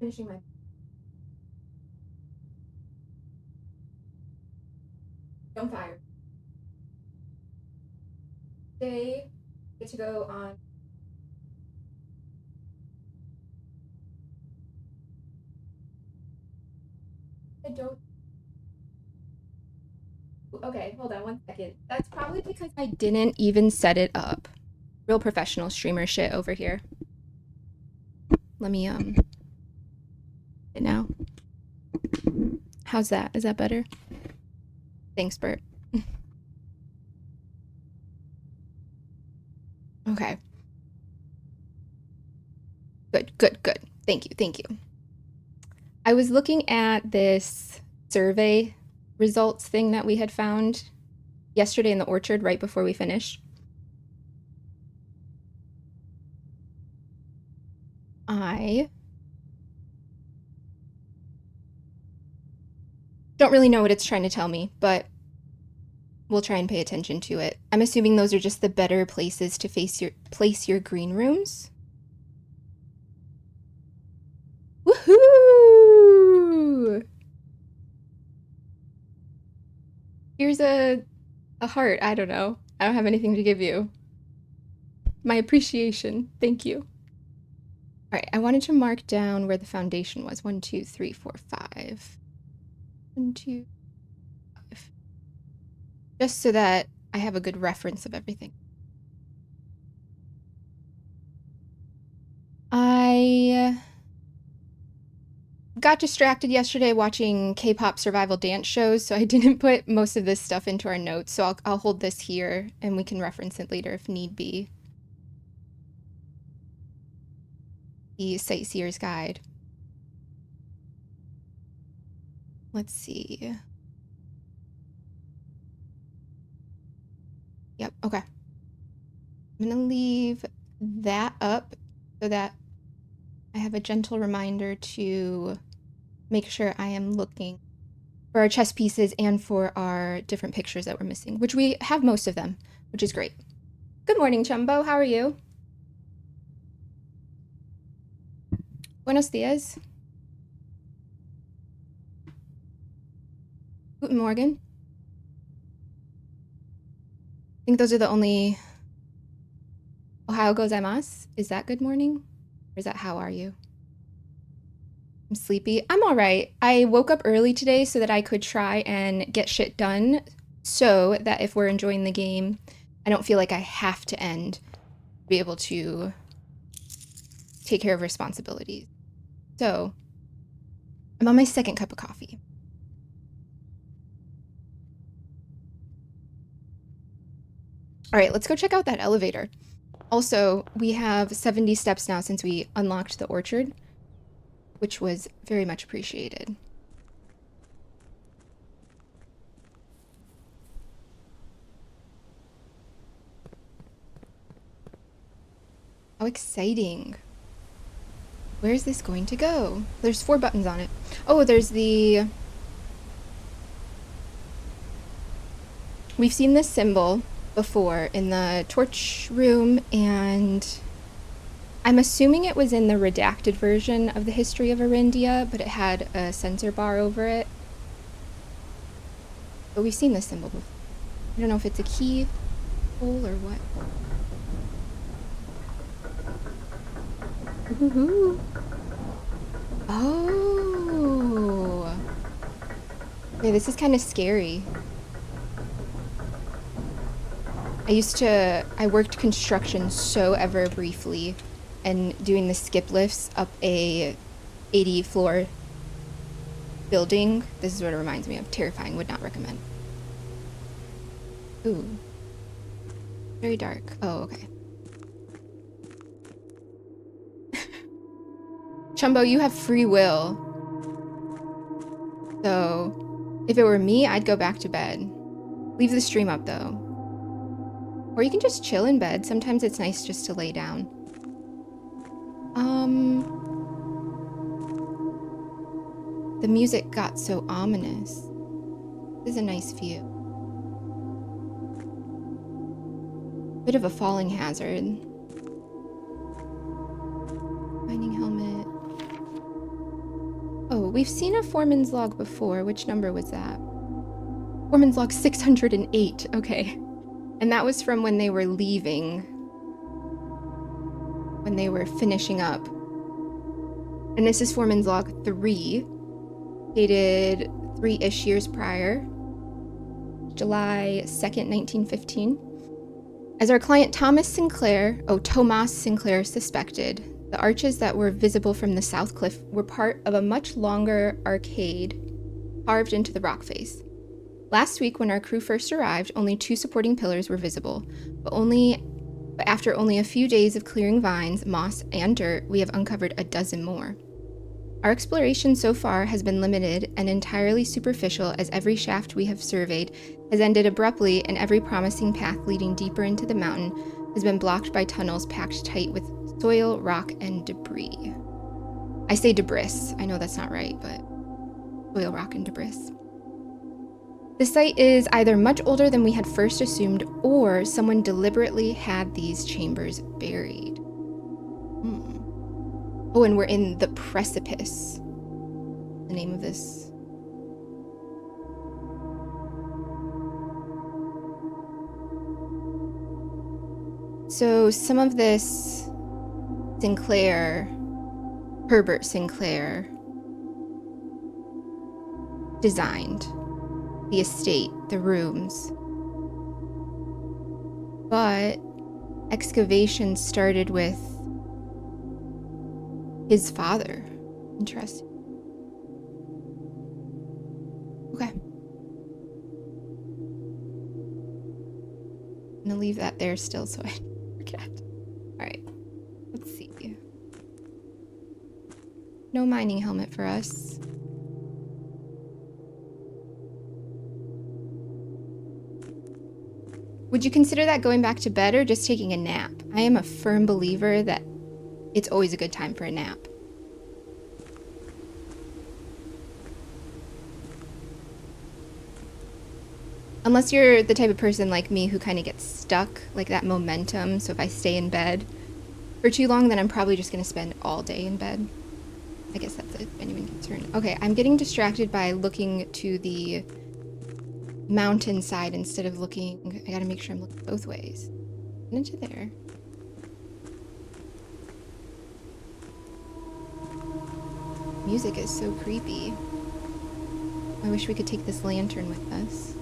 finishing my. Don't fire. Today, get to go on. I don't. Okay, hold on 1 second. That's probably because I didn't even set it up. Real professional streamer shit over here. Let me it now. How's that? Is that better? Thanks, Bert. Okay. Good. Thank you. I was looking at this survey results thing that we had found yesterday in the orchard right before we finished. I don't really know what it's trying to tell me, but we'll try and pay attention to it. I'm assuming those are just the better places to place your green rooms. Woohoo! Here's a heart. I don't know. I don't have anything to give you. My appreciation. Thank you. All right, I wanted to mark down where the foundation was. 1, 2, 3, 4, 5. 1, 2, 5. Just so that I have a good reference of everything. I got distracted yesterday watching K-pop survival dance shows, so I didn't put most of this stuff into our notes, so I'll hold this here and we can reference it later if need be. The Sightseer's Guide. Let's see. Yep, okay. I'm gonna leave that up so that I have a gentle reminder to make sure I am looking for our chess pieces and for our different pictures that we're missing, which we have most of them, which is great. Good morning, Chumbo. How are you? Buenos dias. Guten Morgen. I think those are the only... Ohio gozaimasu? Is that good morning? Or is that how are you? I'm sleepy. I'm all right. I woke up early today so that I could try and get shit done so that if we're enjoying the game, I don't feel like I have to end to be able to take care of responsibilities. So, I'm on my second cup of coffee. All right, let's go check out that elevator. Also, we have 70 steps now since we unlocked the orchard, which was very much appreciated. How exciting. Where is this going to go? There's 4 buttons on it. Oh, there's the... We've seen this symbol before in the torch room, and I'm assuming it was in the redacted version of the history of Arindia, but it had a censor bar over it. But we've seen this symbol before. I don't know if it's a key hole or what. Woohoo! Oh! Okay, this is kind of scary. I worked construction so ever briefly, and doing the skip lifts up a 80 floor building, this is what it reminds me of. Terrifying, would not recommend. Ooh. Very dark. Oh, okay. Chumbo, you have free will. So, if it were me, I'd go back to bed. Leave the stream up, though. Or you can just chill in bed. Sometimes it's nice just to lay down. The music got so ominous. This is a nice view. Bit of a falling hazard. Mining helmet. we've seen a foreman's log before. Which number was that? Foreman's log 608. Okay. And that was from when they were leaving. When they were finishing up. And this is foreman's log 3. Dated 3-ish years prior. July 2nd, 1915. As our client Thomas Sinclair suspected, the arches that were visible from the south cliff were part of a much longer arcade carved into the rock face. Last week, when our crew first arrived, only 2 supporting pillars were visible, but after only a few days of clearing vines, moss, and dirt, we have uncovered a dozen more. Our exploration so far has been limited and entirely superficial, as every shaft we have surveyed has ended abruptly, and every promising path leading deeper into the mountain has been blocked by tunnels packed tight with soil, rock, and debris. I say debris. I know that's not right, but soil, rock, and debris. The site is either much older than we had first assumed, or someone deliberately had these chambers buried. Oh, and we're in the precipice. The name of this. So some of this Herbert Sinclair, designed the estate, the rooms. But excavation started with his father. Interesting. Okay. I'm gonna leave that there still so I don't forget. Alright. Let's see. No mining helmet for us. Would you consider that going back to bed or just taking a nap? I am a firm believer that it's always a good time for a nap. Unless you're the type of person like me who kind of gets stuck, like that momentum. So if I stay in bed for too long, then I'm probably just going to spend all day in bed. I guess that's a genuine concern. Okay, I'm getting distracted by looking to the mountainside instead of looking. I gotta make sure I'm looking both ways. Into there. Music is so creepy. I wish we could take this lantern with us.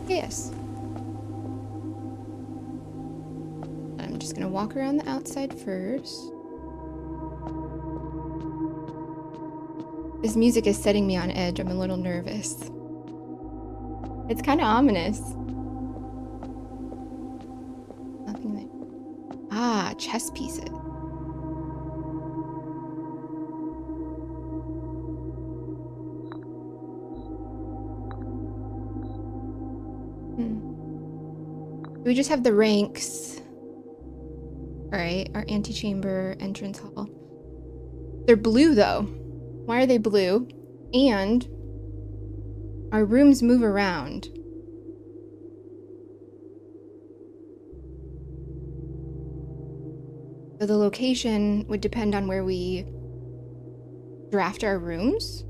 Yes. I'm just gonna walk around the outside first. This music is setting me on edge. I'm a little nervous. It's kind of ominous. Nothing there. Ah, chess pieces. We just have the ranks. Alright, our antechamber, entrance hall. They're blue though. Why are they blue? And our rooms move around. So the location would depend on where we draft our rooms.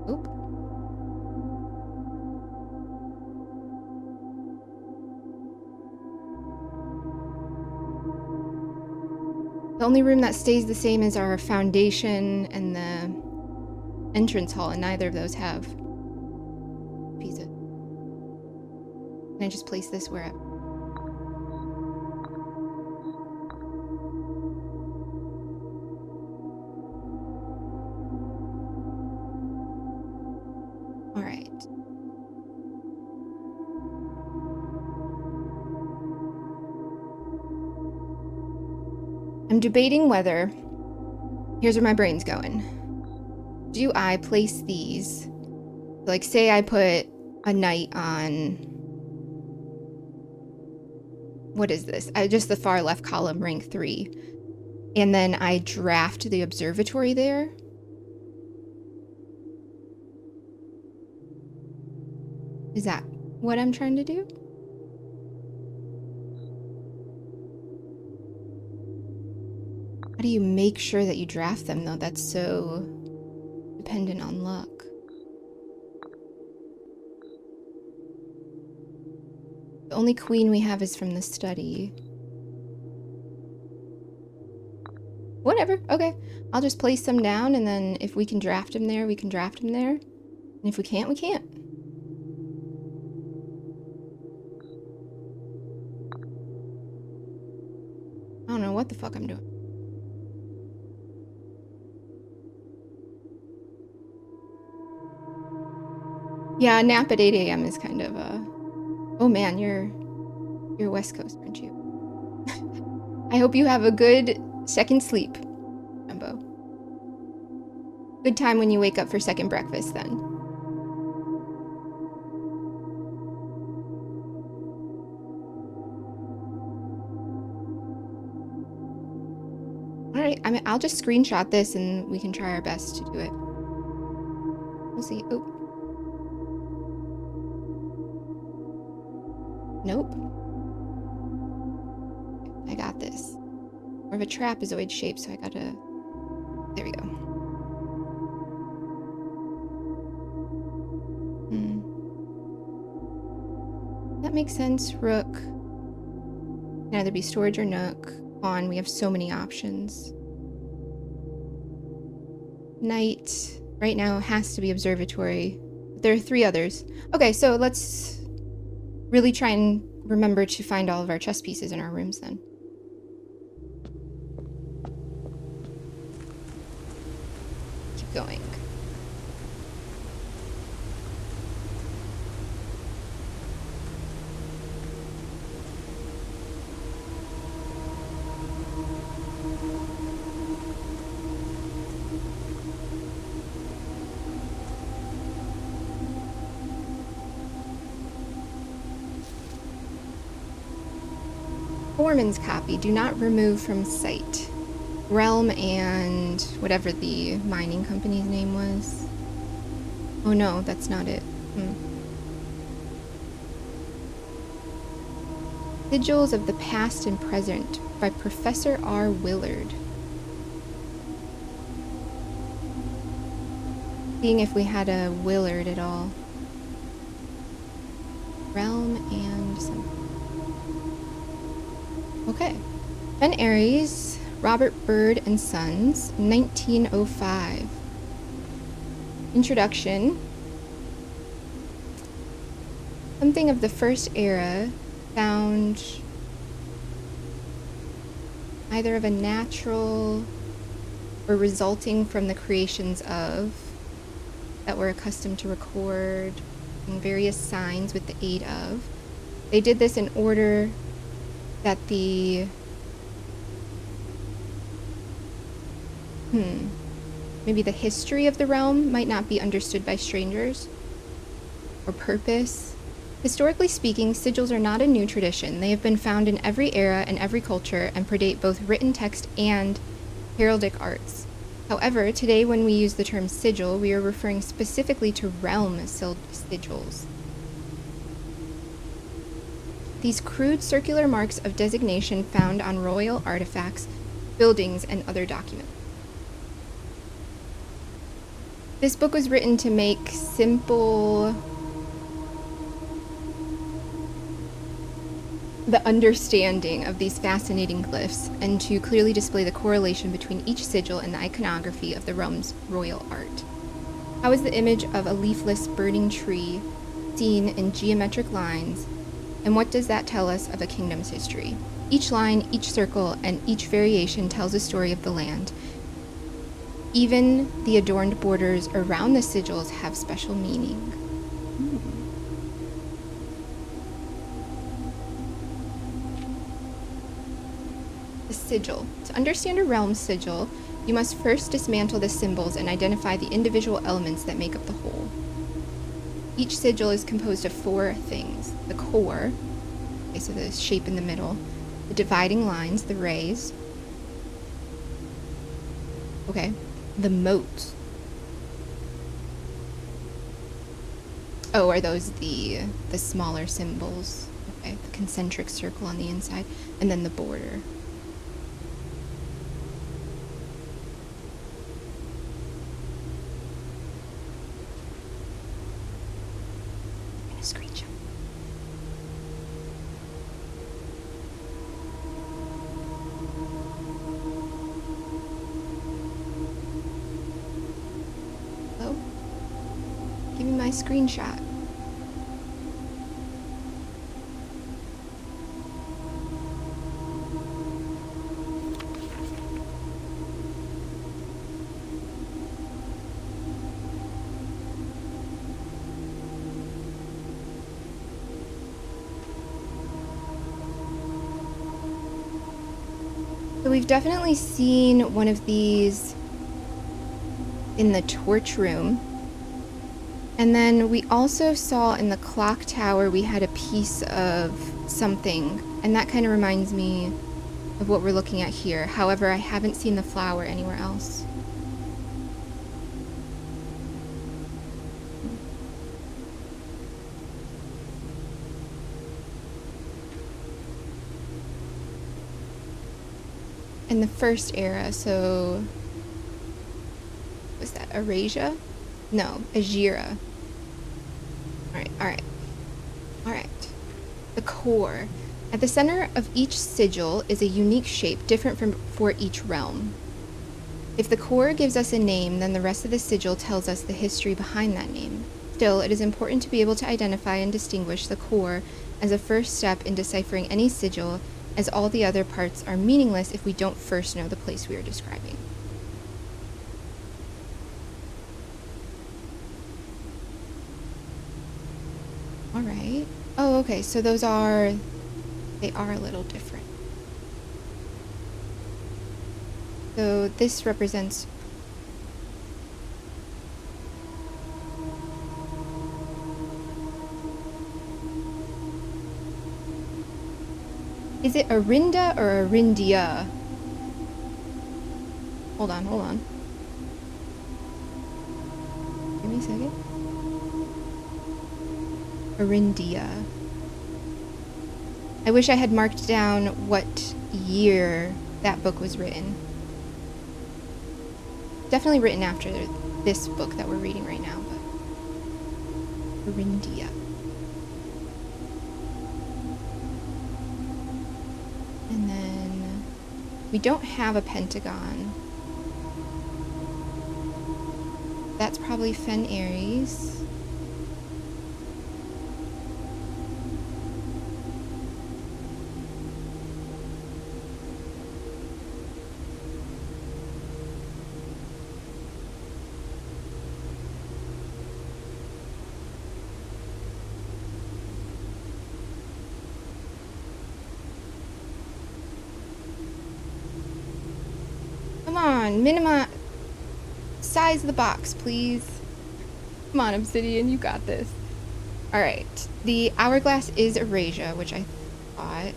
Oop. The only room that stays the same is our foundation and the entrance hall, and neither of those have pieces. Can I just place this wherever? All right. I'm debating whether, here's where my brain's going. Do I place these, like say I put a night on, what is this? Just the far left column, rank 3. And then I draft the observatory there. Is that what I'm trying to do? How do you make sure that you draft them, though? That's so dependent on luck. The only queen we have is from the study. Whatever. Okay. I'll just place them down, and then if we can draft them there, we can draft them there. And if we can't, we can't. I don't know what the fuck I'm doing. Yeah, a nap at 8 a.m. is kind of oh man, you're West Coast, aren't you? I hope you have a good second sleep, Jumbo. Good time when you wake up for second breakfast then. All right, I'll just screenshot this and we can try our best to do it. We'll see. Oh. Nope. I got this. More of a trapezoid shape, so I gotta... There we go. That makes sense. Rook. Can either be storage or nook. Pawn. We have so many options. Knight. Right now has to be observatory. There are 3 others. Okay, so let's really try and remember to find all of our chess pieces in our rooms then. Keep going. Foreman's copy. Do not remove from site. Realm and whatever the mining company's name was. Oh no, that's not it. Sigils of the Past and Present by Professor R. Willard. Seeing if we had a Willard at all. Realm and something. Okay. 10 Aries, Robert Byrd and Sons, 1905. Introduction. Something of the first era found either of a natural or resulting from the creations of that were accustomed to record in various signs with the aid of. They did this in order that the maybe the history of the realm might not be understood by strangers, or purpose. Historically speaking, sigils are not a new tradition. They have been found in every era and every culture and predate both written text and heraldic arts. However, today when we use the term sigil, we are referring specifically to realm sigils. These crude circular marks of designation found on royal artifacts, buildings, and other documents. This book was written to make simple the understanding of these fascinating glyphs and to clearly display the correlation between each sigil and the iconography of the realm's royal art. How is the image of a leafless burning tree seen in geometric lines, and what does that tell us of a kingdom's history? Each line, each circle, and each variation tells a story of the land. Even the adorned borders around the sigils have special meaning. The sigil. To understand a realm sigil, you must first dismantle the symbols and identify the individual elements that make up the whole. Each sigil is composed of 4 things. The core, okay, so the shape in the middle, the dividing lines, the rays, okay, the moat. Oh, are those the smaller symbols? Okay, the concentric circle on the inside, and then the border. I'm gonna screech. Hello? Give me my screenshot. So we've definitely seen one of these in the torch room. And then we also saw in the clock tower we had a piece of something. And that kind of reminds me of what we're looking at here. However, I haven't seen the flower anywhere else. In the first era, so was that Eurasia? No, Agira. All right. The core. At the center of each sigil is a unique shape, different for each realm. If the core gives us a name, then the rest of the sigil tells us the history behind that name. Still, it is important to be able to identify and distinguish the core as a first step in deciphering any sigil, as all the other parts are meaningless if we don't first know the place we are describing. All right. Oh, okay, so they are a little different. So this represents... Is it Arinda or Arindia? Hold on. Give me a second. Arindia. I wish I had marked down what year that book was written. Definitely written after this book that we're reading right now, but Arindia. And then we don't have a pentagon. That's probably Fen Aries. Come on, minimize size the box, please. Come on, Obsidian, you got this. All right, the hourglass is Eurasia, which I thought.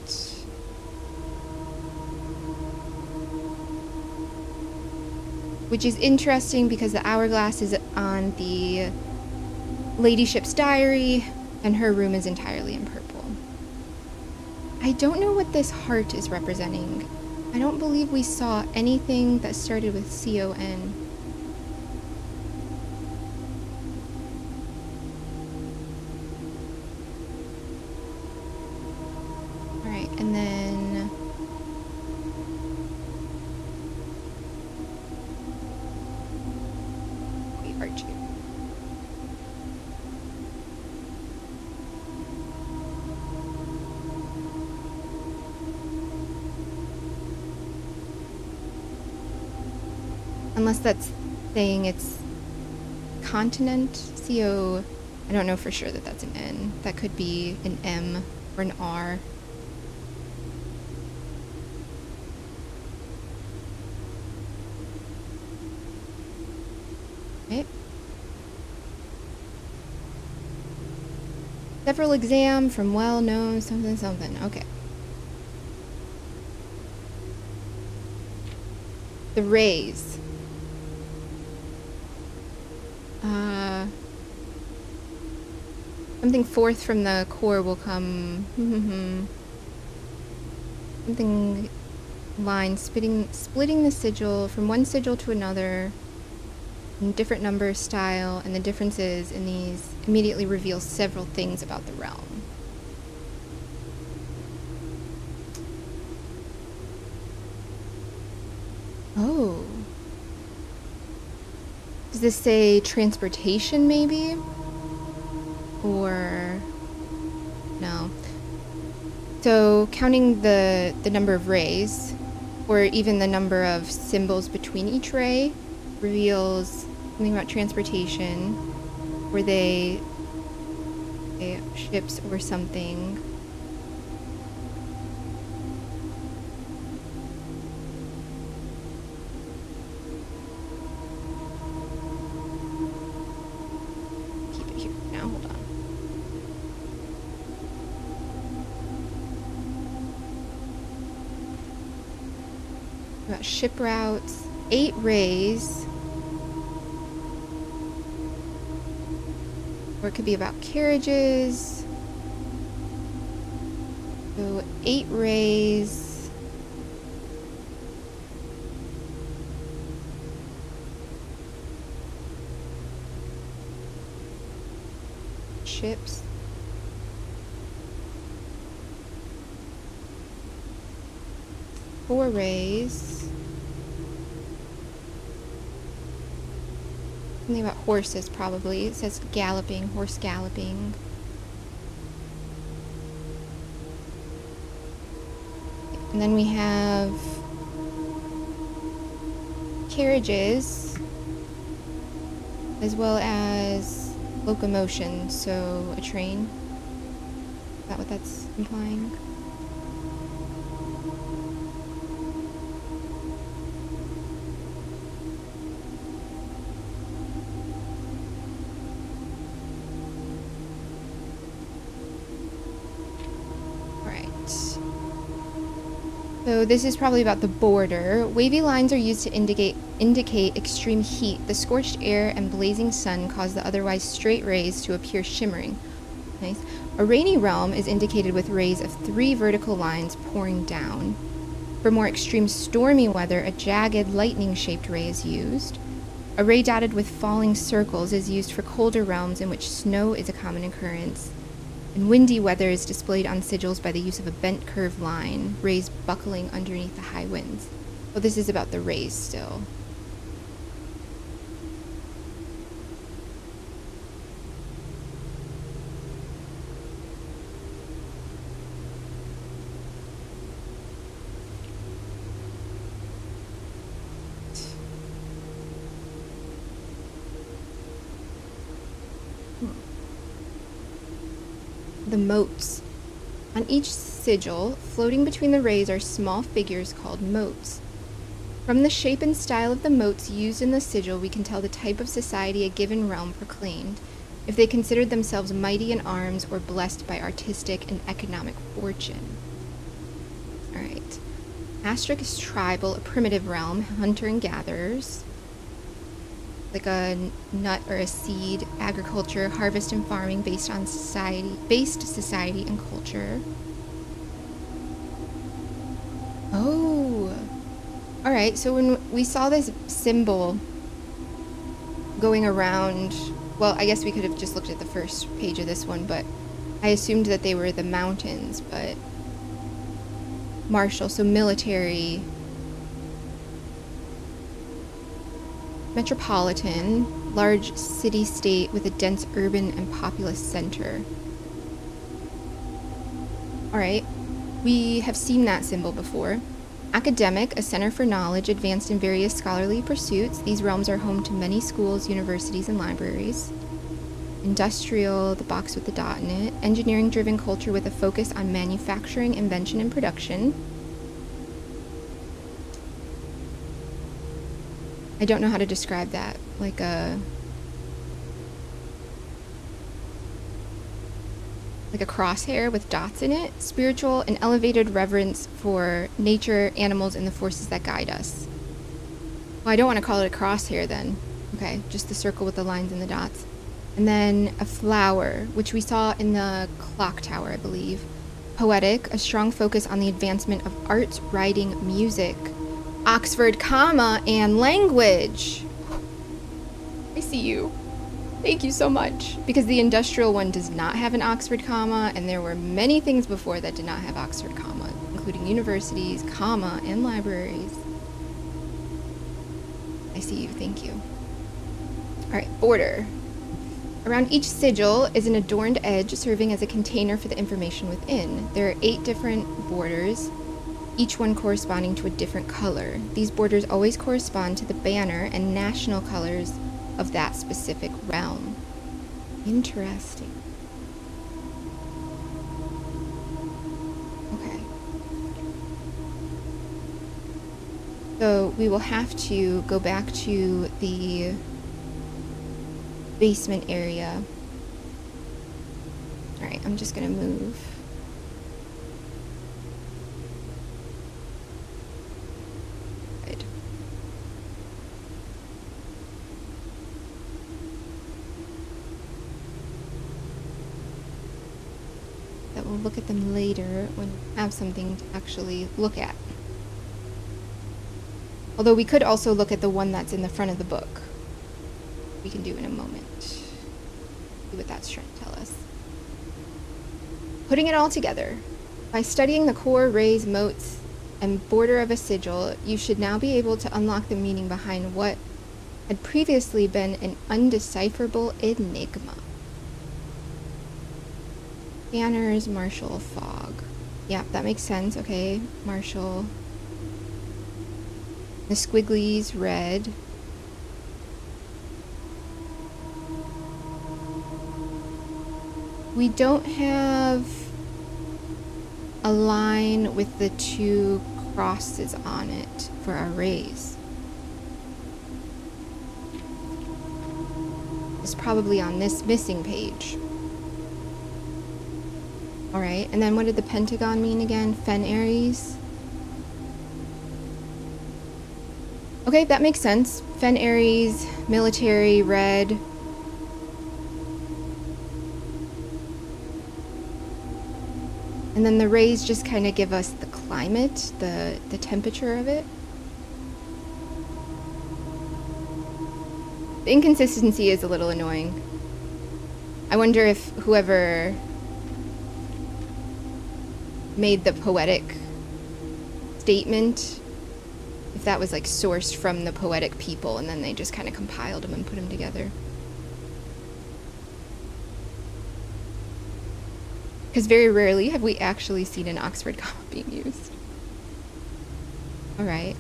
Which is interesting because the hourglass is on the ladyship's diary, and her room is entirely in purple. I don't know what this heart is representing. I don't believe we saw anything that started with C-O-N. All right, and then... Wait, Archie. Unless that's saying it's continent, C-O... I don't know for sure that that's an N. That could be an M or an R. Okay. Several exam from well-known something something. Okay. The rays. Something forth from the core will come. Something line splitting the sigil from one sigil to another in different number, style, and the differences in these immediately reveal several things about the realm. Oh. Does this say transportation, maybe? Or... no. So, counting the number of rays, or even the number of symbols between each ray, reveals something about transportation. Were they ships or something? Keep it here for now, hold on. About ship routes, 8 rays. Or it could be about carriages. So 8 rays. Ships. Four rays. Something about horses, probably. It says galloping, horse galloping. And then we have carriages, as well as locomotion, so a train. Is that what that's implying? So this is probably about the border. Wavy lines are used to indicate extreme heat. The scorched air and blazing sun cause the otherwise straight rays to appear shimmering. Nice. A rainy realm is indicated with rays of 3 vertical lines pouring down. For more extreme stormy weather, a jagged lightning-shaped ray is used. A ray dotted with falling circles is used for colder realms in which snow is a common occurrence. And windy weather is displayed on sigils by the use of a bent curved line, rays buckling underneath the high winds. Oh, this is about the rays still. The motes. On each sigil, floating between the rays are small figures called motes. From the shape and style of the motes used in the sigil, we can tell the type of society a given realm proclaimed, if they considered themselves mighty in arms or blessed by artistic and economic fortune. Alright. Astric is tribal, a primitive realm, hunter and gatherers. Like a nut or a seed, agriculture, harvest and farming based society and culture. Oh, all right. So when we saw this symbol going around, well, I guess we could have just looked at the first page of this one, but I assumed that they were the mountains, but martial, so military. Metropolitan, large city-state with a dense urban and populous center. Alright, we have seen that symbol before. Academic, a center for knowledge advanced in various scholarly pursuits. These realms are home to many schools, universities, and libraries. Industrial, the box with the dot in it. Engineering-driven culture with a focus on manufacturing, invention, and production. I don't know how to describe that. Like a... like a crosshair with dots in it. Spiritual and elevated reverence for nature, animals, and the forces that guide us. Well, I don't want to call it a crosshair then. Okay, just the circle with the lines and the dots. And then a flower, which we saw in the clock tower, I believe. Poetic, a strong focus on the advancement of art, writing, music, Oxford comma, and language. I see you. Thank you so much. Because the industrial one does not have an Oxford comma, and there were many things before that did not have Oxford comma, including universities, comma, and libraries. I see you. Thank you. All right, border. Around each sigil is an adorned edge serving as a container for the information within. There are 8 different borders, each one corresponding to a different color. These borders always correspond to the banner and national colors of that specific realm. Interesting. Okay. So we will have to go back to the basement area. All right, I'm just gonna move. Good. That we'll look at them later when we have something to actually look at. Although we could also look at the one that's in the front of the book. We can do in a moment. See what that's trying to tell us. Putting it all together. By studying the core, rays, motes, and border of a sigil, you should now be able to unlock the meaning behind what had previously been an undecipherable enigma. Banners, Marshall, fog. Yeah, that makes sense. Okay, Marshall. The squigglies, red. We don't have a line with the 2 crosses on it for our rays. It's probably on this missing page. All right, and then what did the pentagon mean again? Fen Aries. Okay, that makes sense. Fen Aries, military, red. And then the rays just kind of give us the climate, the temperature of it. The inconsistency is a little annoying. I wonder if whoever made the poetic statement, if that was like sourced from the poetic people and then they just kind of compiled them and put them together. Because very rarely have we actually seen an Oxford comma being used. All right.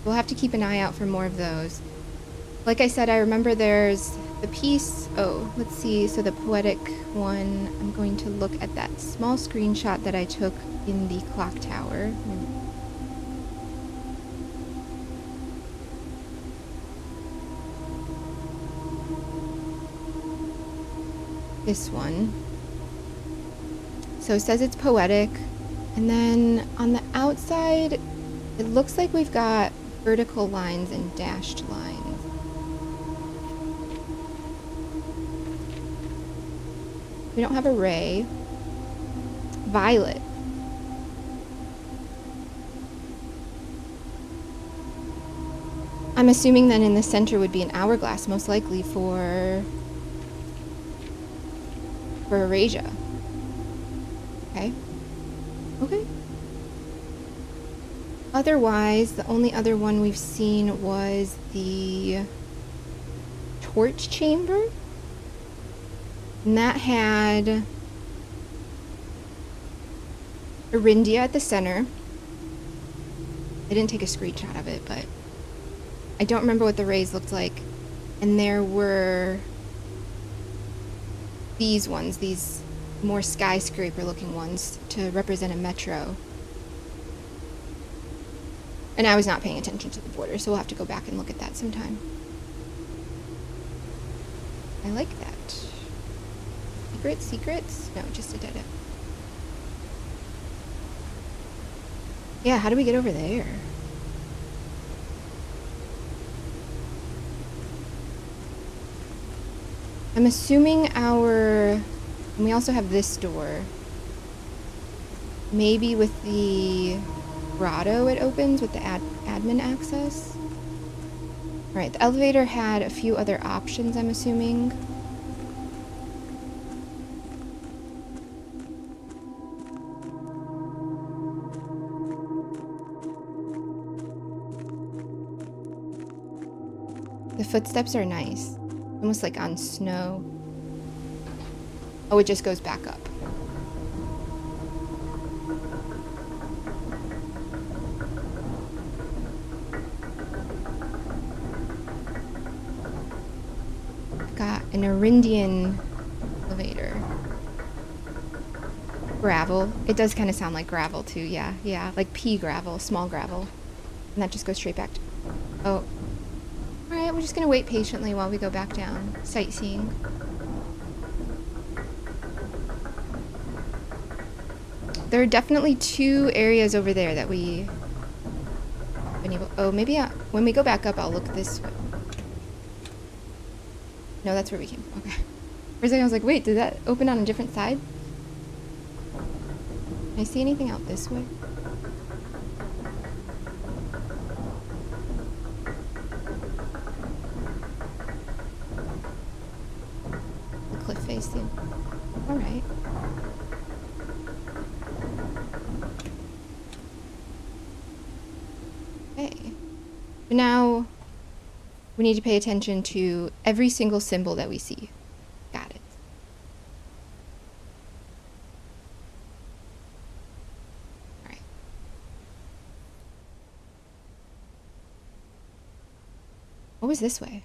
We'll have to keep an eye out for more of those. Like I said, I remember there's the piece. Oh, let's see. So the poetic one, I'm going to look at that small screenshot that I took in the clock tower. This one. So it says it's poetic, and then on the outside it looks like we've got vertical lines and dashed lines. We don't have a ray. Violet. I'm assuming then in the center would be an hourglass, most likely for Eurasia. Okay. Okay. Otherwise, the only other one we've seen was the torch chamber. And that had Arindia at the center. I didn't take a screenshot of it, but I don't remember what the rays looked like. And there were these ones, these more skyscraper looking ones to represent a metro. And I was not paying attention to the border, so we'll have to go back and look at that sometime. I like that. Secrets? No, just a dead end. Yeah, how do we get over there? I'm assuming and we also have this door. Maybe with the grotto it opens with the admin access. All right, the elevator had a few other options, I'm assuming. The footsteps are nice. Almost like on snow. Oh, it just goes back up. Got an Arindian elevator. Gravel. It does kind of sound like gravel too, yeah. Yeah, like pea gravel, small gravel. And that just goes straight back to... Oh. Alright, we're just gonna wait patiently while we go back down. Sightseeing. There are definitely 2 areas over there that we... Oh, maybe when we go back up, I'll look this way. No, that's where we came from. Okay. For a second, I was like, wait, did that open on a different side? Can I see anything out this way? The cliff face, yeah. Alright. Okay. So now we need to pay attention to every single symbol that we see. Got it. Alright. What was this way?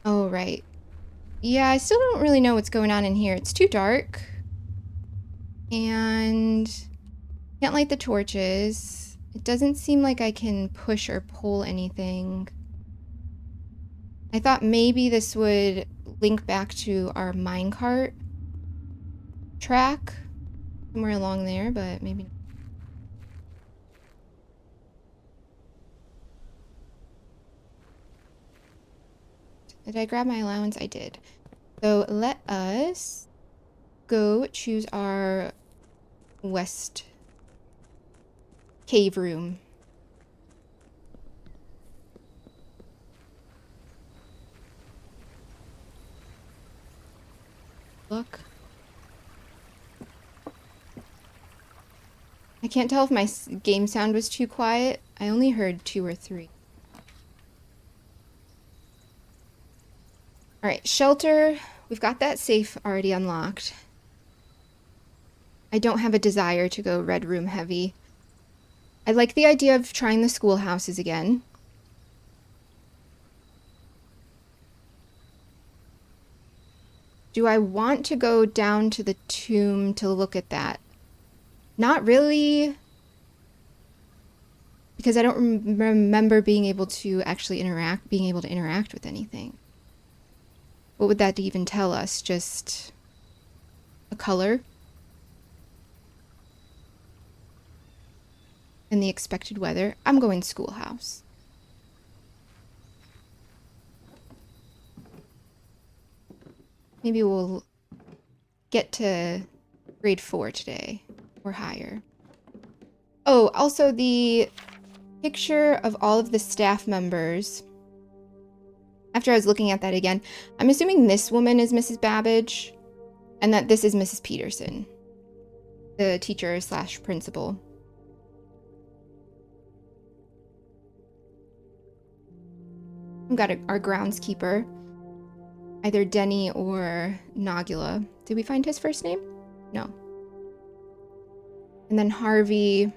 Oh, right. Yeah, I still don't really know what's going on in here. It's too dark. And can't light the torches. It doesn't seem like I can push or pull anything. I thought maybe this would link back to our minecart track somewhere along there, but maybe not. Did I grab my allowance? I did. So let us go choose our west cave room. Look. I can't tell if my game sound was too quiet. I only heard 2 or 3. All right, shelter. We've got that safe already unlocked. I don't have a desire to go red room heavy. I like the idea of trying the schoolhouses again. Do I want to go down to the tomb to look at that? Not really. Because I don't remember being able to actually interact with anything. What would that even tell us? Just a color? And the expected weather? I'm going schoolhouse. Maybe we'll get to grade 4 today or higher. Oh, also the picture of all of the staff members. After I was looking at that again, I'm assuming this woman is Mrs. Babbage and that this is Mrs. Peterson, the teacher / principal. We've got our groundskeeper, either Denny or Nagula. Did we find his first name? No. And then Harvey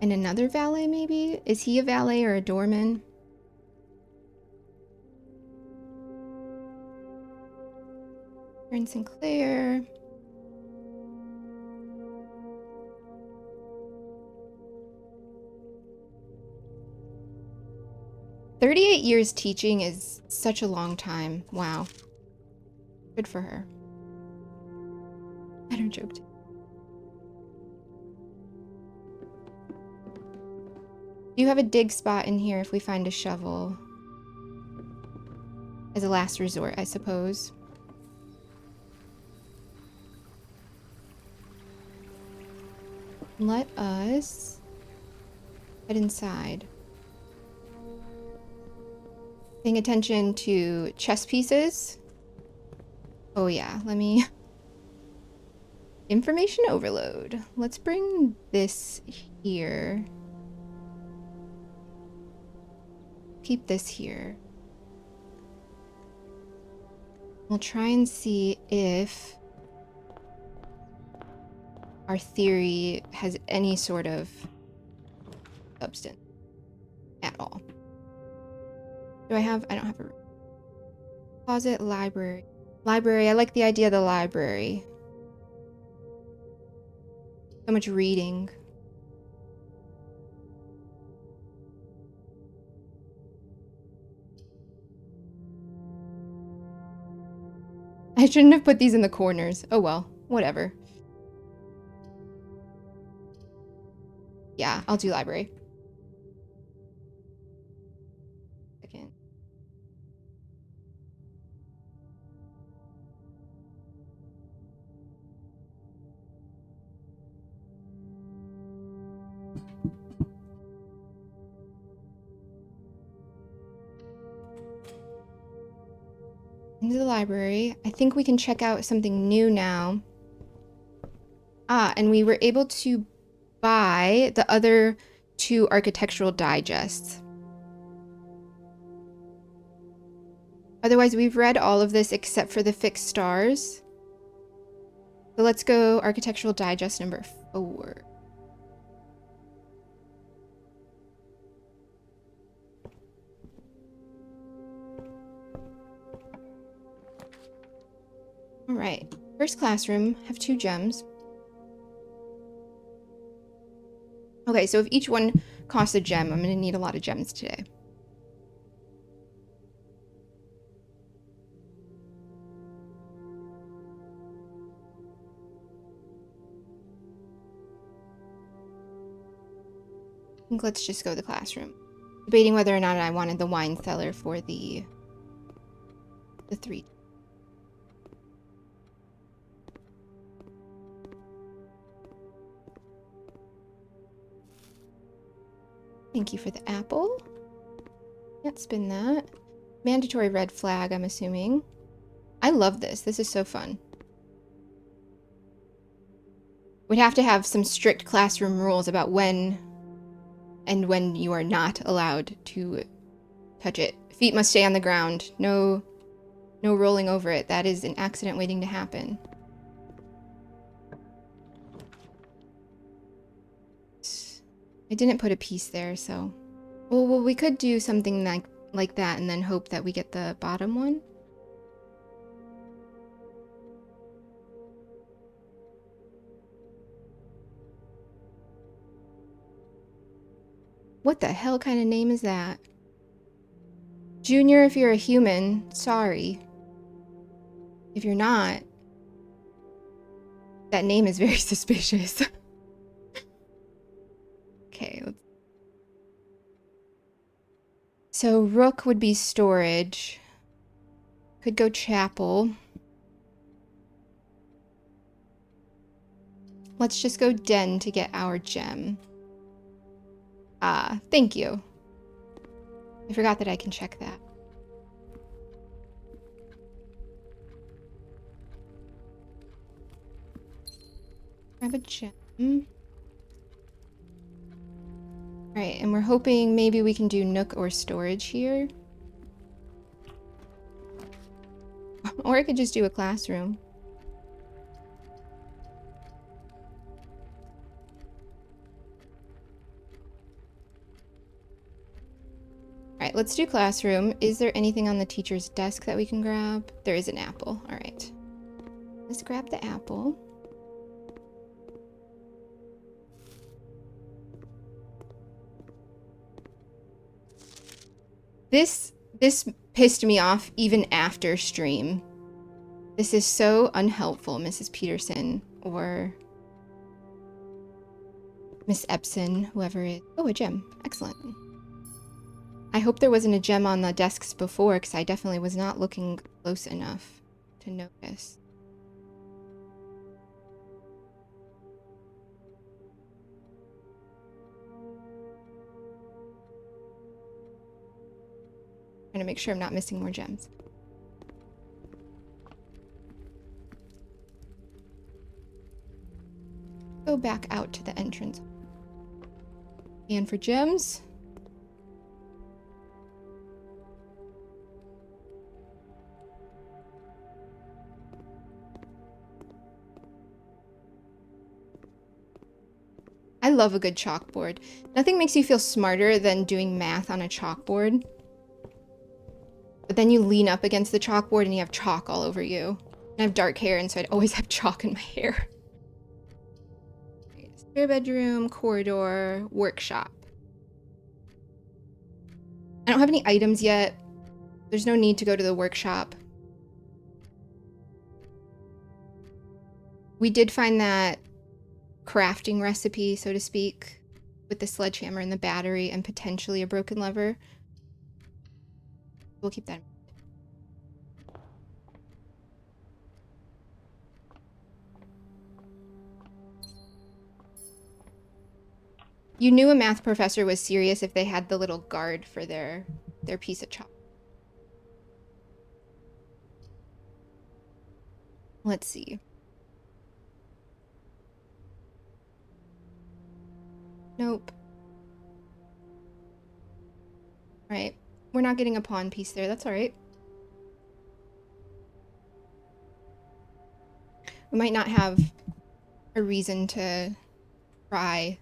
and another valet, maybe? Is he a valet or a doorman? Aaron Sinclair. "38 years teaching is such a long time. Wow. Good for her." Better joke too. Do you have a dig spot in here if we find a shovel? As a last resort, I suppose. Let us head inside. Paying attention to chess pieces. Oh yeah, let me... Information overload. Let's bring this here. Keep this here. We'll try and see if our theory has any sort of substance at all. I don't have a closet, library. Library, I like the idea of the library. So much reading. I shouldn't have put these in the corners. Oh well, whatever. Yeah, I'll do library. Second. Into the library. I think we can check out something new now. Ah, and we were able to buy the other 2 architectural digests. Otherwise, we've read all of this except for the fixed stars. So let's go architectural digest number 4. All right, first classroom, have 2 gems. Okay, so if each one costs a gem, I'm gonna need a lot of gems today. I think let's just go to the classroom. Debating whether or not I wanted the wine cellar for the 3. Thank you for the apple. Can't spin that. Mandatory red flag, I'm assuming. I love this. This is so fun. We'd have to have some strict classroom rules about when and when you are not allowed to touch it. Feet must stay on the ground. No rolling over it. That is an accident waiting to happen. I didn't put a piece there, so... Well, we could do something like that and then hope that we get the bottom one. What the hell kind of name is that? Junior, if you're a human, sorry. If you're not, that name is very suspicious. Okay, let's... So rook would be storage. Could go chapel. Let's just go den to get our gem. Ah, thank you. I forgot that I can check that. Grab a gem. Right, and we're hoping maybe we can do nook or storage here. Or I could just do a classroom. Alright, let's do classroom. Is there anything on the teacher's desk that we can grab? There is an apple. Alright. Let's grab the apple. This pissed me off even after stream. This is so unhelpful, Mrs. Peterson, or Miss Epson, whoever it is. Oh, a gem. Excellent. I hope there wasn't a gem on the desks before, because I definitely was not looking close enough to notice. Trying to make sure I'm not missing more gems. Go back out to the entrance. And for gems. I love a good chalkboard. Nothing makes you feel smarter than doing math on a chalkboard. But then you lean up against the chalkboard and you have chalk all over you. And I have dark hair, and so I'd always have chalk in my hair. Spare bedroom, corridor, workshop. I don't have any items yet. There's no need to go to the workshop. We did find that crafting recipe, so to speak, with the sledgehammer and the battery and potentially a broken lever. We'll keep that in mind. You knew a math professor was serious if they had the little guard for their piece of chalk. Let's see. Nope. All right. We're not getting a pawn piece there. That's all right. We might not have a reason to try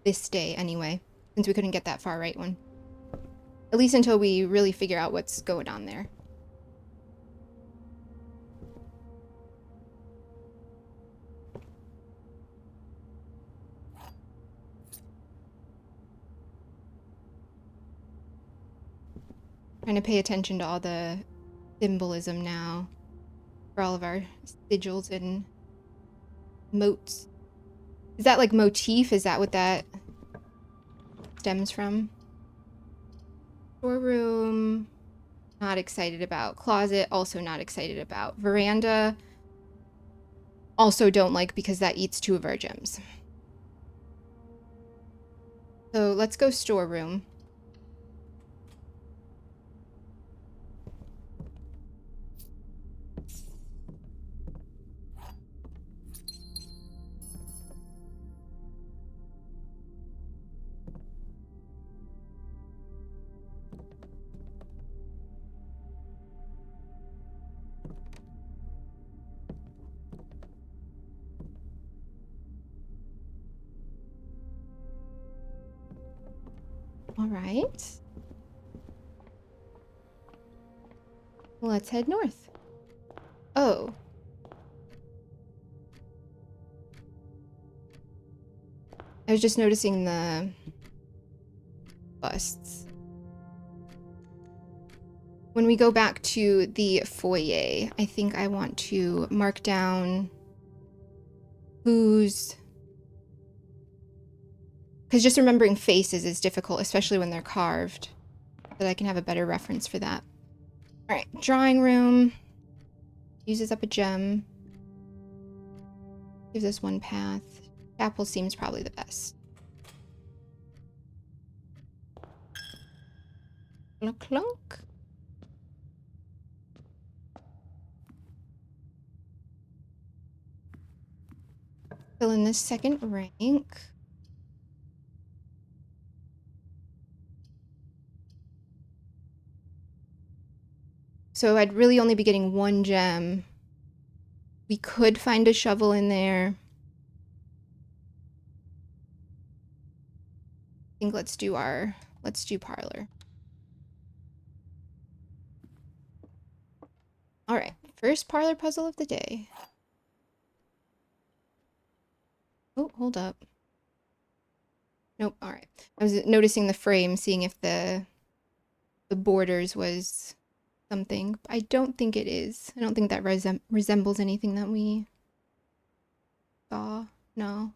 this day anyway, since we couldn't get that far right one. At least until we really figure out what's going on there. Trying to pay attention to all the symbolism now for all of our sigils and motes. Is that like motif? Is that what that stems from? Storeroom, not excited about. Closet, also not excited about. Veranda, also don't like because that eats 2 of our gems. So let's go storeroom. All right. Let's head north. Oh. I was just noticing the busts. When we go back to the foyer, I think I want to mark down who's... Because just remembering faces is difficult, especially when they're carved. So that I can have a better reference for that. Alright, drawing room. Uses up a gem. Gives us 1 path. Chapel seems probably the best. Clunk, clunk. Fill in this second rank. So I'd really only be getting 1 gem. We could find a shovel in there. I think let's do parlor. All right, first parlor puzzle of the day. hold up. Nope, all right. I was noticing the frame, seeing if the borders was something. I don't think it is. I don't think that resembles anything that we saw. No.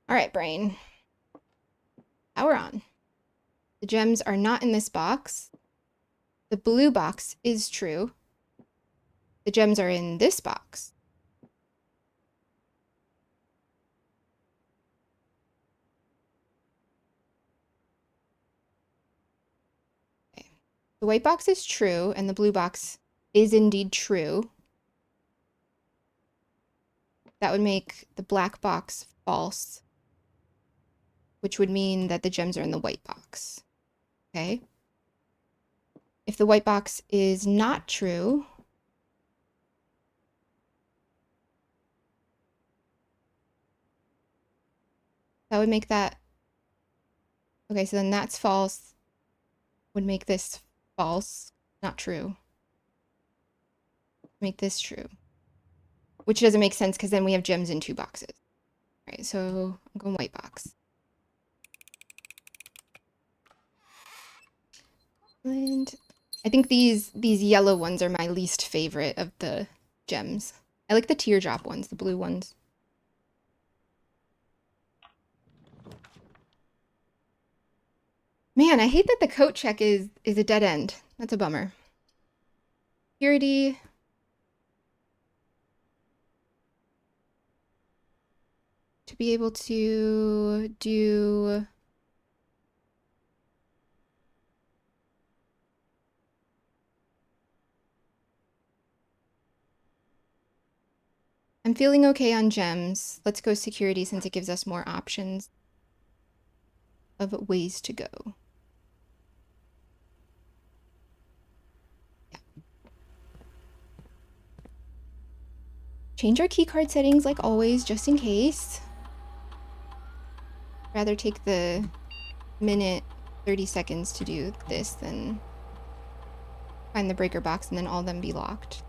All right, brain. Power on. The gems are not in this box. The blue box is true. The gems are in this box. Okay. The white box is true, and the blue box is indeed true. That would make the black box false, which would mean that the gems are in the white box. Okay? If the white box is not true, that would make that... Okay, so then that's false. Would make this false, not true. Make this true. Which doesn't make sense because then we have gems in two boxes. All right, so I'm going white box. And I think these yellow ones are my least favorite of the gems. I like the teardrop ones, the blue ones. Man, I hate that the coat check is a dead end. That's a bummer. Security. To be able to do... I'm feeling okay on gems. Let's go security since it gives us more options of ways to go. Yeah. Change our keycard settings like always, just in case. Rather take the minute 30 seconds to do this than find the breaker box and then all of them be locked.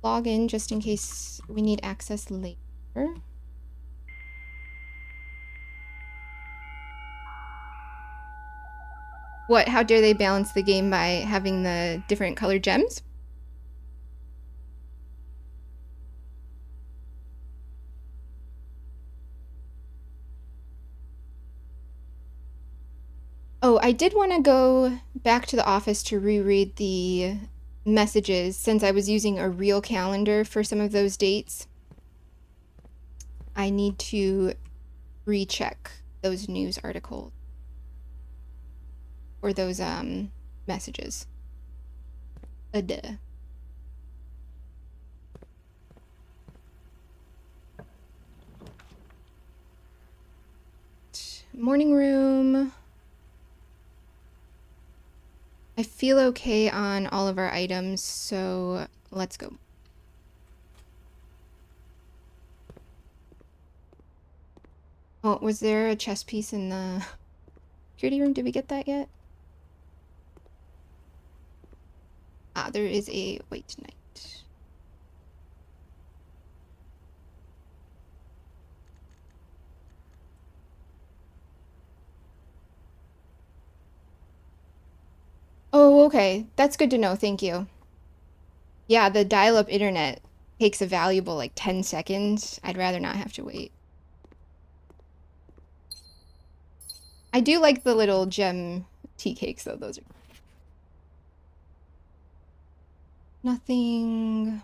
Log in just in case we need access later. What? How dare they balance the game by having the different colored gems? Oh, I did want to go back to the office to reread the messages since I was using a real calendar for some of those dates. I need to recheck those news articles or those messages. Duh. Morning room. I feel okay on all of our items, so let's go. Oh, was there a chess piece in the security room? Did we get that yet? Ah, there is a white knight. Oh, okay. That's good to know. Thank you. Yeah, the dial-up internet takes a valuable like 10 seconds. I'd rather not have to wait. I do like the little gem tea cakes though. Those are nothing.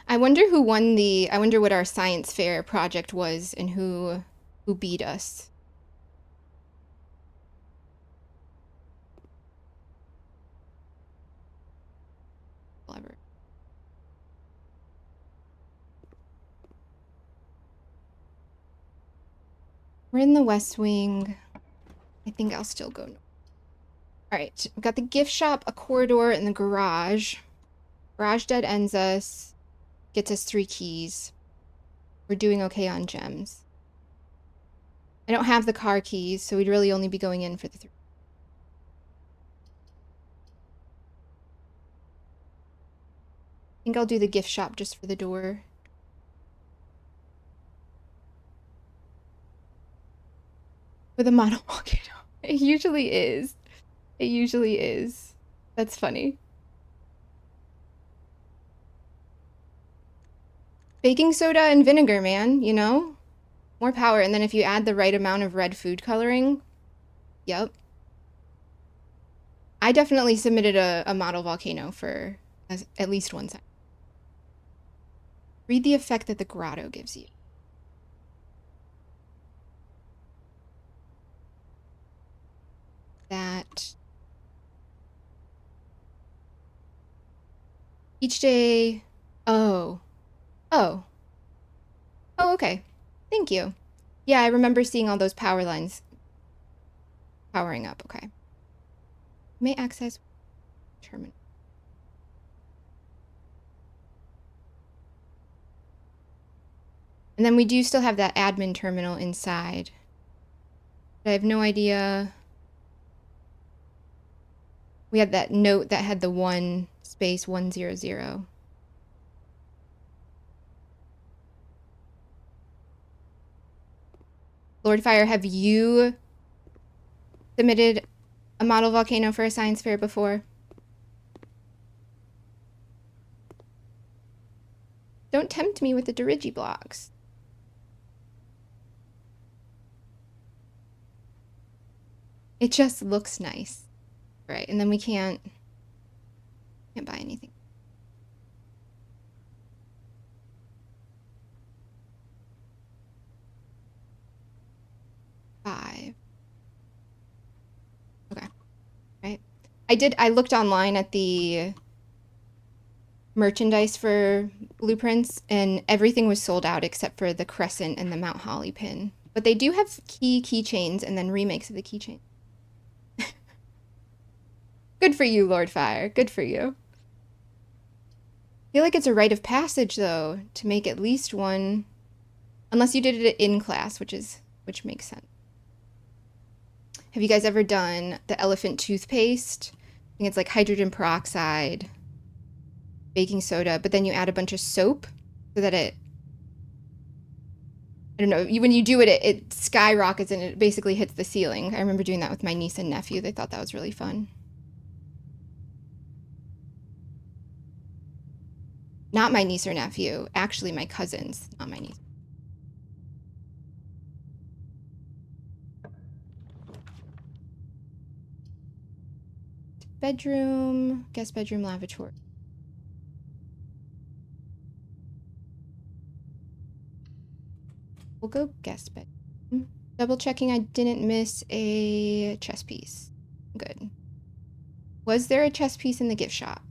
I wonder who won I wonder what our science fair project was and who beat us. Clever. We're in the West Wing. I think I'll still go. All right, we've got the gift shop, a corridor, and the garage. Garage dead ends us. gets us 3 keys. We're doing okay on gems. I don't have the car keys, so we'd really only be going in for the 3. I think I'll do the gift shop just for the door. For the model volcano. It usually is. It usually is. That's funny. Baking soda and vinegar, man, you know? More power. And then if you add the right amount of red food coloring, yep. I definitely submitted a model volcano for at least one time. Read the effect that the grotto gives you. That each day. Oh. Oh. Oh, okay. Thank you. Yeah, I remember seeing all those power lines powering up. Okay. May access terminal. And then we do still have that admin terminal inside. But I have no idea. We had that note that had the 1 space 100. Lord Fire, have you submitted a model volcano for a science fair before? Don't tempt me with the Dirigi blocks. It just looks nice. Right, and then we can't buy anything. Five. Okay. Right. I looked online at the merchandise for blueprints, and everything was sold out except for the crescent and the Mount Holly pin. But they do have keychains and then remakes of the keychain. Good for you, Lord Fire. Good for you. I feel like it's a rite of passage, though, to make at least one. Unless you did it in class, which makes sense. Have you guys ever done the elephant toothpaste? I think it's like hydrogen peroxide, baking soda, but then you add a bunch of soap so that it, I don't know, when you do it, it skyrockets and it basically hits the ceiling. I remember doing that with my niece and nephew. They thought that was really fun. Not my niece or nephew, actually my cousins, not my niece. Bedroom, guest bedroom, lavatory. We'll go guest bedroom. Double checking I didn't miss a chess piece. Good. Was there a chess piece in the gift shop?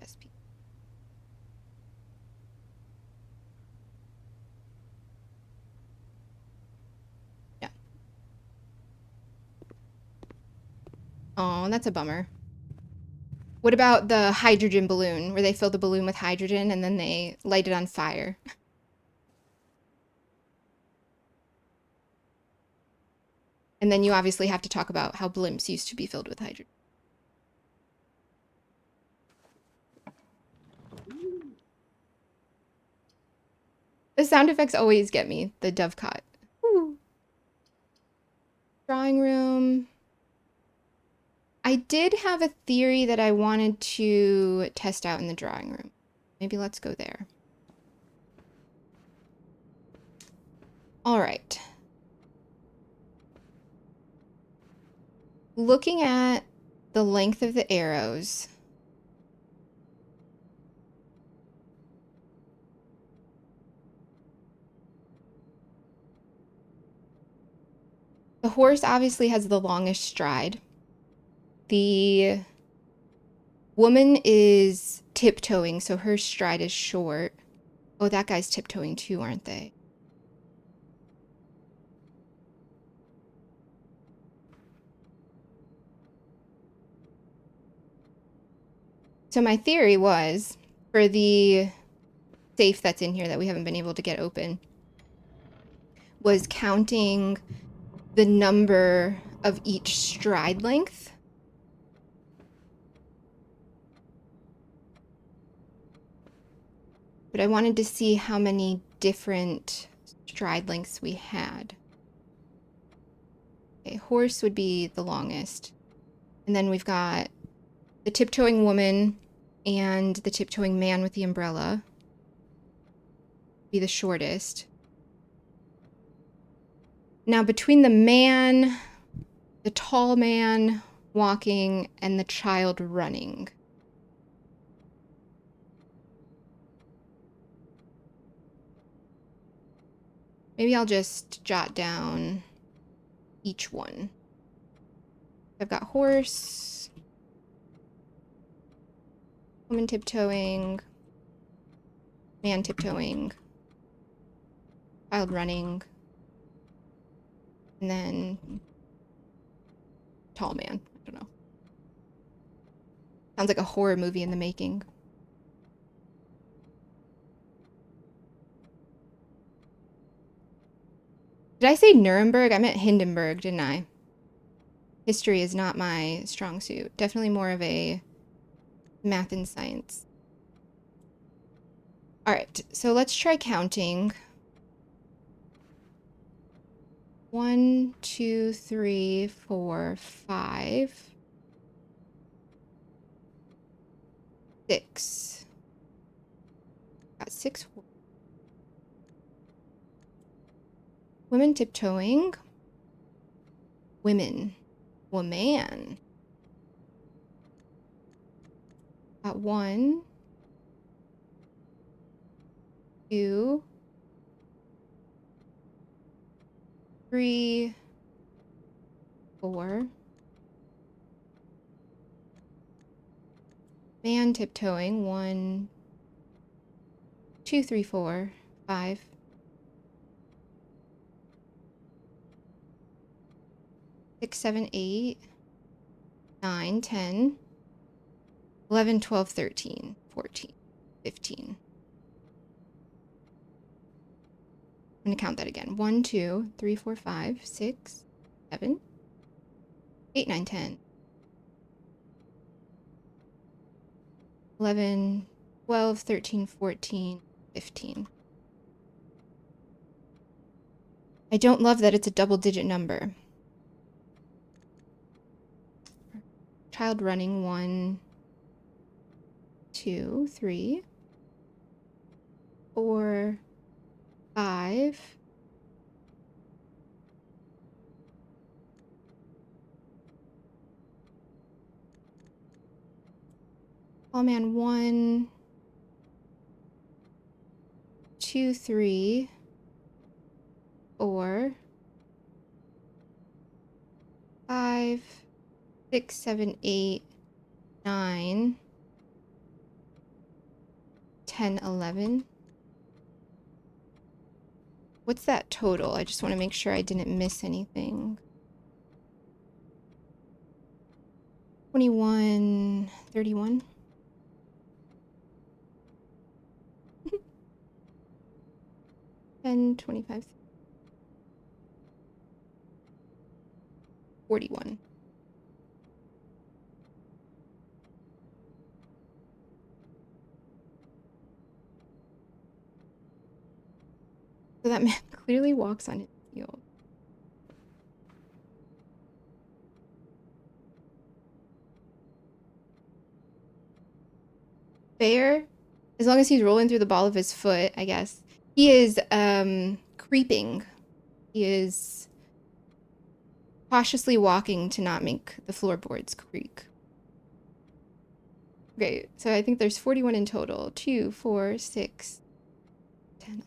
Chess piece. Yeah. Oh, that's a bummer. What about the hydrogen balloon, where they fill the balloon with hydrogen and then they light it on fire? And then you obviously have to talk about how blimps used to be filled with hydrogen. The sound effects always get me, the dovecot. Ooh. Drawing room. I did have a theory that I wanted to test out in the drawing room. Maybe let's go there. All right. Looking at the length of the arrows. The horse obviously has the longest stride. The woman is tiptoeing, so her stride is short. Oh, that guy's tiptoeing too, aren't they? So my theory was for the safe that's in here that we haven't been able to get open was counting the number of each stride length. But I wanted to see how many different stride lengths we had. Okay, horse would be the longest. And then we've got the tiptoeing woman and the tiptoeing man with the umbrella be the shortest. Now between the man, the tall man walking, and the child running, maybe I'll just jot down each one. I've got horse, woman tiptoeing, man tiptoeing, child running, and then tall man. I don't know. Sounds like a horror movie in the making. Did I say Nuremberg? I meant Hindenburg, didn't I? History is not my strong suit. Definitely more of a math and science. All right, so let's try counting. 1, 2, 3, 4, 5, 6. Got 6 women tiptoeing. Women. Woman. Got 1, 2, 3, 4. Man tiptoeing. 1, 2, 3, 4, 5. 6, 7, 8, 9, 10, 11, 12, 13, 14, 15. I'm going to count that again. 1, 2, 3, 4, 5, 6, 7, 8, 9, 10, 11, 12, 13, 14, 15. I don't love that it's a double-digit number. Child running. 1, 2, 3, 4, 5. Tall man. 1, 2, 3, 4, 5, 6, 7, 8, 9, 10, 11. What's that total? I just want to make sure I didn't miss anything. 21, 31. And 25, 41. So that man clearly walks on his heel. Fair, as long as he's rolling through the ball of his foot, I guess. He is creeping. He is cautiously walking to not make the floorboards creak. Okay, so I think there's 41 in total. 2, 4, 6, 10.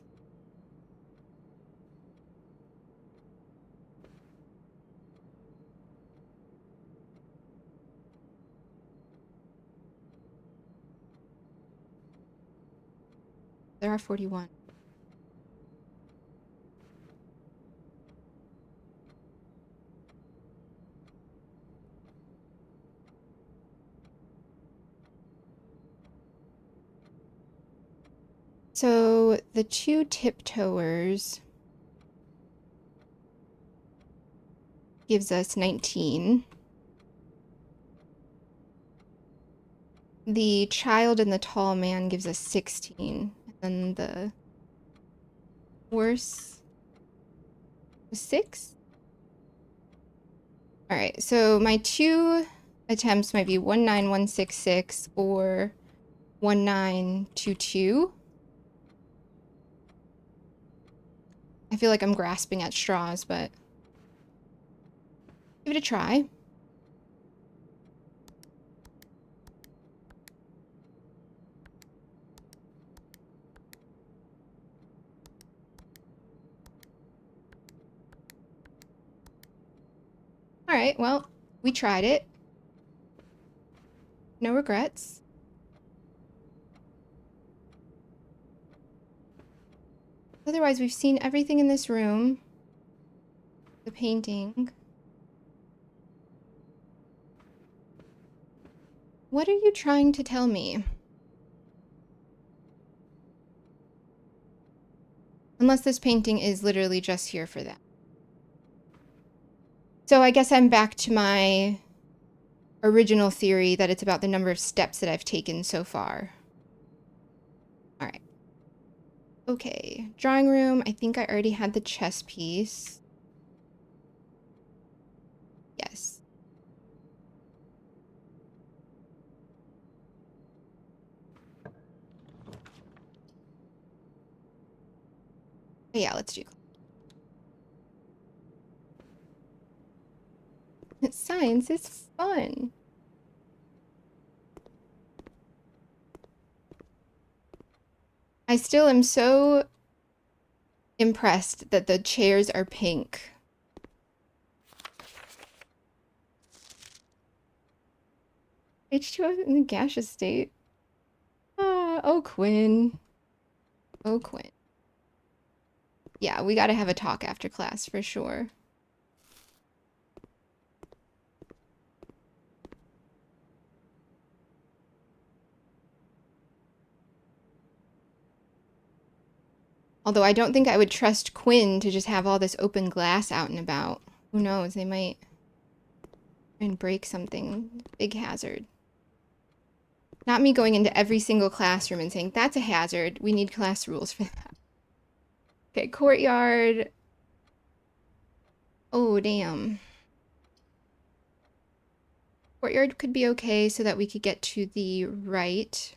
There are 41. So the two tiptoers gives us 19. The child and the tall man gives us 16. And then the horse was 6. All right, so my two attempts might be 19166 or 1922. I feel like I'm grasping at straws, but give it a try. All right, well, we tried it. No regrets. Otherwise, we've seen everything in this room. The painting. What are you trying to tell me? Unless this painting is literally just here for that. So I guess I'm back to my original theory that it's about the number of steps that I've taken so far. All right. Okay, drawing room. I think I already had the chess piece. Yes. But yeah, let's do science is fun. I still am so impressed that the chairs are pink. H2O in the gaseous state. Oh, Quinn. Oh, Quinn. Yeah, we gotta have a talk after class for sure. Although I don't think I would trust Quinn to just have all this open glass out and about. Who knows, they might try and break something. Big hazard. Not me going into every single classroom and saying, that's a hazard. We need class rules for that. Okay, courtyard. Oh, damn. Courtyard could be okay so that we could get to the right.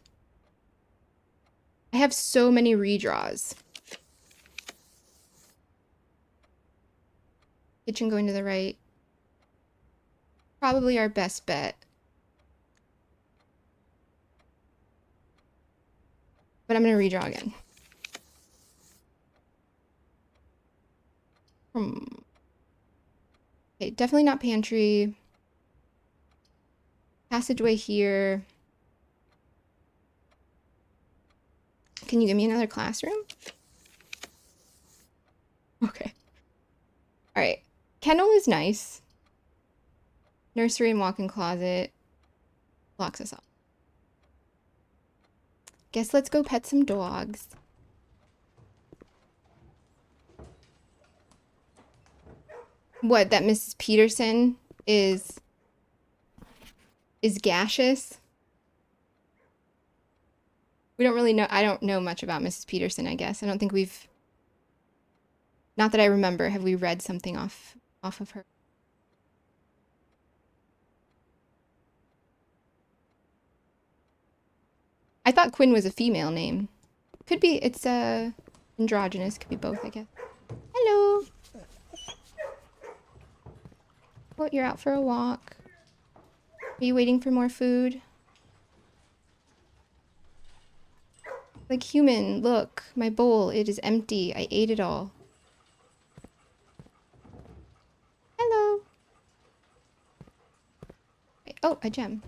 I have so many redraws. Kitchen going to the right. Probably our best bet. But I'm going to redraw again. Okay, definitely not pantry. Passageway here. Can you give me another classroom? Okay. All right. Kennel is nice. Nursery and walk-in closet. Locks us off. Guess let's go pet some dogs. What, that Mrs. Peterson is gaseous? We don't really know. I don't know much about Mrs. Peterson, I guess. I don't think we've... Not that I remember. Have we read something off of her? I thought Quinn was a female name. Could be, it's androgynous. Could be both, I guess. Hello. Well, you're out for a walk. Are you waiting for more food? Like, human, look. My bowl, it is empty. I ate it all. Hello. Wait, oh, a gem.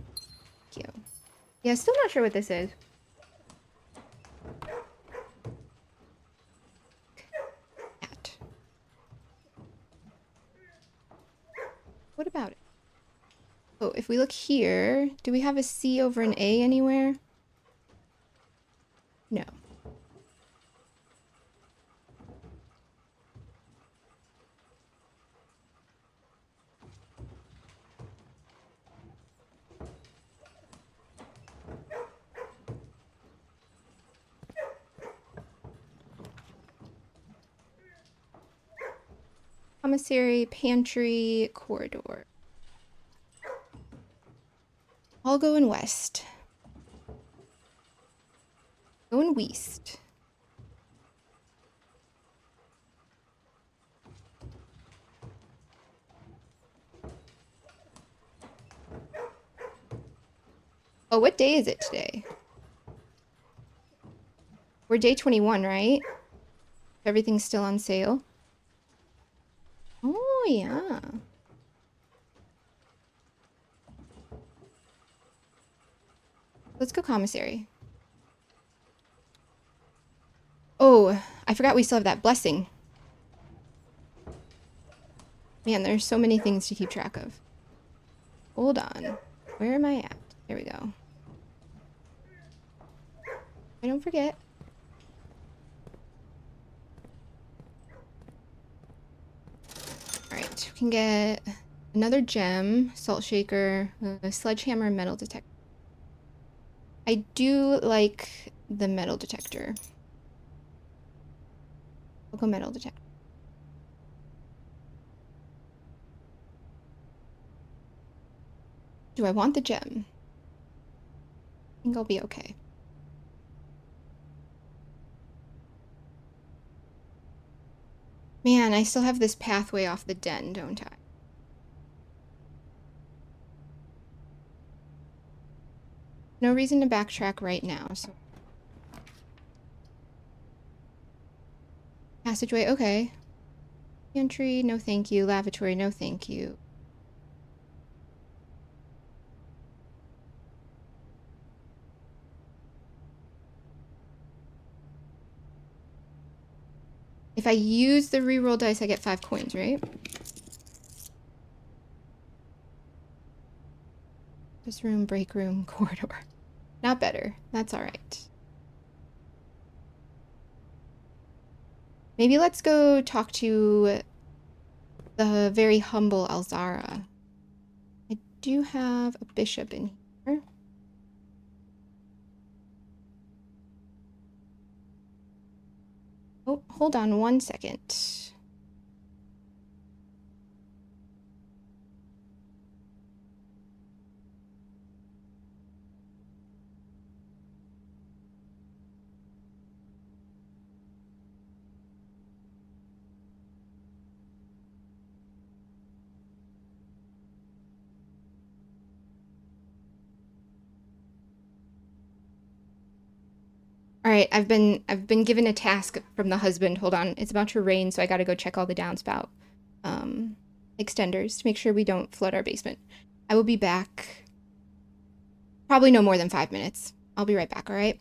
Thank you. Yeah, still not sure what this is. Cat. What about it? Oh, if we look here, do we have a C over an A anywhere? No. commissary, pantry, corridor. All going west. Going west. Oh, what day is it today? We're day 21, right? Everything's still on sale. Oh, yeah. Let's go commissary. Oh, I forgot we still have that blessing. Man, there's so many things to keep track of. Hold on. Where am I at? There we go. I don't forget. All right, we can get another gem, salt shaker, a sledgehammer, metal detector. I do like the metal detector. I'll go metal detector. Do I want the gem? I think I'll be okay. Man, I still have this pathway off the den, don't I? No reason to backtrack right now, so. Passageway, okay. Pantry, no thank you. Lavatory, no thank you. If I use the reroll dice, I get 5 coins, right? This room, break room, corridor. Not better. That's all right. Maybe let's go talk to the very humble Alzara. I do have a bishop in here. Oh, hold on 1 second. All right, I've been given a task from the husband. Hold on, it's about to rain, so I got to go check all the downspout extenders to make sure we don't flood our basement. I will be back. Probably no more than 5 minutes. I'll be right back. All right.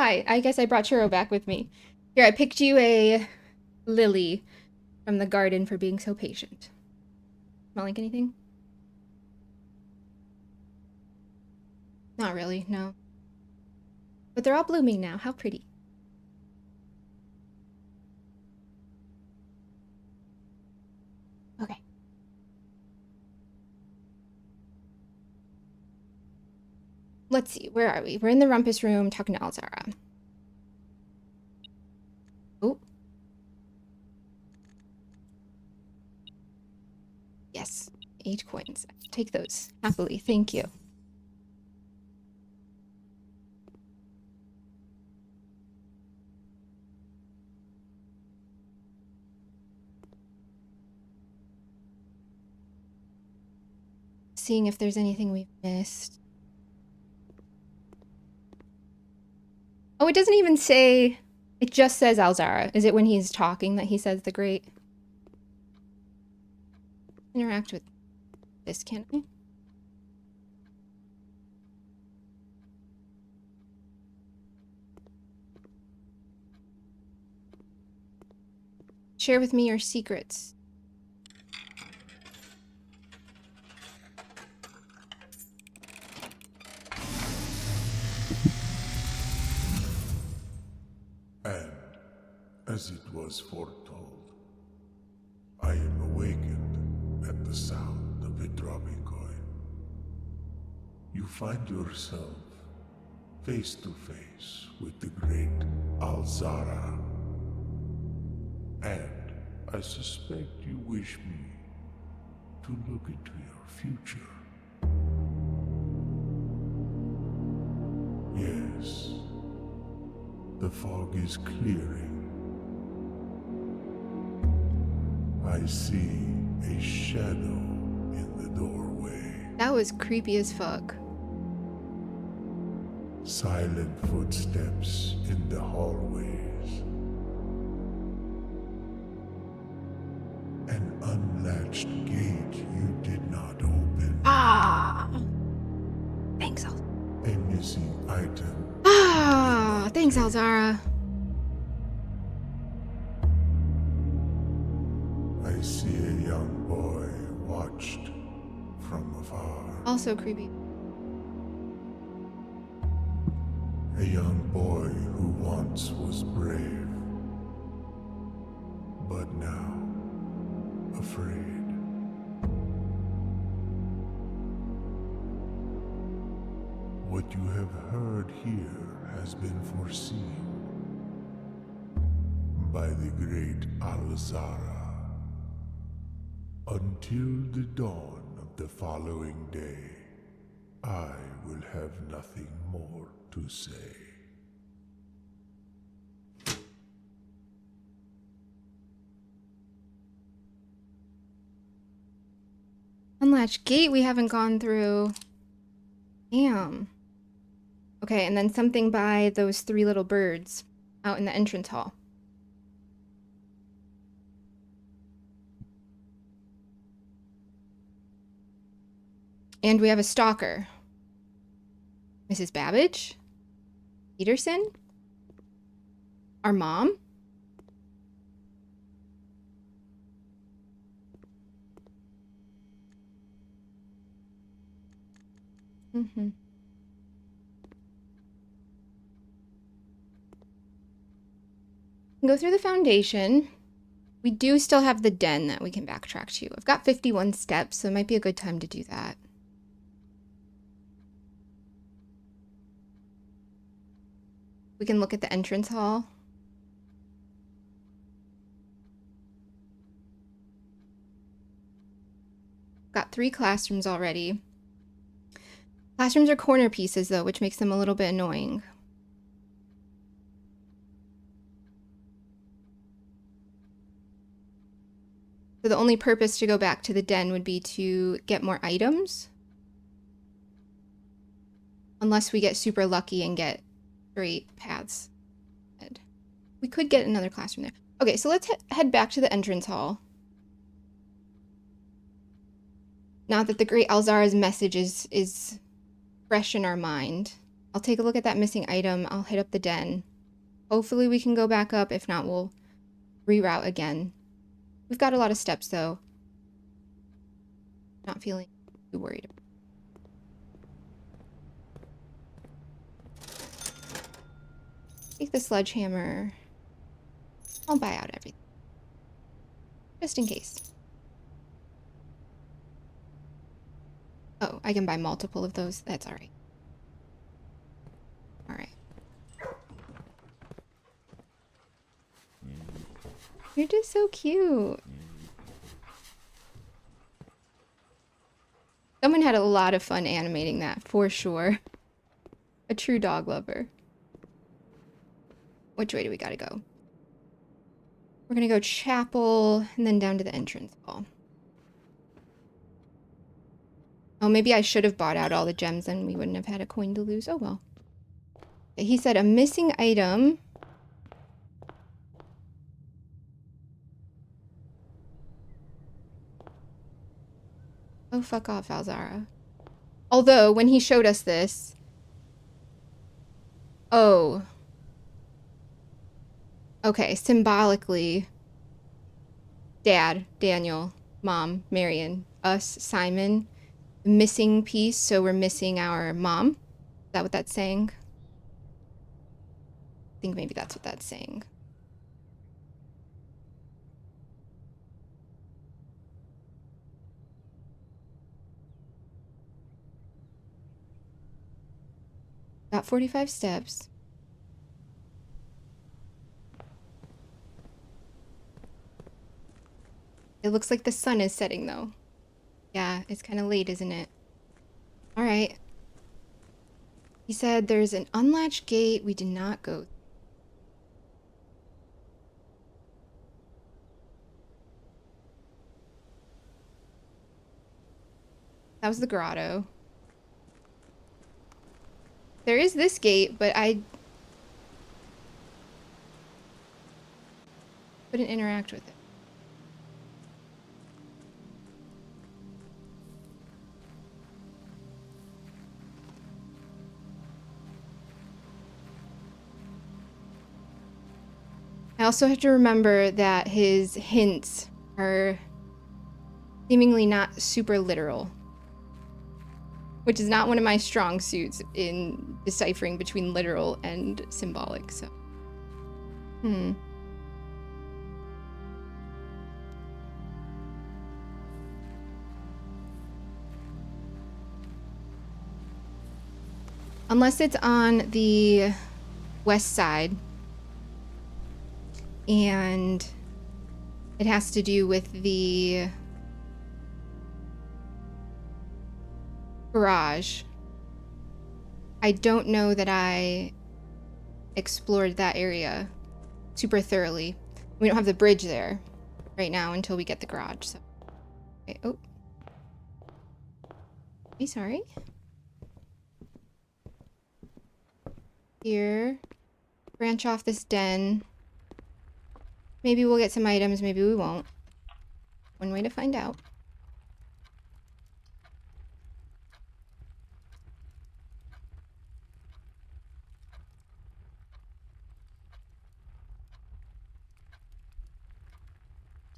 Hi, I guess I brought Churro back with me. Here, I picked you a lily from the garden for being so patient. Smell like anything? Not really, no. But they're all blooming now. How pretty. Okay. Let's see, where are we? We're in the rumpus room talking to Alzara. Oh. Yes, 8 coins. Take those happily. Thank you. Seeing if there's anything we've missed. Oh, it doesn't even say. It just says Alzara. Is it when he's talking that he says the great? Interact with this, can I? Share with me your secrets. And, as it was foretold, I am awakened at the sound of a dropping coin. You find yourself face to face with the great Alzara. And I suspect you wish me to look into your future. Yes, the fog is clearing. I see a shadow in the doorway. That was creepy as fuck. Silent footsteps in the hallways. An unlatched gate you did not open. Ah! Thanks, Alzara. A missing item. Ah! Thanks, Alzara. I see a young boy watched from afar. Also creepy. A young boy who once was brave, but now afraid. What you have heard here has been foreseen by the great Alzara. Until the dawn of the following day, I will have nothing more to say. Unlatched gate we haven't gone through. Damn. Okay, and then something by those 3 little birds out in the entrance hall. And we have a stalker. Mrs. Babbage? Peterson? Our mom? Mm-hmm. Go through the foundation. We do still have the den that we can backtrack to. I've got 51 steps, so it might be a good time to do that. We can look at the entrance hall. Got 3 classrooms already. Classrooms are corner pieces, though, which makes them a little bit annoying. So the only purpose to go back to the den would be to get more items. Unless we get super lucky and get straight paths. We could get another classroom there. Okay, so let's head back to the entrance hall. Now that the great Alzara's message is fresh in our mind. I'll take a look at that missing item. I'll hit up the den. Hopefully we can go back up. If not, we'll reroute again. We've got a lot of steps, though. Not feeling too worried about it. Take the sledgehammer. I'll buy out everything. Just in case. Oh, I can buy multiple of those. That's alright. Alright. You're just so cute. Someone had a lot of fun animating that, for sure. A true dog lover. Which way do we gotta go? We're gonna go chapel and then down to the entrance hall. Oh, maybe I should have bought out all the gems and we wouldn't have had a coin to lose. Oh well. Okay, he said a missing item. Oh, fuck off, Alzara. Although, when he showed us this... Oh. Okay, symbolically... Dad, Daniel, Mom, Marion, us, Simon... Missing piece, so we're missing our mom. Is that what that's saying? I think maybe that's what that's saying. Got 45 steps. It looks like the sun is setting, though. Yeah, it's kind of late, isn't it? All right. He said there's an unlatched gate we did not go. That was the grotto. There is this gate, but I couldn't interact with it. I also have to remember that his hints are seemingly not super literal, which is not one of my strong suits in deciphering between literal and symbolic, so. Unless it's on the west side. And it has to do with the garage. I don't know that I explored that area super thoroughly. We don't have the bridge there right now until we get the garage. So, okay. Oh, hey, sorry. Here, branch off this den. Maybe we'll get some items, maybe we won't. One way to find out.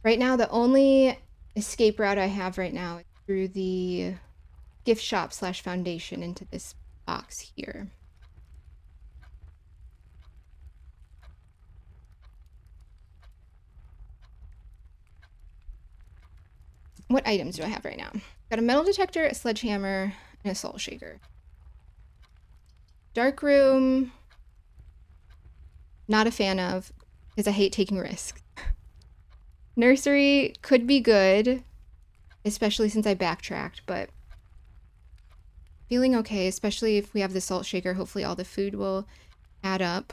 Right now, the only escape route I have right now is through the gift shop / foundation into this box here. What items do I have right now? Got a metal detector, a sledgehammer, and a salt shaker. Dark room, not a fan of, because I hate taking risks. Nursery could be good, especially since I backtracked, but feeling okay, especially if we have the salt shaker. Hopefully all the food will add up.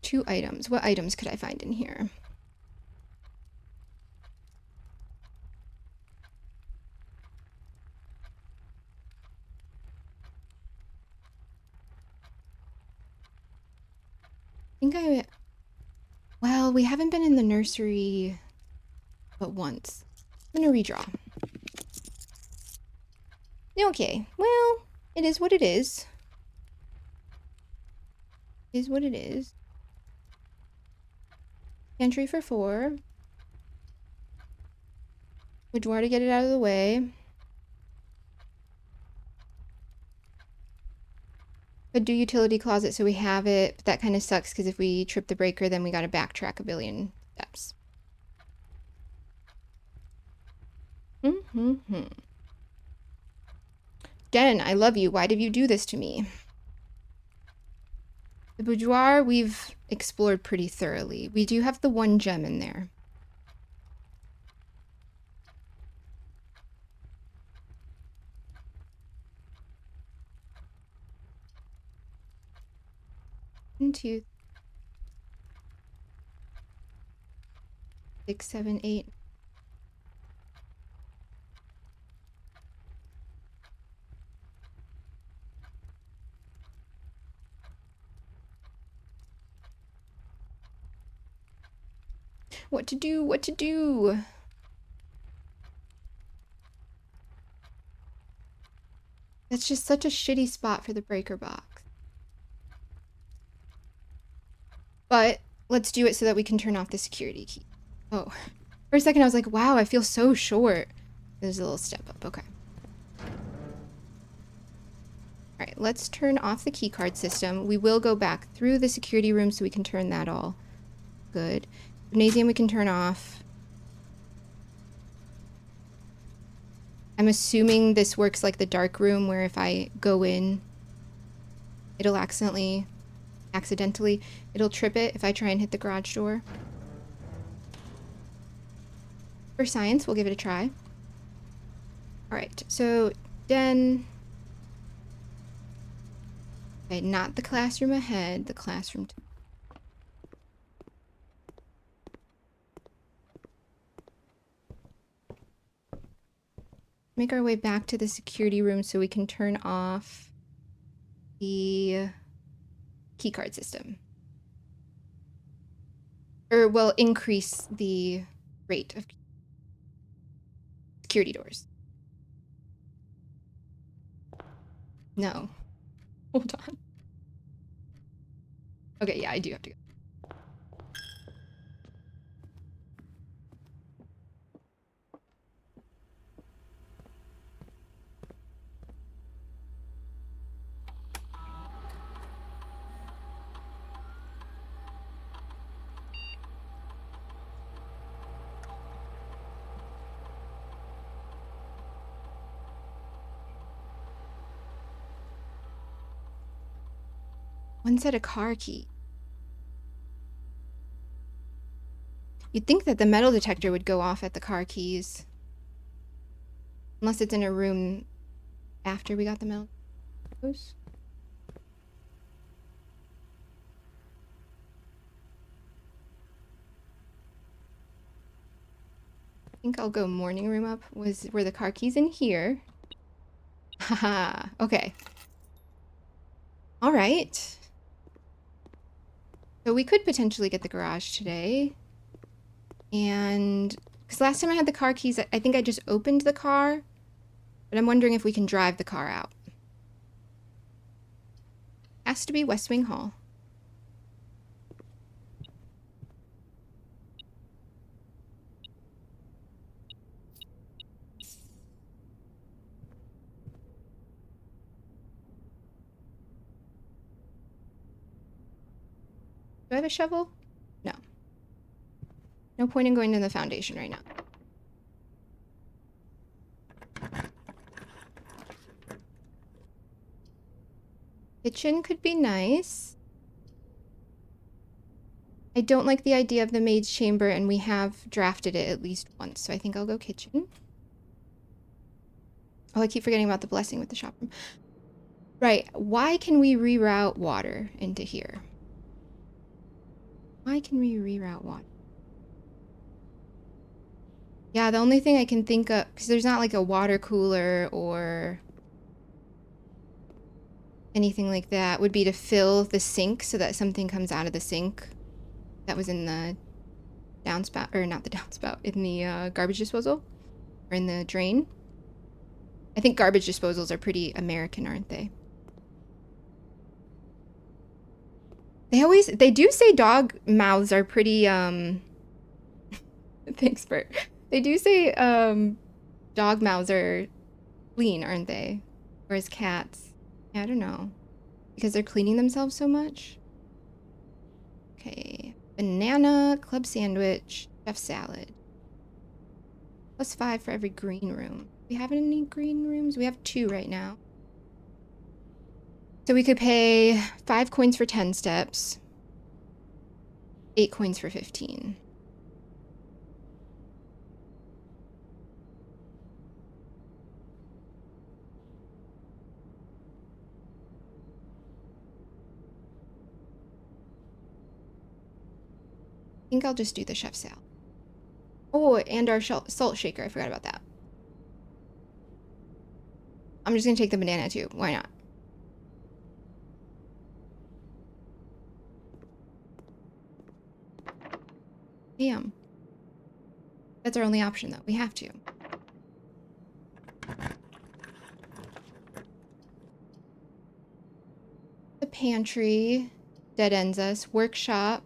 2 items. What items could I find in here? Well, we haven't been in the nursery but once. I'm gonna redraw. Okay, well, It is what it is. Is what it is. Pantry for 4. Boudoir to get it out of the way. Could do utility closet so we have it, but that kind of sucks because if we trip the breaker, then we gotta backtrack a billion steps. Den, I love you. Why did you do this to me? The boudoir we've explored pretty thoroughly. We do have the 1 gem in there. One, 2, 6, 7, 8. What to do? What to do? That's just such a shitty spot for the breaker box. But let's do it so that we can turn off the security key. Oh, for a second I was like, wow, I feel so short. There's a little step up. Okay. All right, let's turn off the keycard system. We will go back through the security room so we can turn that all. Good. Gymnasium we can turn off. I'm assuming this works like the dark room where if I go in, it'll accidentally, it'll trip it if I try and hit the garage door. For science, we'll give it a try. All right, so den. Okay, not the classroom ahead, the classroom. Make our way back to the security room so we can turn off the keycard system. Or, well, increase the rate of security doors. No. Hold on. Okay, yeah, I do have to go. One set of car key. You'd think that the metal detector would go off at the car keys. Unless it's in a room after we got the metal. I think I'll go morning room up. Were the car keys in here? Haha, okay. All right. So we could potentially get the garage today. And because last time I had the car keys, I think I just opened the car, but I'm wondering if we can drive the car out. Has to be West Wing Hall. Do I have a shovel? No. No point in going to the foundation right now. Kitchen could be nice. I don't like the idea of the maid's chamber, and we have drafted it at least once, so I think I'll go kitchen. Oh, I keep forgetting about the blessing with the shop room. Right, why can we reroute water into here? Why can we reroute water? Yeah, the only thing I can think of, because there's not like a water cooler or anything like that, would be to fill the sink so that something comes out of the sink that was in the downspout, or not the downspout, in the garbage disposal, or in the drain. I think garbage disposals are pretty American, aren't they? They do say dog mouths are pretty, thanks, Bert. They do say, dog mouths are clean, aren't they? Whereas cats, yeah, I don't know. Because they're cleaning themselves so much. Okay. Banana, club sandwich, chef salad. +5 for every green room. Do we have any green rooms? We have 2 right now. So we could pay 5 coins for 10 steps. 8 coins for 15. I think I'll just do the chef salad. Oh, and our salt shaker. I forgot about that. I'm just gonna take the banana too. Why not? Damn. That's our only option though. We have to. The pantry dead ends us. Workshop.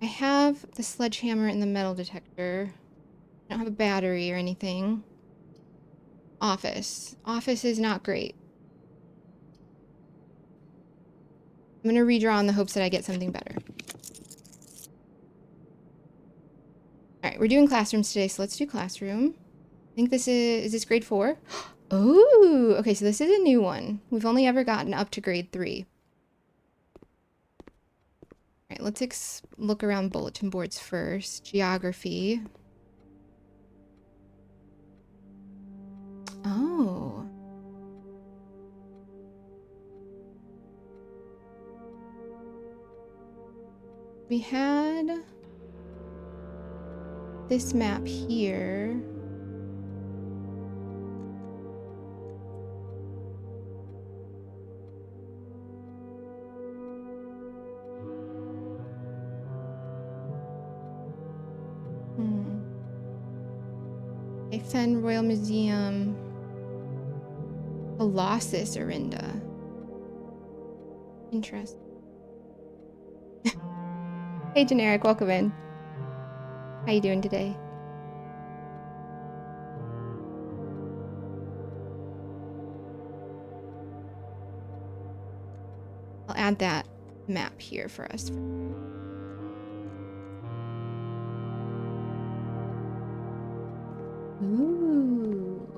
I have the sledgehammer and the metal detector. I don't have a battery or anything. Office. Office is not great. I'm gonna redraw in the hopes that I get something better. Alright, we're doing classrooms today, so let's do classroom. I think this is this grade 4? Oh, okay, so this is a new one. We've only ever gotten up to grade 3. Alright, let's look around bulletin boards first. Geography. Oh. We had this map here. Fen Royal Museum. Colossus Arinda. Interesting. Hey, Generic, welcome in. How you doing today? I'll add that map here for us. Ooh.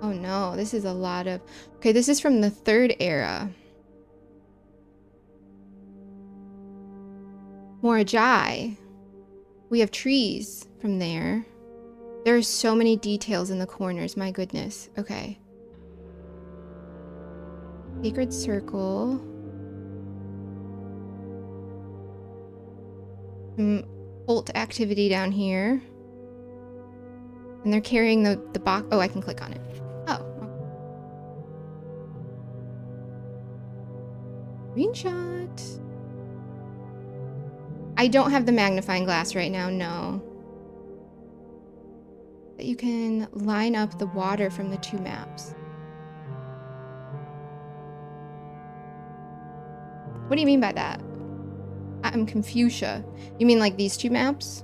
Oh no, this is a lot of... Okay, this is from the 3rd era. Morajai. We have trees from there. There are so many details in the corners, my goodness. Okay. Sacred Circle. Some cult activity down here. And they're carrying the box. Oh, I can click on it. Oh. Screenshot. I don't have the magnifying glass right now, no. But you can line up the water from the 2 maps. What do you mean by that? I'm Confucia. You mean like these 2 maps?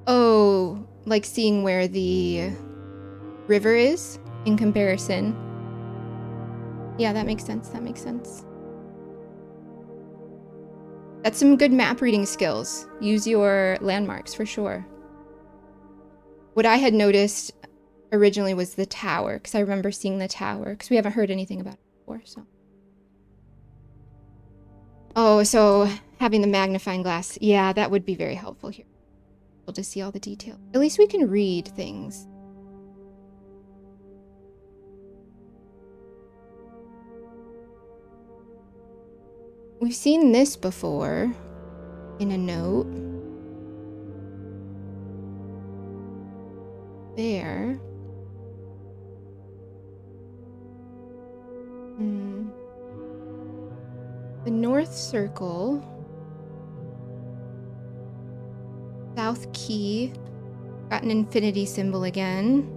Oh, like seeing where the river is in comparison. Yeah, that makes sense. That makes sense. That's some good map reading skills. Use your landmarks for sure. What I had noticed originally was the tower, because I remember seeing the tower, because we haven't heard anything about it before, so. Oh, so having the magnifying glass, yeah, that would be very helpful here. To see all the detail. At least we can read things. We've seen this before in a note. There. The North Circle. south key. Got an infinity symbol again.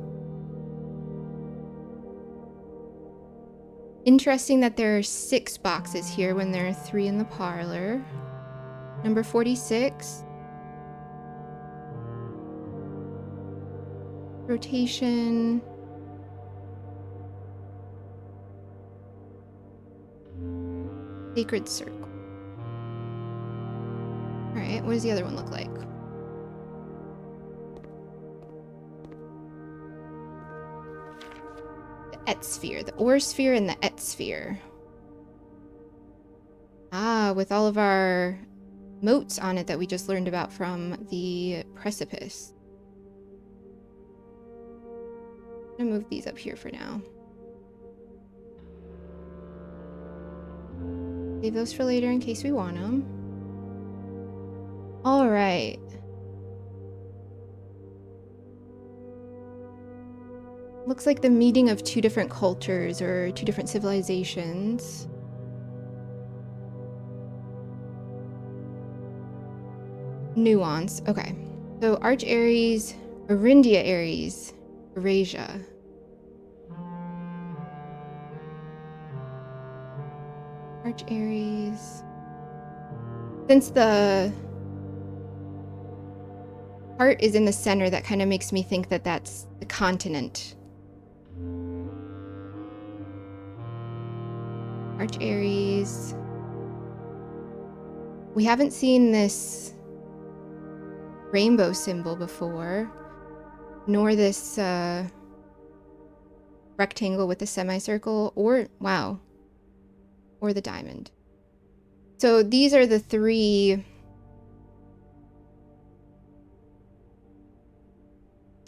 Interesting that there are 6 boxes here when there are 3 in the parlor. Number 46. Rotation. Sacred circle. Alright, what does the other one look like? The Et sphere. The ore sphere and the Et sphere. Ah, with all of our moats on it that we just learned about from the precipice. I'm gonna move these up here for now. Save those for later in case we want them. All right. Looks like the meeting of 2 different cultures or 2 different civilizations. Nuance. Okay. So Arch Aries, Arindia Aries, Eurasia. Arch Aries. Since the heart is in the center, that kind of makes me think that that's the continent. Arch Aries. We haven't seen this rainbow symbol before, nor this rectangle with the semicircle, or, wow, or the diamond. So these are the 3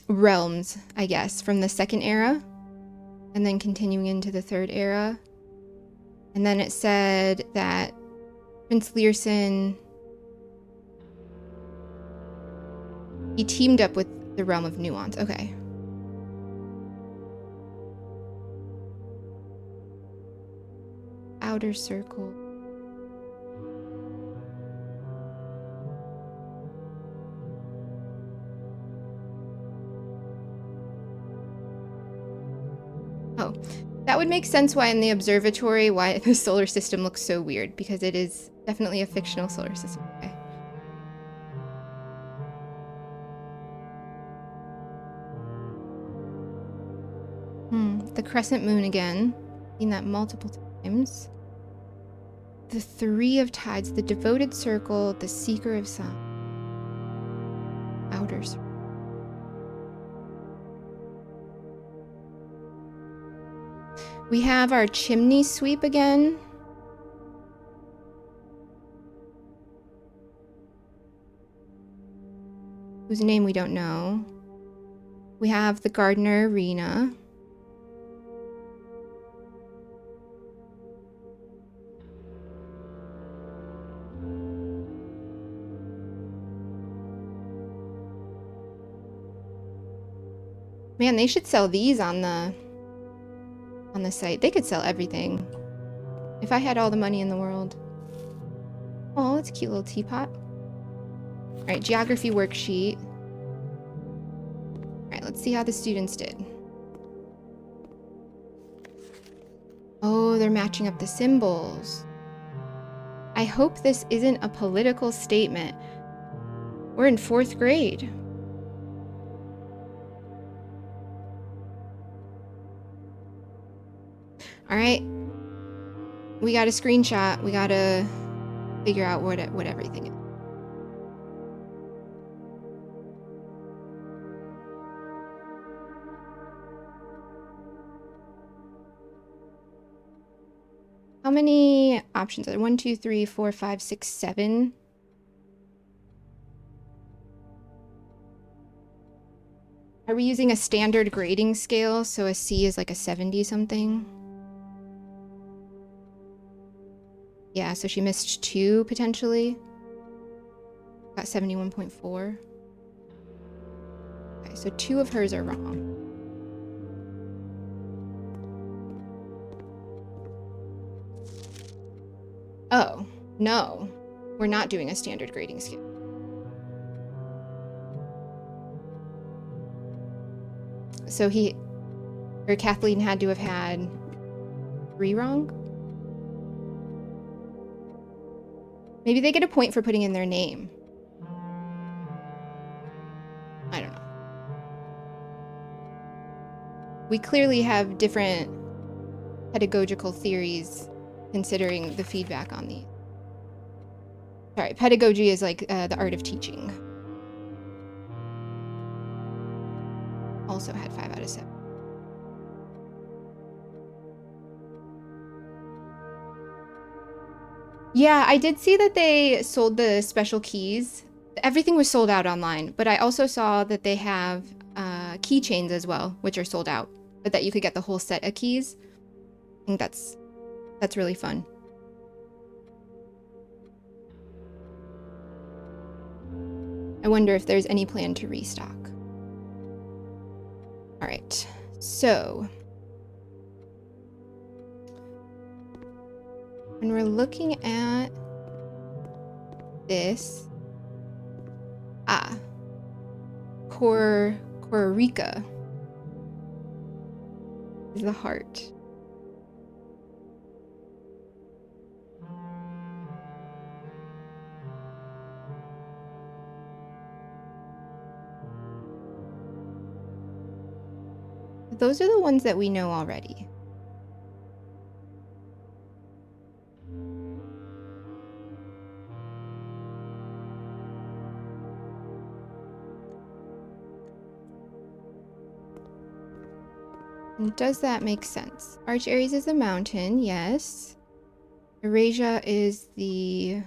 realms, I guess, from the 2nd era, and then continuing into the 3rd era. And then it said that Prince Learson, he teamed up with the realm of nuance. Okay. Outer circle. Oh, that would make sense why in the observatory, why the solar system looks so weird, because it is definitely a fictional solar system. Okay. The crescent moon again. Seen that multiple times. The 3 of tides, the devoted circle, the seeker of sun. Outer circle. We have our chimney sweep again. Whose name we don't know. We have the gardener arena. Man, they should sell these on the site. They could sell everything. If I had all the money in the world. Oh, it's a cute little teapot. All right, geography worksheet. All right, let's see how the students did. Oh, they're matching up the symbols. I hope this isn't a political statement. We're in 4th grade. All right. We got a screenshot. We got to figure out what everything is. How many options are there? 1, 2, 3, 4, 5, 6, 7. Are we using a standard grading scale? So a C is like a 70 something? Yeah, so she missed 2 potentially. Got 71.4. Okay, so 2 of hers are wrong. Oh, no. We're not doing a standard grading scale. So Kathleen had to have had 3 wrong? Maybe they get a point for putting in their name. I don't know. We clearly have different pedagogical theories considering the feedback on these. Sorry, pedagogy is like the art of teaching. Also had 5 out of 7. Yeah, I did see that they sold the special keys. Everything was sold out online, but I also saw that they have keychains as well, which are sold out, but that you could get the whole set of keys. I think that's really fun. I wonder if there's any plan to restock. All right, so when we're looking at this, Kororika is the heart. Those are the ones that we know already. And does that make sense? Arch Aries is the mountain, yes. Eurasia is the...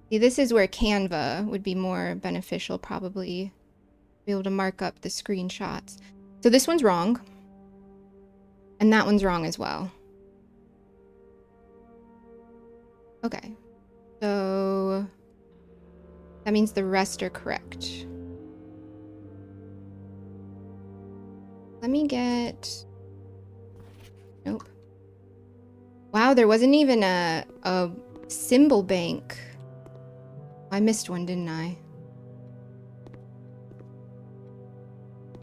See, this is where Canva would be more beneficial, probably. Be able to mark up the screenshots. So this one's wrong. And that one's wrong as well. Okay. So that means the rest are correct. Let me get... Nope. Wow, there wasn't even a symbol bank. I missed one, didn't I?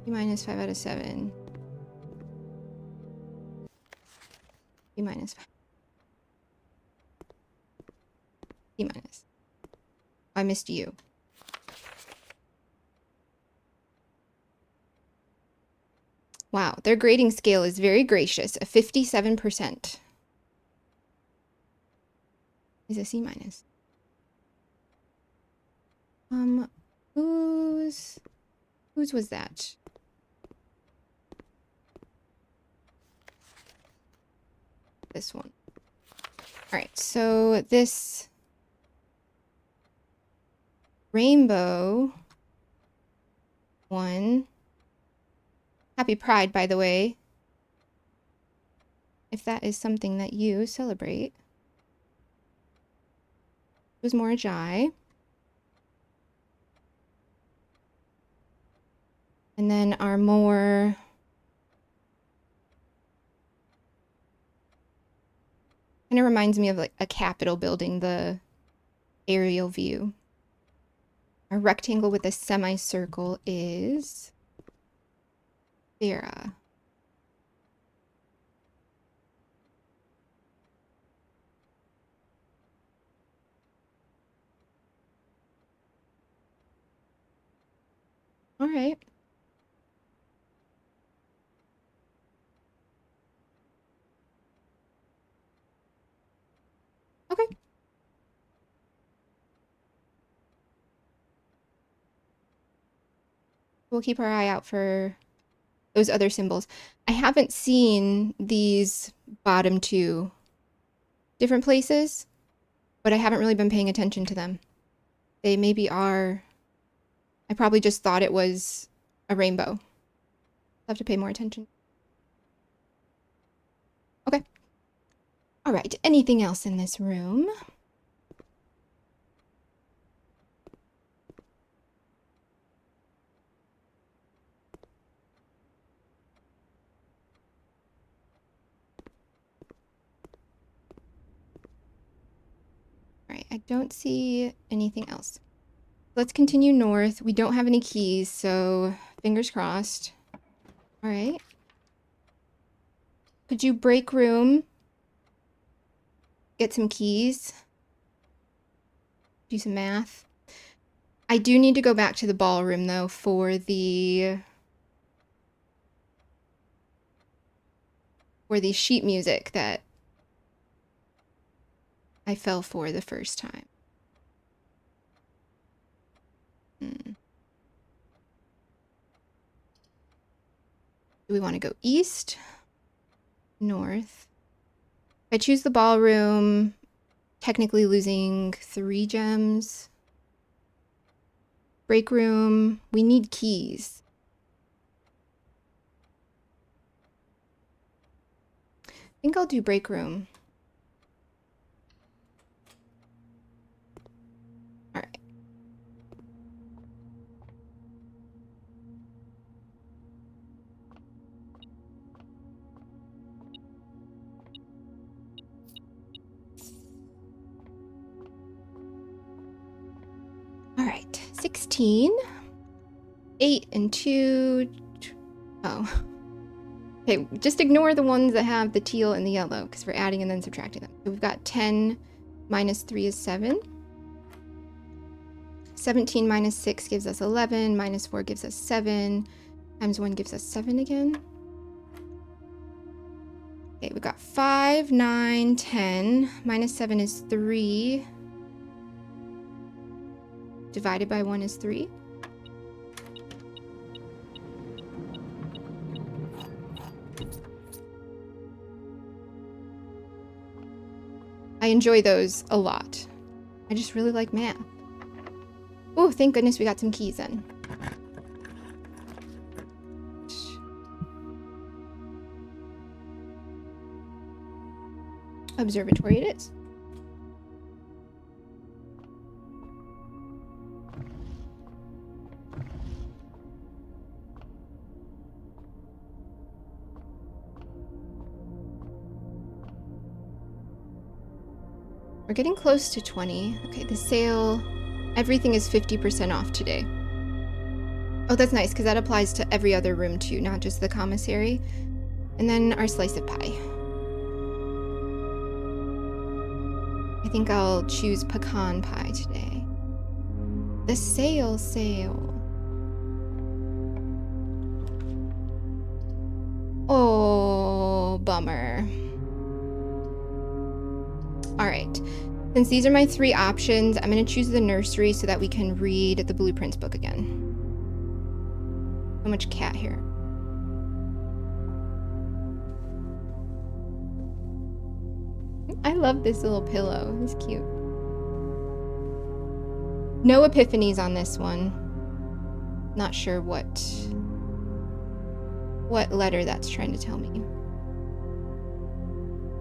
B- 5 out of 7. B-. B-. I missed you. Wow, their grading scale is very gracious, a 57%. Is a C-. Whose was that? This one. All right, so this rainbow one. Happy Pride, by the way. If that is something that you celebrate. It was more Jai. And then our more... Kind of reminds me of like a Capitol building, the aerial view. Our rectangle with a semicircle is... Vera. All right. Okay. We'll keep our eye out for those other symbols. I haven't seen these bottom 2 different places, but I haven't really been paying attention to them. They maybe are... I probably just thought it was a rainbow. I'll have to pay more attention. Okay. All right, anything else in this room? All right, I don't see anything else. Let's continue north. We don't have any keys, so fingers crossed. All right. Could you break room? Get some keys? Do some math? I do need to go back to the ballroom, though, for the sheet music that I fell for the first time. Do we want to go east? North? If I choose the ballroom, technically losing 3 gems. Break room, we need keys. I think I'll do break room. All right. All right, 16. 8 and 2. Oh. Okay, just ignore the ones that have the teal and the yellow because we're adding and then subtracting them. So we've got 10 minus 3 is 7. 17 minus 6 gives us 11. Minus 4 gives us 7. Times 1 gives us 7 again. Okay, we've got 5, 9, 10. Minus 7 is 3. Divided by 1 is 3. I enjoy those a lot. I just really like math. Oh, thank goodness we got some keys in. Observatory it is. We're getting close to 20. Okay, the sale, everything is 50% off today. Oh, that's nice, because that applies to every other room too, not just the commissary. And then our slice of pie. I think I'll choose pecan pie today. The sale. Oh, bummer. All right, since these are my 3 options, I'm going to choose the nursery so that we can read the blueprints book again. So much cat hair. I love this little pillow. It's cute. No epiphanies on this one. Not sure what letter that's trying to tell me.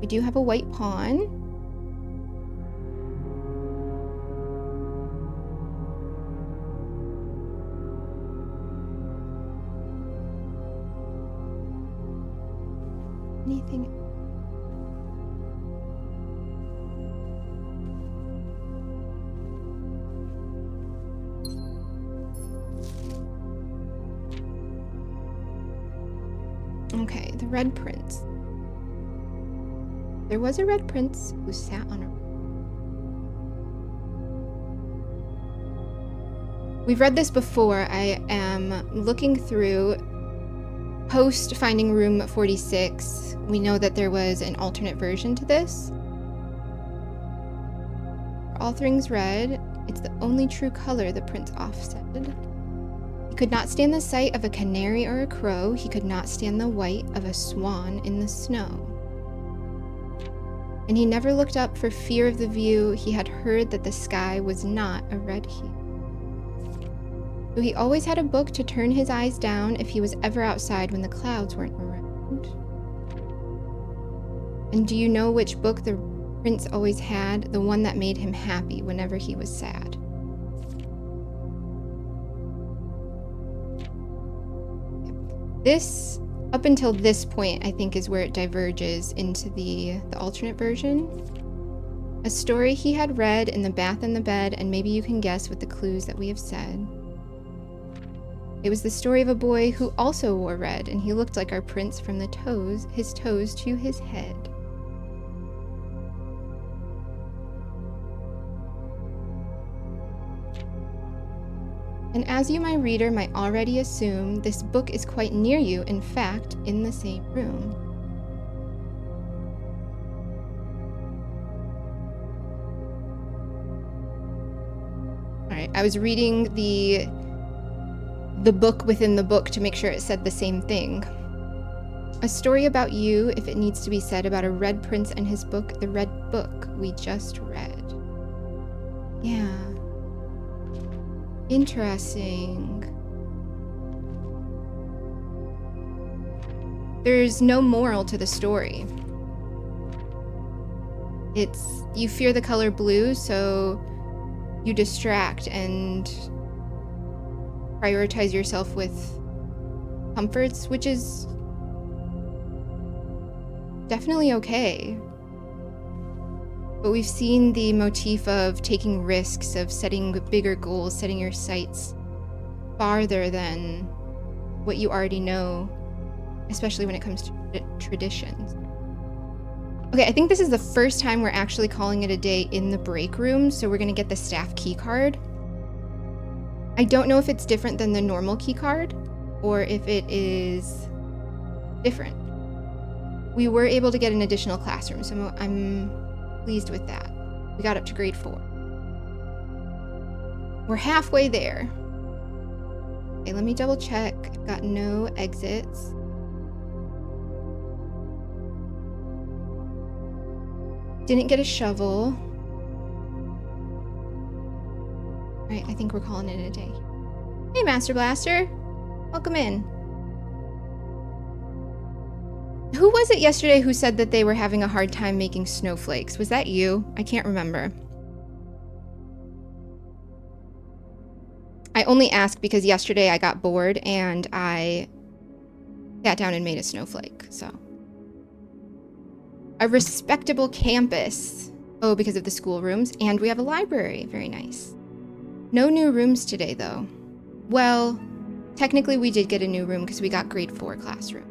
We do have a white pawn. Anything? Okay, the red prince. There was a red prince who sat on a... We've read this before. I am looking through post finding room 46. We know that there was an alternate version to this. For all things red, it's the only true color, the prince offset. He could not stand the sight of a canary or a crow. He could not stand the white of a swan in the snow. And he never looked up for fear of the view. He had heard that the sky was not a red hue. So he always had a book to turn his eyes down if he was ever outside when the clouds weren't around. And do you know which book the prince always had? The one that made him happy whenever he was sad. This, up until this point, I think is where it diverges into the alternate version. A story he had read in the bath and the bed, and maybe you can guess with the clues that we have said. It was the story of a boy who also wore red, and he looked like our prince from his toes to his head. And as you, my reader, might already assume, this book is quite near you, in fact, in the same room. All right, I was reading the book within the book to make sure it said the same thing. A story about you, if it needs to be said, about a red prince and his book, the red book we just read. Yeah. Interesting. There's no moral to the story. It's, you fear the color blue, so you distract and prioritize yourself with comforts, which is definitely okay. But we've seen the motif of taking risks, of setting bigger goals, setting your sights farther than what you already know, especially when it comes to traditions. Okay, I think this is the first time we're actually calling it a day in the break room, so we're gonna get the staff key card. I don't know if it's different than the normal key card, or if it is different. We were able to get an additional classroom, so I'm pleased with that. We got up to grade 4. We're halfway there. Okay, let me double check. I've got no exits. Didn't get a shovel. All right, I think we're calling it a day. Hey, Master Blaster. Welcome in. Who was it yesterday who said that they were having a hard time making snowflakes? Was that you? I can't remember. I only ask because yesterday I got bored and I sat down and made a snowflake, so. A respectable campus. Oh, because of the schoolrooms. And we have a library. Very nice. No new rooms today, though. Well, technically we did get a new room because we got grade 4 classroom.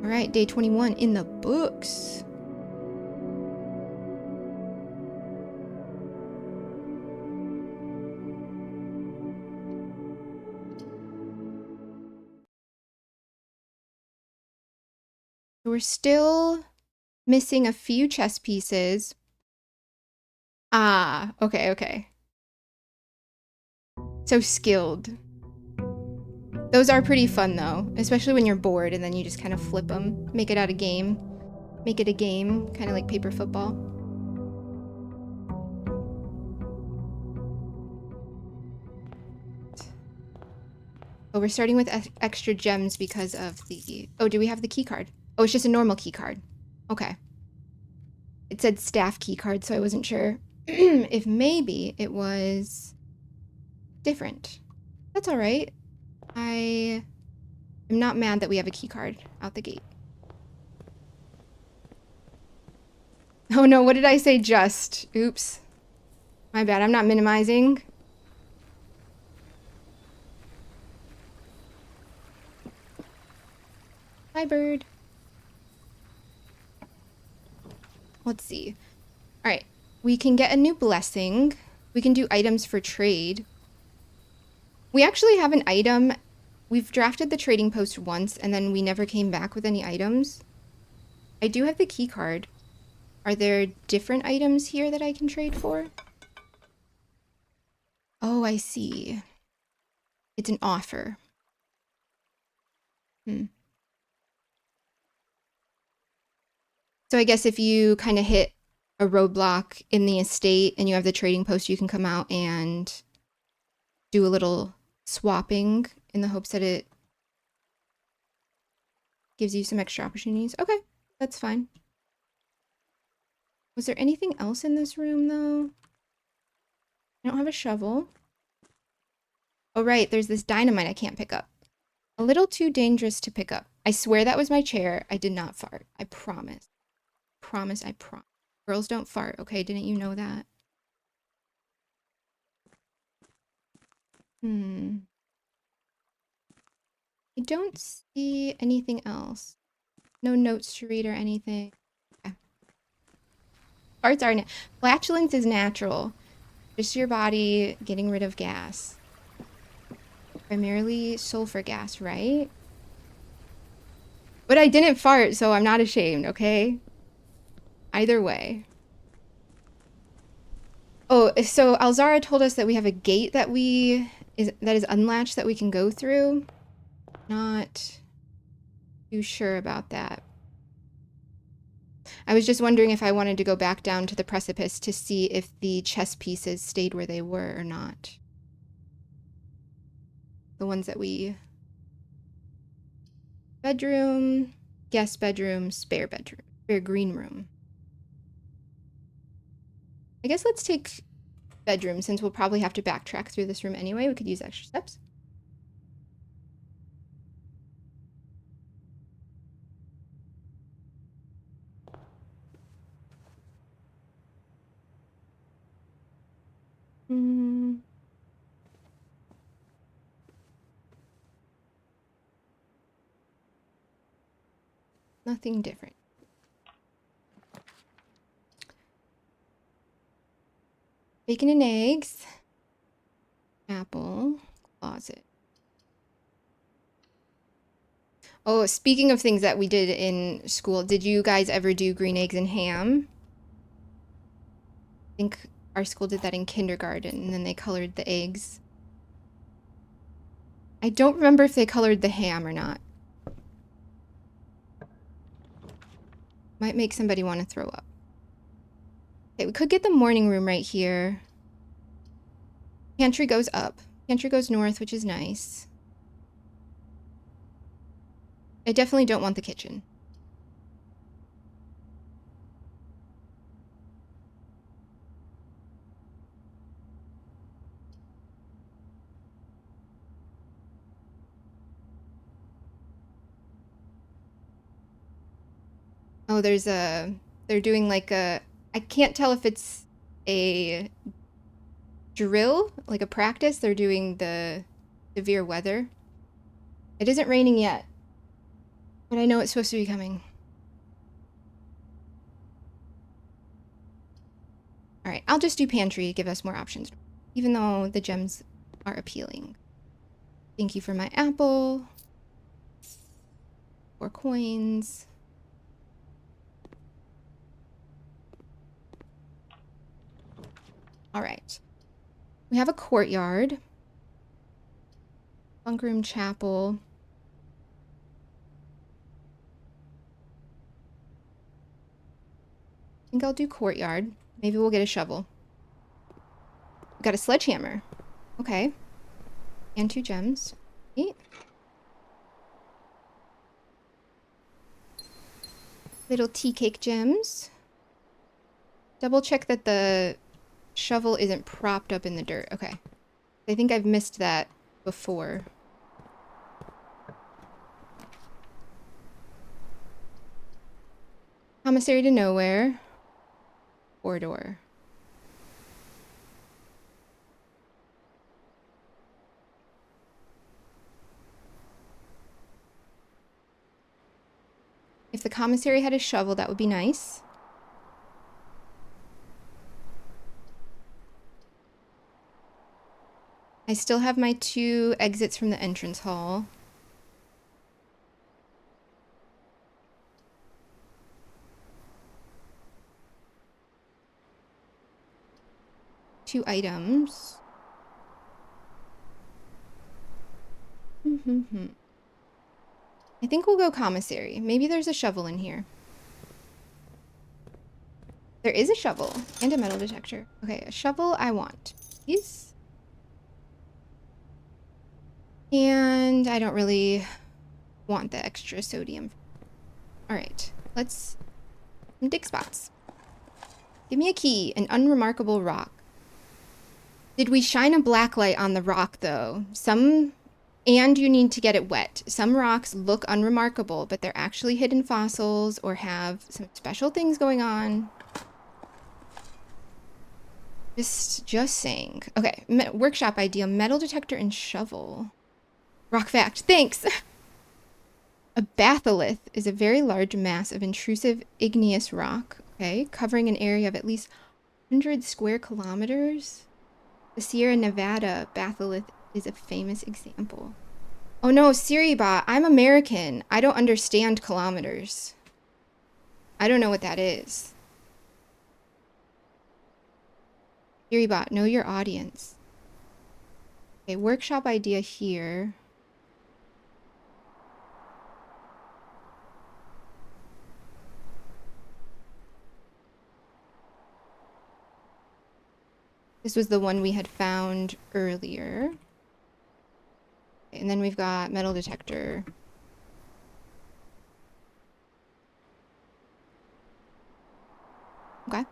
All right, day 21 in the books. We're still missing a few chess pieces. Ah, okay. So skilled. Those are pretty fun though, especially when you're bored and then you just kind of flip them, make it out a game. Make it a game, kind of like paper football. Oh, we're starting with extra gems because of the... Oh, do we have the key card? Oh, it's just a normal key card. Okay. It said staff key card, so I wasn't sure if maybe it was different. That's all right. I am not mad that we have a key card out the gate. Oh no, what did I say just? Oops. My bad, I'm not minimizing. Hi, bird. Let's see. All right, we can get a new blessing. We can do items for trade. We actually have an item. We've drafted the trading post once and then we never came back with any items. I do have the key card. Are there different items here that I can trade for? Oh, I see. It's an offer. So I guess if you kind of hit a roadblock in the estate and you have the trading post, you can come out and do a little swapping in the hopes that it gives you some extra opportunities. Okay, that's fine. Was there anything else in this room though? I don't have a shovel. Oh right, there's this dynamite I can't pick up. A little too dangerous to pick up. I swear that was my chair. I did not fart. I promise. promise, I promise. Girls don't fart, okay? Didn't you know that? I don't see anything else. No notes to read or anything. Okay. Farts are flatulence is natural. Just your body getting rid of gas. Primarily sulfur gas, right? But I didn't fart, so I'm not ashamed, okay? Either way. Oh, so Alzara told us that we have a gate that is unlatched that we can go through. Not too sure about that. I was just wondering if I wanted to go back down to the precipice to see if the chess pieces stayed where they were or not. The ones that we... Bedroom, guest bedroom, spare green room. I guess let's take bedroom since we'll probably have to backtrack through this room anyway. We could use extra steps. Nothing different. Bacon and eggs. Apple. Closet. Oh, speaking of things that we did in school, did you guys ever do green eggs and ham? I think our school did that in kindergarten, and then they colored the eggs. I don't remember if they colored the ham or not. Might make somebody want to throw up. Okay, we could get the morning room right here. Pantry goes up. Pantry goes north, which is nice. I definitely don't want the kitchen. Oh, they're doing like a, I can't tell if it's a drill, like a practice. They're doing the severe weather. It isn't raining yet, but I know it's supposed to be coming. All right, I'll just do pantry to give us more options, even though the gems are appealing. Thank you for my apple. 4 coins. All right. We have a courtyard. Bunk room, chapel. I think I'll do courtyard. Maybe we'll get a shovel. We got a sledgehammer. Okay. And 2 gems. Neat. Little tea cake gems. Double check that the shovel isn't propped up in the dirt. Okay. I think I've missed that before. Commissary to nowhere. Corridor. If the commissary had a shovel, that would be nice. I still have my 2 exits from the entrance hall. Two items. I think we'll go commissary. Maybe there's a shovel in here. There is a shovel and a metal detector. Okay, a shovel I want. Please. And I don't really want the extra sodium. All right, let's dig spots. Give me a key, an unremarkable rock. Did we shine a black light on the rock though? Some And you need to get it wet. Some rocks look unremarkable, but they're actually hidden fossils or have some special things going on. Just saying. Okay, workshop idea, metal detector and shovel. Rock fact, thanks! A batholith is a very large mass of intrusive igneous rock, okay, covering an area of at least 100 square kilometers. The Sierra Nevada batholith is a famous example. Oh no, Siribot, I'm American. I don't understand kilometers. I don't know what that is. Siribot, know your audience. Okay, workshop idea here. This was the one we had found earlier. Okay, and then we've got metal detector. Okay.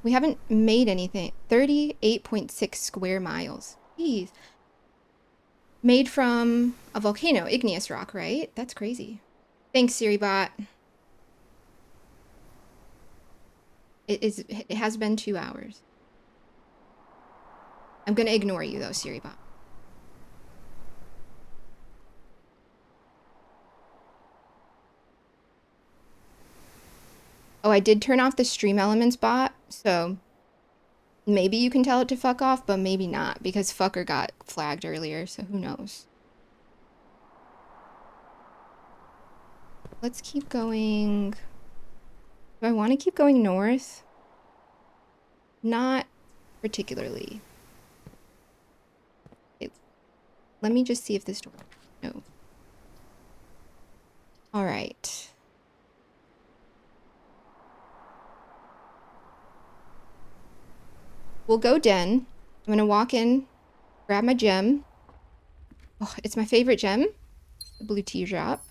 We haven't made anything. 38.6 square miles. Jeez. Made from a volcano, igneous rock, right? That's crazy. Thanks, Siribot. It has been 2 hours. I'm gonna ignore you though, Siribot. Oh, I did turn off the stream elements bot, so maybe you can tell it to fuck off, but maybe not, because fucker got flagged earlier, so who knows. Let's keep going. Do I want to keep going north? Not particularly. Okay, let me just see if this door... No. All right. We'll go den. I'm gonna walk in, grab my gem. Oh, it's my favorite gem, the blue teardrop.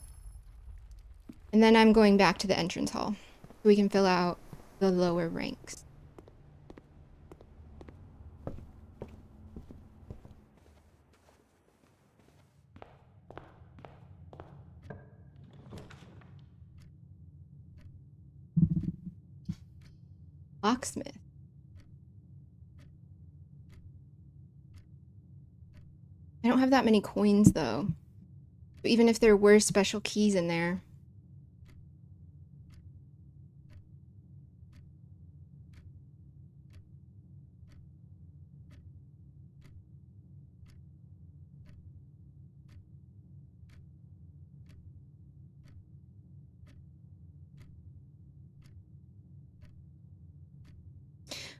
And then I'm going back to the entrance hall so we can fill out the lower ranks. Locksmith. I don't have that many coins though. But even if there were special keys in there.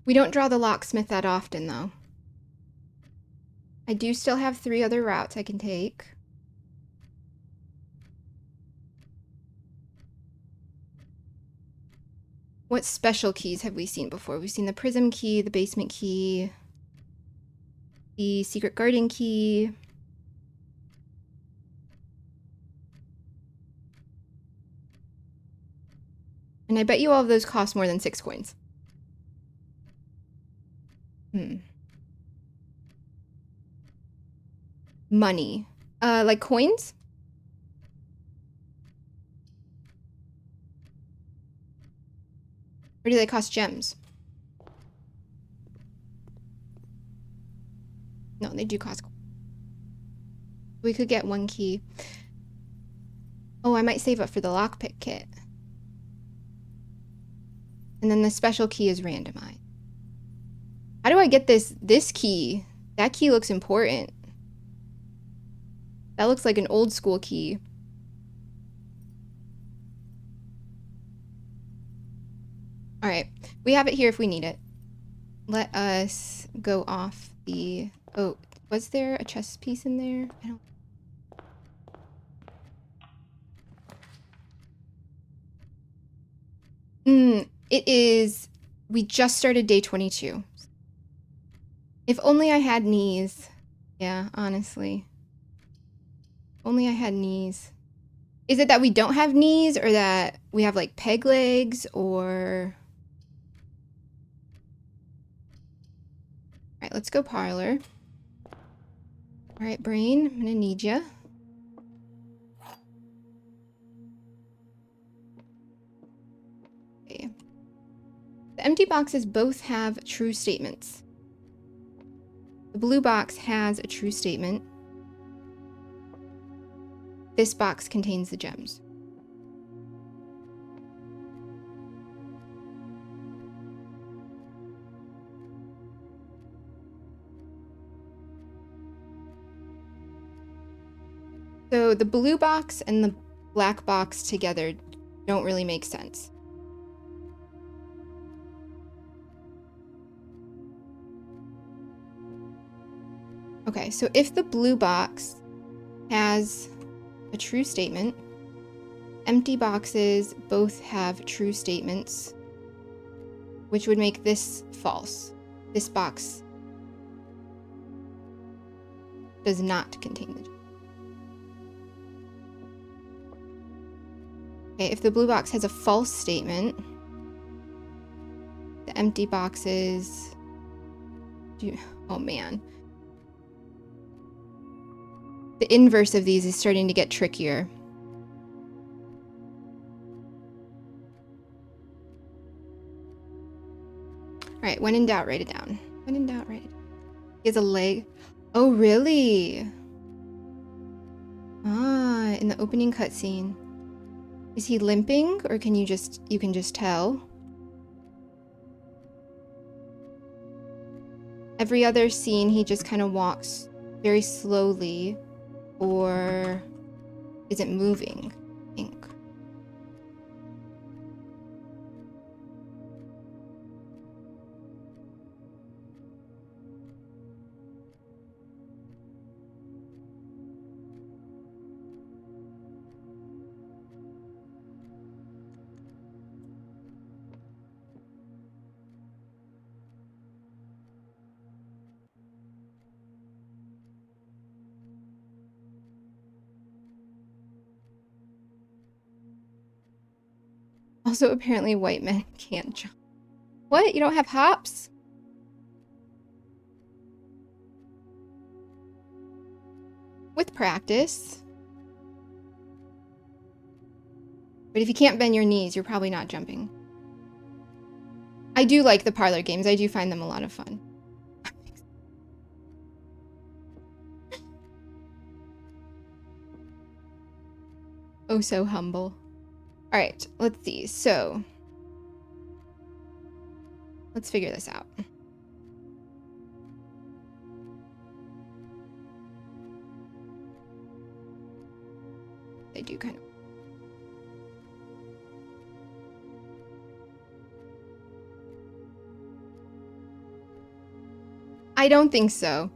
We don't draw the locksmith that often though. I do still have 3 other routes I can take. What special keys have we seen before? We've seen the prism key, the basement key, the secret garden key. And I bet you all of those cost more than 6 coins. Money. Like coins? Or do they cost gems? No, they do cost. We could get 1 key. Oh, I might save up for the lockpick kit. And then the special key is randomized. How do I get this key? That key looks important. That looks like an old school key. All right, we have it here if we need it. Let us go off the... Oh, was there a chest piece in there? I don't... It is... We just started day 22. If only I had knees. Yeah, honestly. Only I had knees. Is it that we don't have knees or that we have like peg legs or... All right, let's go parlor. All right, brain, I'm gonna need you. Okay. The empty boxes both have true statements. The blue box has a true statement. This box contains the gems. So the blue box and the black box together don't really make sense. Okay, so if the blue box has a true statement, empty boxes both have true statements, which would make this false. This box does not contain the gem. Okay, if the blue box has a false statement, the empty boxes do. Oh man. The inverse of these is starting to get trickier. All right, when in doubt, write it down. When in doubt, write it down. He has a leg. Oh, really? Ah, in the opening cutscene. Is he limping, or can you can just tell? Every other scene, he just kind of walks very slowly, or isn't moving, I think. Also, apparently white men can't jump. What? You don't have hops? With practice. But if you can't bend your knees, you're probably not jumping. I do like the parlor games. I do find them a lot of fun. Oh, so humble. All right, let's see. So, let's figure this out. They do kind of. I don't think so.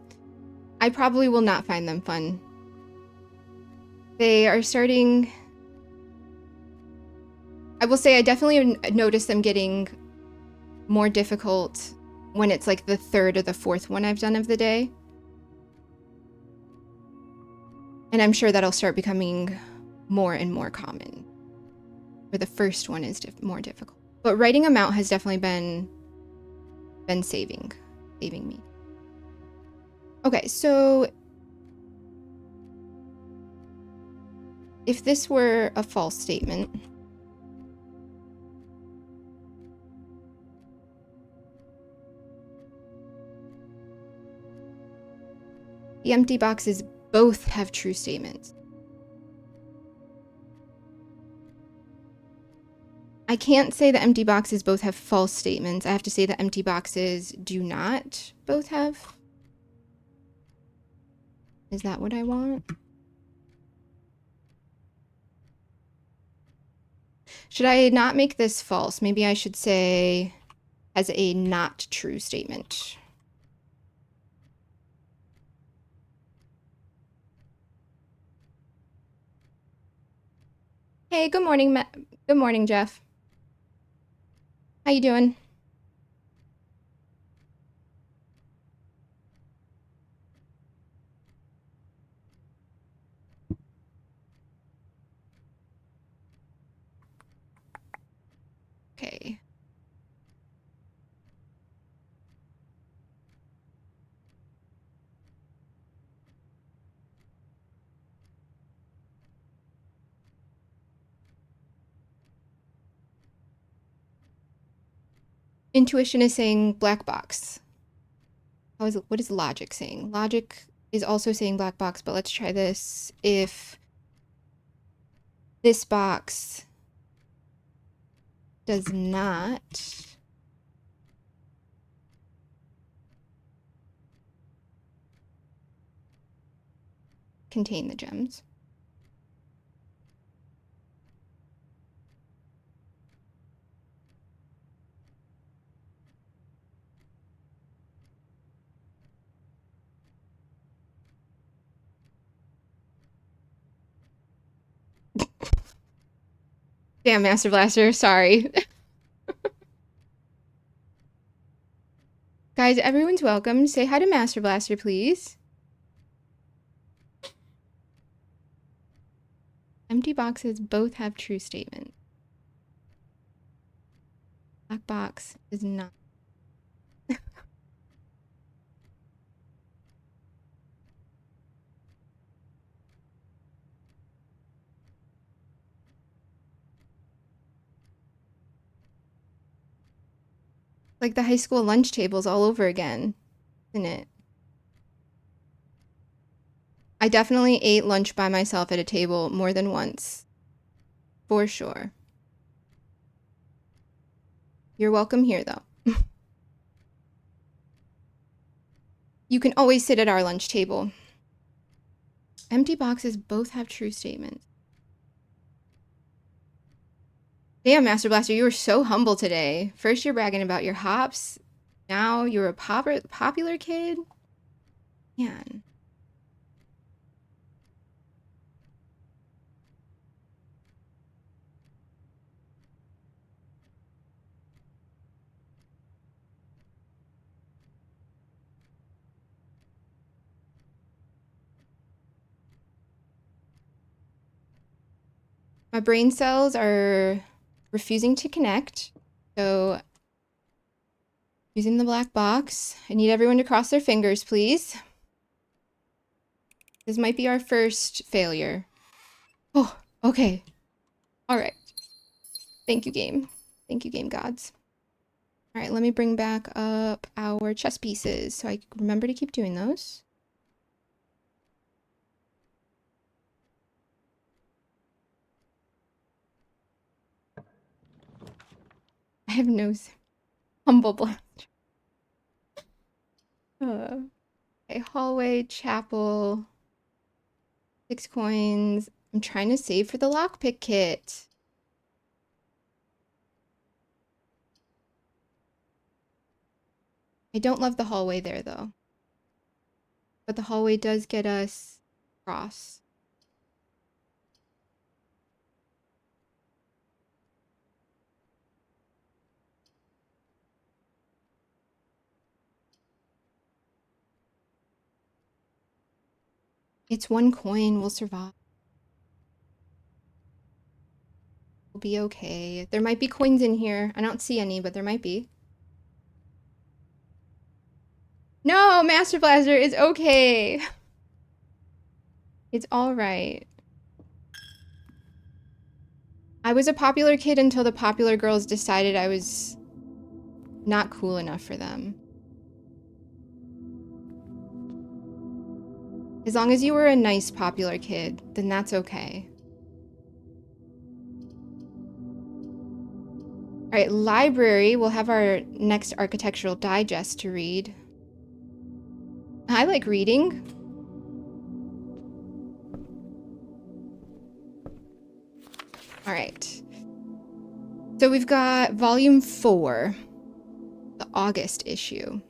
I probably will not find them fun. They are starting. I will say I definitely noticed them getting more difficult when it's like the third or the fourth one I've done of the day. And I'm sure that'll start becoming more and more common. Where the first one is more difficult. But writing them out has definitely been saving me. Okay, so if this were a false statement, the empty boxes both have true statements. I can't say the empty boxes both have false statements. I have to say the empty boxes do not both have. Is that what I want? Should I not make this false? Maybe I should say as a not true statement. Hey, good morning, good morning, Jeff. How you doing? Okay. Intuition is saying black box. What is logic saying? Logic is also saying black box, but let's try this. If this box does not contain the gems. Damn, Master Blaster, sorry. Guys, everyone's welcome. Say hi to Master Blaster, please. Empty boxes both have true statements. Black box is not. Like the high school lunch tables all over again, isn't it? I definitely ate lunch by myself at a table more than once. For sure. You're welcome here, though. You can always sit at our lunch table. Empty boxes both have true statements. Damn, Master Blaster, you were so humble today. First you're bragging about your hops. Now you're a popular kid. Man. My brain cells are refusing to connect. So using the black box, I need everyone to cross their fingers, please. This might be our first failure. Oh, okay. All right. Thank you, game. Thank you, game gods. All right, let me bring back up our chess pieces so I can remember to keep doing those. I have no humble blaster. Okay, hallway, chapel, 6 coins. I'm trying to save for the lockpick kit. I don't love the hallway there, though. But the hallway does get us across. It's 1 coin. We'll survive. We'll be okay. There might be coins in here. I don't see any, but there might be. No, Master Blaster, it's okay. It's all right. I was a popular kid until the popular girls decided I was not cool enough for them. As long as you were a nice popular kid, then that's okay. All right, library. We'll have our next architectural digest to read. I like reading. All right. So we've got volume 4, the August issue.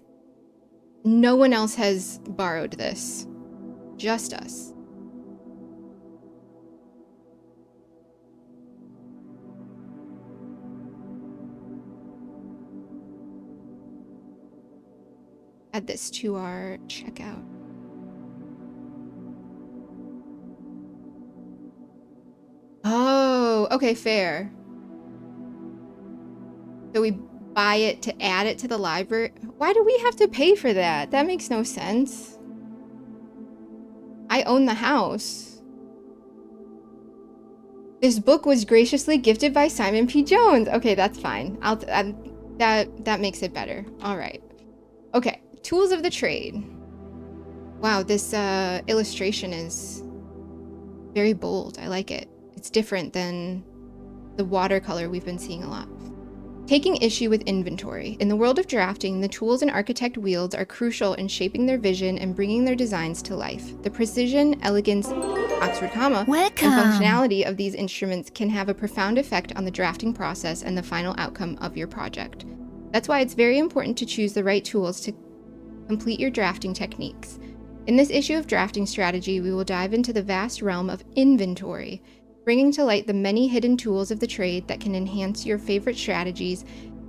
No one else has borrowed this. Just us. Add this to our checkout. Oh, okay, fair. So we buy it to add it to the library. Why do we have to pay for that? That makes no sense. I own the house. This book was graciously gifted by Simon P. Jones. Okay, that's fine. That makes it better. All right. Okay. Tools of the trade. Wow, this illustration is very bold. I like it. It's different than the watercolor we've been seeing a lot. Taking issue with inventory. In the world of drafting, the tools an architect wields are crucial in shaping their vision and bringing their designs to life. The precision, elegance, Oxford comma, Welcome. and functionality of these instruments can have a profound effect on the drafting process and the final outcome of your project. That's why it's very important to choose the right tools to complete your drafting techniques. In this issue of drafting strategy, we will dive into the vast realm of inventory, bringing to light the many hidden tools of the trade that can enhance your favorite strategies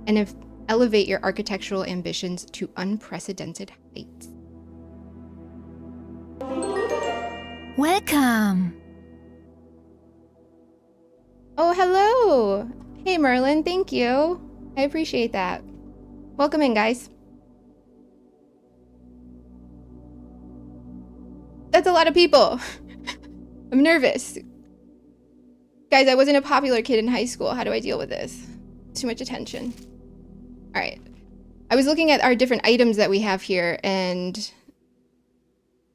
and elevate your architectural ambitions to unprecedented heights. Welcome. Oh, hello! Hey, Merlin, thank you. I appreciate that. Welcome in, guys. That's a lot of people. I'm nervous. Guys, I wasn't a popular kid in high school. How do I deal with this? Too much attention. All right. I was looking at our different items that we have here and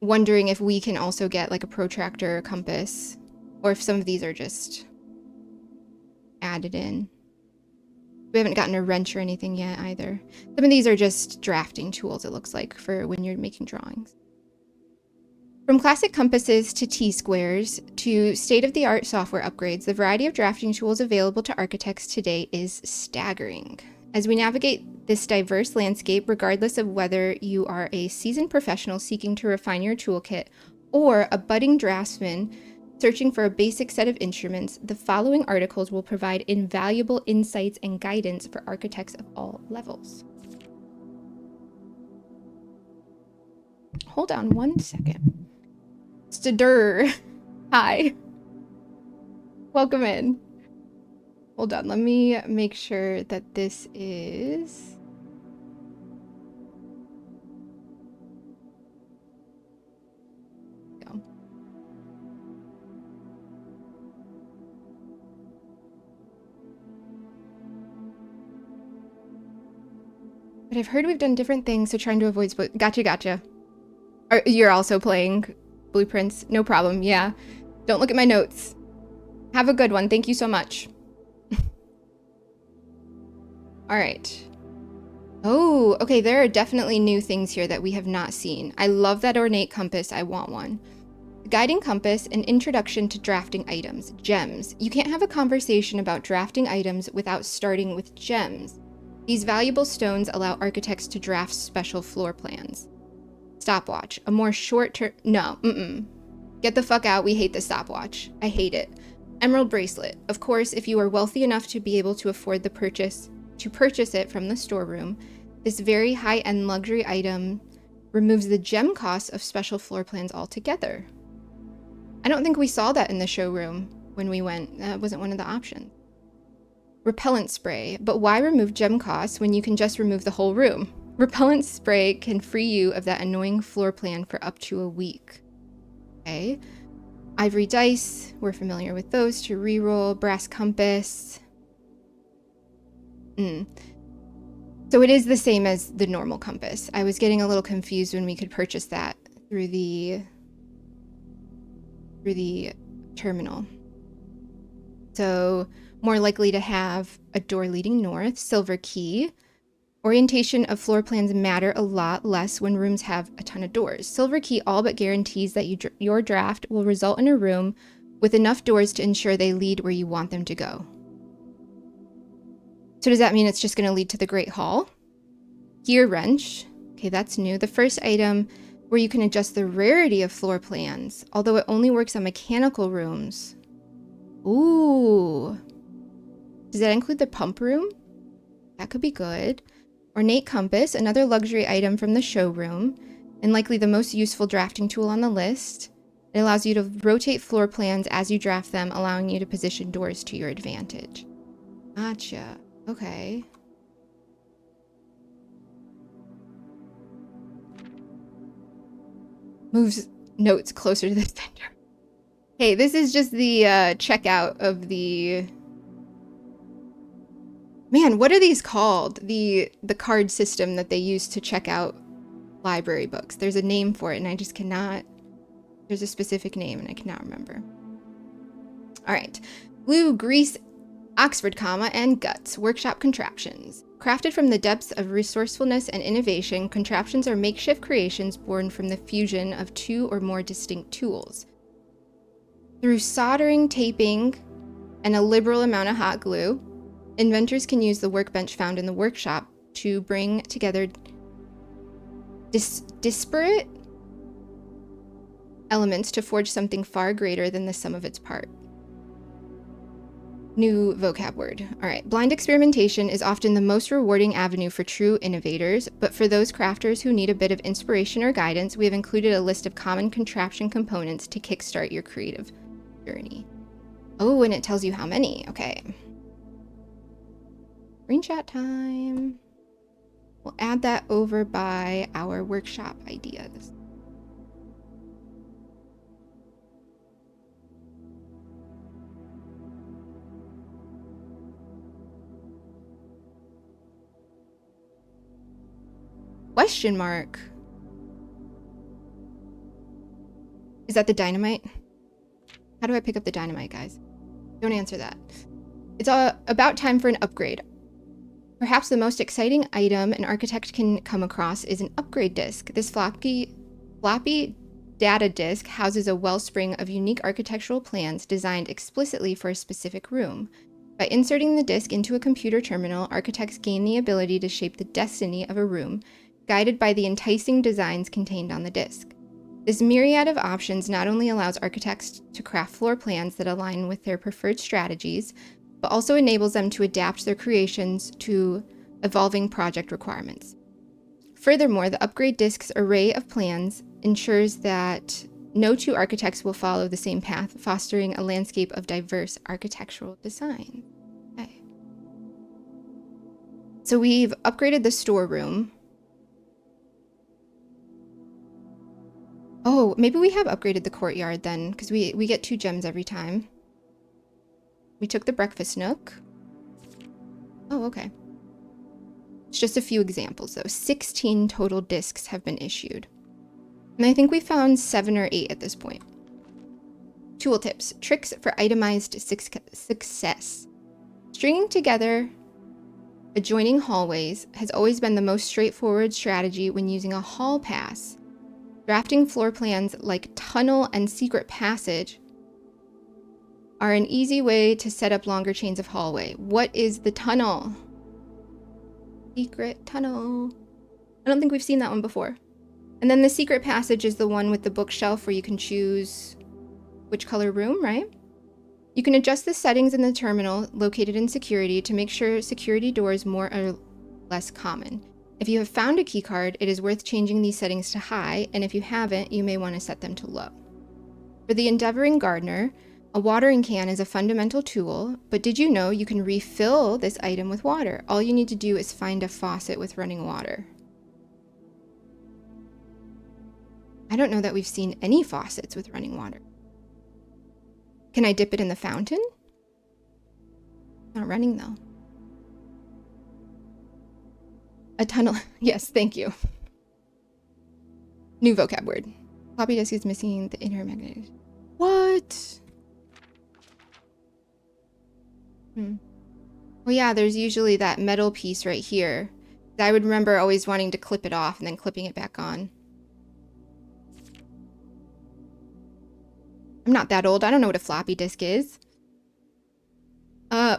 wondering if we can also get like a protractor or compass, or if some of these are just added in. We haven't gotten a wrench or anything yet either. Some of these are just drafting tools, it looks like, for when you're making drawings. From classic compasses to T-squares to state-of-the-art software upgrades, the variety of drafting tools available to architects today is staggering. As we navigate this diverse landscape, regardless of whether you are a seasoned professional seeking to refine your toolkit or a budding draftsman searching for a basic set of instruments, the following articles will provide invaluable insights and guidance for architects of all levels. Hold on one second. Stadur. Hi. Welcome in. Hold on, let me make sure that this is... Go. But I've heard we've done different things, so trying to avoid... Gotcha. You're also playing blueprints? No problem, yeah. Don't look at my notes. Have a good one. Thank you so much. All right. Oh, okay, there are definitely new things here that we have not seen. I love that ornate compass. I want one. Guiding compass, an introduction to drafting items. Gems. You can't have a conversation about drafting items without starting with gems. These valuable stones allow architects to draft special floor plans. Stopwatch. A more short-term... No, Get the fuck out. We hate the stopwatch. I hate it. Emerald bracelet. Of course, if you are wealthy enough to be able to afford to purchase it from the storeroom, this very high-end luxury item removes the gem costs of special floor plans altogether. I don't think we saw that in the showroom when we went. That wasn't one of the options. Repellent spray. But why remove gem costs when you can just remove the whole room? Repellent spray can free you of that annoying floor plan for up to a week. Okay. Ivory dice. We're familiar with those to reroll. Brass compass. So it is the same as the normal compass. I was getting a little confused when we could purchase that through the terminal. So more likely to have a door leading north, silver key. Orientation of floor plans matter a lot less when rooms have a ton of doors. Silver key all but guarantees that your draft will result in a room with enough doors to ensure they lead where you want them to go. So does that mean it's just going to lead to the Great Hall? Gear wrench. Okay, that's new. The first item where you can adjust the rarity of floor plans, although it only works on mechanical rooms. Ooh. Does that include the pump room? That could be good. Ornate compass, another luxury item from the showroom, and likely the most useful drafting tool on the list. It allows you to rotate floor plans as you draft them, allowing you to position doors to your advantage. Gotcha. Okay. Moves notes closer to the center. Hey, this is just the checkout of the Man, what are these called? The card system that they use to check out library books. There's a name for it, and I just cannot. There's a specific name, and I cannot remember. All right. Glue, grease, Oxford comma, and guts. Workshop contraptions. Crafted from the depths of resourcefulness and innovation, contraptions are makeshift creations born from the fusion of two or more distinct tools. Through soldering, taping, and a liberal amount of hot glue, inventors can use the workbench found in the workshop to bring together disparate elements to forge something far greater than the sum of its parts. New vocab word. All right. Blind experimentation is often the most rewarding avenue for true innovators, but for those crafters who need a bit of inspiration or guidance, we have included a list of common contraption components to kickstart your creative journey. Oh, and it tells you how many. Okay. Screenshot time. We'll add that over by our workshop ideas. Question mark. Is that the dynamite? How do I pick up the dynamite, guys? Don't answer that. It's about time for an upgrade. Perhaps the most exciting item an architect can come across is an upgrade disk. This floppy data disk houses a wellspring of unique architectural plans designed explicitly for a specific room. By inserting the disk into a computer terminal, architects gain the ability to shape the destiny of a room, guided by the enticing designs contained on the disk. This myriad of options not only allows architects to craft floor plans that align with their preferred strategies, but also enables them to adapt their creations to evolving project requirements. Furthermore, the upgrade disk's array of plans ensures that no two architects will follow the same path, fostering a landscape of diverse architectural design. Okay. So we've upgraded the storeroom. Oh, maybe we have upgraded the courtyard then, because we get 2 gems every time. We took the breakfast nook. Oh, okay. It's just a few examples, though. 16 total discs have been issued. And I think we found 7 or 8 at this point. Tooltips. Tricks for itemized success. Stringing together adjoining hallways has always been the most straightforward strategy when using a hall pass. Drafting floor plans like tunnel and secret passage are an easy way to set up longer chains of hallway. What is the tunnel? Secret tunnel. I don't think we've seen that one before. And then the secret passage is the one with the bookshelf where you can choose which color room, right? You can adjust the settings in the terminal located in security to make sure security doors more or less common. If you have found a keycard, it is worth changing these settings to high, and if you haven't, you may want to set them to low. For the endeavoring gardener, a watering can is a fundamental tool, but did you know you can refill this item with water? All you need to do is find a faucet with running water. I don't know that we've seen any faucets with running water. Can I dip it in the fountain? Not running though. A tunnel. Yes, thank you. New vocab word. Floppy disk is missing the inner magnet. What? Well, yeah, there's usually that metal piece right here. I would remember always wanting to clip it off and then clipping it back on. I'm not that old. I don't know what a floppy disk is.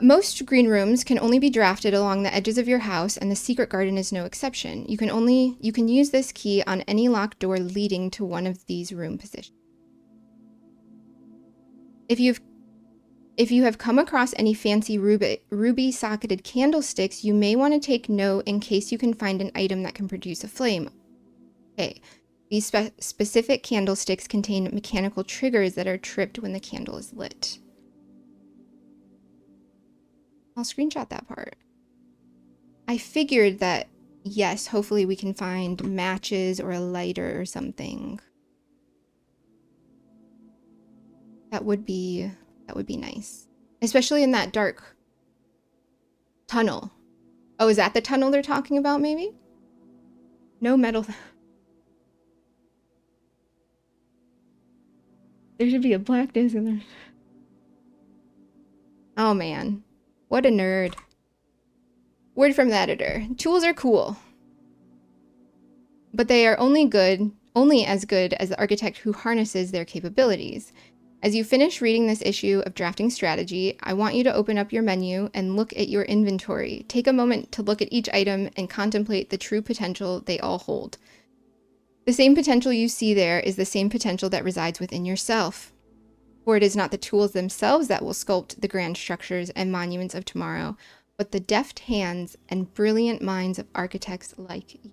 Most green rooms can only be drafted along the edges of your house, and the secret garden is no exception. You can use this key on any locked door leading to one of these room positions. If you have come across any fancy ruby socketed candlesticks, you may want to take note in case you can find an item that can produce a flame. Okay, these specific candlesticks contain mechanical triggers that are tripped when the candle is lit. I'll screenshot that part. I figured that, yes, hopefully we can find matches or a lighter or something. That would be nice. Especially in that dark tunnel. Oh, is that the tunnel they're talking about, maybe? No metal. There should be a black disc in there. Oh, man. What a nerd. Word from the editor. Tools are cool, but they are only as good as the architect who harnesses their capabilities. As you finish reading this issue of Drafting Strategy, I want you to open up your menu and look at your inventory. Take a moment to look at each item and contemplate the true potential they all hold. The same potential you see there is the same potential that resides within yourself. For it is not the tools themselves that will sculpt the grand structures and monuments of tomorrow, but the deft hands and brilliant minds of architects like you.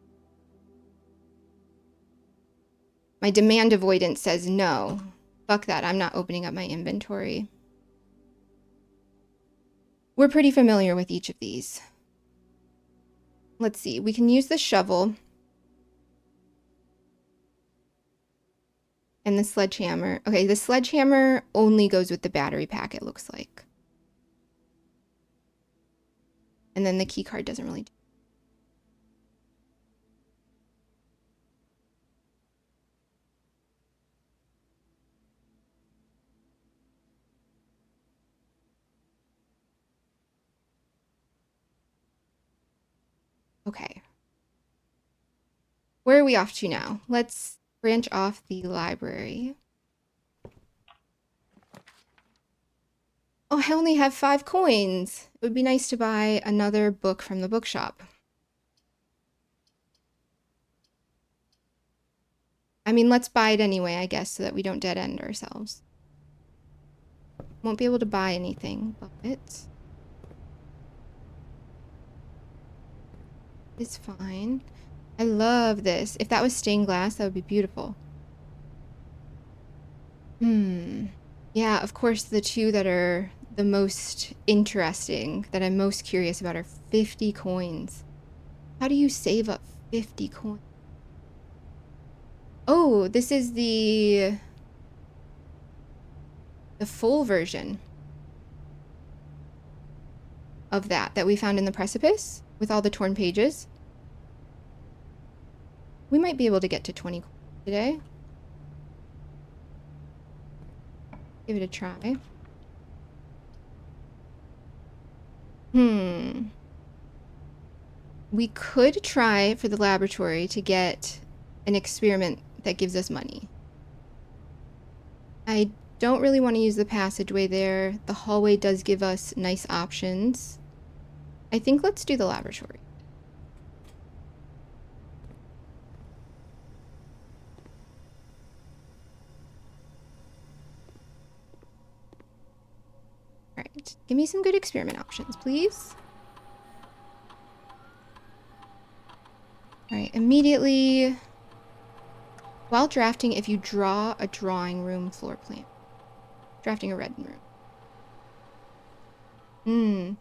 My demand avoidance says no. Fuck that, I'm not opening up my inventory. We're pretty familiar with each of these. Let's see, we can use the shovel and the sledgehammer. Okay, the sledgehammer only goes with the battery pack, it looks like. And then the key card doesn't really do. Okay. Where are we off to now? Let's branch off the library. Oh, I only have 5 coins. It would be nice to buy another book from the bookshop. I mean, let's buy it anyway, I guess, so that we don't dead end ourselves. Won't be able to buy anything, but it's fine. I love this. If that was stained glass, that would be beautiful. Yeah, of course, the two that are the most interesting, that I'm most curious about, are 50 coins. How do you save up 50 coins? Oh, this is the full version of that we found in the precipice with all the torn pages. We might be able to get to 20 today. Give it a try. We could try for the laboratory to get an experiment that gives us money. I don't really want to use the passageway there. The hallway does give us nice options. I think let's do the laboratory. All right, give me some good experiment options, please. All right, immediately, while drafting, if you draw a drawing room floor plan. Drafting a red room.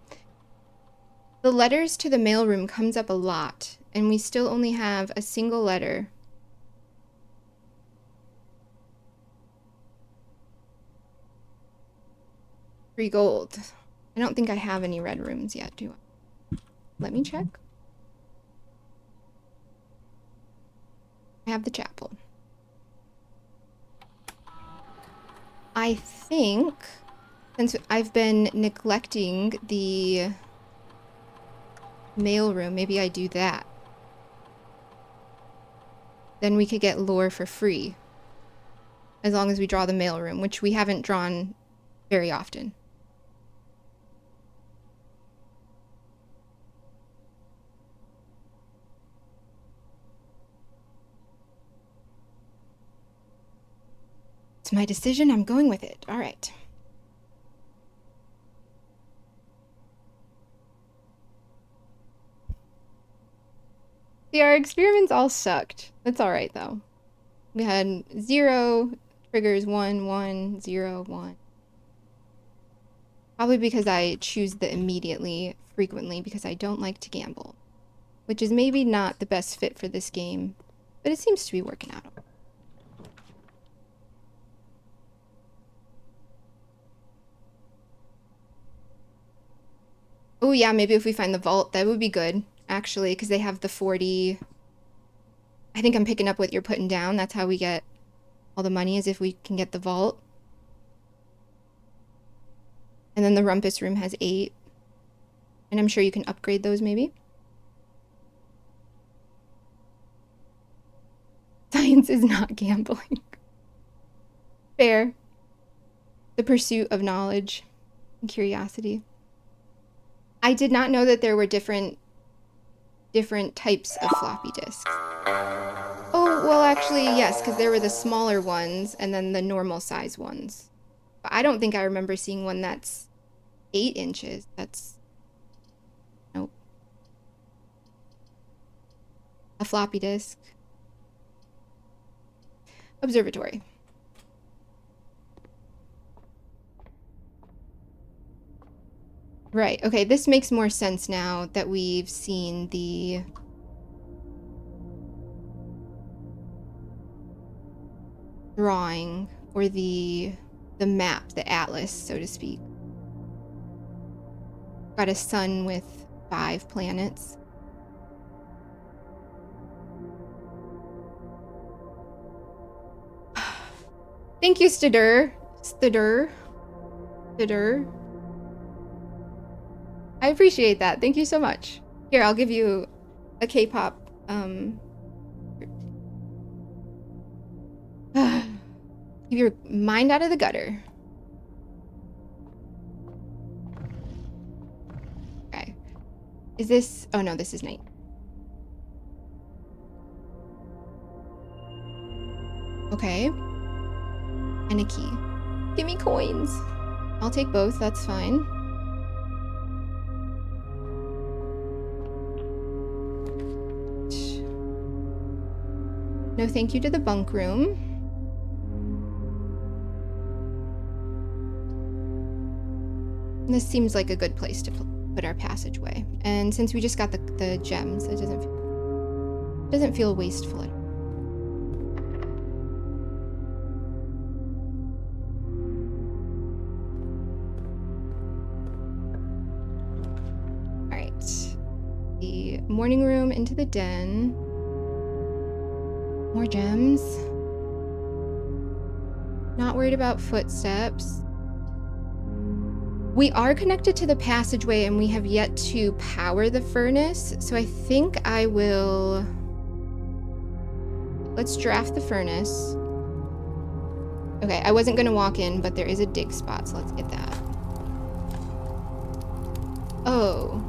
The letters to the mailroom comes up a lot, and we still only have a single letter. Free gold. I don't think I have any red rooms yet, do I? Let me check. I have the chapel. I think, since I've been neglecting the mailroom, maybe I do that. Then we could get lore for free. As long as we draw the mailroom, which we haven't drawn very often. It's my decision, I'm going with it. All right. See, our experiments all sucked. That's all right, though. We had 0 triggers, 1, 1, 0, 1. Probably because I choose the immediately frequently because I don't like to gamble. Which is maybe not the best fit for this game, but it seems to be working out. Oh yeah, maybe if we find the vault, that would be good, actually, because they have the 40. I think I'm picking up what you're putting down. That's how we get all the money, is if we can get the vault. And then the rumpus room has 8. And I'm sure you can upgrade those, maybe. Science is not gambling. Fair. The pursuit of knowledge and curiosity. I did not know that there were different types of floppy disks. Oh, well, actually, yes, because there were the smaller ones and then the normal size ones. But I don't think I remember seeing one that's 8 inches. That's... Nope. A floppy disk. Observatory. Right, okay, this makes more sense now that we've seen the... drawing, or the map, the atlas, so to speak. Got a sun with 5 planets. Thank you, Stadur. I appreciate that. Thank you so much. Here, I'll give you a K-pop. Keep your mind out of the gutter. Okay. Is this... Oh no, this is night. Okay. And a key. Give me coins. I'll take both, that's fine. No thank you to the bunk room. This seems like a good place to put our passageway. And since we just got the gems, it doesn't feel wasteful at all. All right. The morning room into the den. More gems. Not worried about footsteps. We are connected to the passageway and we have yet to power the furnace. So I think I will... Let's draft the furnace. Okay, I wasn't gonna walk in, but there is a dig spot, so let's get that. Oh.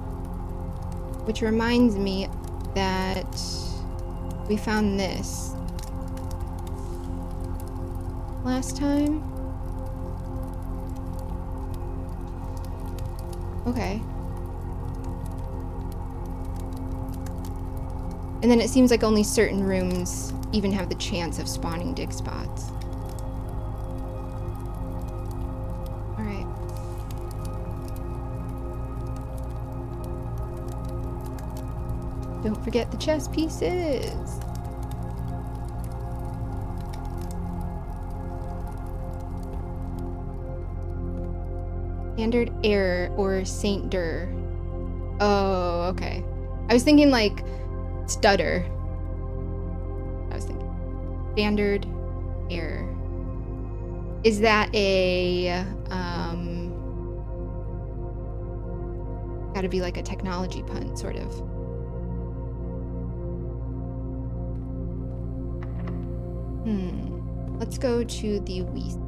Which reminds me that we found this last time. Okay. And then it seems like only certain rooms even have the chance of spawning dig spots. Alright. Don't forget the chess pieces. Standard error or Saint Dur. Oh, okay. I was thinking like stutter. I was thinking standard error. Is that a gotta be like a technology pun, sort of. Let's go to the Wii.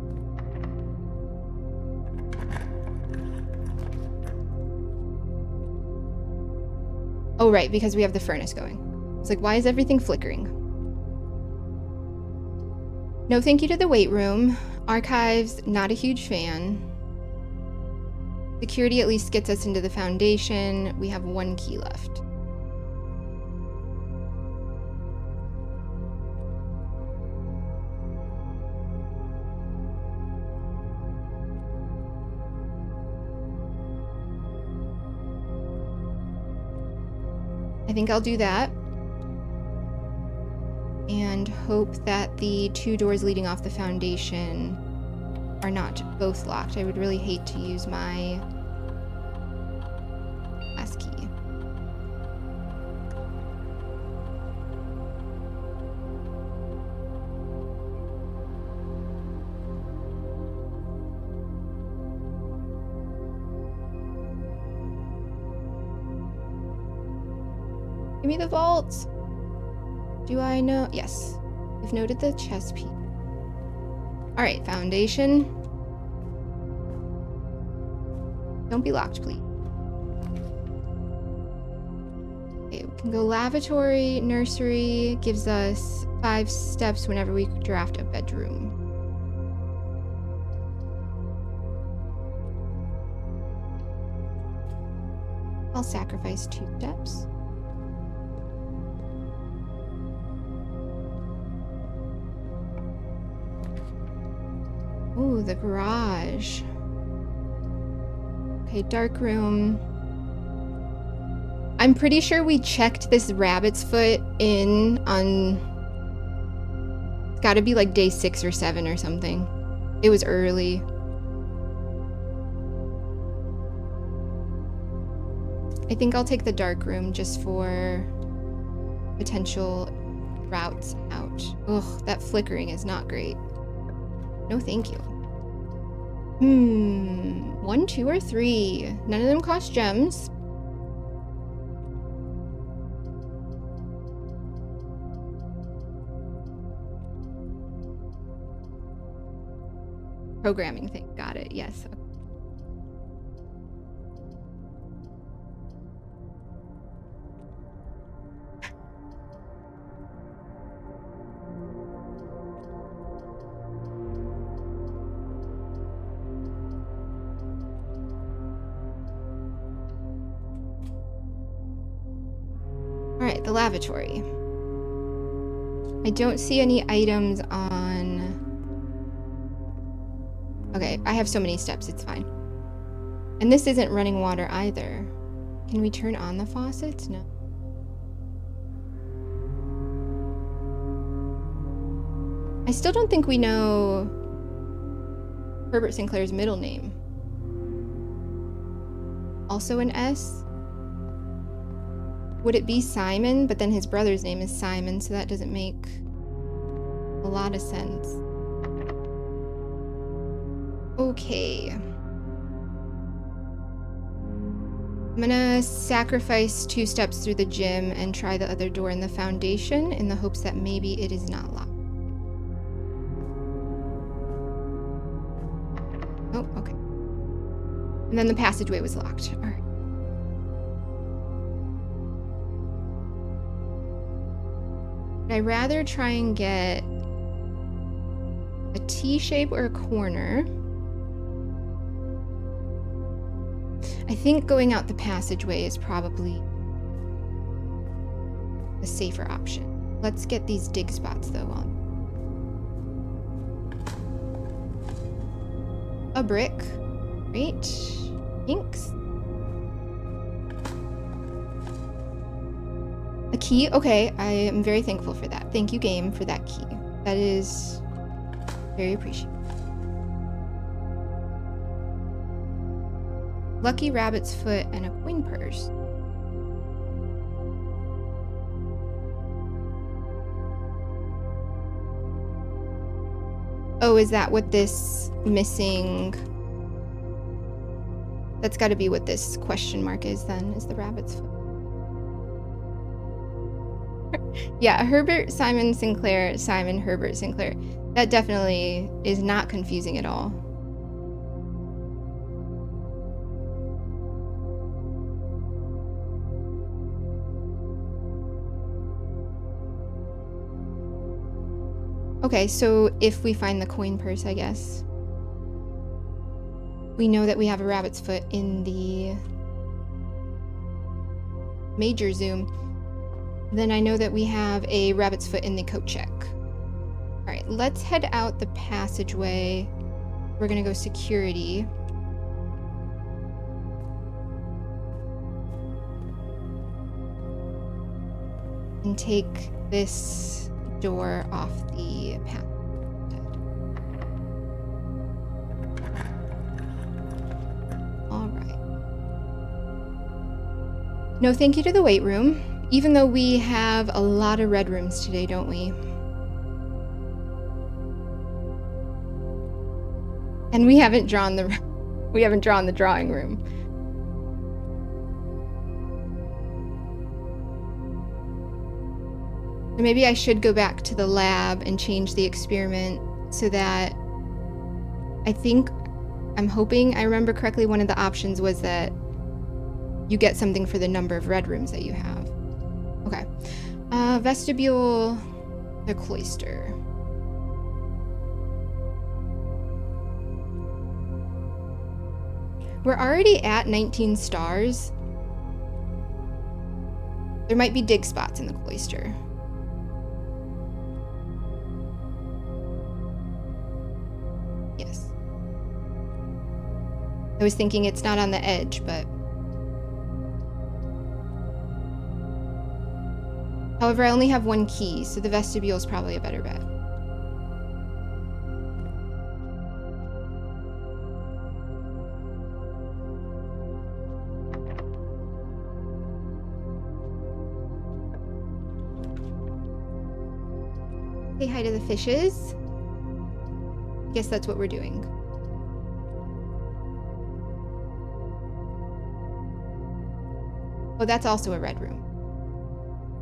Oh, right, because we have the furnace going. It's like, why is everything flickering? No thank you to the weight room. Archives, not a huge fan. Security at least gets us into the foundation. We have 1 key left. I think I'll do that. And hope that the 2 doors leading off the foundation are not both locked. I would really hate to use my chest key. Give me the vault. Do I know? Yes. We've noted the chest piece. All right, foundation. Don't be locked, please. Okay, we can go lavatory, nursery. Gives us 5 steps whenever we draft a bedroom. I'll sacrifice 2 steps. Ooh, the garage. Okay, dark room. I'm pretty sure we checked this rabbit's foot in on... It's gotta be like day 6 or 7 or something. It was early. I think I'll take the dark room just for potential routes out. Ugh, that flickering is not great. No, thank you. 1, 2, or 3. None of them cost gems. Programming thing. Got it. Yes. All right, the lavatory. I don't see any items on... Okay, I have so many steps, it's fine. And this isn't running water either. Can we turn on the faucets? No. I still don't think we know Herbert Sinclair's middle name. Also an S? Would it be Simon? But then his brother's name is Simon, so that doesn't make a lot of sense. Okay. I'm gonna sacrifice 2 steps through the gym and try the other door in the foundation in the hopes that maybe it is not locked. Oh, okay. And then the passageway was locked. All right. I'd rather try and get a T shape or a corner. I think going out the passageway is probably a safer option. Let's get these dig spots though on. A brick. Great. Thanks. A key? Okay, I am very thankful for that. Thank you, game, for that key. That is very appreciated. Lucky rabbit's foot and a coin purse. Oh, is that what this missing... That's got to be what this question mark is then, is the rabbit's foot. Yeah, Herbert Simon Sinclair, Simon Herbert Sinclair. That definitely is not confusing at all. Okay, so if we find the coin purse, I guess. We know that we have a rabbit's foot in the major zoom. Then I know that we have a rabbit's foot in the coat check. All right, let's head out the passageway. We're gonna go security. And take this door off the path. All right. No thank you to the weight room, even though we have a lot of red rooms today, don't we? And we haven't drawn the drawing room. Maybe I should go back to the lab and change the experiment so that I'm hoping I remember correctly, one of the options was that you get something for the number of red rooms that you have. Okay. Vestibule, the cloister. We're already at 19 stars. There might be dig spots in the cloister. Yes. I was thinking it's not on the edge, but... However, I only have one key, so the vestibule is probably a better bet. Say hi to the fishes. I guess that's what we're doing. Oh, that's also a red room.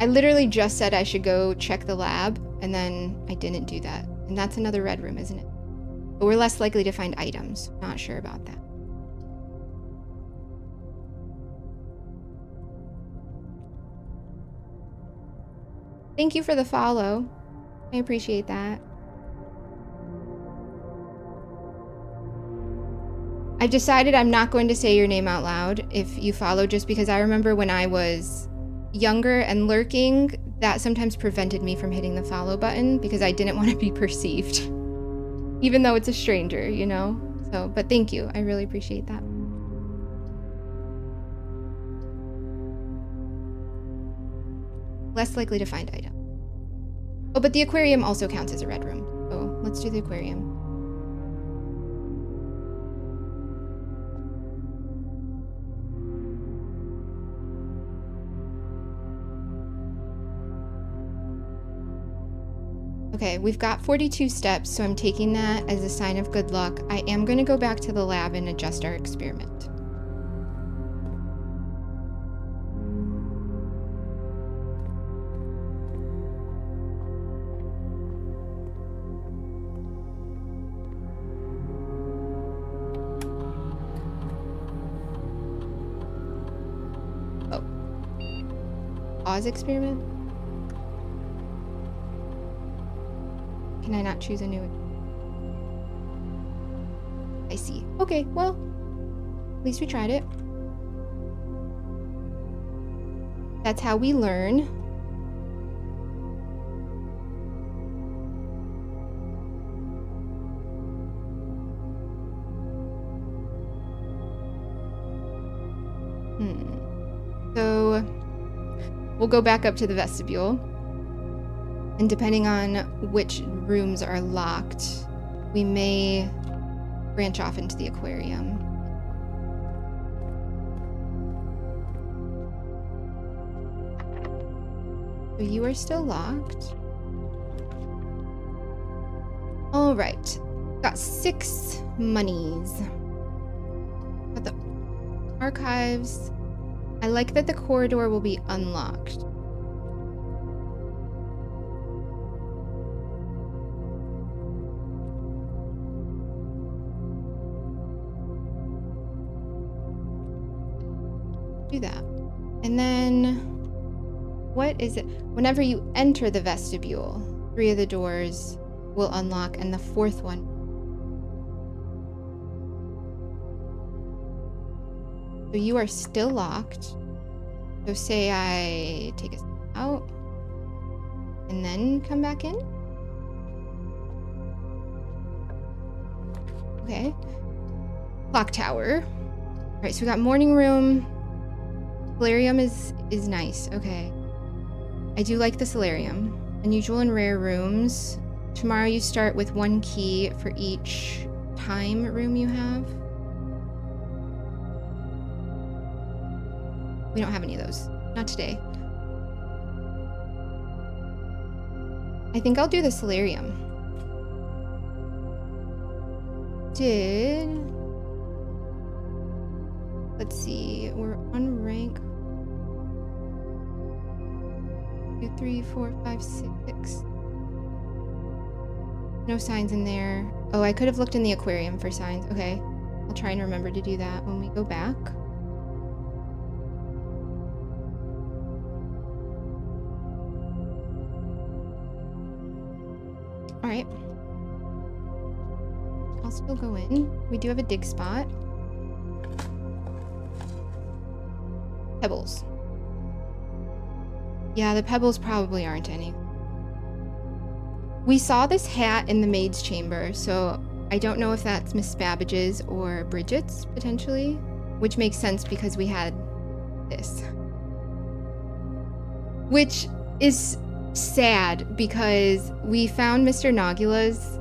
I literally just said I should go check the lab, and then I didn't do that. And that's another red room, isn't it? But we're less likely to find items. Not sure about that. Thank you for the follow. I appreciate that. I've decided I'm not going to say your name out loud if you follow, just because I remember when I was younger and lurking, that sometimes prevented me from hitting the follow button because I didn't want to be perceived. Even though it's a stranger, you know? So, but thank you. I really appreciate that. Less likely to find item. Oh, but the aquarium also counts as a red room. So let's do the aquarium. Okay, we've got 42 steps, so I'm taking that as a sign of good luck. I am going to go back to the lab and adjust our experiment. Oh. Pause experiment? Can I not choose a new? I see. Okay, well, at least we tried it. That's how we learn. So we'll go back up to the vestibule. And depending on which rooms are locked, we may branch off into the aquarium. So you are still locked. All right, got 6 monies. Got the archives. I like that the corridor will be unlocked. Do that. And then what is it? Whenever you enter the vestibule, 3 of the doors will unlock and the 4th one. So you are still locked. So say I take us out and then come back in. Okay. Clock tower. All right, so we got morning room. Solarium is nice. Okay. I do like the solarium. Unusual and rare rooms. Tomorrow you start with 1 key for each time room you have. We don't have any of those. Not today. I think I'll do the solarium. Let's see, we're on rank 2, 3, 4, 5, 6. No signs in there. Oh, I could have looked in the aquarium for signs. Okay, I'll try and remember to do that when we go back. All right. I'll still go in. We do have a dig spot. Pebbles. Yeah, the pebbles probably aren't any. We saw this hat in the maid's chamber, so I don't know if that's Miss Babbage's or Bridget's, potentially, which makes sense because we had this. Which is sad because we found Mr. Nogula's,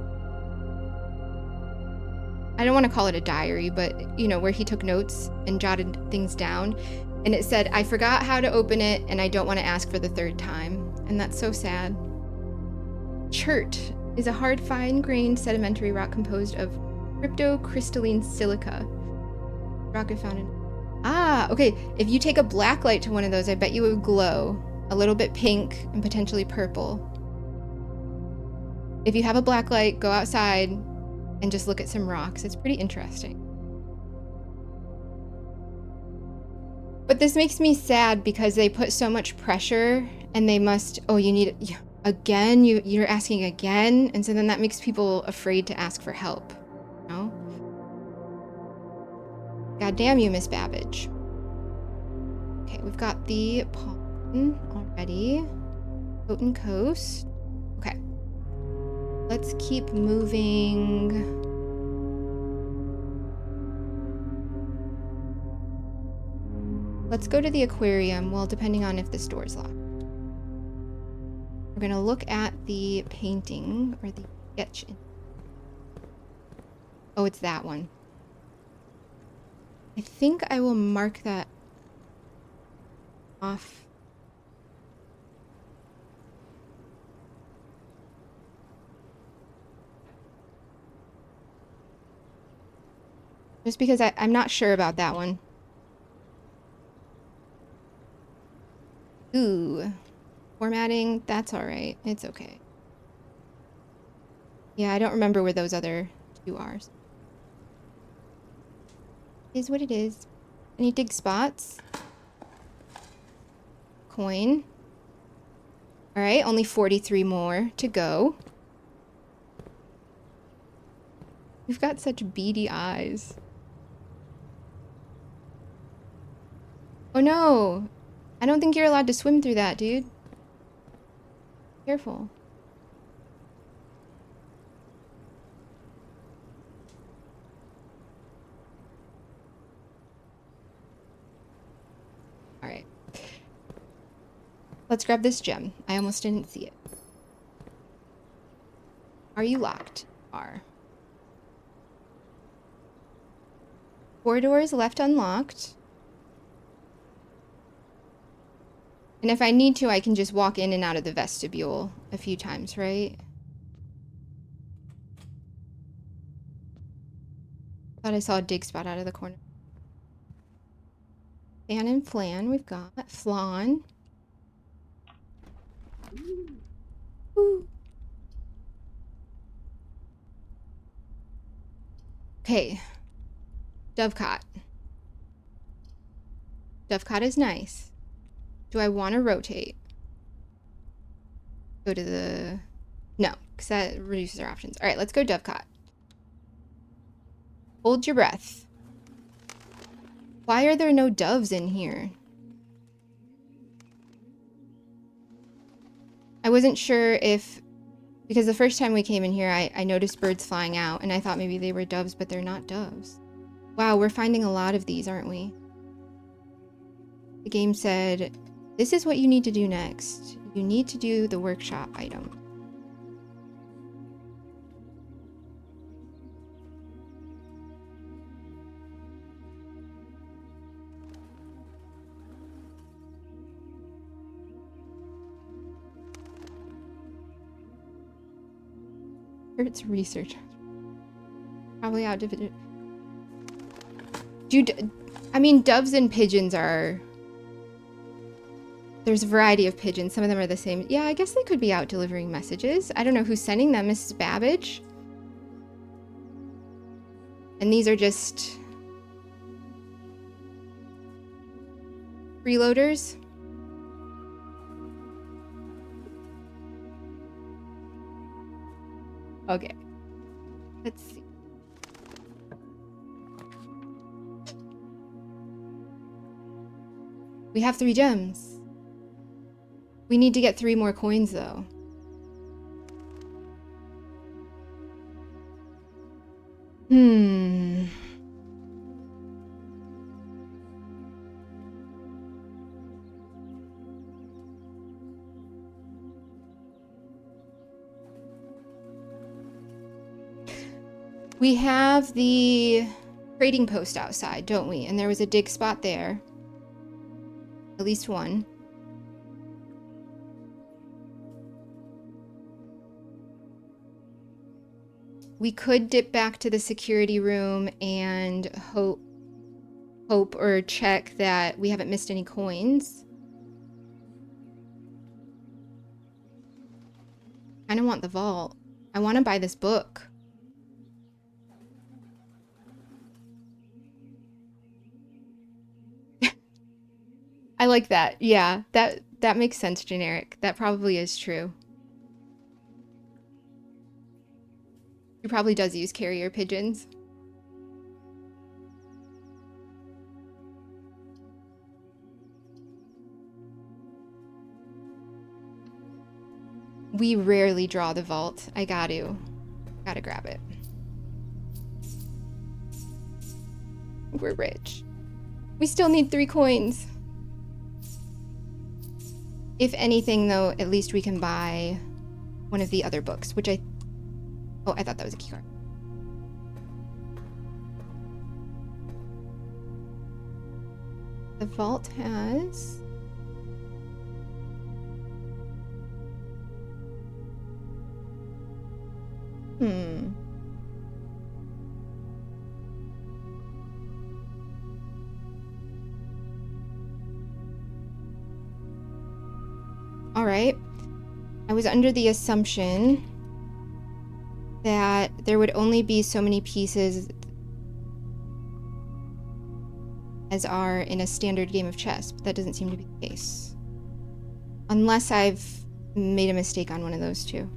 I don't want to call it a diary, but, you know, where he took notes and jotted things down. And it said, I forgot how to open it and I don't want to ask for the third time. And that's so sad. Chert is a hard, fine-grained sedimentary rock composed of cryptocrystalline silica. Rock I found in... Ah, okay. If you take a black light to one of those, I bet you it would glow. A little bit pink and potentially purple. If you have a black light, go outside and just look at some rocks. It's pretty interesting. But this makes me sad because they put so much pressure and they must... Oh, you need... Again? You're asking again? And so then that makes people afraid to ask for help. You know? God damn you, Miss Babbage. Okay, we've got the pawn already. Houghton Coast. Okay. Let's keep moving. Let's go to the aquarium, well, depending on if this door's locked. We're gonna look at the painting, or the sketch. Oh, it's that one. I think I will mark that off. Just because I'm not sure about that one. Ooh. Formatting, that's all right. It's okay. Yeah, I don't remember where those other two are. It is what it is. Any dig spots? Coin. All right, only 43 more to go. We've got such beady eyes. Oh no! I don't think you're allowed to swim through that, dude. Careful. All right. Let's grab this gem. I almost didn't see it. Are you locked? Are. 4 doors left unlocked. And if I need to, I can just walk in and out of the vestibule a few times, right? Thought I saw a dig spot out of the corner. Fan and flan, we've got. Flan. Woo. Okay. Dovecot. Dovecot is nice. Do I want to rotate? Go to the... No, because that reduces our options. All right, let's go Dovecot. Hold your breath. Why are there no doves in here? I wasn't sure if... Because the first time we came in here, I noticed birds flying out, and I thought maybe they were doves, but they're not doves. Wow, we're finding a lot of these, aren't we? The game said, this is what you need to do next. You need to do the workshop item. Kurt's research. Probably out of it. I mean, doves and pigeons are... There's a variety of pigeons. Some of them are the same. Yeah, I guess they could be out delivering messages. I don't know who's sending them, Mrs. Babbage. And these are just... freeloaders. Okay. Let's see. We have 3 gems. We need to get 3 more coins, though. We have the trading post outside, don't we? And there was a dig spot there. At least one. We could dip back to the security room and hope or check that we haven't missed any coins. I kind of want the vault. I want to buy this book. I like that. Yeah, that makes sense, generic. That probably is true. He probably does use carrier pigeons. We rarely draw the vault. I gotta grab it. We're rich. We still need 3 coins. If anything, though, at least we can buy one of the other books, which oh, I thought that was a keycard. The vault has... All right. I was under the assumption that there would only be so many pieces as are in a standard game of chess, but that doesn't seem to be the case. Unless I've made a mistake on one of those 2.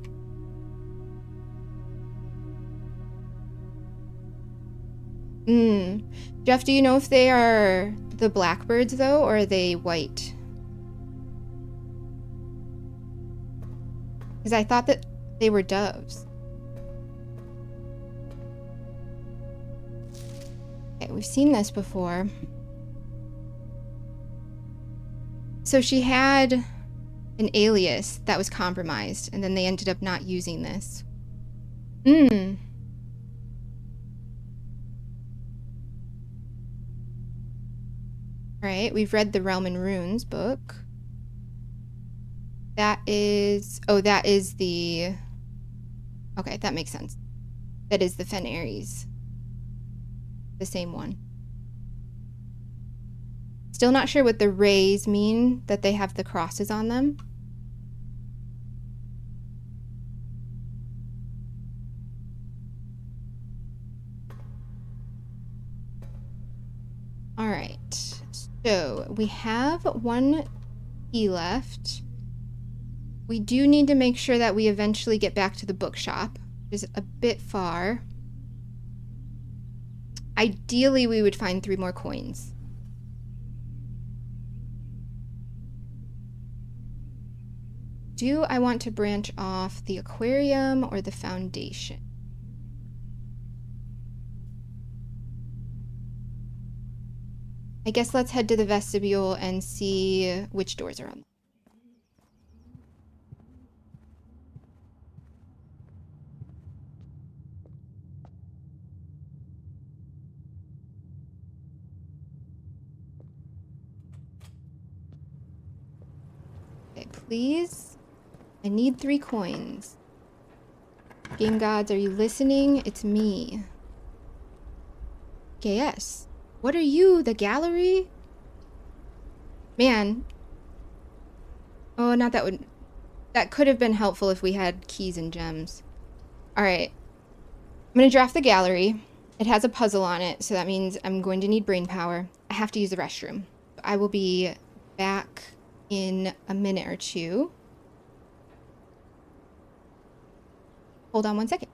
Jeff, do you know if they are the blackbirds, though, or are they white? Because I thought that they were doves. Okay, we've seen this before. So she had an alias that was compromised, and then they ended up not using this. Alright, we've read the Realm and Runes book. That is... Oh, that is the... Okay, that makes sense. That is the Fen Ares. The same one. Still not sure what the rays mean, that they have the crosses on them. All right, so we have 1 key left. We do need to make sure that we eventually get back to the bookshop, which is a bit far. Ideally, we would find 3 more coins. Do I want to branch off the aquarium or the foundation? I guess let's head to the vestibule and see which doors are unlocked. Okay, please. I need 3 coins. Game gods, are you listening? It's me. KS. What are you? The gallery? Man. Oh, not that would... That could have been helpful if we had keys and gems. Alright. I'm gonna draft the gallery. It has a puzzle on it, so that means I'm going to need brain power. I have to use the restroom. I will be back in a minute or two. Hold on one second.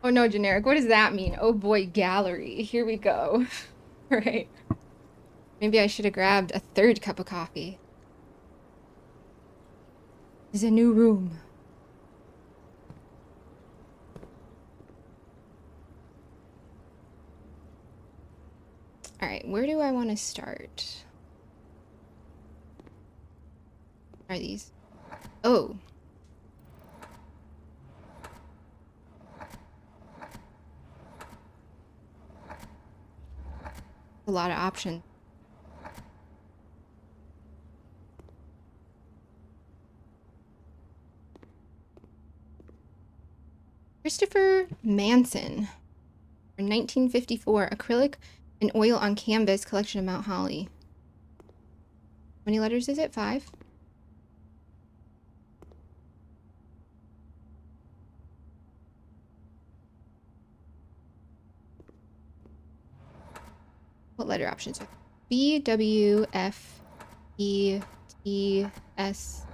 Oh no, generic. What does that mean? Oh boy, gallery. Here we go. All right. Maybe I should have grabbed a third cup of coffee. This is a new room. All right, where do I want to start? Are these? Oh. A lot of options. Christopher Manson, 1954, acrylic and oil on canvas collection of Mount Holly. How many letters is it? 5? What letter options are there? B, W, F, E, T, S.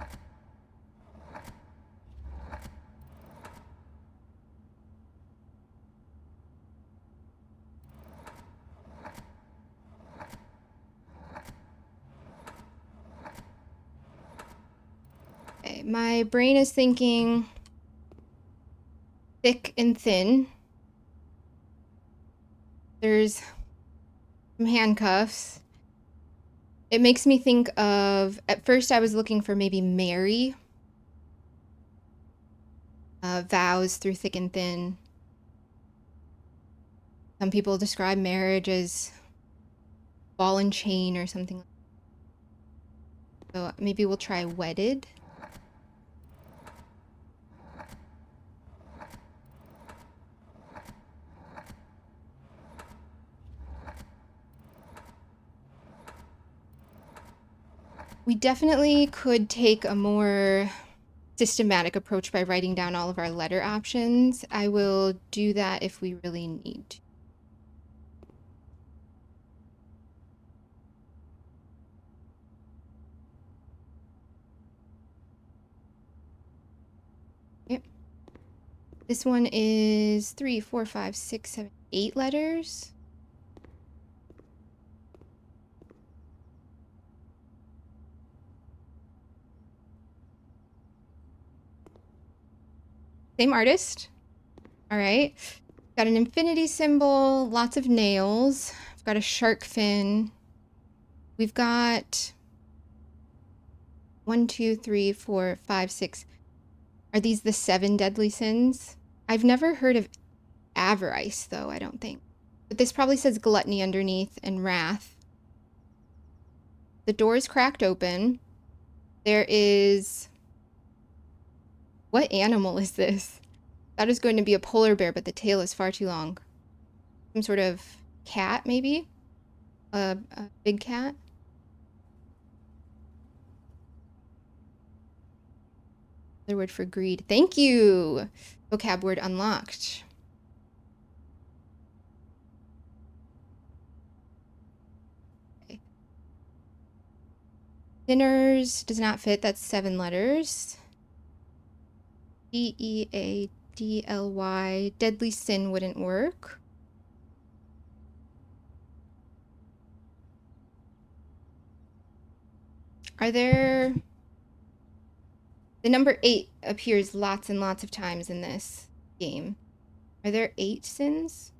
Okay, my brain is thinking thick and thin. There's some handcuffs. It makes me think of, at first I was looking for maybe Mary. Vows through thick and thin. Some people describe marriage as ball and chain or something. So maybe we'll try wedded. We definitely could take a more systematic approach by writing down all of our letter options. I will do that if we really need to. This one is 3, 4, 5, 6, 7, 8 letters. Same artist. All right. Got an infinity symbol, lots of nails. I've got a shark fin. We've got 1, 2, 3, 4, 5, 6. Are these the 7 deadly sins? I've never heard of avarice, though, I don't think. But this probably says gluttony underneath and wrath. The door is cracked open. There is... What animal is this? That is going to be a polar bear, but the tail is far too long. Some sort of cat, maybe? A big cat? Another word for greed. Thank you! Vocab word unlocked. Okay. Sinners does not fit. That's 7 letters. Deadly. Deadly sin wouldn't work. Are there... The number 8 appears lots and lots of times in this game. Are there 8 sins?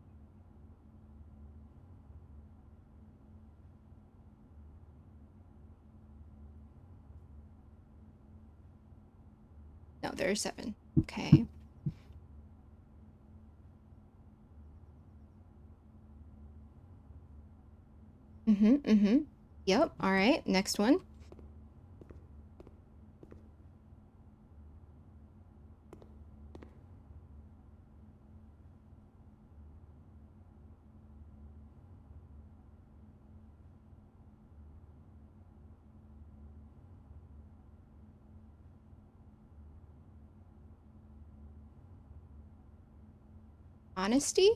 No, there are 7. Okay. Yep, all right, next one. Honesty?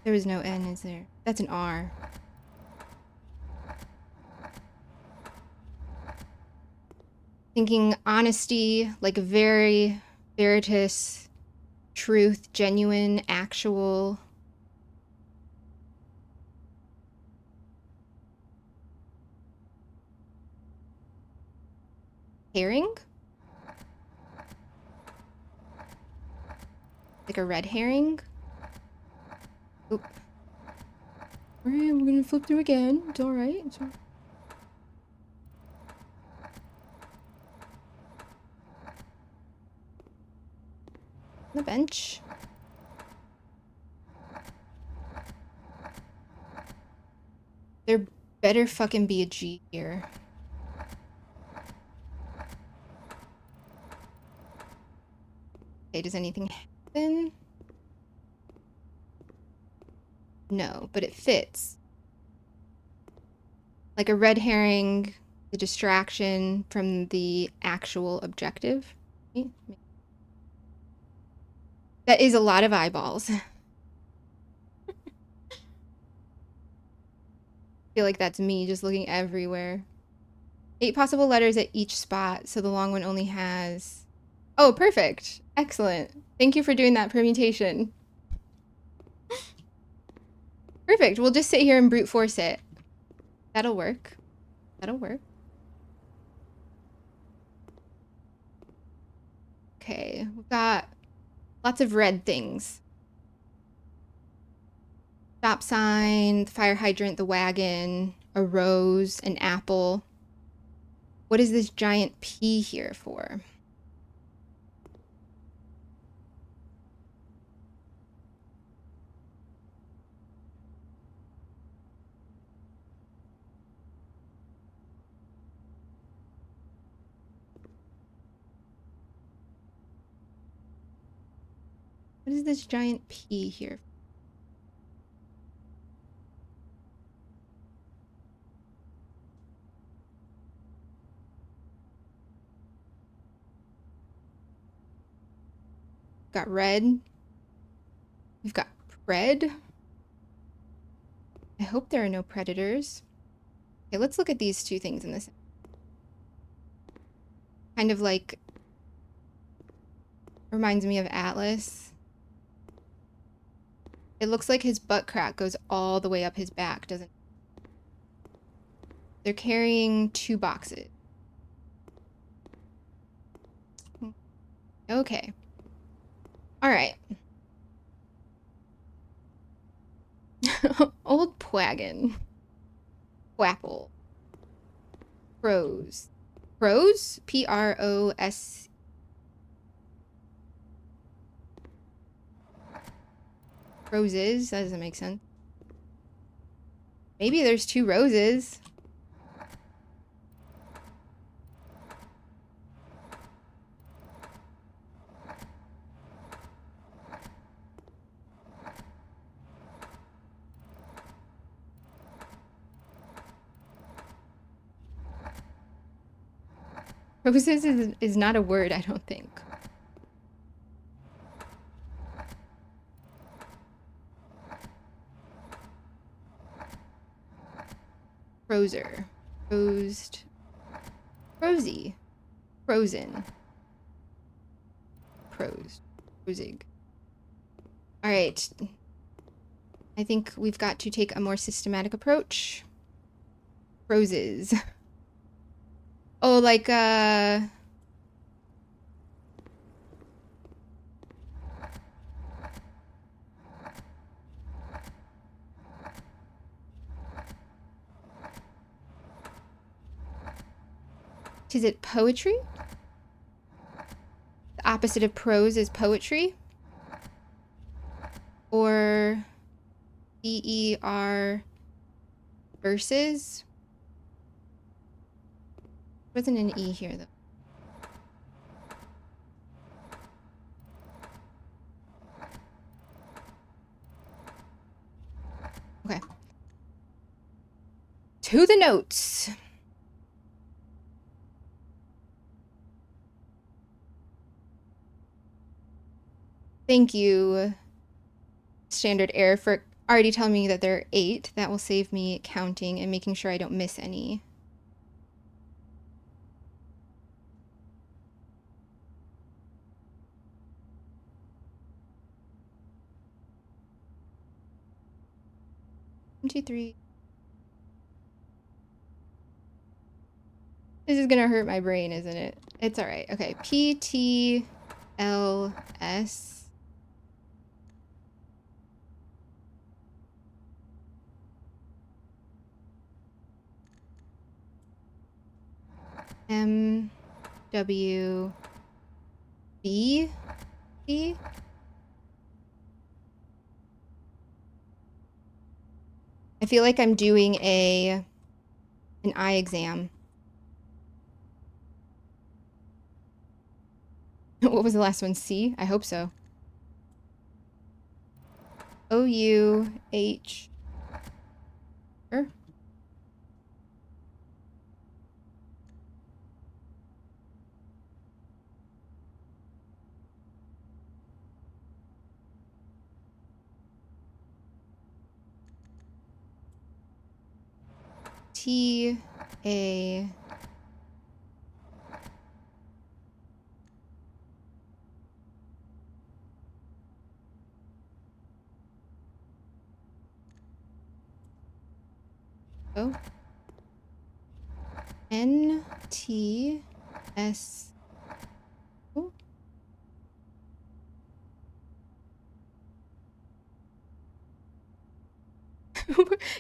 There is no N, is there? That's an R. Thinking honesty, like very veritas, truth, genuine, actual. Herring? Like a red herring? Oop. All right, we're gonna flip through again. It's all right. It's all right. The bench. There better fucking be a G here. Okay, does anything happen? No, but it fits. Like a red herring, the distraction from the actual objective. That is a lot of eyeballs. I feel like that's me just looking everywhere. 8 possible letters at each spot, so the long one only has... Oh, perfect. Excellent. Thank you for doing that permutation. Perfect. We'll just sit here and brute force it. That'll work. That'll work. Okay, we've got lots of red things. Stop sign, the fire hydrant, the wagon, a rose, an apple. What is this giant P here for? What is this giant P here? got red. We've got pred. I hope there are no predators. Okay, let's look at these two things in this. Kind of like reminds me of Atlas. It looks like his butt crack goes all the way up his back, doesn't it? They're carrying 2 boxes. Okay. All right. Old Pwagon. Quapple. Pros. Pros? P-R-O-S. Roses? That doesn't make sense. Maybe there's 2 roses. Roses is not a word, I don't think. Frozer. Frozed. Prosy. Frozen. Prosed. Prosig. All right. I think we've got to take a more systematic approach. Roses. Oh, like, is it poetry? The opposite of prose is poetry? Or B-E-R verses? Wasn't an E here, though. Okay. To the notes. Thank you, Standard Error, for already telling me that there are 8. That will save me counting and making sure I don't miss any. One, two, three. This is gonna hurt my brain, isn't it? It's all right. Okay, P-T-L-S. M-W-B-D? I feel like I'm doing an eye exam. What was the last one? C? I hope so. O-U-H. Sure. T-A... O N-T-S... Oh.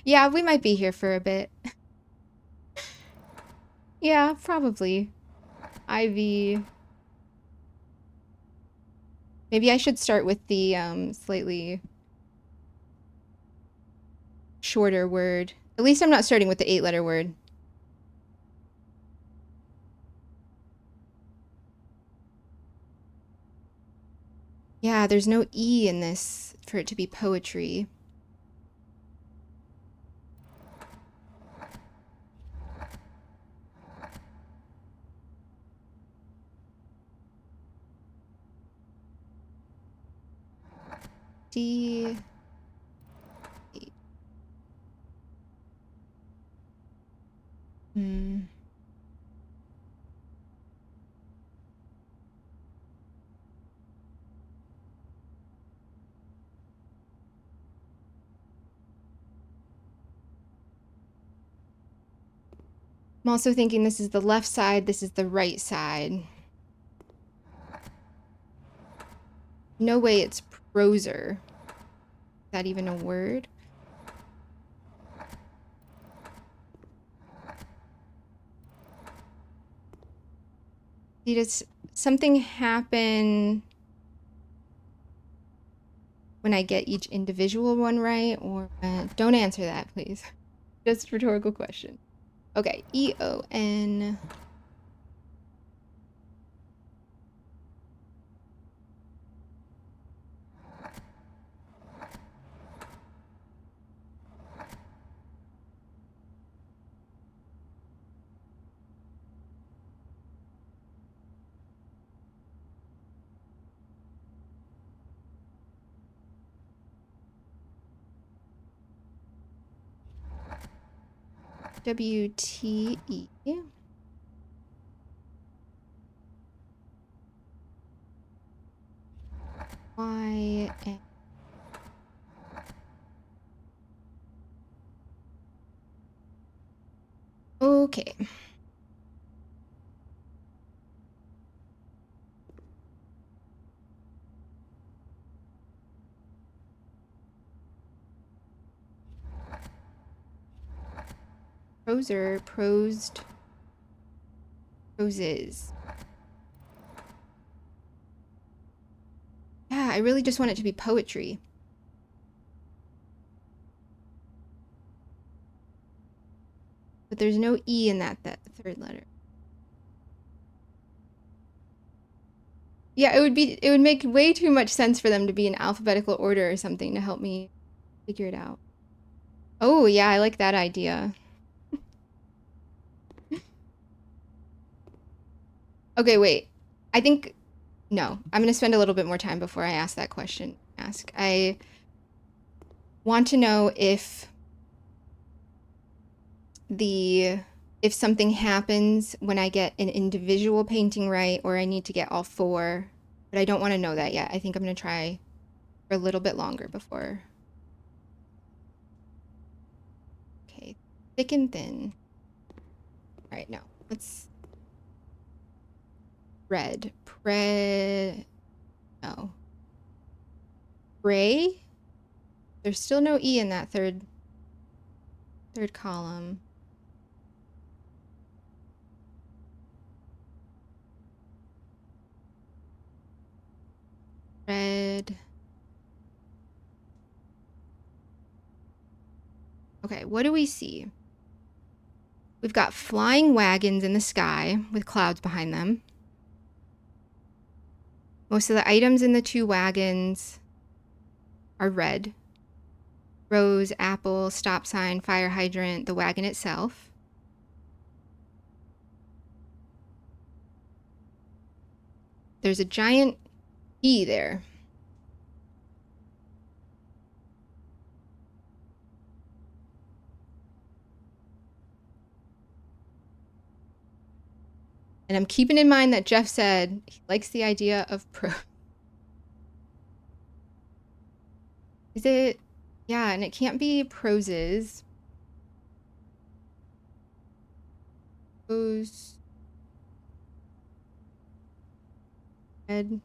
Yeah, we might be here for a bit. Yeah, probably. Ivy. Maybe I should start with the slightly shorter word. At least I'm not starting with the 8-letter word. Yeah, there's no E in this for it to be poetry. D. H. Hmm. I'm also thinking this is the left side, this is the right side. No way it's proser. Is that even a word? Does something happen when I get each individual one right? Or don't answer that, please. Just rhetorical question. Okay, E-O-N. W-T-E. Y-N. Okay. Proser, prosed, proses. Yeah, I really just want it to be poetry. But there's no E in that third letter. Yeah, it would make way too much sense for them to be in alphabetical order or something to help me figure it out. Oh, yeah, I like that idea. Okay, wait. I think no. I'm going to spend a little bit more time before I ask that question. I want to know if if something happens when I get an individual painting right or I need to get all four, but I don't want to know that yet. I think I'm going to try for a little bit longer before. Okay, thick and thin. All right, now let's red. No. Gray? There's still no E in that third column. Red. Okay, what do we see? We've got flying wagons in the sky with clouds behind them. Most of the items in the two wagons are red. Rose, apple, stop sign, fire hydrant, the wagon itself. There's a giant E there. And I'm keeping in mind that Jeff said he likes the idea of pro. Is it? Yeah, and it can't be proses. Prose. Red.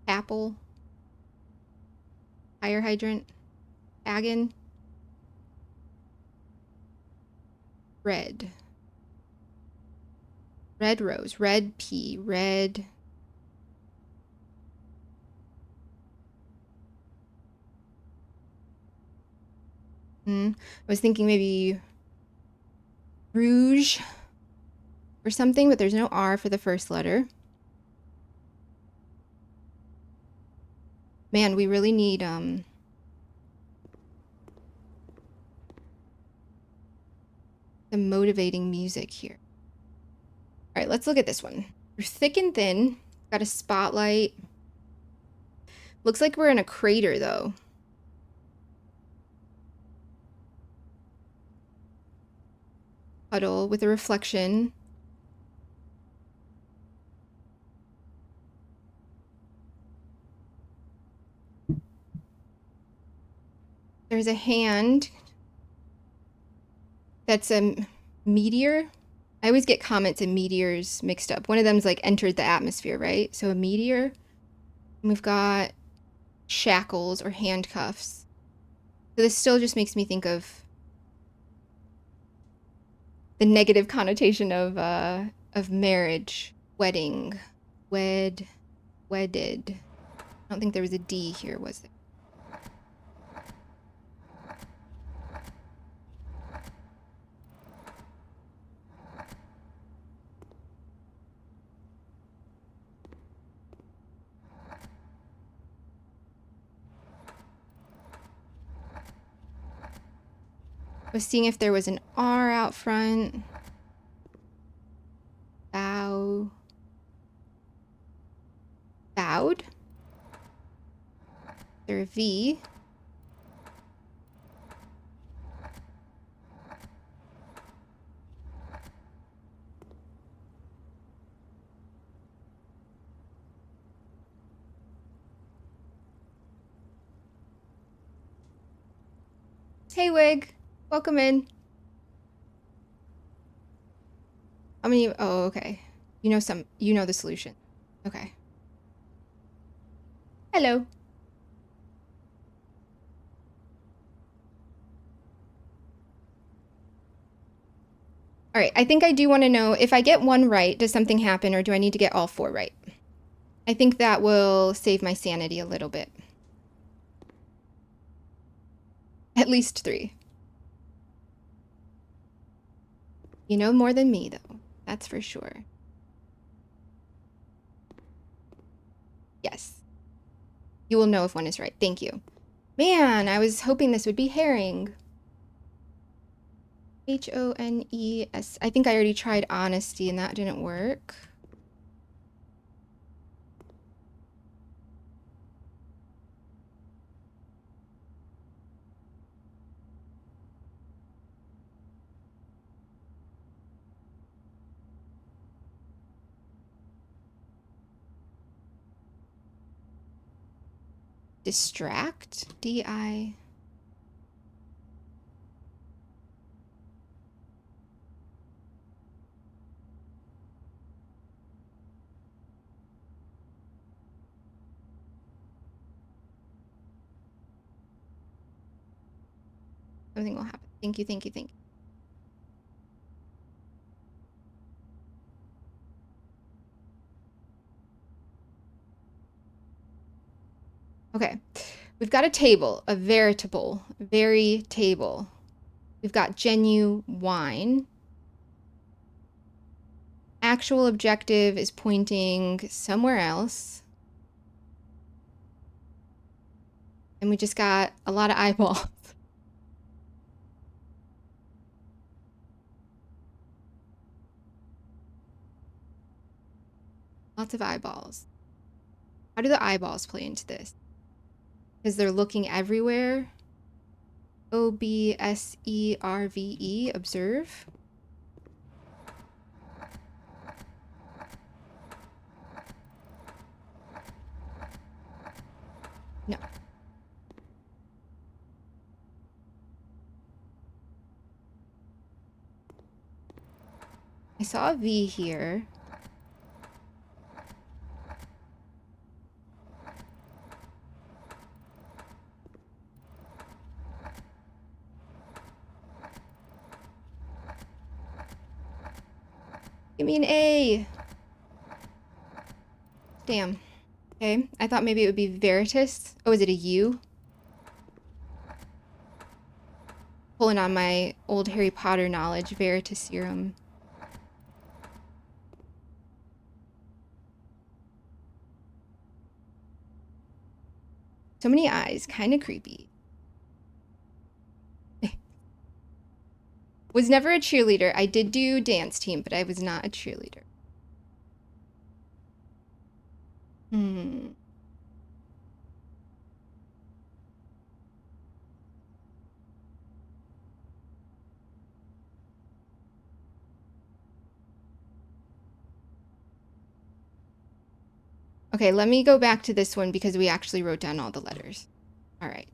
Apple. Fire hydrant. Wagon. Red. Red rose. Red pea. Red. I was thinking maybe rouge or something, but there's no R for the first letter. Man, we really need some motivating music here. All right, let's look at this one. Through thick and thin, got a spotlight. Looks like we're in a crater, though. Puddle with a reflection. There's a hand that's a meteor. I always get comets and meteors mixed up. One of them's like entered the atmosphere, right? So a meteor. And we've got shackles or handcuffs. So this still just makes me think of the negative connotation of marriage, wedding, wedded. I don't think there was a D here, was there? I was seeing if there was an R out front. Bow. Bowed. Is there a V? Hey, Wig. Welcome in. How many? Oh, okay. You know the solution. Okay. Hello. All right, I think I do want to know if I get one right, does something happen, or do I need to get all 4 right? I think that will save my sanity a little bit. At least 3. You know more than me, though. That's for sure. Yes. You will know if one is right. Thank you. Man, I was hoping this would be herring. Hones. I think I already tried honesty and that didn't work. Distract? D-I... Something will happen. Thank you, thank you, thank you. Okay. We've got a table, a veritable, very table. We've got genuine. Actual objective is pointing somewhere else. And we just got a lot of eyeballs. Lots of eyeballs. How do the eyeballs play into this? Because they're looking everywhere. OBSERVE, observe. No. I saw a V here. Give me an A. Damn. Okay, I thought maybe it would be Veritas. Oh, is it a U? Pulling on my old Harry Potter knowledge, Veritaserum. So many eyes, kind of creepy. Was never a cheerleader. I did do dance team, but I was not a cheerleader. Okay, let me go back to this one because we actually wrote down all the letters. All right.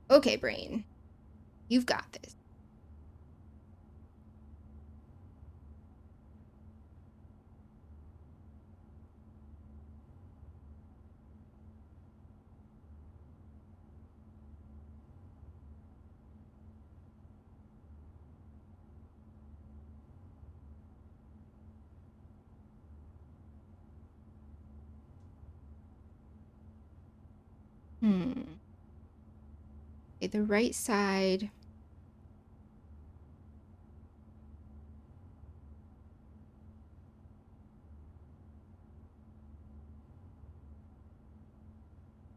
Okay, brain. You've got this. Hmm. Okay, the right side.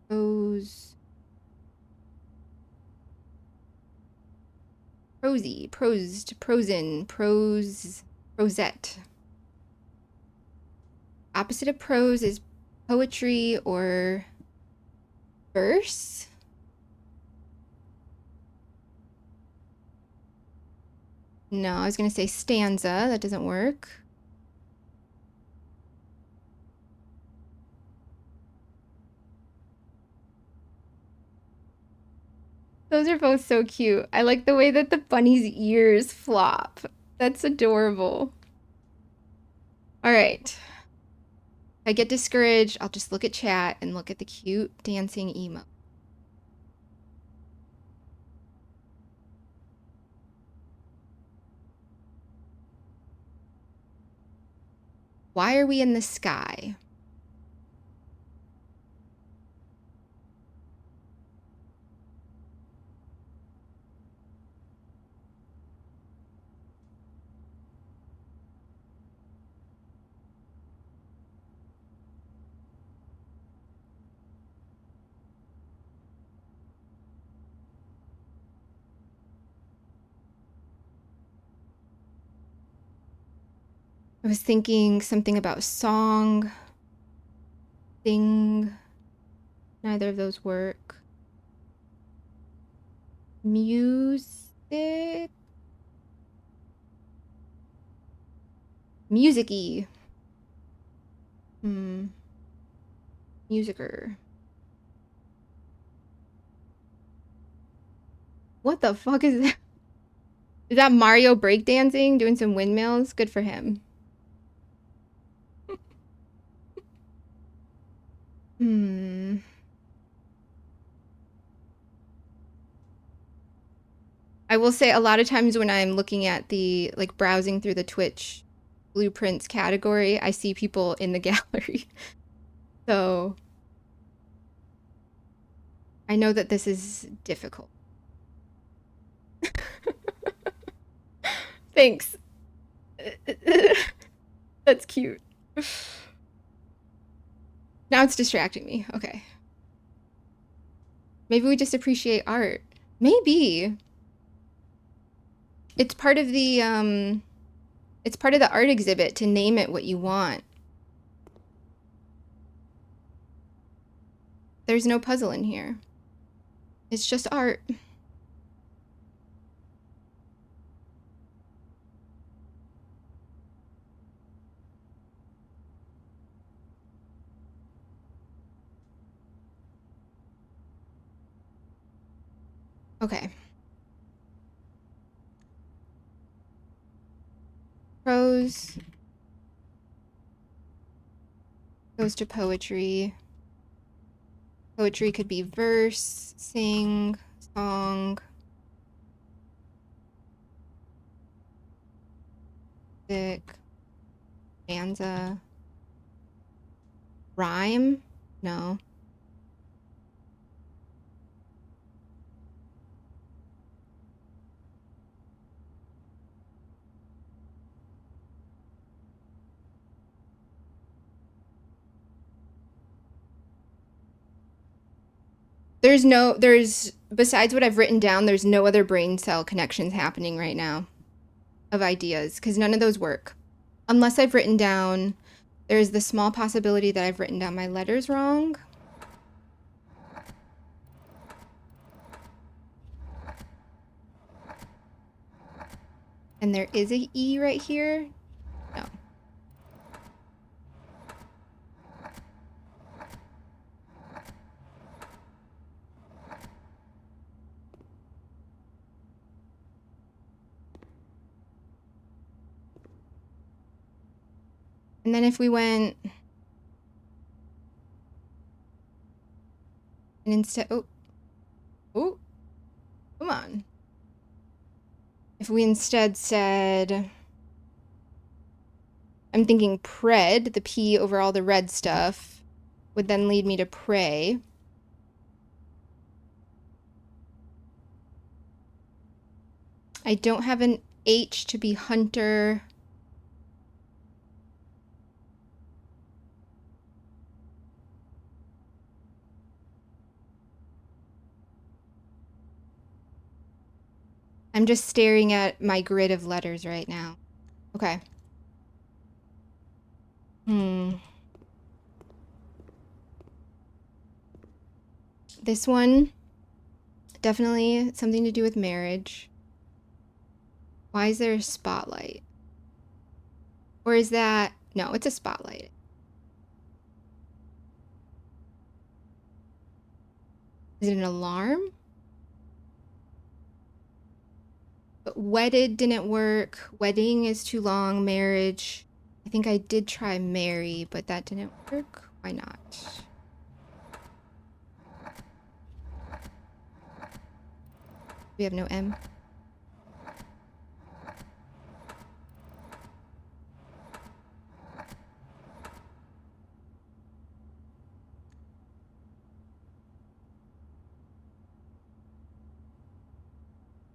Prose. Prosy. Prosed. Prosen. Prose. Prosette. Opposite of prose is poetry or verse. No, I was going to say stanza. That doesn't work. Those are both so cute. I like the way that the bunny's ears flop. That's adorable. All right. If I get discouraged, I'll just look at chat and look at the cute dancing emo. Why are we in the sky? I was thinking something about song, thing. Neither of those work. Music. Music-y. Musicer. What the fuck is that? Is that Mario breakdancing, doing some windmills? Good for him. I will say a lot of times when I'm looking at the, like, browsing through the Twitch blueprints category, I see people in the gallery. So I know that this is difficult. Thanks. That's cute. Now it's distracting me. Okay. Maybe we just appreciate art. Maybe. It's part of the art exhibit to name it what you want. There's no puzzle in here. It's just art. Okay. Prose goes to poetry. Poetry could be verse, sing, song, music, stanza, rhyme. No. There's besides what I've written down, there's no other brain cell connections happening right now of ideas because none of those work. Unless I've written down, there's the small possibility that I've written down my letters wrong. And there is a E right here. No. And then if we went and instead, oh, come on. If we instead said, I'm thinking pred, the P over all the red stuff, would then lead me to pray. I don't have an H to be hunter. I'm just staring at my grid of letters right now. Okay. This one, definitely something to do with marriage. Why is there a spotlight? Or is that, no, it's a spotlight. Is it an alarm? But wedded didn't work. Wedding is too long. Marriage. I think I did try marry, but that didn't work. Why not? We have no M.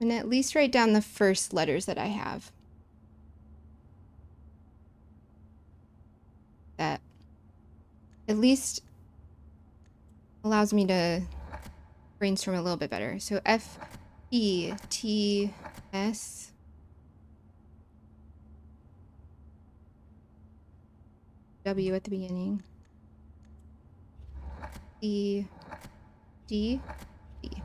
And at least write down the first letters that I have. That at least allows me to brainstorm a little bit better. So F, E, T, S. W at the beginning. E, D, B.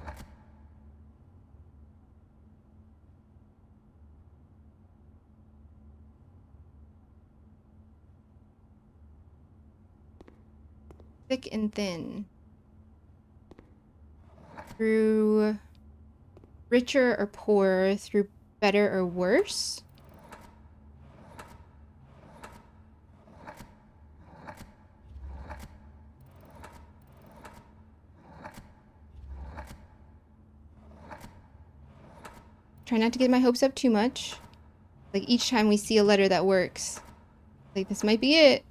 Thick and thin. Through richer or poorer, through better or worse. Try not to get my hopes up too much. Like each time we see a letter that works, like this might be it.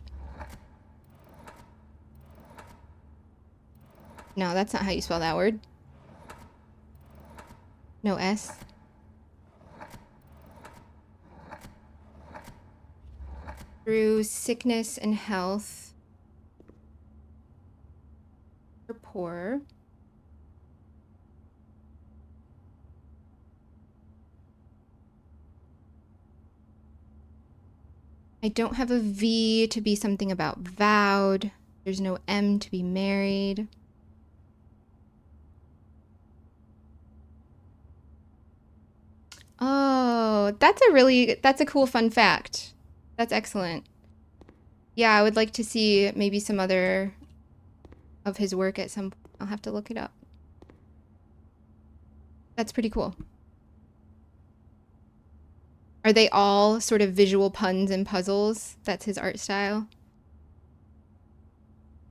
No, that's not how you spell that word. No S. Through sickness and health. Or poor. I don't have a V to be something about vowed. There's no M to be married. Oh, that's a cool fun fact. That's excellent. Yeah, I would like to see maybe some other of his work at some point. I'll have to look it up. That's pretty cool. Are they all sort of visual puns and puzzles? That's his art style.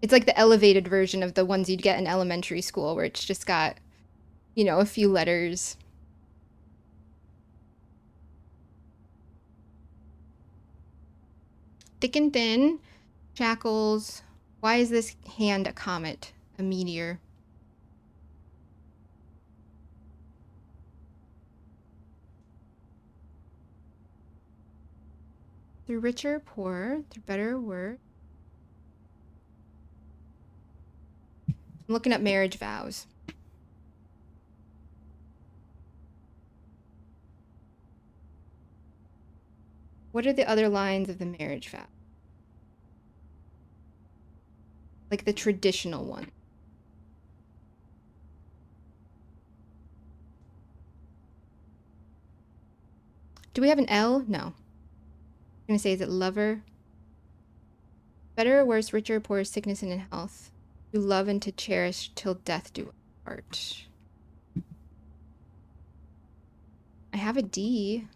It's like the elevated version of the ones you'd get in elementary school where it's just got, you know, a few letters. Thick and thin, shackles. Why is this hand a comet? A meteor? Through richer, poorer, through better, worse. I'm looking up marriage vows. What are the other lines of the marriage vow? Like the traditional one. Do we have an L? No. I'm gonna say, is it lover? Better or worse, richer or poorer, sickness and in health. To love and to cherish till death do us part. I have a D.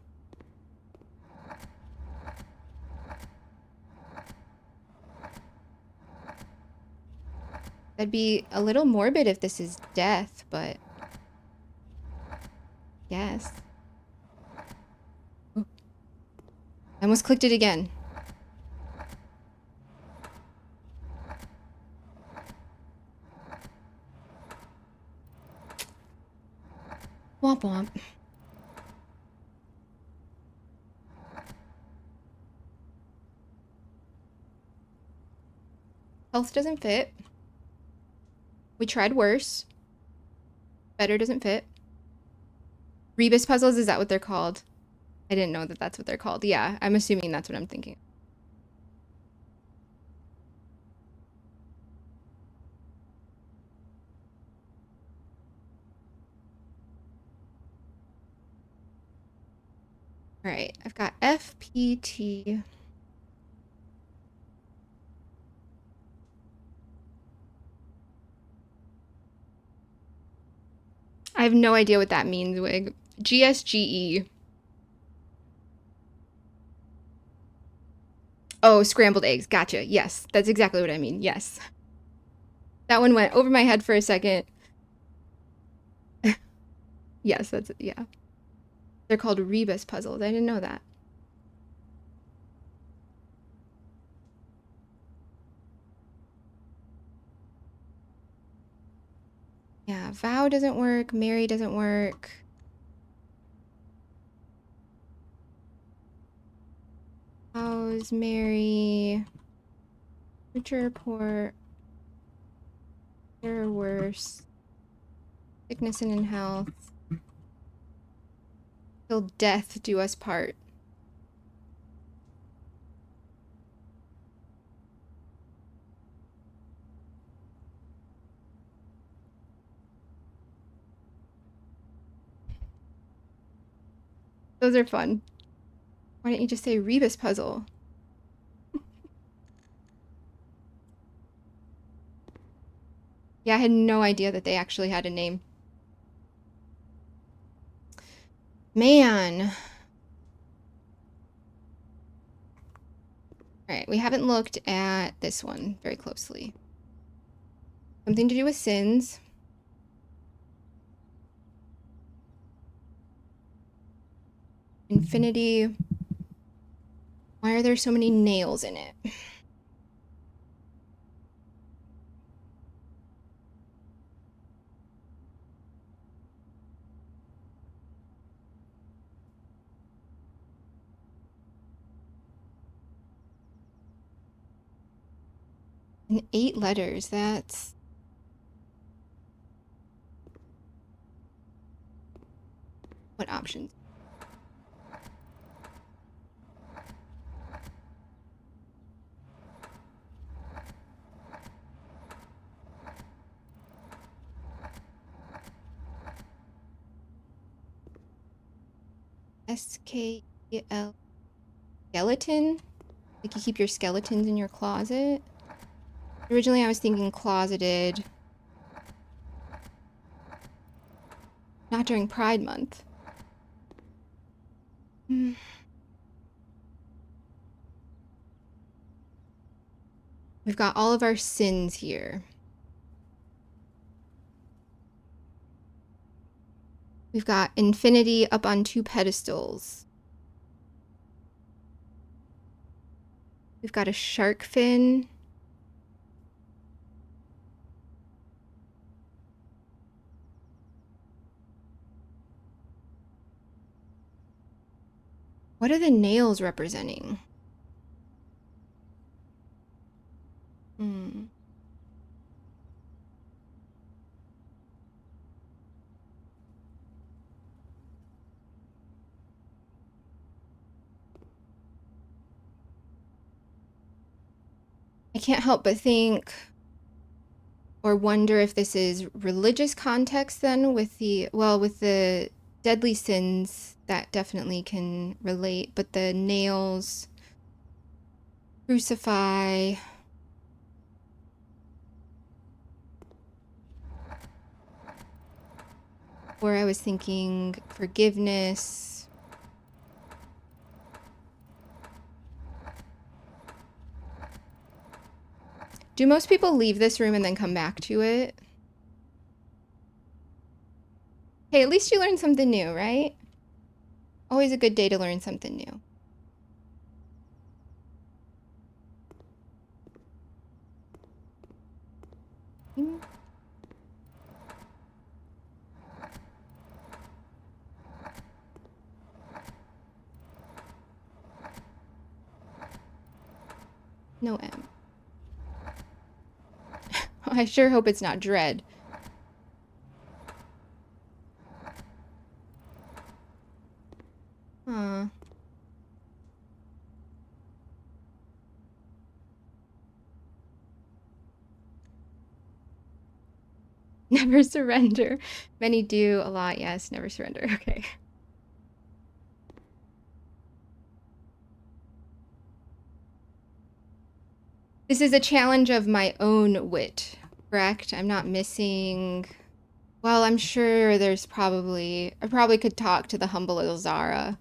That'd be a little morbid if this is death, but yes. Oh, I almost clicked it again. Womp womp. Health doesn't fit. We tried worse. Better doesn't fit. Rebus puzzles, is that what they're called? I didn't know that that's what they're called. Yeah, I'm assuming that's what I'm thinking. All right, I've got FPT. I have no idea what that means, Wig. GSGE. Oh, scrambled eggs. Gotcha. Yes, that's exactly what I mean. Yes. That one went over my head for a second. Yes, that's, yeah. They're called rebus puzzles. I didn't know that. Yeah, vow doesn't work. Mary doesn't work. How's Mary? Future poor. Better worse. Sickness and in health. Till death do us part. Those are fun. Why didn't you just say rebus puzzle? Yeah, I had no idea that they actually had a name. Man. All right, we haven't looked at this one very closely. Something to do with sins. Infinity. Why are there so many nails in it? And 8 letters, that's... What options? SKL. Skeleton? Like you keep your skeletons in your closet? Originally I was thinking closeted. Not during Pride Month. We've got all of our sins here. We've got infinity up on 2 pedestals. We've got a shark fin. What are the nails representing? Hmm. I can't help but think or wonder if this is religious context then with the, well, with the deadly sins that definitely can relate, but the nails, crucify. Or I was thinking forgiveness. Do most people leave this room and then come back to it? Hey, at least you learned something new, right? Always a good day to learn something new. No M. I sure hope it's not dread. Huh. Never surrender. Many do, a lot, yes. Never surrender. Okay. This is a challenge of my own wit, correct? I'm not missing... Well, I'm sure there's probably... I probably could talk to the humble Ilzara,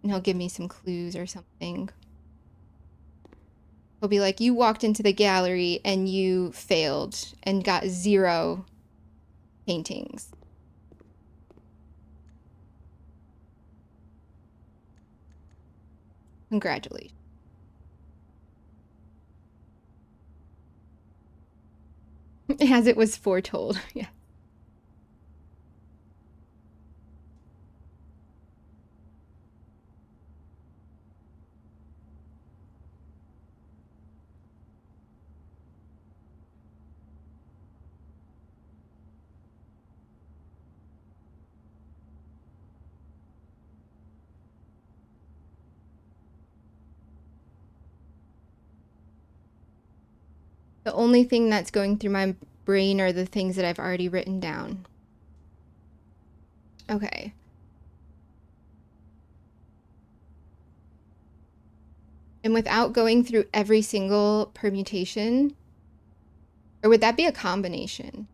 and he'll give me some clues or something. He'll be like, you walked into the gallery and you failed and got 0 paintings. Congratulations. As it was foretold. Yeah. The only thing that's going through my brain are the things that I've already written down. Okay. And without going through every single permutation, or would that be a combination?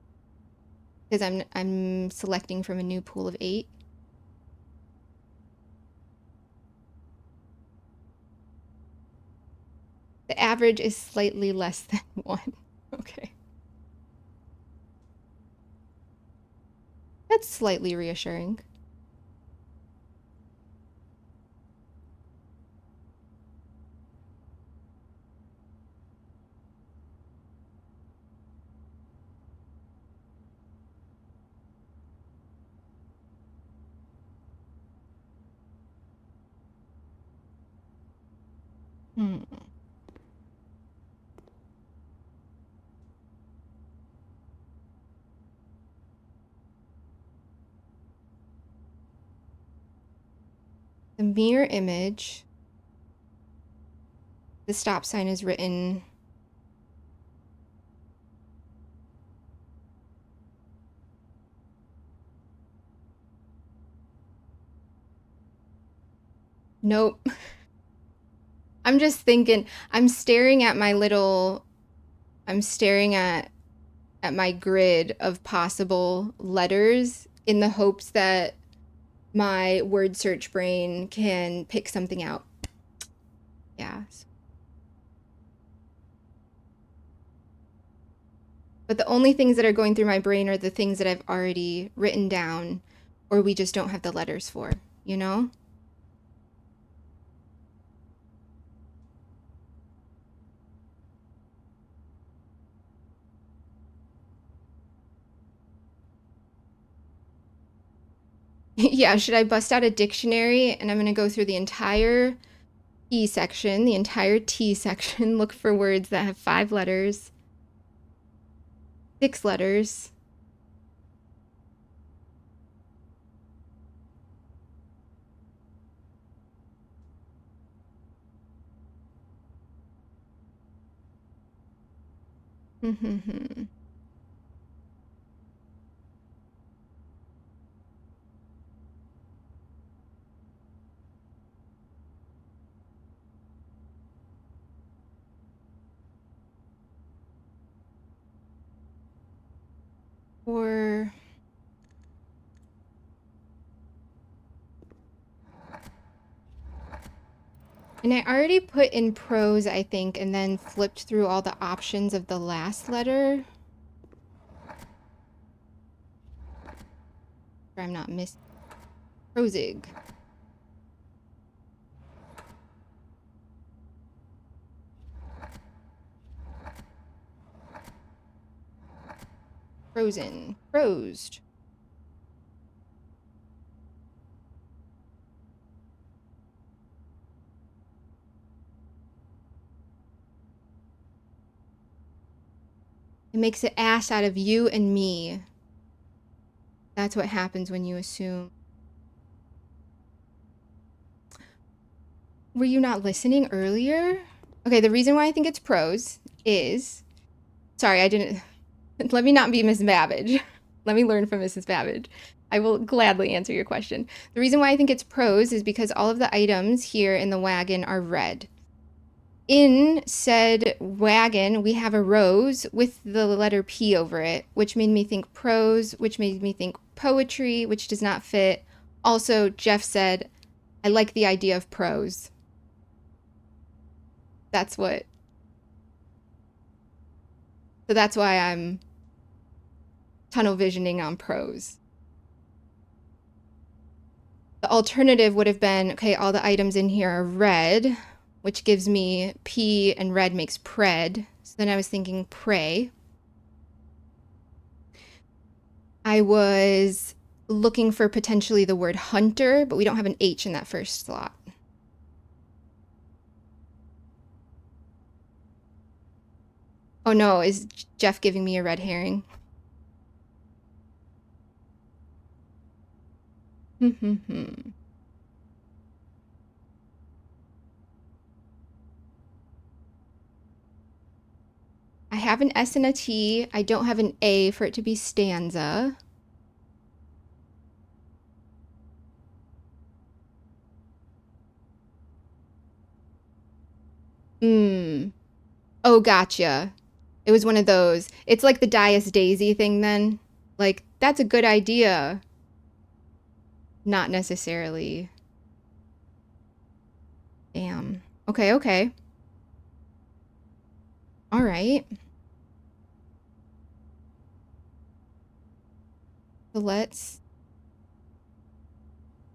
Because I'm selecting from a new pool of 8. The average is slightly less than 1. Okay. That's slightly reassuring. Hmm. The mirror image. The stop sign is written. Nope. I'm just thinking, I'm staring at my little, I'm staring at my grid of possible letters in the hopes that my word search brain can pick something out. Yeah. But the only things that are going through my brain are the things that I've already written down or we just don't have the letters for, you know? Yeah, should I bust out a dictionary and I'm going to go through the entire E section, the entire T section, look for words that have 5 letters, 6 letters. Or And I already put in prose, I think, and then flipped through all the options of the last letter. I'm not missing. Prosig. Frozen. Frosed. It makes an ass out of you and me. That's what happens when you assume. Were you not listening earlier? Okay, the reason why I think it's prose is... Sorry, I didn't... Let me not be Miss Babbage. Let me learn from Mrs. Babbage. I will gladly answer your question. The reason why I think it's prose is because all of the items here in the wagon are red. In said wagon, we have a rose with the letter P over it, which made me think prose, which made me think poetry, which does not fit. Also, Jeff said, I like the idea of prose. That's what. So that's why I'm tunnel visioning on prose. The alternative would have been, okay, all the items in here are red, which gives me P, and red makes pred. So then I was thinking pray. I was looking for potentially the word hunter, but we don't have an H in that first slot. Oh no, is Jeff giving me a red herring? I have an S and a T. I don't have an A for it to be stanza. Oh, gotcha. It was one of those. It's like the Dias Daisy thing then. Like, that's a good idea. Not necessarily. Damn. Okay, okay. All right. So let's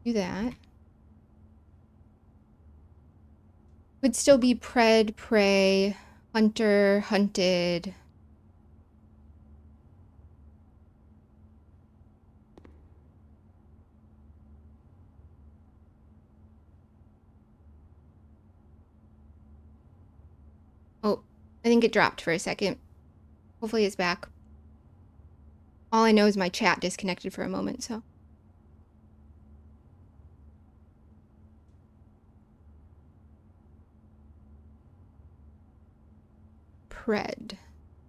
do that. Would still be pred, prey, hunter, hunted. Oh, I think it dropped for a second. Hopefully it's back. All I know is my chat disconnected for a moment, so. Pred.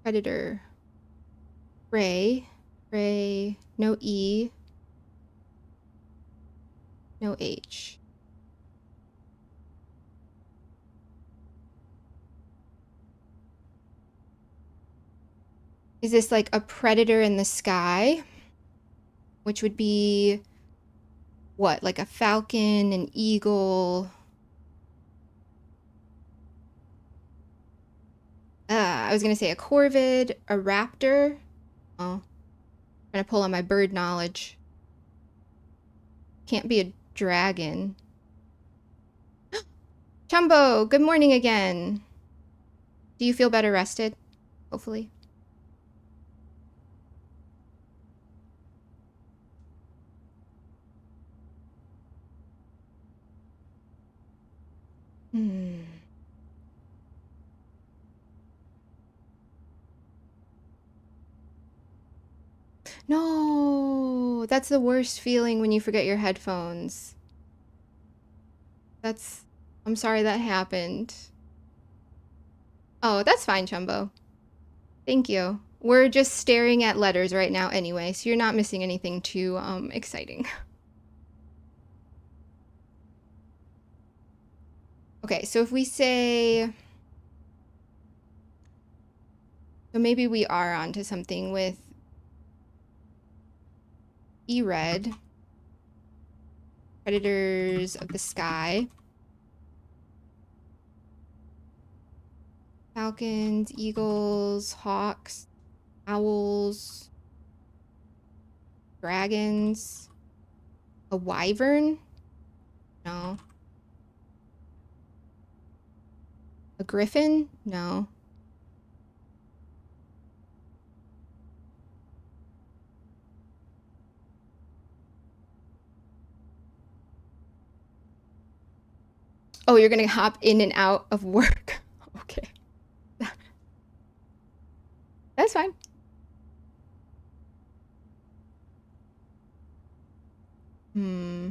Predator. Prey. Prey. No E. No H. Is this like a predator in the sky? Which would be what? Like a falcon, an eagle. I was gonna say a corvid, a raptor. Oh, I'm trying to pull on my bird knowledge. Can't be a dragon. Chumbo, good morning again. Do you feel better rested? Hopefully. No, that's the worst feeling when you forget your headphones. I'm sorry that happened. Oh, that's fine, Chumbo. Thank you. We're just staring at letters right now anyway, so you're not missing anything too exciting. Okay, so if we say... So maybe we are onto something with E-Red. Predators of the Sky. Falcons, eagles, hawks, owls, dragons, a wyvern? No. A griffin? No. Oh, you're gonna hop in and out of work. Okay. That's fine. Hmm.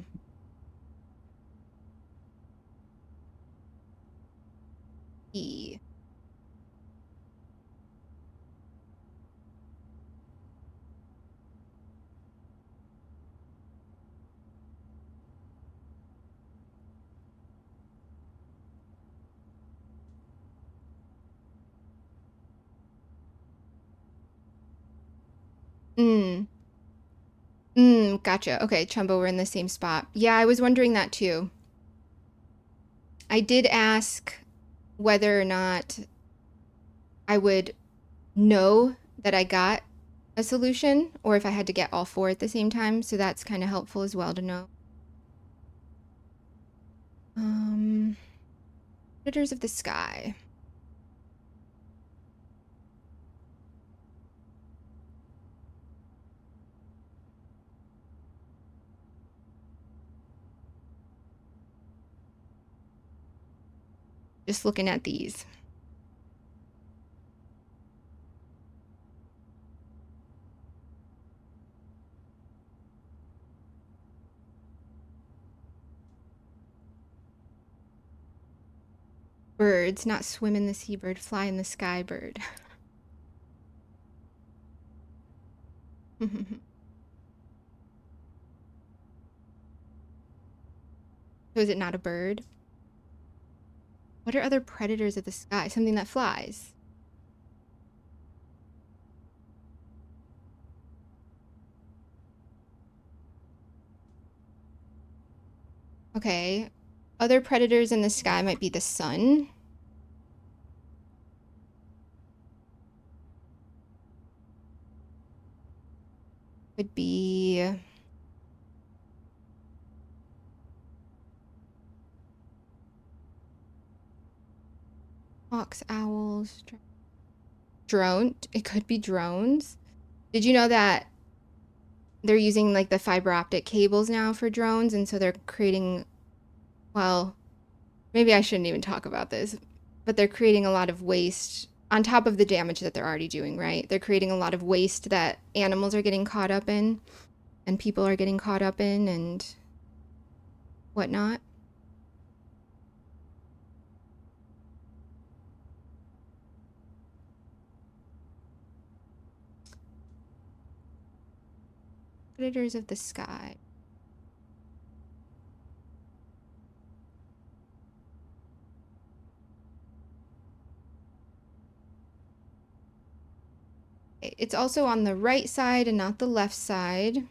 E. Mm. Gotcha. Okay, Chumbo, we're in the same spot. Yeah, I was wondering that too. I did ask whether or not I would know that I got a solution or if I had to get all four at the same time. So that's kind of helpful as well to know. Um, Predators of the Sky. Just looking at these. Birds, not swim in the sea bird, fly in the sky bird. So is it not a bird? What are other predators of the sky? Something that flies. Okay. Other predators in the sky might be the sun. Could be hawks, owls, drone. It could be drones. Did you know that they're using like the fiber optic cables now for drones, and so they're creating, well, maybe I shouldn't even talk about this, but they're creating a lot of waste on top of the damage that they're already doing, right? They're creating a lot of waste that animals are getting caught up in and people are getting caught up in and whatnot. Predators of the sky. It's also on the right side and not the left side.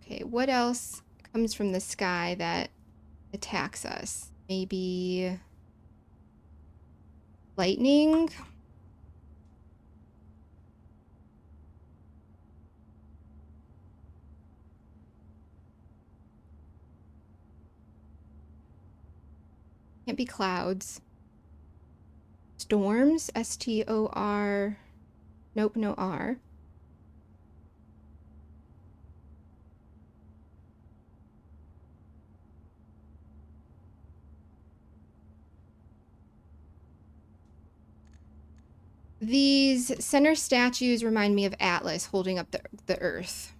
Okay, what else comes from the sky that attacks us? Maybe lightning? Can't be clouds. Storms? S-T-O-R. Nope, no R. These center statues remind me of Atlas holding up the earth.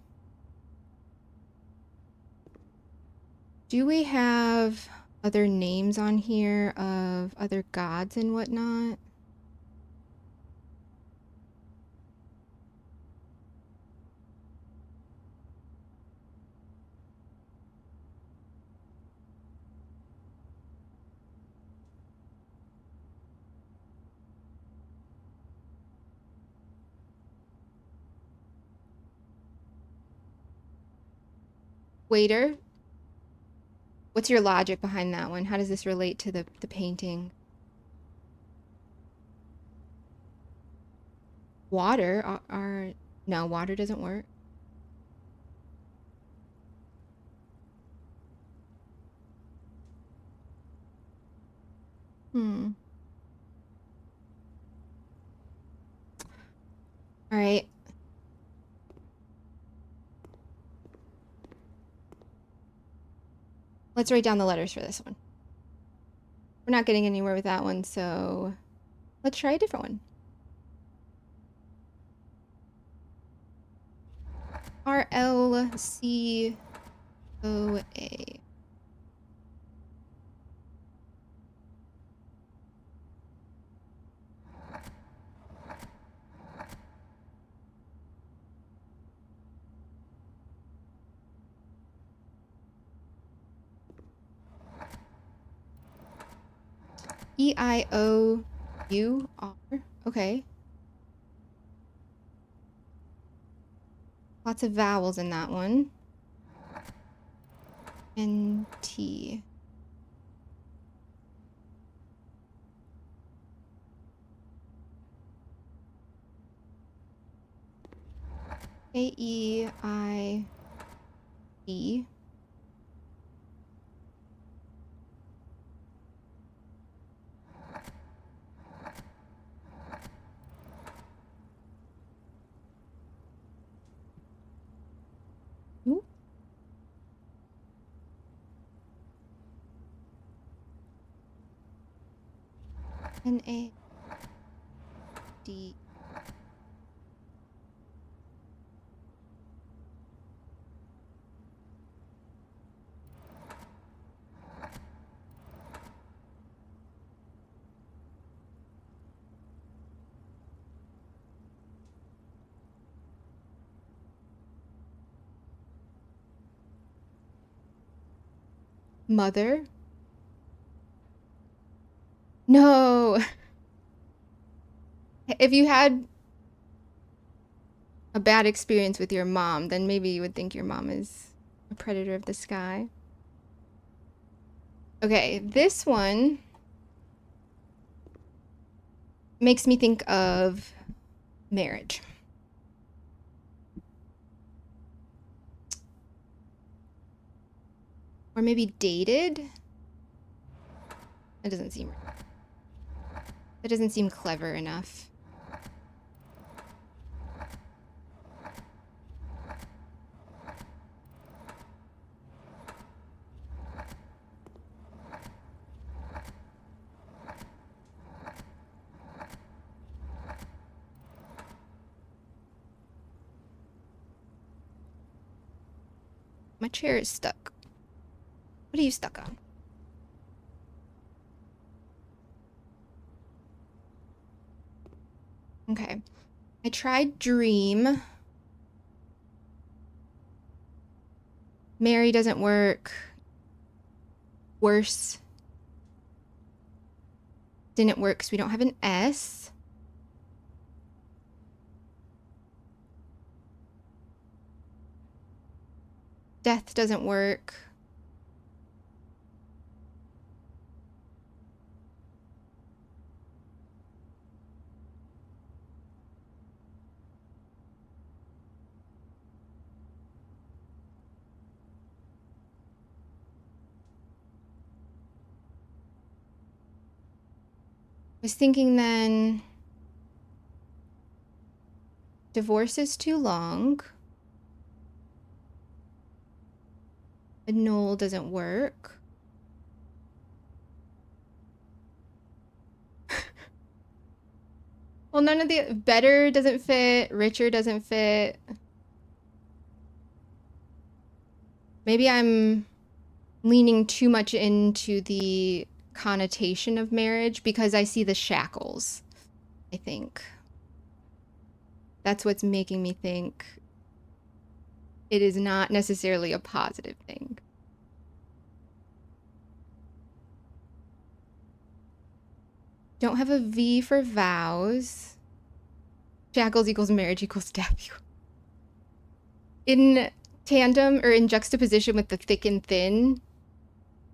Do we have other names on here of other gods and whatnot? Waiter, what's your logic behind that one? How does this relate to the painting? Water are no, water doesn't work. Hmm. All right. Let's write down the letters for this one. We're not getting anywhere with that one, so let's try a different one. RLCOA. EIOUR. Okay. Lots of vowels in that one. NT. AEID. Ooh. NAD. Mother. No. If you had a bad experience with your mom, then maybe you would think your mom is a predator of the sky. Okay, this one makes me think of marriage. Or maybe dated. That doesn't seem right. That doesn't seem clever enough. My chair is stuck. What are you stuck on? Okay. I tried dream. Mary doesn't work. Worse. Didn't work because we don't have an S. Death doesn't work. I was thinking then divorce is too long. Annul doesn't work. Well, none of the better doesn't fit. Richer doesn't fit. Maybe I'm leaning too much into the connotation of marriage because I see the shackles, I think. That's what's making me think it is not necessarily a positive thing. Don't have a V for vows. Shackles equals marriage equals death. In tandem or in juxtaposition with the thick and thin.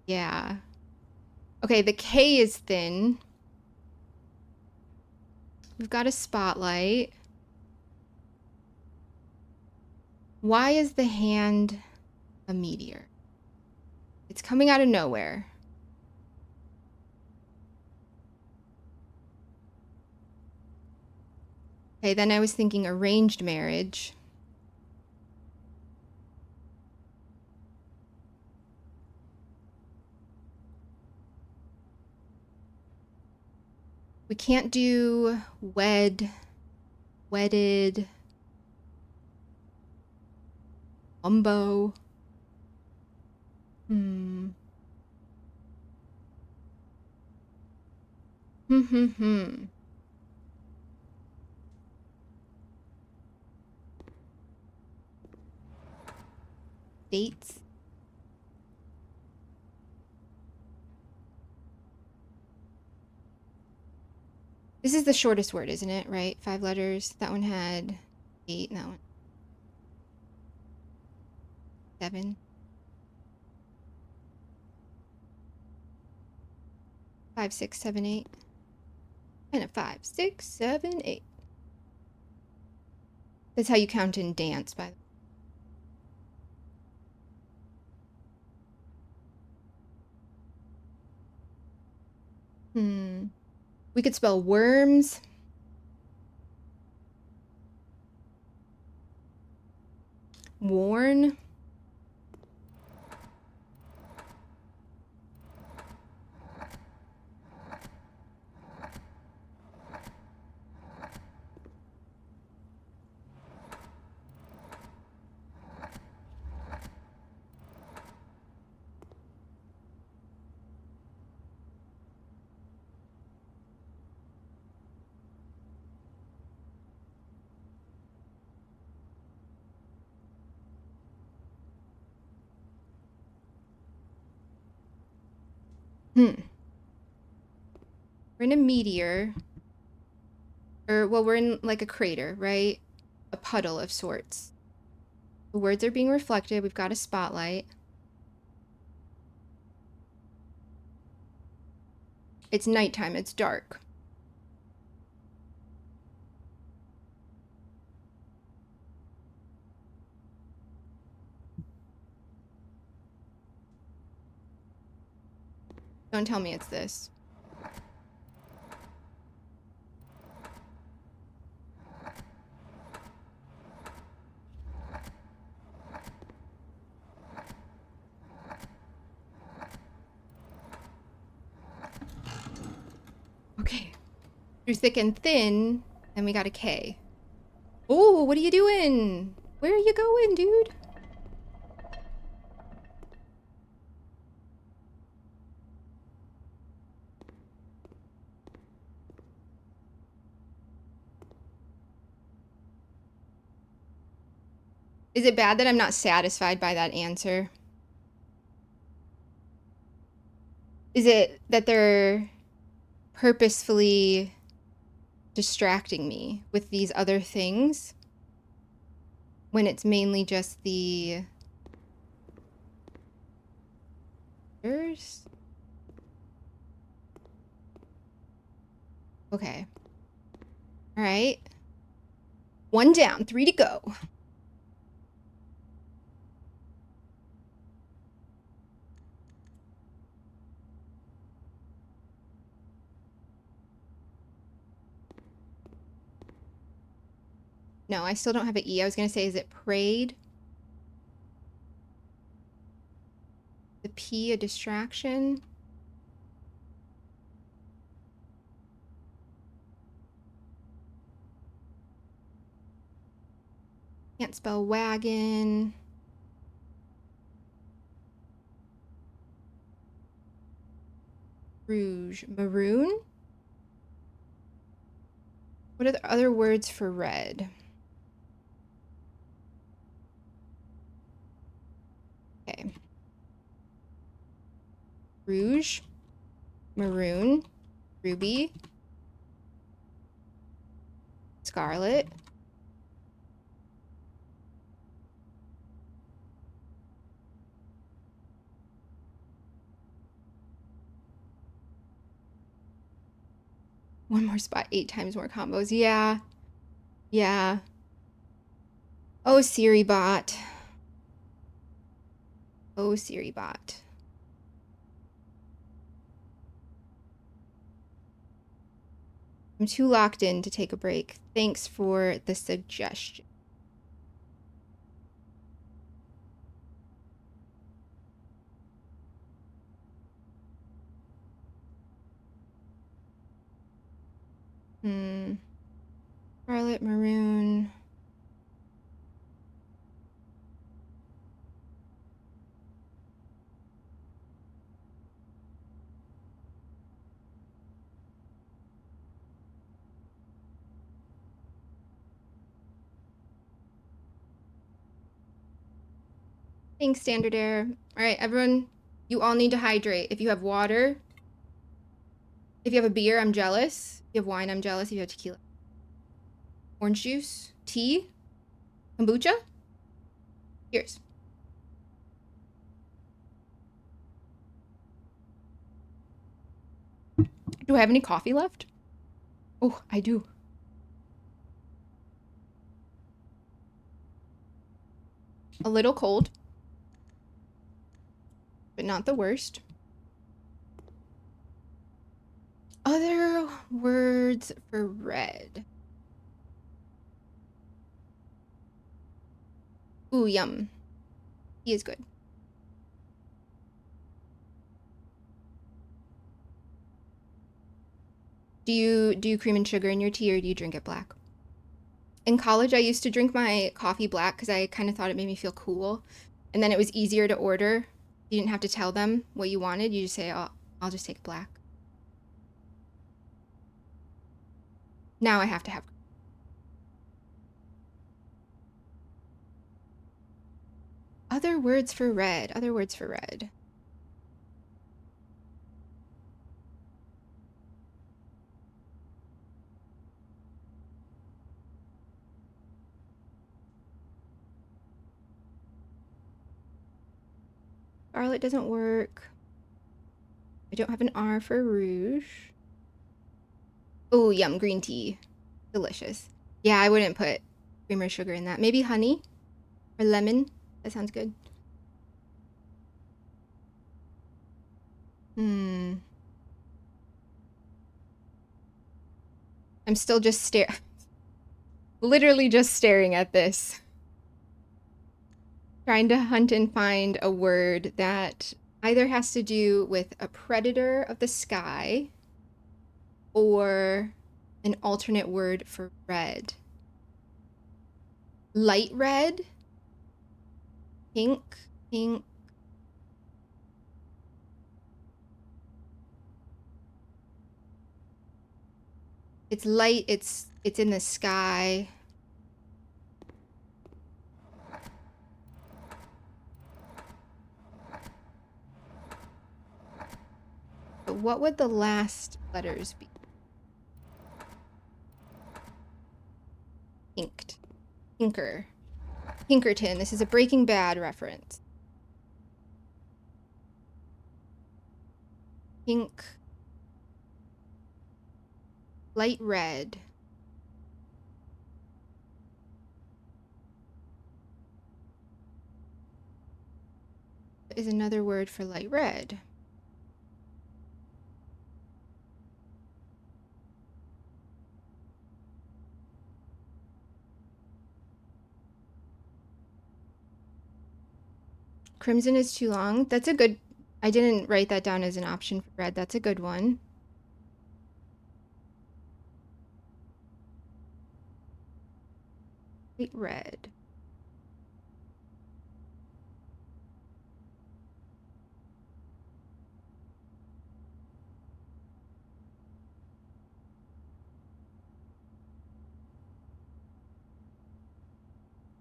Yeah. Okay, the K is thin. We've got a spotlight. Why is the hand a meteor? It's coming out of nowhere. Okay, then I was thinking arranged marriage. We can't do wedded, umbo. Hmm. Hmm. Dates. This is the shortest word, isn't it? Right? 5 letters. That one had 8, and that one 7. 5, 6, 7, 8. And a 5, 6, 7, 8. That's how you count in dance, by the way. We could spell worms. Worn. We're in a meteor. Or, well, we're in like a crater, right? A puddle of sorts. The words are being reflected. We've got a spotlight. It's nighttime. It's dark. Don't tell me it's this. Okay. Through thick and thin, and we got a K. Oh, what are you doing? Where are you going, dude? Is it bad that I'm not satisfied by that answer? Is it that they're purposefully distracting me with these other things when it's mainly just the Okay. All right. 1 down, 3 to go. No, I still don't have an E. I was going to say, is it prayed? The P, a distraction? Can't spell wagon. Rouge. Maroon? What are the other words for red? Okay. Rouge. Maroon. Ruby. Scarlet. One more spot, 8 times more combos. Yeah. Yeah. Oh, Siri bot. Oh, Siri bot. I'm too locked in to take a break. Thanks for the suggestion. Scarlet, maroon. Thanks, Standard Air. All right, everyone, you all need to hydrate. If you have water, if you have a beer, I'm jealous. If you have wine, I'm jealous. If you have tequila, orange juice, tea, kombucha, cheers. Do I have any coffee left? Oh, I do. A little cold, but not the worst. Other words for red. Ooh, yum. Tea is good. Do you do cream and sugar in your tea or do you drink it black? In college, I used to drink my coffee black because I kind of thought it made me feel cool. And then it was easier to order. You didn't have to tell them what you wanted. You just say, oh, I'll just take black. Now I have to have. Other words for red. Other words for red. Scarlet doesn't work. I don't have an R for rouge. Oh, yum, green tea. Delicious. Yeah, I wouldn't put cream or sugar in that. Maybe honey or lemon. That sounds good. I'm still just literally just staring at this. Trying to hunt and find a word that either has to do with a predator of the sky or an alternate word for red. Light red, pink, pink. It's light, it's in the sky. But what would the last letters be? Inked. Pinker. Pinkerton. This is a Breaking Bad reference. Pink. Light red. Is another word for light red. Crimson is too long. That's a good... I didn't write that down as an option for red. That's a good one. Light red.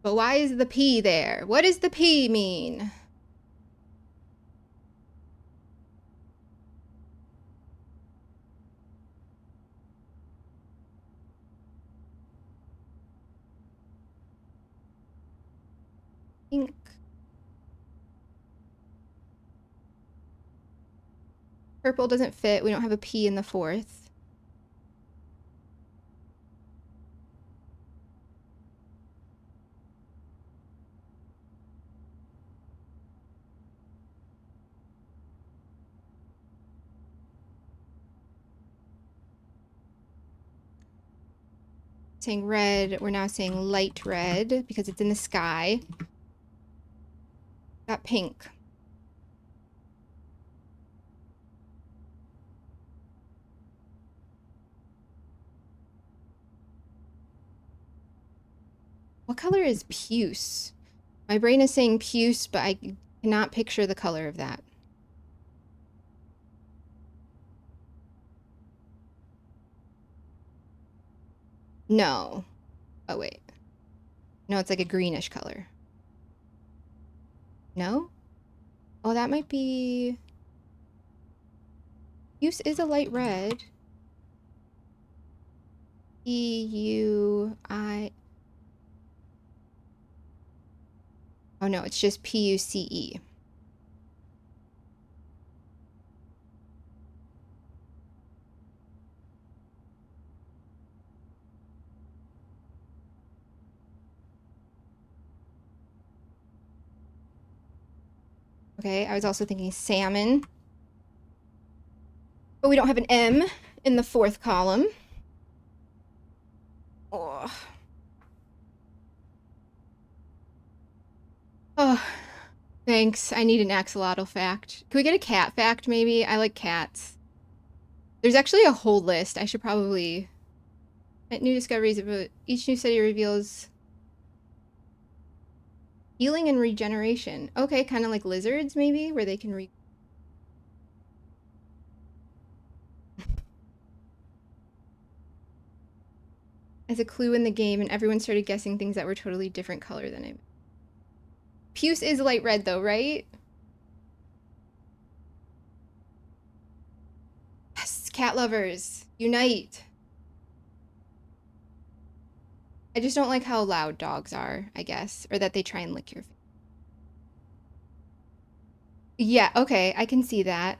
But why is the P there? What does the P mean? Pink. Purple doesn't fit. We don't have a P in the fourth. saying red. We're now saying light red because it's in the sky. Got pink. What color is puce? My brain is saying puce, but I cannot picture the color of that. No. Oh, wait. No, it's like a greenish color. No? Oh, that might be... Puce is a light red. P-U-I... Oh, no, it's just P-U-C-E. Okay, I was also thinking salmon. But we don't have an M in the fourth column. Oh. Oh, thanks. I need an axolotl fact. Can we get a cat fact, maybe? I like cats. There's actually a whole list. I should probably... New discoveries about... Each new study reveals... Healing and regeneration. Okay, kind of like lizards, maybe? Where they can as a clue in the game, and everyone started guessing things that were totally different color than I... Puce is light red, though, right? Yes, cat lovers, unite. I just don't like how loud dogs are, I guess, or that they try and lick your face. Yeah, okay, I can see that.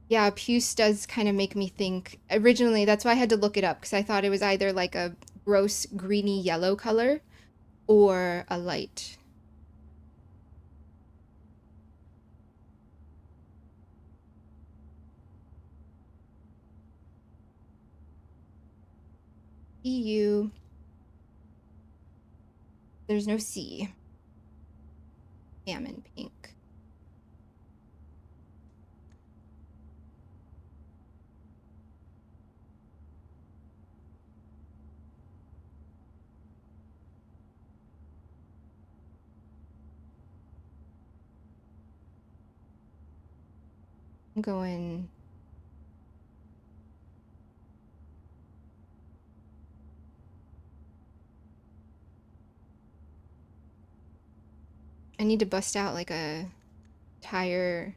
Yeah, puce does kind of make me think. Originally, that's why I had to look it up, because I thought it was either like a gross greeny yellow color or a light. EU. There's no C. Salmon pink. I'm going... I need to bust out like a entire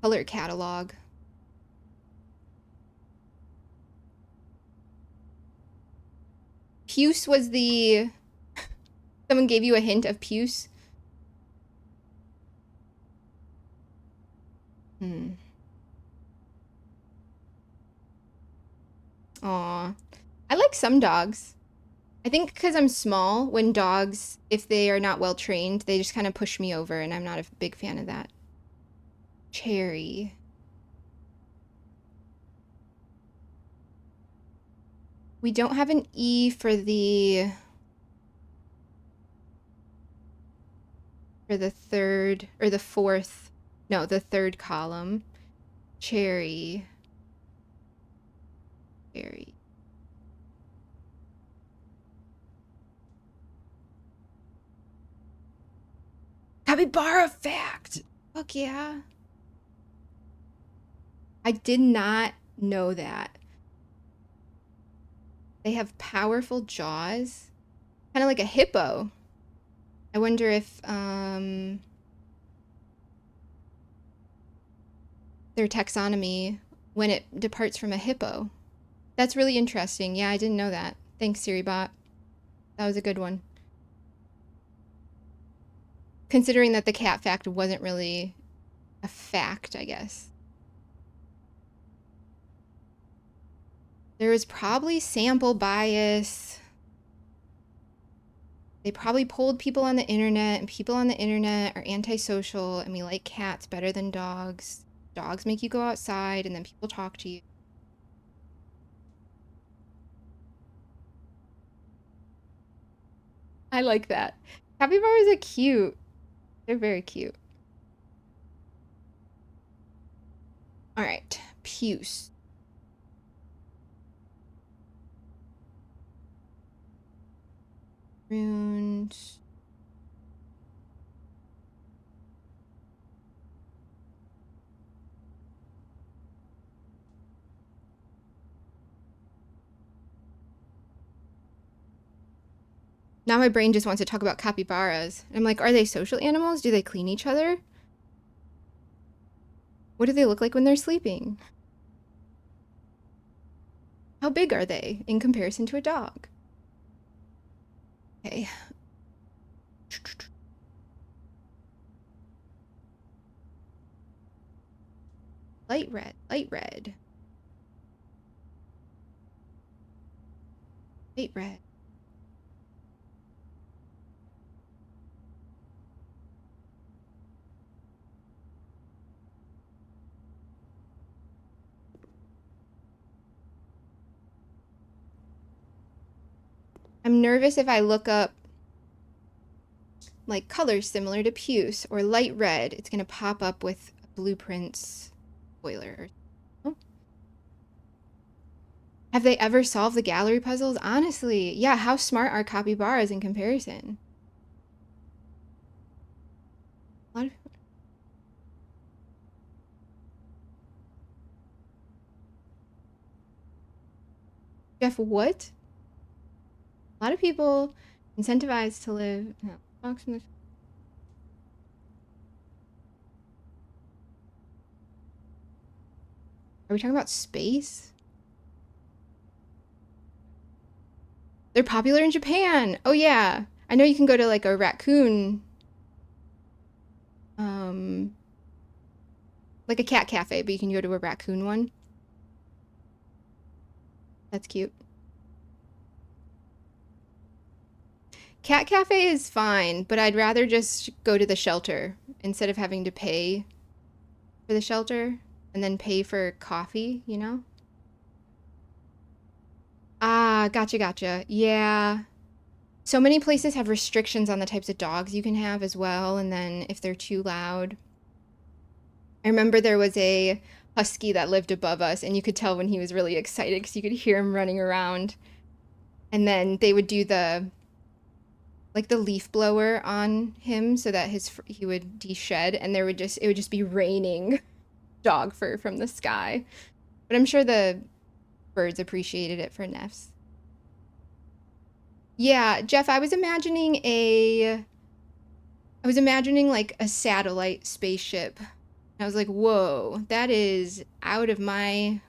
color catalog. Puce was the... Someone gave you a hint of puce? Hmm. Aw. I like some dogs. I think because I'm small, when dogs, if they are not well trained, they just kind of push me over, and I'm not a big fan of that. Cherry. We don't have an E for the third or the fourth. No, the third column. Cherry. Cherry. Capybara fact. Fuck yeah. I did not know that. They have powerful jaws. Kind of like a hippo. I wonder if their taxonomy when it departs from a hippo. That's really interesting. Yeah, I didn't know that. Thanks, SiriBot. That was a good one. Considering that the cat fact wasn't really a fact, I guess. There was probably sample bias. They probably polled people on the internet, and people on the internet are antisocial, and we like cats better than dogs. Dogs make you go outside, and then people talk to you. I like that. Capybaras are cute. They're very cute. All right, puce. Runes. Now my brain just wants to talk about capybaras. I'm like, are they social animals? Do they clean each other? What do they look like when they're sleeping? How big are they in comparison to a dog? Okay. Light red, light red, light red. I'm nervous if I look up like colors similar to puce or light red, it's gonna pop up with a blueprints spoiler. Oh. Have they ever solved the gallery puzzles? Honestly, yeah, how smart are capybaras in comparison? A lot of Jeff, what? A lot of people incentivized to live. No, box in the. Are we talking about space? They're popular in Japan. Oh yeah, I know you can go to like a raccoon, um, like a cat cafe, but you can go to a raccoon one. That's cute. Cat cafe is fine, but I'd rather just go to the shelter instead of having to pay for the shelter and then pay for coffee, you know? Ah, gotcha, gotcha. Yeah. So many places have restrictions on the types of dogs you can have as well, and then if they're too loud. I remember there was a husky that lived above us, and you could tell when he was really excited because you could hear him running around. And then they would do the leaf blower on him so that he would de-shed, and it would just be raining dog fur from the sky. But I'm sure the birds appreciated it for Neffs. Yeah, Jeff, I was imagining like a satellite spaceship. I was like, whoa, that is out of my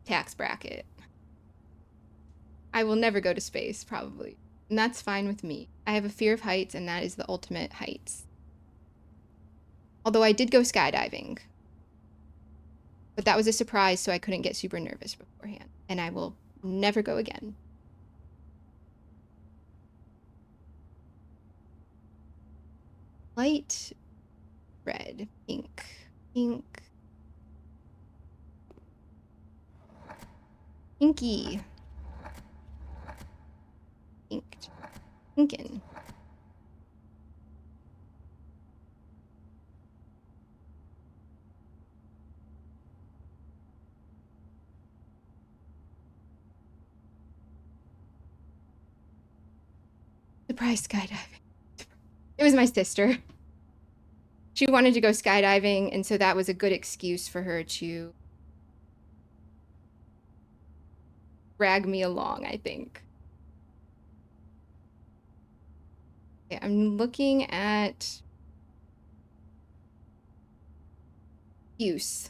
tax bracket. I will never go to space, probably. And that's fine with me. I have a fear of heights, and that is the ultimate heights. Although I did go skydiving. But that was a surprise, so I couldn't get super nervous beforehand. And I will never go again. Light red, pink, pink, pinky, pink, pinkin. Surprise skydiving. It was my sister. She wanted to go skydiving, and so that was a good excuse for her to drag me along, I think. Okay, I'm looking at use.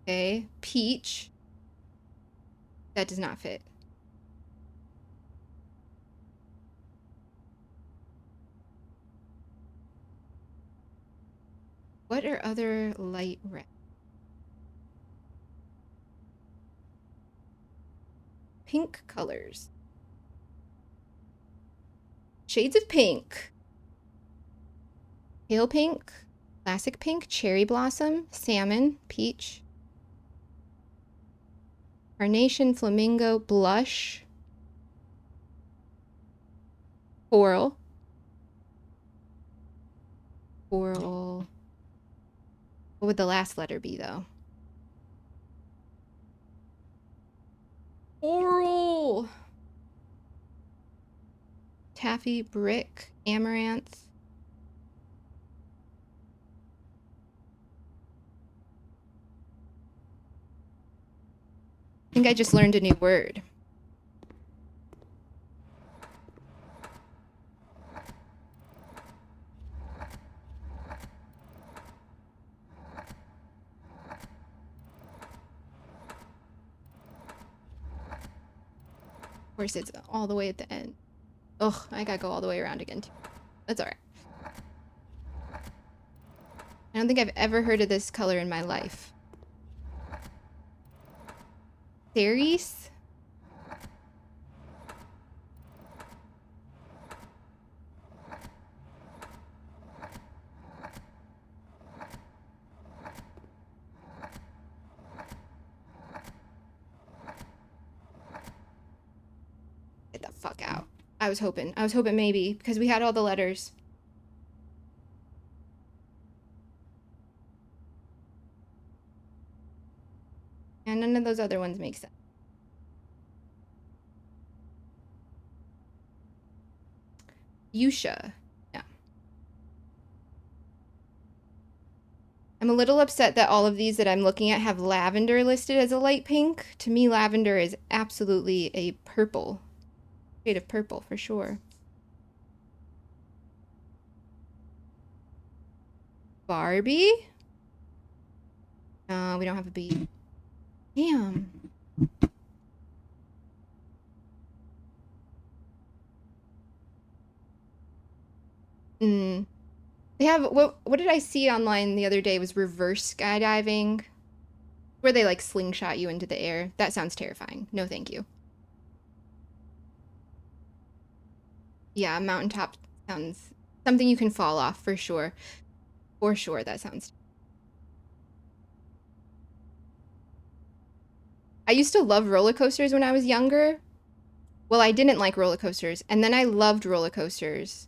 Okay, peach. That does not fit. What are other light red? Pink colors. Shades of pink. Pale pink, classic pink, cherry blossom, salmon, peach. Carnation, flamingo, blush, coral. Coral. What would the last letter be, though? Coral. Taffy, brick, amaranth. I think I just learned a new word. Of course, it's all the way at the end. Ugh, I gotta go all the way around again, too. That's alright. I don't think I've ever heard of this color in my life. Cerise? Get the fuck out. I was hoping maybe, because we had all the letters. And none of those other ones make sense. Fuchsia. Yeah. I'm a little upset that all of these that I'm looking at have lavender listed as a light pink. To me, lavender is absolutely a purple. Shade of purple, for sure. Barbie? No, we don't have a B. Damn. They have what did I see online the other day was reverse skydiving, where they like slingshot you into the air. That sounds terrifying. No, thank you. Yeah, mountaintop sounds something you can fall off for sure. For sure, that sounds. I used to love roller coasters when I was younger. Well, I didn't like roller coasters, and then I loved roller coasters.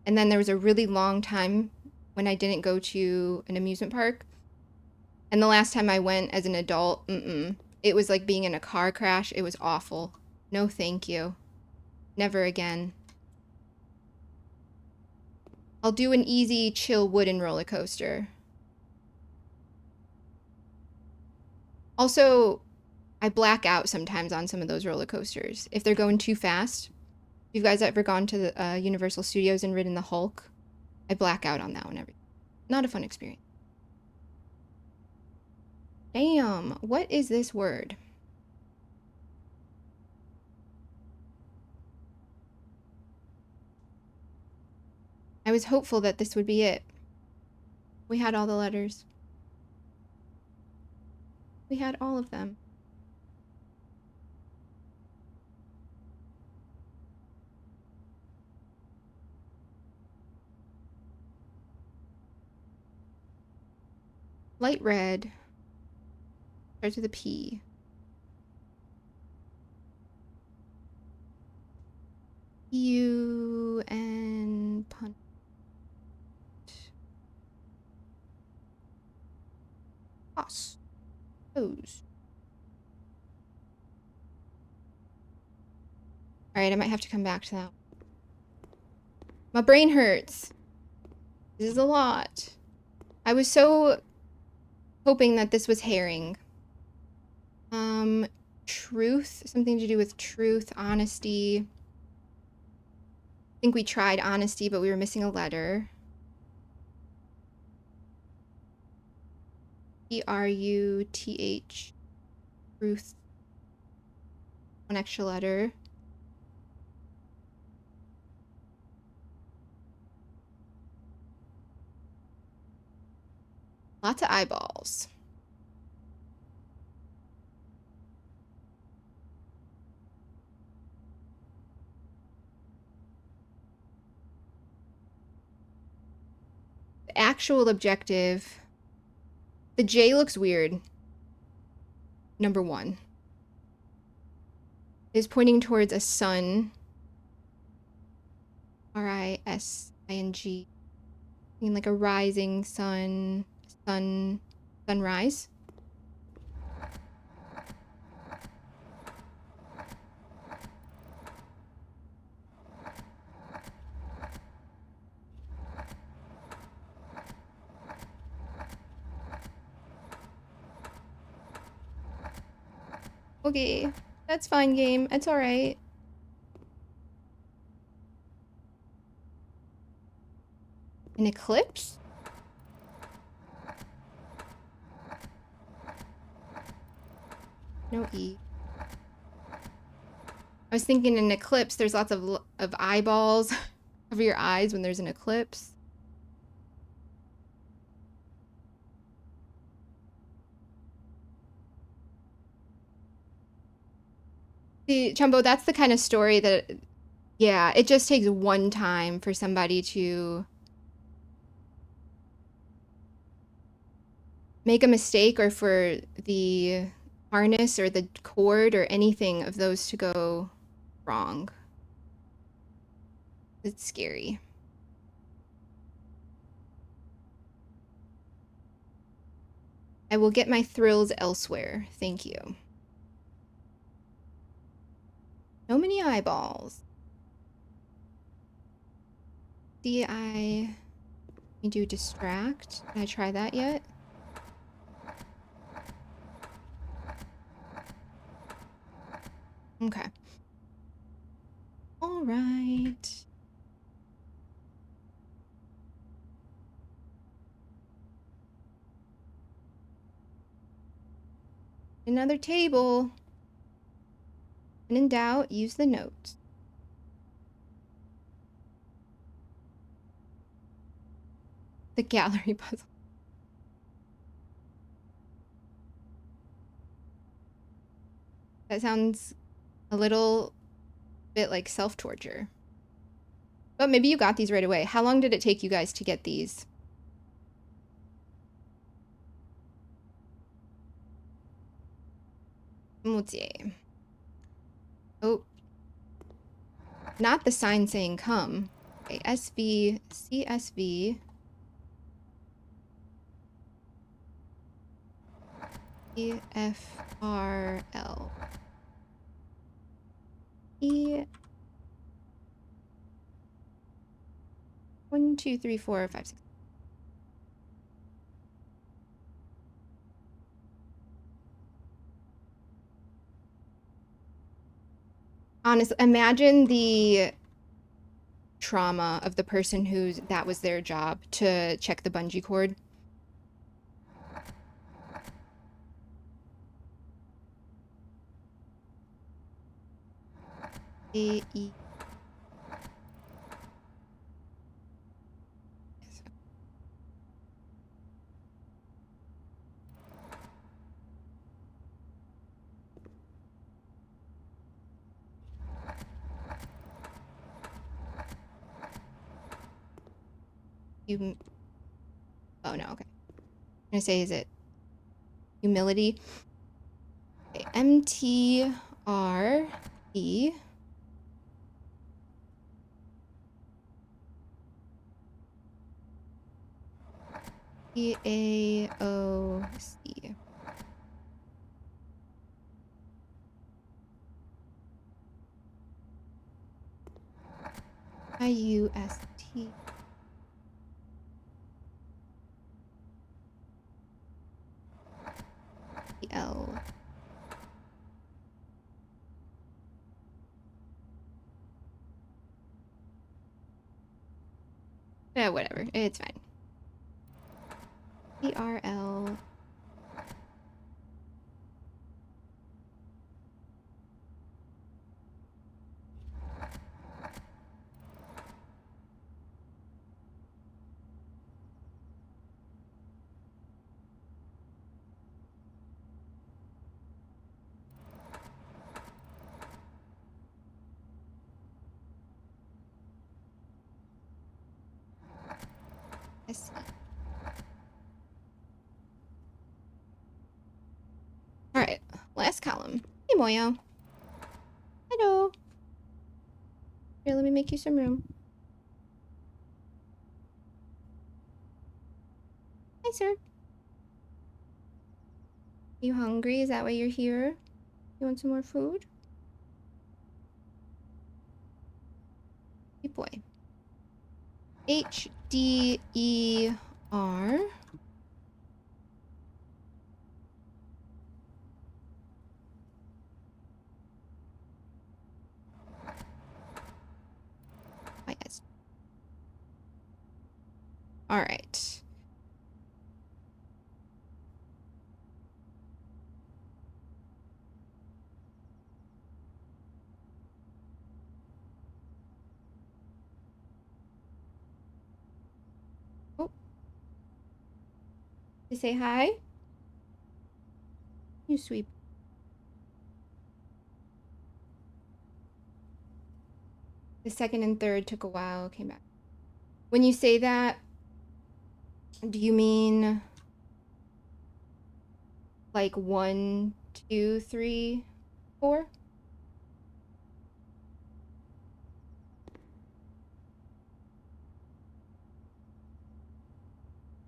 And then there was a really long time when I didn't go to an amusement park. And the last time I went as an adult, it was like being in a car crash. It was awful. No, thank you. Never again. I'll do an easy, chill wooden roller coaster. Also, I black out sometimes on some of those roller coasters if they're going too fast. If you guys ever gone to the Universal Studios and ridden the Hulk, I black out on that one every. Not a fun experience. Damn, what is this word? I was hopeful that this would be it. We had all the letters. We had all of them. Light red. Starts with a P. U and punch. Toss. Pose. All right, I might have to come back to that. My brain hurts. This is a lot. I was so hoping that this was herring. Truth, something to do with truth, honesty. I think we tried honesty, but we were missing a letter. Truth. Truth. One extra letter. Lots of eyeballs. The actual objective. The J looks weird. Number 1. is pointing towards a sun. Rising. Mean like a rising sunrise. Okay, that's fine, game. It's all right. An eclipse? No E. I was thinking an eclipse, there's lots of eyeballs over your eyes when there's an eclipse. See, Chumbo, that's the kind of story that, yeah, it just takes one time for somebody to make a mistake or for the harness or the cord or anything of those to go wrong. It's scary. I will get my thrills elsewhere. Thank you. So many eyeballs. Let me do distract. Did I try that yet? Okay. All right. Another table. When in doubt, use the notes. The gallery puzzle. That sounds a little bit like self-torture. But maybe you got these right away. How long did it take you guys to get these? Let's see. Oh, not the sign saying come. Okay, SV, CSV, EFRL. E 1, 2, 3, 4, 5, 6. Honestly, imagine the trauma of the person that was their job to check the bungee cord. A E. Oh no, okay. I'm gonna say, is it humility? Okay, MTRE. EAOC. IUST. L. Yeah, whatever. It's fine. ERL. SE. All right, last column. Hey, Moyo. make you some room. Hi, sir. You hungry? Is that why you're here? You want some more food? Good boy. HDER. Yes. All right. Oh, you say hi? You sweep. The second and third took a while, came back. When you say that, do you mean like 1, 2, 3, 4?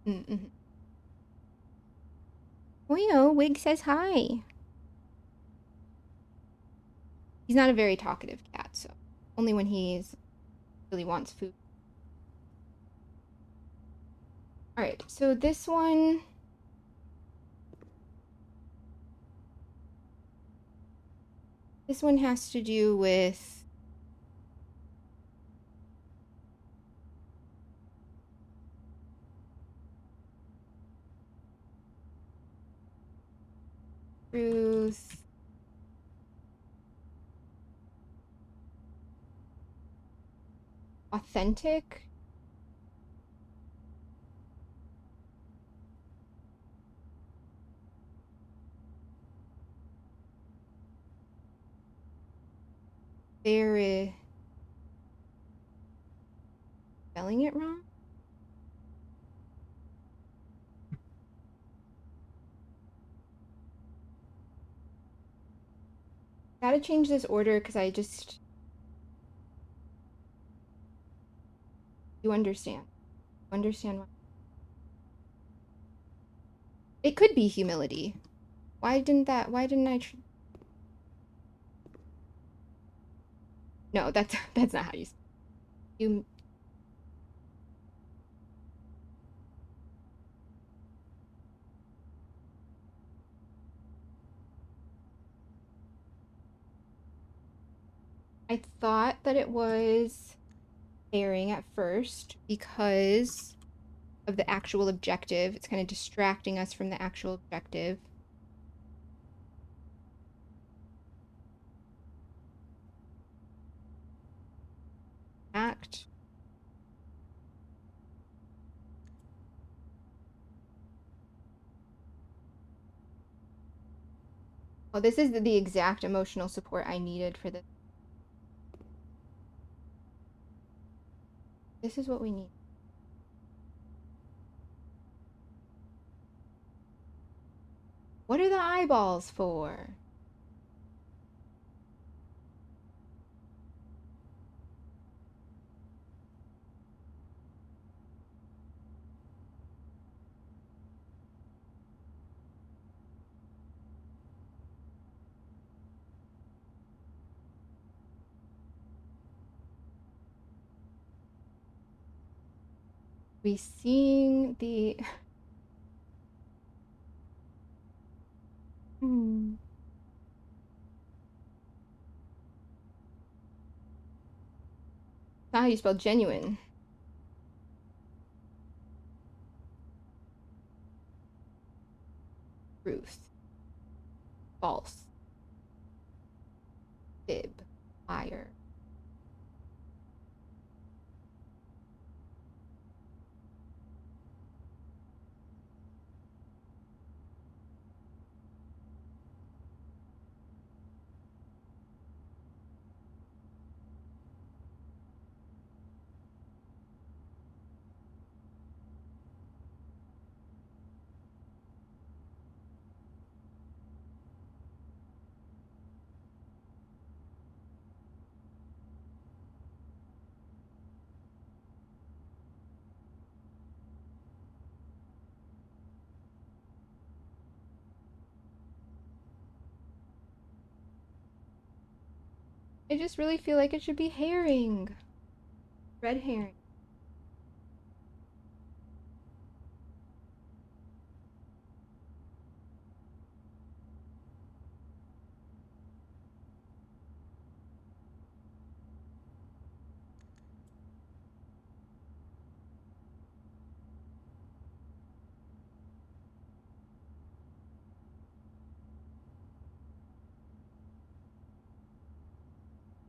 Mm-hmm. Well, Wig says hi. He's not a very talkative cat, so only when he's really wants food. All right, so this one has to do with truth, authentic. There is spelling it wrong. Gotta change this order because you understand. You understand why. It could be humility. Why didn't I? No, that's not how you. You. I thought that it was airing at first because of the actual objective. It's kind of distracting us from the actual objective. Act. Oh, this is the exact emotional support I needed for this. This is what we need. What are the eyeballs for? We seeing the hmm. Not how you spell genuine. Truth. False. Fib. Liar. I just really feel like it should be herring. Red herring.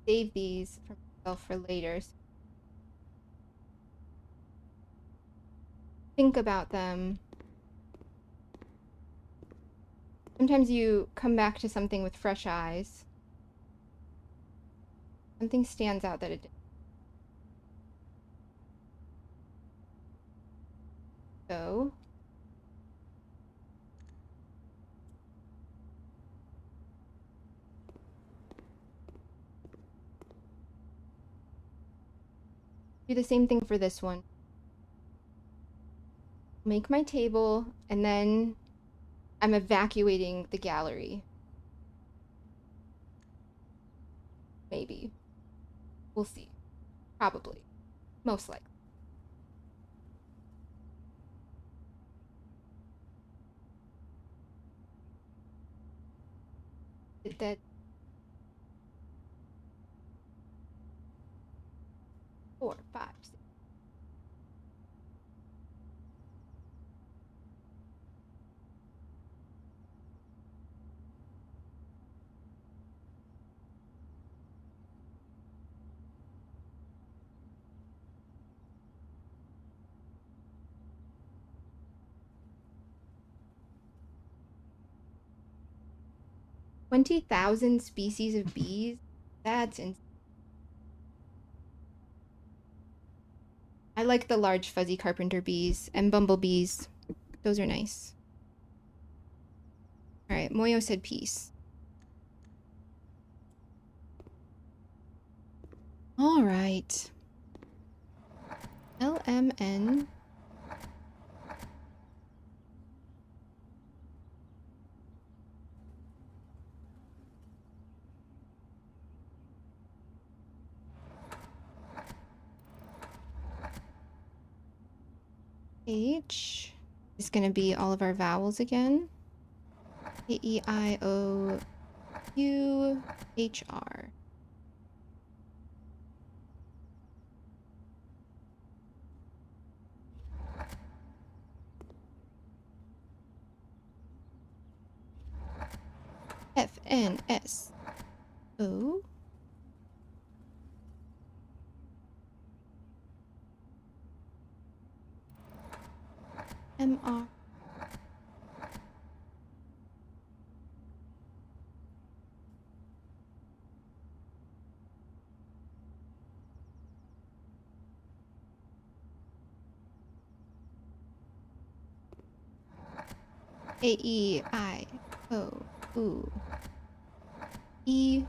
Save these for myself for later. So think about them. Sometimes you come back to something with fresh eyes. Something stands out that it did. So do the same thing for this one. Make my table, and then I'm evacuating the gallery. Maybe. We'll see. Probably. Most likely. That 4, 5, 6. 20,000 species of bees? That's insane. I like the large fuzzy carpenter bees and bumblebees. Those are nice. All right, Moyo said peace. All right. LMN. H is going to be all of our vowels again. A, E, I, O, U, H, R. F, N, S, O. M, R. A, E, I, O, U, E.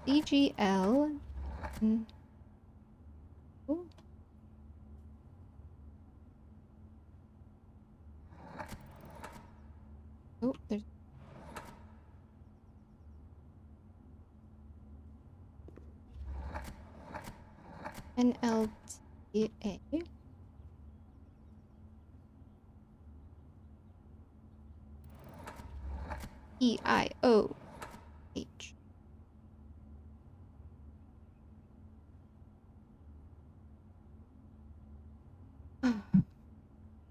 C, G, L. N, O. Oh, there's N, L, T, A. E, I, O, H.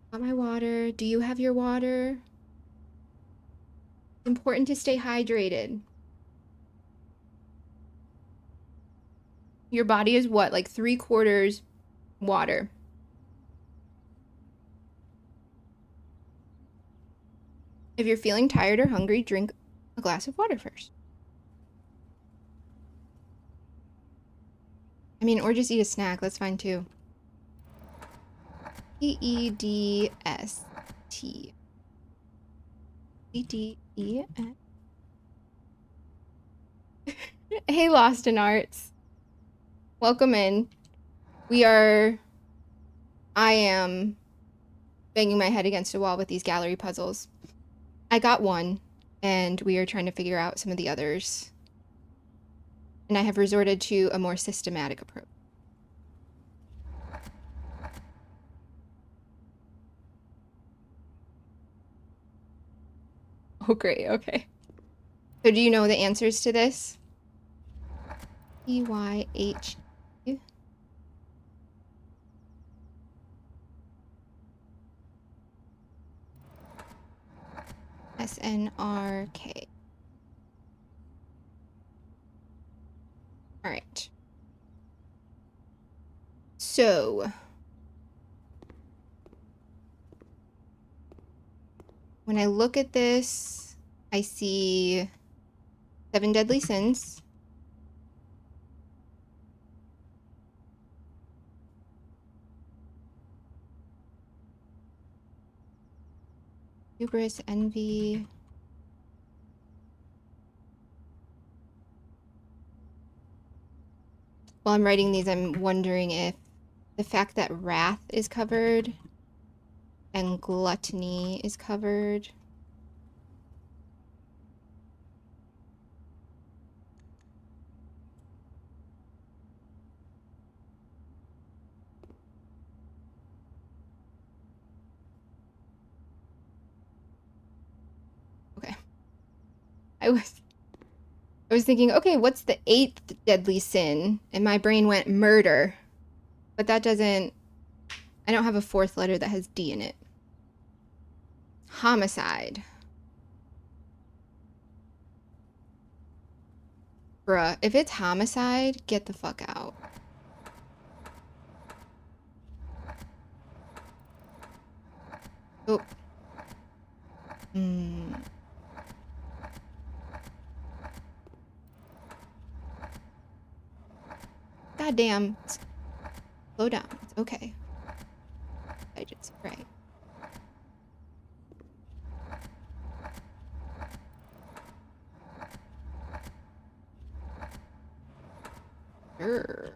Got my water. Do you have your water? It's important to stay hydrated. Your body is what, like 3/4 water? If you're feeling tired or hungry, drink a glass of water first. I mean, or just eat a snack. That's fine too. PEDST. PDES. Hey, Lost in Arts. Welcome in. I am banging my head against a wall with these gallery puzzles. I got one, and we are trying to figure out some of the others. And I have resorted to a more systematic approach. Oh, great. Okay. So do you know the answers to this? EYH. SNRK. All right. So when I look at this, I see 7 deadly sins. Hubris, envy. While I'm writing these, I'm wondering if the fact that wrath is covered and gluttony is covered. Okay. I was thinking, okay, what's the 8th deadly sin? And my brain went murder. But that doesn't, I don't have a 4th letter that has D in it. Homicide. Bruh, if it's homicide, get the fuck out. Oh. Goddamn. Slow down. It's okay. I just, right. Sure.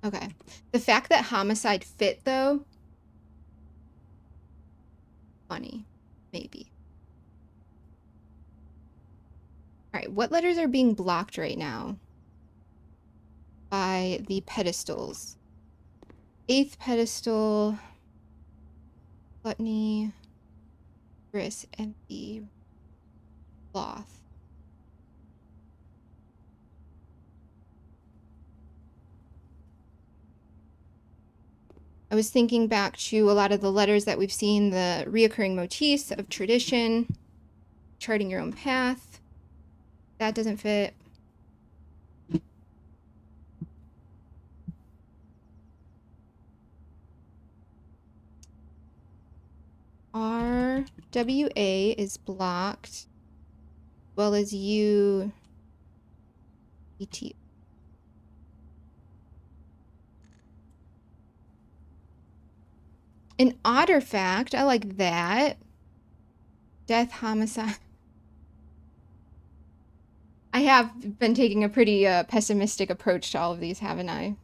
Okay. The fact that homicide fit, though, funny. Maybe. All right, what letters are being blocked right now by the pedestals? 8th pedestal, gluttony, bris, empty, sloth. I was thinking back to a lot of the letters that we've seen, the reoccurring motifs of tradition, charting your own path. That doesn't fit. RWA is blocked, as well as UET. An odder fact, I like that. Death, homicide. I have been taking a pretty pessimistic approach to all of these, haven't I?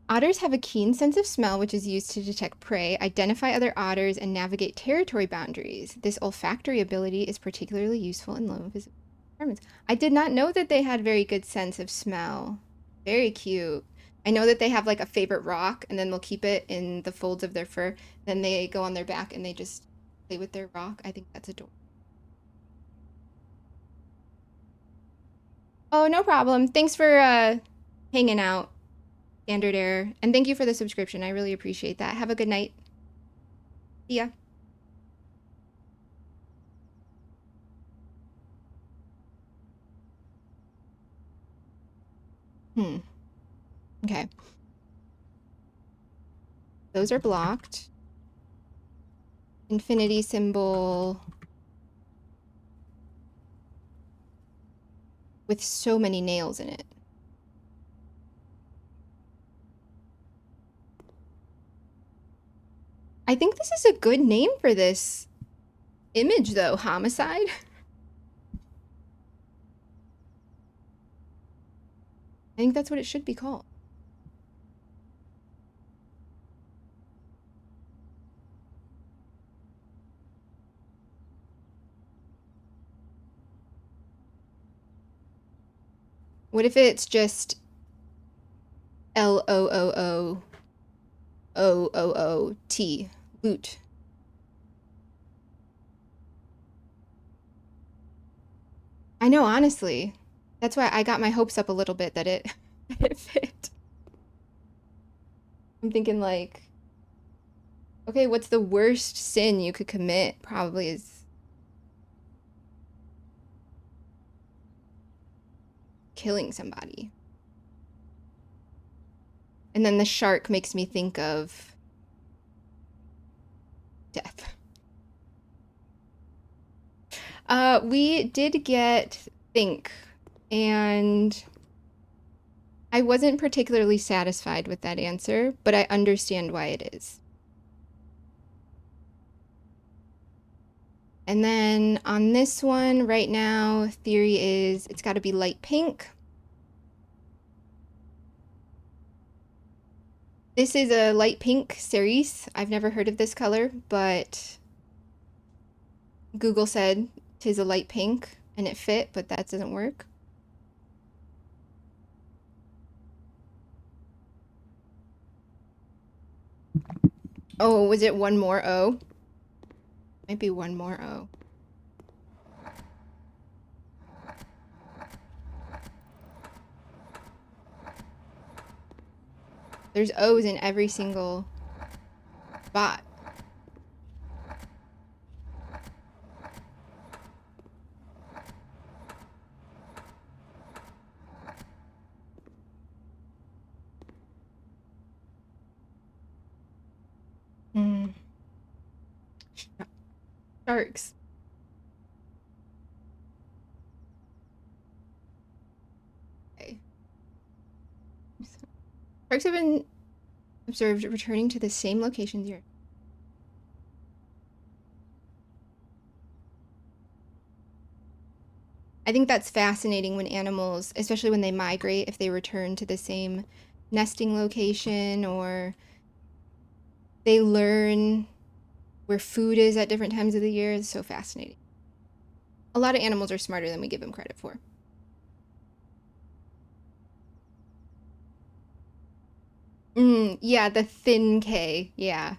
Otters have a keen sense of smell, which is used to detect prey, identify other otters, and navigate territory boundaries. This olfactory ability is particularly useful in low visible environments. I did not know that they had very good sense of smell. Very cute. I know that they have like a favorite rock, and then they'll keep it in the folds of their fur. Then they go on their back and they just play with their rock. I think that's adorable. Oh, no problem. Thanks for hanging out, Standard Error. And thank you for the subscription. I really appreciate that. Have a good night. See ya. Okay. Those are blocked. Infinity symbol with so many nails in it. I think this is a good name for this image, though. Homicide. I think that's what it should be called. What if it's just LOOOOOT, loot? I know, honestly. That's why I got my hopes up a little bit that it, it fit. I'm thinking like, okay, what's the worst sin you could commit? Probably is killing somebody. And then the shark makes me think of death. We did get Think, and I wasn't particularly satisfied with that answer, but I understand why it is. And then on this one right now, theory is it's got to be light pink. This is a light pink cerise. I've never heard of this color, but Google said tis a light pink and it fit, but that doesn't work. Oh, was it one more O? Might be one more O. There's O's in every single spot. Mm. Sharks. Okay. Sharks have been observed returning to the same locations here. I think that's fascinating when animals, especially when they migrate, if they return to the same nesting location or they learn where food is at different times of the year. It's so fascinating. A lot of animals are smarter than we give them credit for. Yeah, the thin K. Yeah.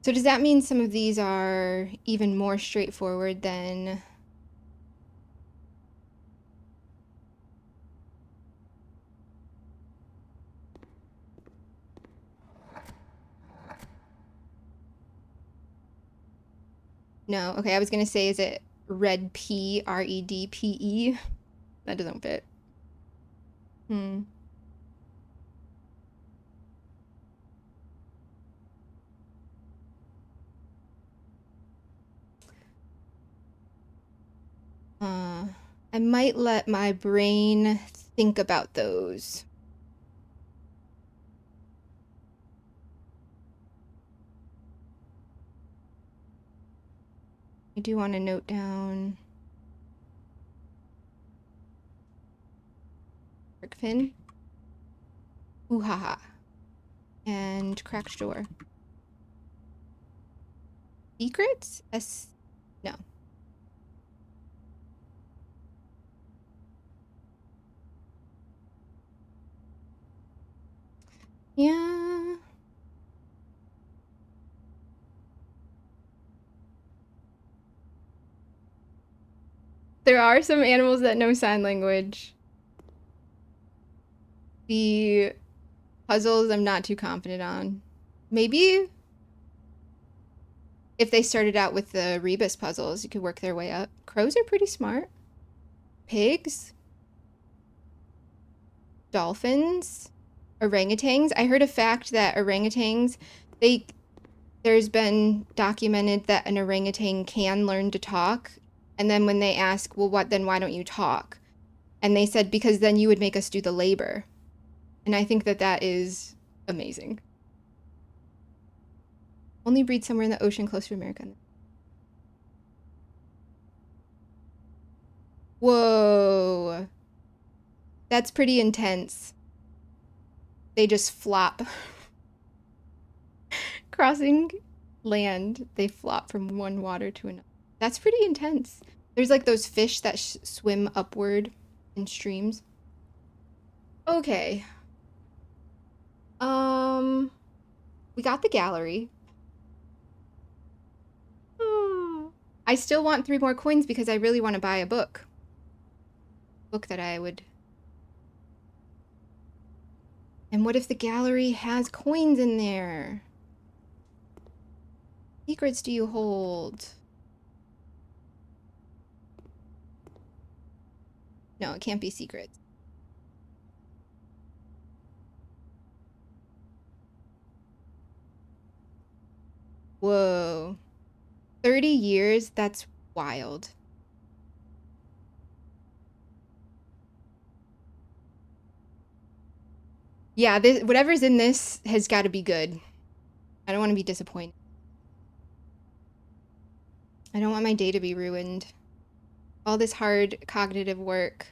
So does that mean some of these are even more straightforward than... No. Okay, I was going to say, is it red P, REDPE? That doesn't fit. Hmm. I might let my brain think about those. I do want to note down shark fin, ooh ha ha, and cracked door. Secrets? No. Yeah. There are some animals that know sign language. The puzzles I'm not too confident on. Maybe if they started out with the rebus puzzles, you could work their way up. Crows are pretty smart. Pigs, dolphins, orangutans. I heard a fact that orangutans, there's been documented that an orangutan can learn to talk. And then when they ask, well, why don't you talk? And they said, because then you would make us do the labor. And I think that that is amazing. Only breed somewhere in the ocean close to America. Whoa. That's pretty intense. They just flop. Crossing land, they flop from one water to another. That's pretty intense. There's like those fish that swim upward in streams. Okay. We got the gallery. I still want 3 more coins because I really want to buy a book. Book that I would. And what if the gallery has coins in there? Secrets do you hold? No, it can't be secrets. Whoa. 30 years? That's wild. Yeah, whatever's in this has got to be good. I don't want to be disappointed. I don't want my day to be ruined. All this hard cognitive work.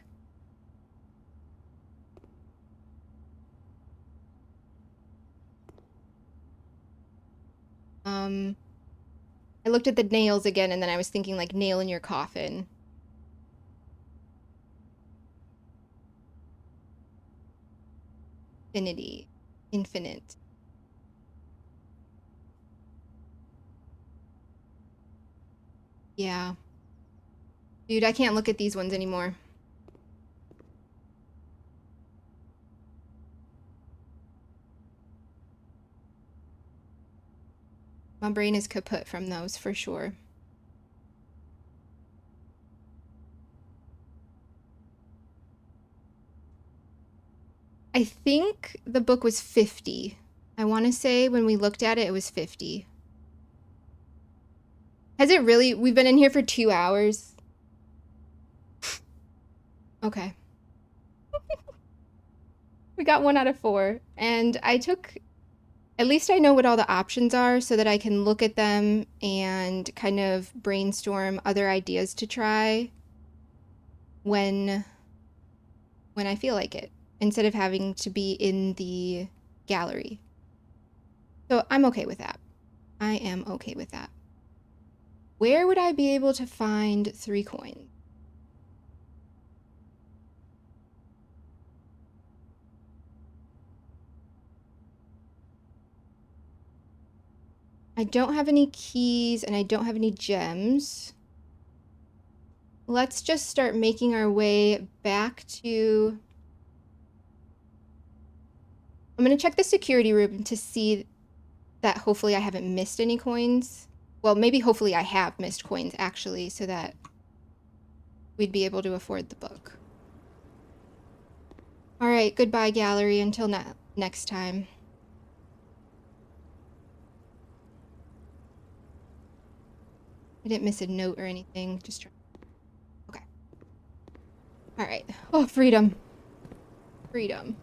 I looked at the nails again and then I was thinking like nail in your coffin. Infinity. Infinite. Yeah. Dude, I can't look at these ones anymore. My brain is kaput from those for sure. I think the book was 50. I want to say when we looked at it, it was 50. Has it really? We've been in here for 2 hours. Okay. We got 1 out of 4. And I took, at least I know what all the options are so that I can look at them and kind of brainstorm other ideas to try when I feel like it, instead of having to be in the gallery. So I'm okay with that. I am okay with that. Where would I be able to find 3 coins? I don't have any keys and I don't have any gems. Let's just start making our way back to... I'm going to check the security room to see that hopefully I haven't missed any coins. Well, maybe hopefully I have missed coins actually, so that we'd be able to afford the book. All right, goodbye gallery until next time. I didn't miss a note or anything, just try. Okay. All right. Oh, freedom. Freedom.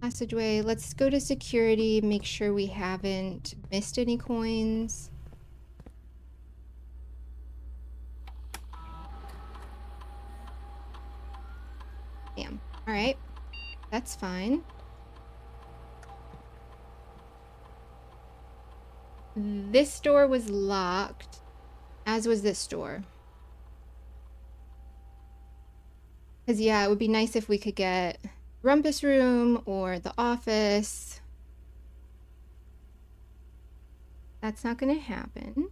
Passageway. Let's go to security, make sure we haven't missed any coins. Damn. All right. That's fine. This door was locked, as was this door. Because, yeah, it would be nice if we could get Rumpus Room or the office. That's not going to happen.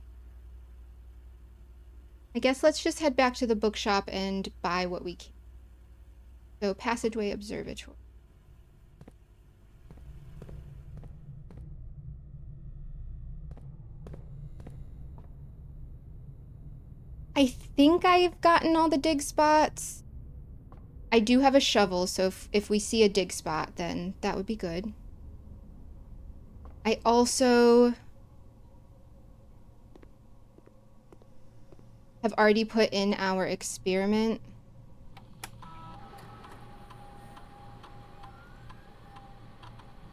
I guess let's just head back to the bookshop and buy what we can. So, Passageway Observatory. I think I've gotten all the dig spots. I do have a shovel, so if we see a dig spot, then that would be good. I also have already put in our experiment.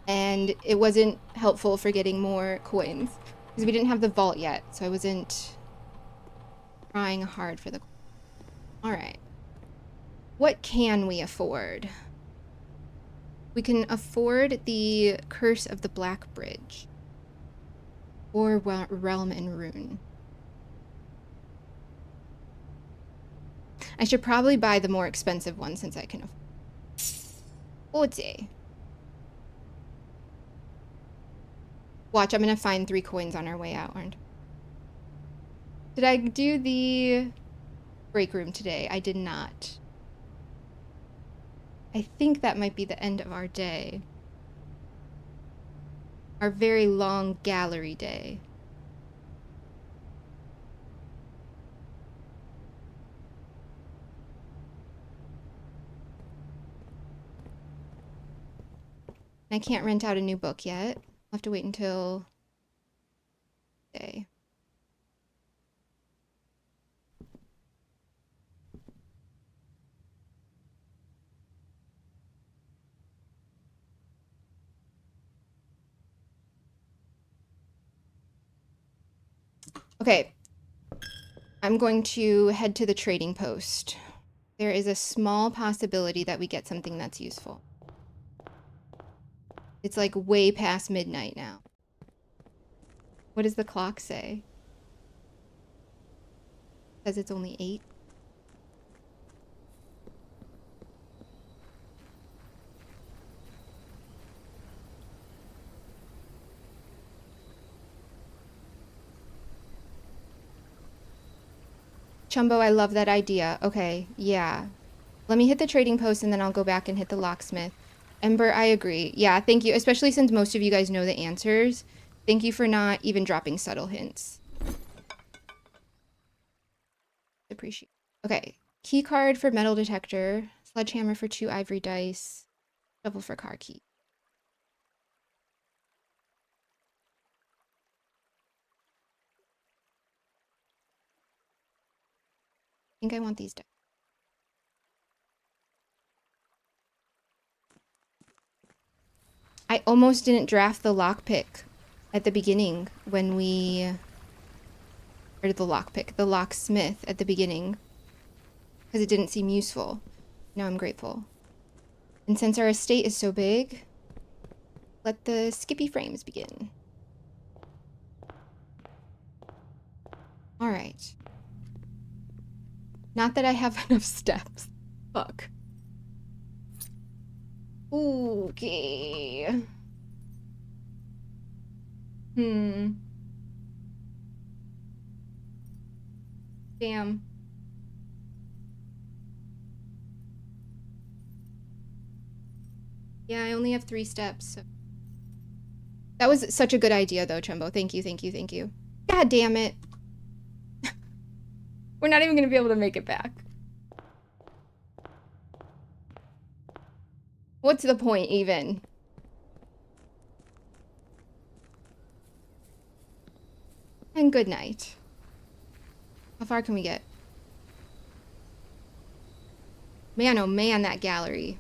And it wasn't helpful for getting more coins. Because we didn't have the vault yet, so I wasn't trying hard for the... All right. What can we afford? We can afford the Curse of the Black Bridge. Or Realm and Rune. I should probably buy the more expensive one since I can afford. VOD. Watch, I'm gonna find 3 coins on our way out, aren't I? Did I do the break room today? I did not. I think that might be the end of our day. Our very long gallery day. I can't rent out a new book yet. I'll have to wait until day. Okay. I'm going to head to the trading post. There is a small possibility that we get something that's useful. It's like way past midnight now. What does the clock say? It says it's only 8. Chumbo, I love that idea. Okay, yeah. Let me hit the trading post and then I'll go back and hit the locksmith. Ember, I agree. Yeah, thank you. Especially since most of you guys know the answers. Thank you for not even dropping subtle hints. Appreciate it. Okay. Key card for metal detector. Sledgehammer for 2 ivory dice. Shovel for car key. I think I want these dice. I almost didn't draft the lockpick at the beginning when we... Or the lockpick, the locksmith at the beginning. Because it didn't seem useful. Now I'm grateful. And since our estate is so big, let the skippy frames begin. All right. Not that I have enough steps. Fuck. Okay. Damn. Yeah, I only have 3 steps. So. That was such a good idea, though, Chumbo. Thank you, thank you, thank you. God damn it. We're not even gonna be able to make it back. What's the point, even? And good night. How far can we get? Man, oh man, that gallery.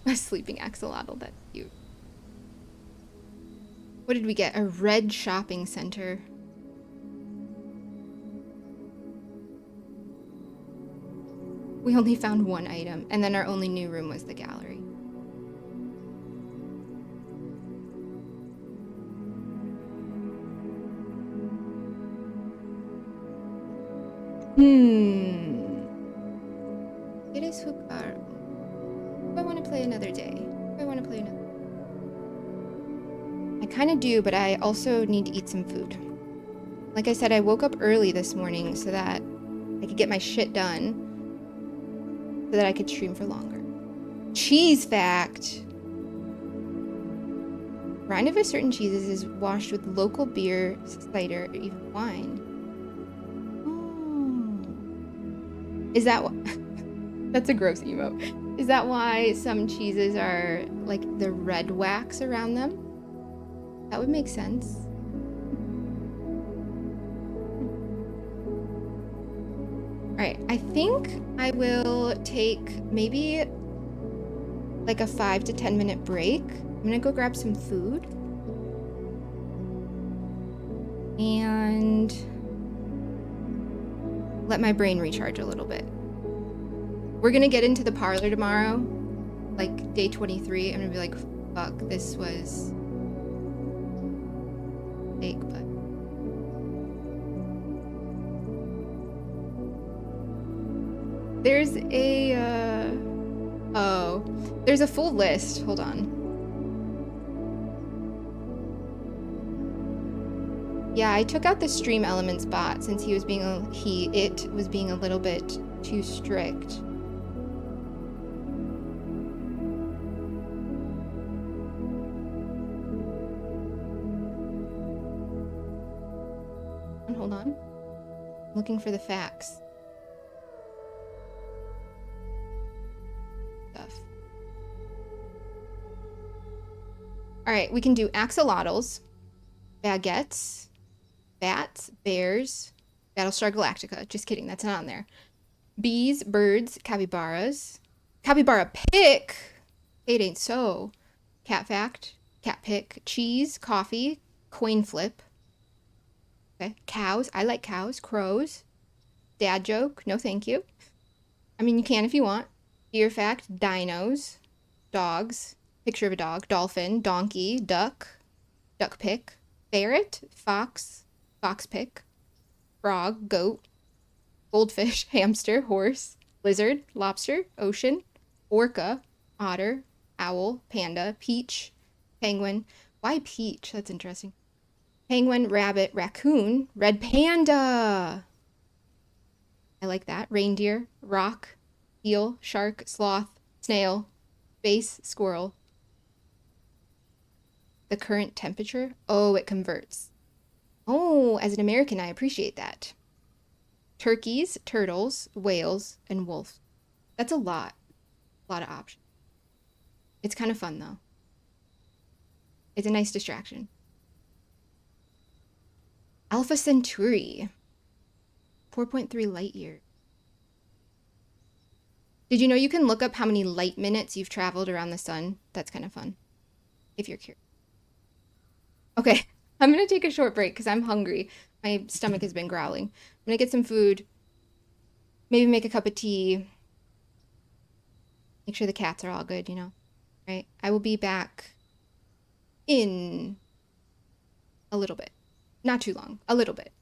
A sleeping axolotl, that's cute. What did we get? A red shopping center. We only found 1 item, and then our only new room was the gallery. It is Hukar. Do I want to play another day? Do I want to play another? I kind of do, but I also need to eat some food. Like I said, I woke up early this morning so that I could get my shit done so that I could stream for longer. Cheese fact. Rind of a certain cheeses is washed with local beer, cider, or even wine. Oh. Is that what? That's a gross emote. Is that why some cheeses are like the red wax around them? That would make sense. All right, I think I will take maybe like a 5 to 10 minute break. I'm gonna go grab some food. And let my brain recharge a little bit. We're gonna get into the parlor tomorrow, like day 23. I'm gonna be like, fuck, this was fake, but there's there's a full list. Hold on. Yeah, I took out the stream elements bot since it was being a little bit too strict. Hold on. I'm looking for the facts. Stuff. All right, we can do axolotls, baguettes, bats, bears, Battlestar Galactica. Just kidding, that's not on there. Bees, birds, capybaras. Capybara pick? It ain't so. Cat fact, cat pick, cheese, coffee, coin flip. Okay, cows. I like cows. Crows. Dad joke. No, thank you. I mean, you can if you want. Deer fact, dinos, dogs. Picture of a dog. Dolphin, donkey, duck, duck pick, ferret, fox, fox pick, frog, goat, goldfish, hamster, horse, lizard, lobster, ocean, orca, otter, owl, panda, peach, penguin. Why peach? That's interesting. Penguin, rabbit, raccoon, red panda. I like that. Reindeer, rock, eel, shark, sloth, snail, space, squirrel. The current temperature? Oh, it converts. Oh, as an American, I appreciate that. Turkeys, turtles, whales, and wolves. That's a lot. A lot of options. It's kind of fun, though. It's a nice distraction. Alpha Centauri. 4.3 light years. Did you know you can look up how many light minutes you've traveled around the sun? That's kind of fun, if you're curious. Okay, I'm gonna take a short break because I'm hungry. My stomach has been growling. I'm gonna get some food, maybe make a cup of tea, make sure the cats are all good, right? I will be back in a little bit. Not too long, a little bit.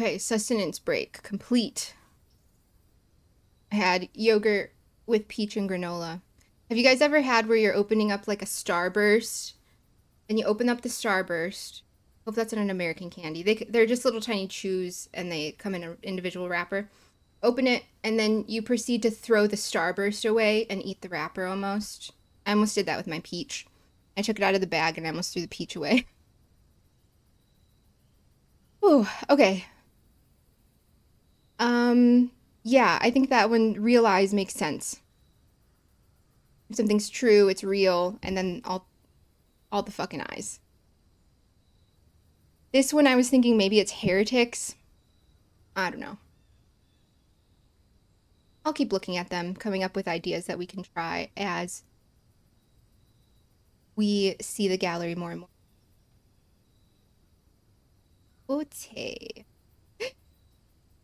Okay, sustenance break complete. I had yogurt with peach and granola. Have you guys ever had where you're opening up like a Starburst and you open up the Starburst? Hope that's not an American candy. They're just little tiny chews and they come in an individual wrapper. Open it and then you proceed to throw the Starburst away and eat the wrapper almost. I almost did that with my peach. I took it out of the bag and I almost threw the peach away. Ooh, okay. Yeah, I think that one realize makes sense. If something's true, it's real, and then all the fucking eyes. This one I was thinking maybe it's heretics. I don't know. I'll keep looking at them, coming up with ideas that we can try as we see the gallery more and more. Okay.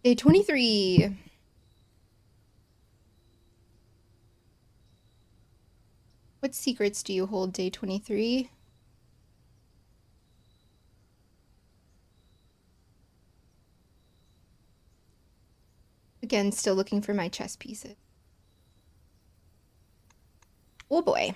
Day 23. What secrets do you hold, day 23? Again, still looking for my chess pieces. Oh boy.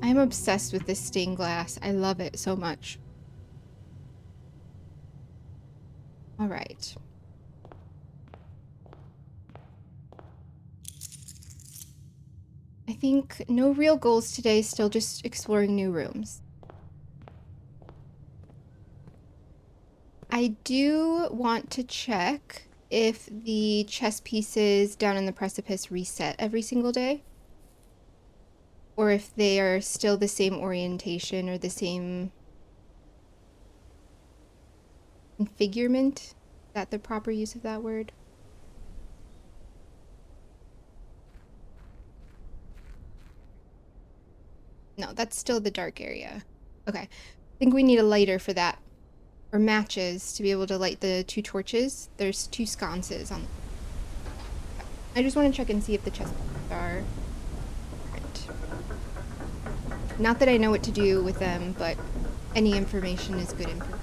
I'm obsessed with this stained glass. I love it so much. All right. I think no real goals today, still just exploring new rooms. I do want to check if the chess pieces down in the precipice reset every single day, or if they are still the same orientation or the same configurement. Is that the proper use of that word? No, that's still the dark area. Okay. I think we need a lighter for that. Or matches to be able to light the 2 torches. There's 2 sconces on. I just want to check and see if the chest are. Right. Not that I know what to do with them, but any information is good information.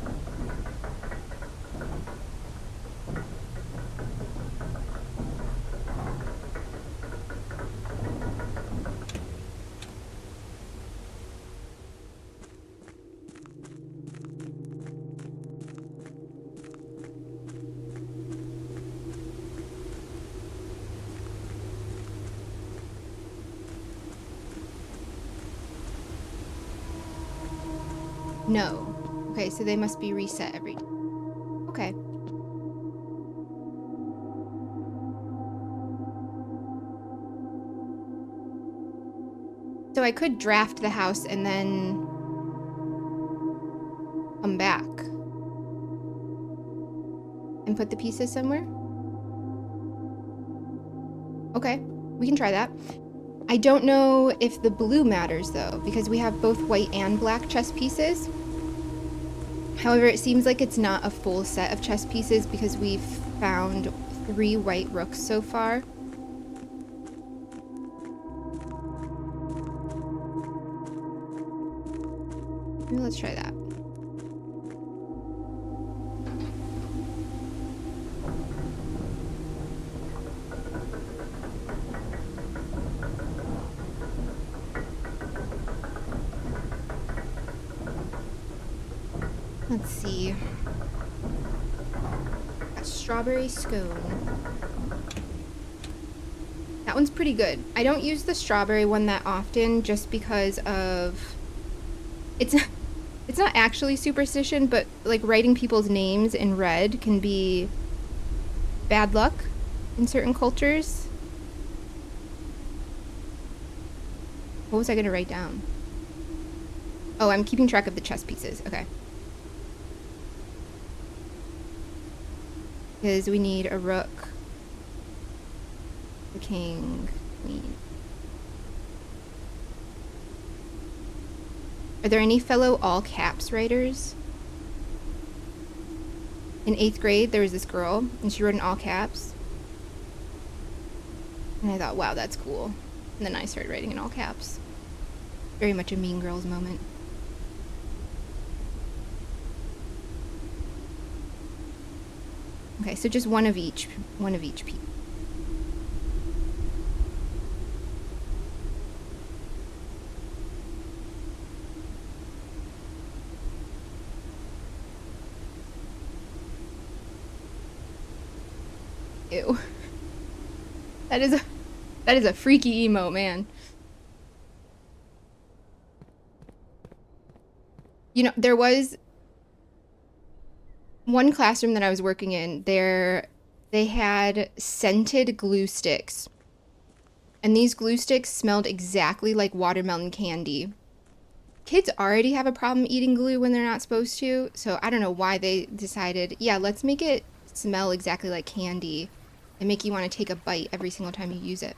No. Okay, so they must be reset every. Okay. So I could draft the house and then come back and put the pieces somewhere. Okay, we can try that. I don't know if the blue matters though, because we have both white and black chess pieces. However, it seems like it's not a full set of chess pieces because we've found 3 white rooks so far. Maybe let's try that. Let's see. A strawberry scone. That one's pretty good. I don't use the strawberry one that often just because of it's not actually superstition, but like writing people's names in red can be bad luck in certain cultures. What was I going to write down? Oh, I'm keeping track of the chess pieces. Okay. Because we need a rook, a king, queen. Are there any fellow all caps writers? In 8th grade, there was this girl, and she wrote in all caps. And I thought, wow, that's cool. And then I started writing in all caps. Very much a Mean Girls moment. Okay, so just one of each piece. Ew. That is a freaky emo, man. You know, there was one classroom that I was working in, they had scented glue sticks. And these glue sticks smelled exactly like watermelon candy. Kids already have a problem eating glue when they're not supposed to, so I don't know why they decided, yeah, let's make it smell exactly like candy and make you want to take a bite every single time you use it.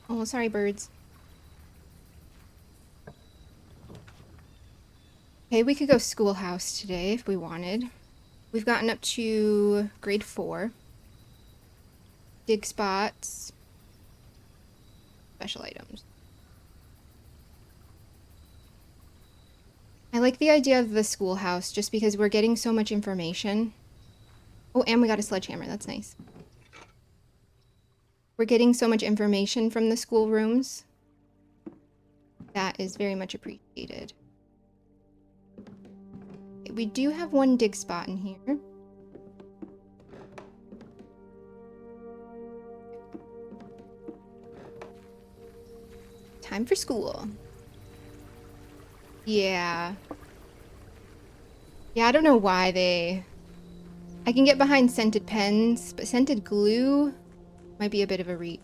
Oh, sorry, birds. Okay, we could go schoolhouse today if we wanted. We've gotten up to grade 4. Dig spots. Special items. I like the idea of the schoolhouse just because we're getting so much information. Oh, and we got a sledgehammer. That's nice. We're getting so much information from the schoolrooms. That is very much appreciated. Okay, we do have one dig spot in here. Time for school. Yeah. Yeah, I don't know why they... I can get behind scented pens, but scented glue might be a bit of a reach.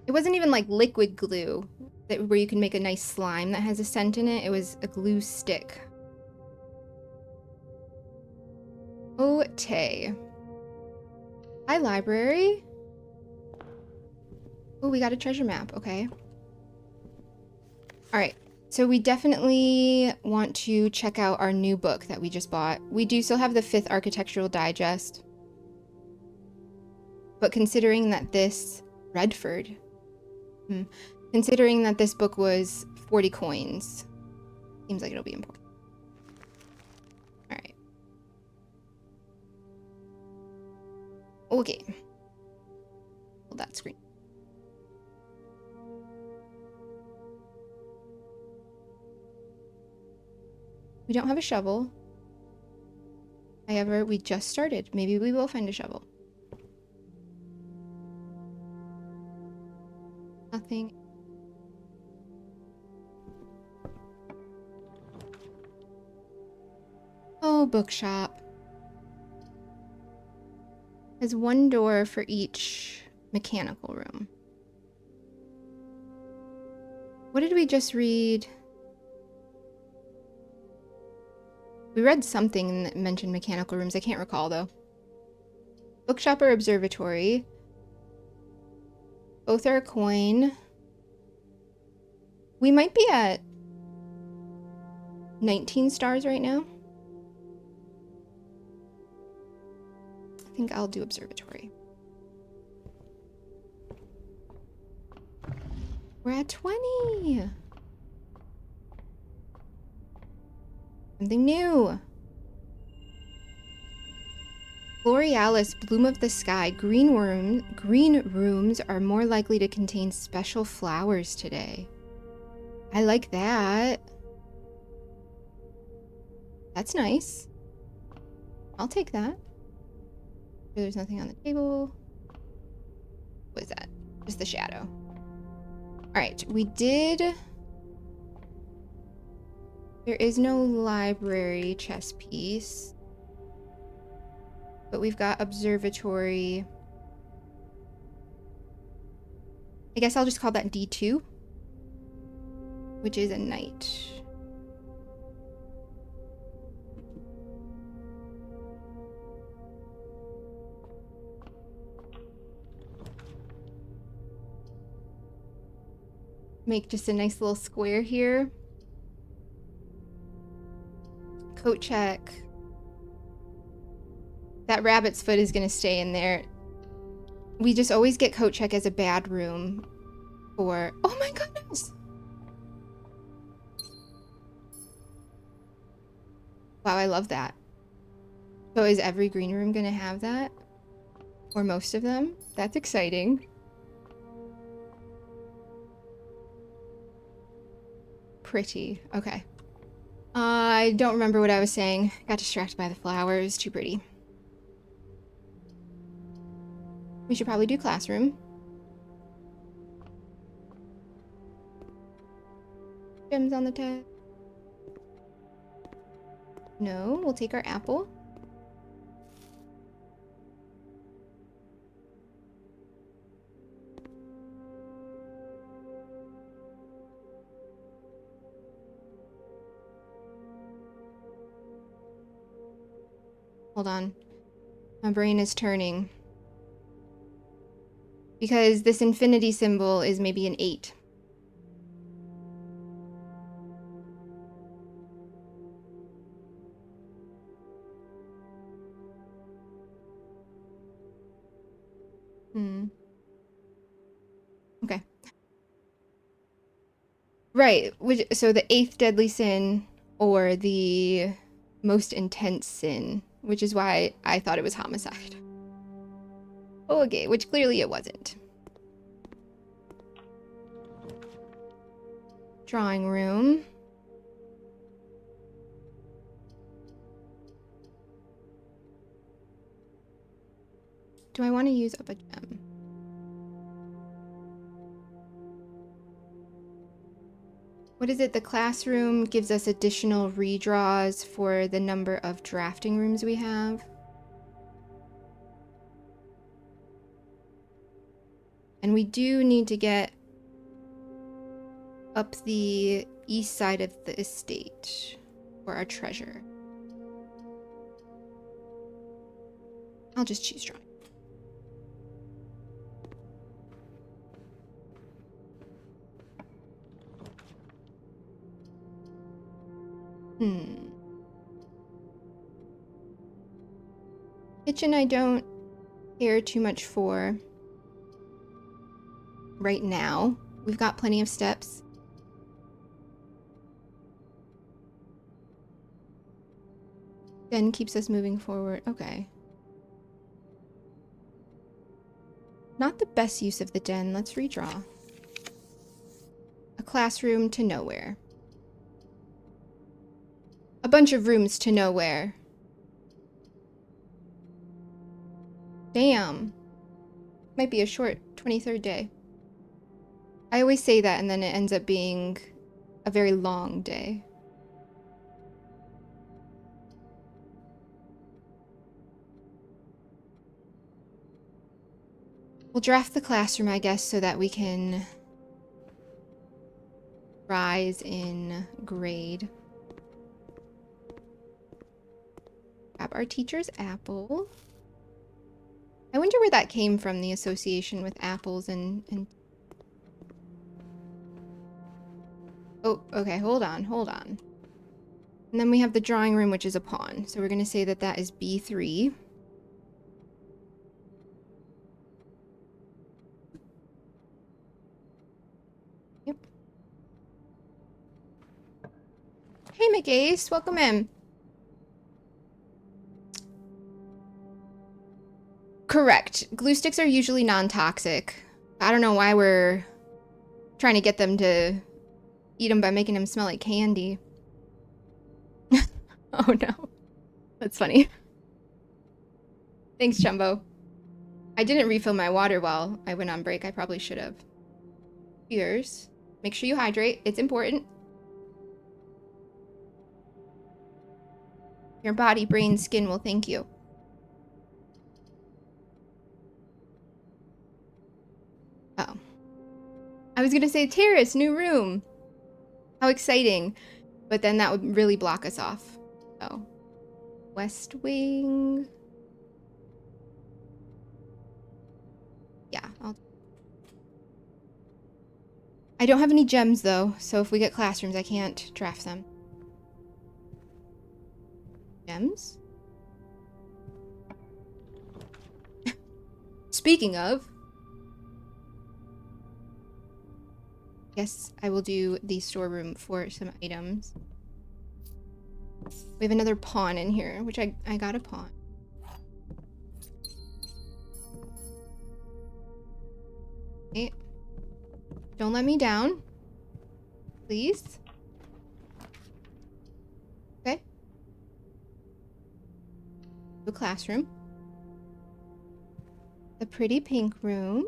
It wasn't even like liquid glue where you can make a nice slime that has a scent in it. It was a glue stick. Oh, Tay. Hi, library. Oh, we got a treasure map. Okay. All right. So we definitely want to check out our new book that we just bought. We do still have the 5th Architectural Digest. But considering that this... Redford. Considering that this book was 40 coins, seems like it'll be important. All right. Okay. Hold that screen. We don't have a shovel. However, we just started. Maybe we will find a shovel. Nothing. Oh, bookshop. Has one door for each mechanical room. What did we just read? We read something that mentioned mechanical rooms. I can't recall, though. Bookshop or observatory. Both are a coin. We might be at 19 stars right now. I think I'll do observatory. We're at 20. Something new. Borealis, bloom of the sky. Green rooms are more likely to contain special flowers today. I like that. That's nice. I'll take that. There's nothing on the table. What is that? Just the shadow. All right, we did... There is no library chess piece. But we've got observatory. I guess I'll just call that D2, which is a night. Make just a nice little square here. Coat check. That rabbit's foot is going to stay in there. We just always get coat check as a bad room for... Oh my goodness! Wow, I love that. So is every green room going to have that? Or most of them? That's exciting. Pretty. Okay. I don't remember what I was saying. Got distracted by the flowers. Too pretty. We should probably do classroom. Gems on the tab. No, we'll take our apple. Hold on. My brain is turning. Because this infinity symbol is maybe an 8. Okay. Right. So the 8th deadly sin or the most intense sin, which is why I thought it was homicide. Oh, okay, which clearly it wasn't. Drawing room. Do I want to use up a gem? What is it? The classroom gives us additional redraws for the number of drafting rooms we have. And we do need to get up the east side of the estate for our treasure. I'll just choose drawing. Kitchen I don't care too much for right now. We've got plenty of steps. Den keeps us moving forward. Okay. Not the best use of the den. Let's redraw. A classroom to nowhere. A bunch of rooms to nowhere. Damn. Might be a short 23rd day. I always say that and then it ends up being a very long day. We'll draft the classroom, I guess, so that we can rise in grade. Grab our teacher's apple. I wonder where that came from, the association with apples and... Oh, okay, hold on. And then we have the drawing room, which is a pawn. So we're going to say that that is B3. Yep. Hey, McAce, welcome in. Correct. Glue sticks are usually non-toxic. I don't know why we're trying to get them to eat them by making them smell like candy. Oh no. That's funny. Thanks, Chumbo. I didn't refill my water while I went on break. I probably should have. Cheers. Make sure you hydrate. It's important. Your body, brain, skin will thank you. was gonna say terrace, new room. How exciting. But then that would really block us off. So, West Wing. Yeah, I don't have any gems though, so if we get classrooms, I can't draft them. Gems? Speaking of, yes, I will do the storeroom for some items. We have another pawn in here, which I got a pawn. Okay. Don't let me down. Please. Okay. The classroom. The pretty pink room.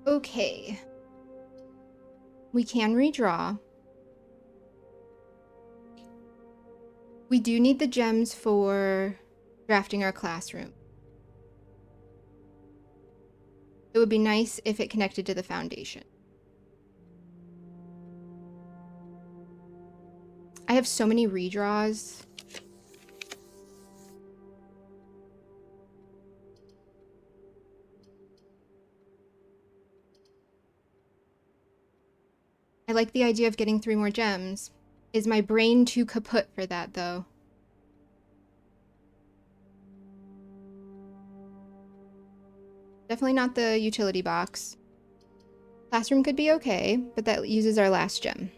Okay. We can redraw. We do need the gems for drafting our classroom. It would be nice if it connected to the foundation. I have so many redraws. I like the idea of getting 3 more gems. Is my brain too kaput for that, though? Definitely not the utility box. Classroom could be okay, but that uses our last gem.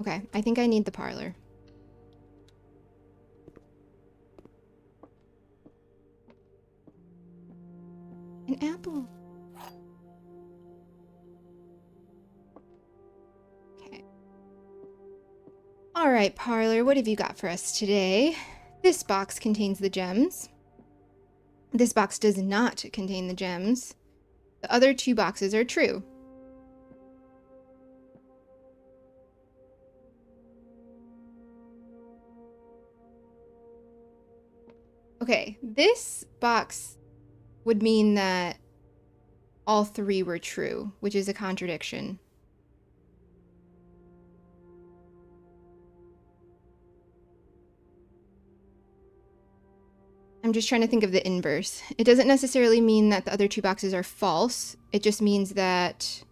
Okay, I think I need the parlor. An apple. Okay. All right, parlor, what have you got for us today? This box contains the gems. This box does not contain the gems. The other 2 boxes are true. Okay, this box would mean that all 3 were true, which is a contradiction. I'm just trying to think of the inverse. It doesn't necessarily mean that the other 2 boxes are false. It just means that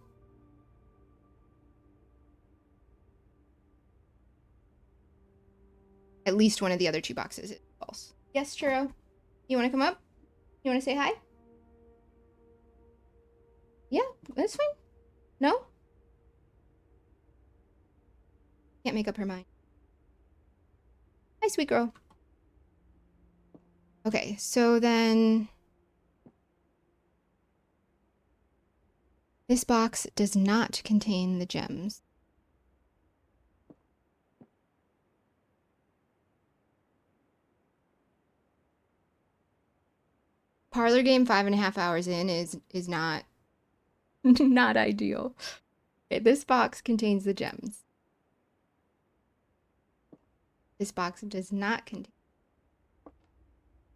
at least one of the other 2 boxes is false. Yes, Churro? You want to come up? You want to say hi? Yeah, that's fine. No? Can't make up her mind. Hi, sweet girl. Okay, so then this box does not contain the gems. Parlor game 5.5 hours in is not not ideal. Okay, this box contains the gems. This box does not contain.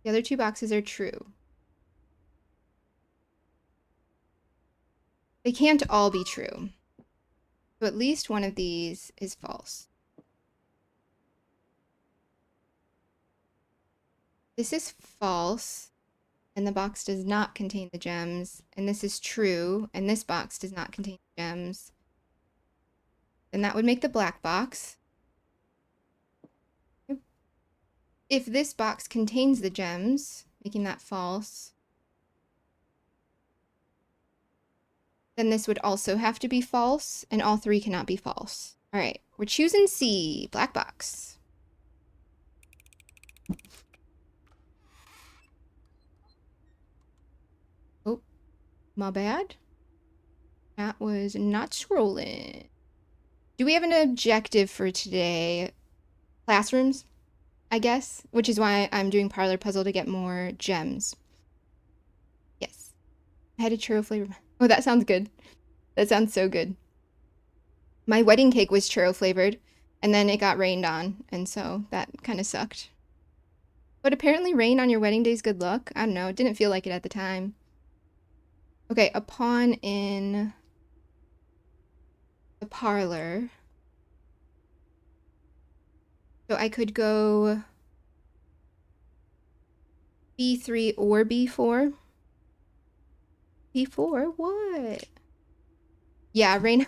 The other 2 boxes are true. They can't all be true. So at least one of these is false. This is false, and the box does not contain the gems. And this is true, and this box does not contain the gems. Then that would make the black box. If this box contains the gems, making that false, then this would also have to be false, and all 3 cannot be false. All right, we're choosing C, black box. Oh, my bad. That was not scrolling. Do we have an objective for today? Classrooms, I guess, which is why I'm doing Parlor Puzzle to get more gems. Yes. I had a churro flavor. Oh, that sounds good. That sounds so good. My wedding cake was churro flavored, and then it got rained on, and so that kind of sucked. But apparently rain on your wedding day is good luck. I don't know. It didn't feel like it at the time. Okay, a pawn in the parlor. So I could go B3 or B4. B4? What? Yeah, rain.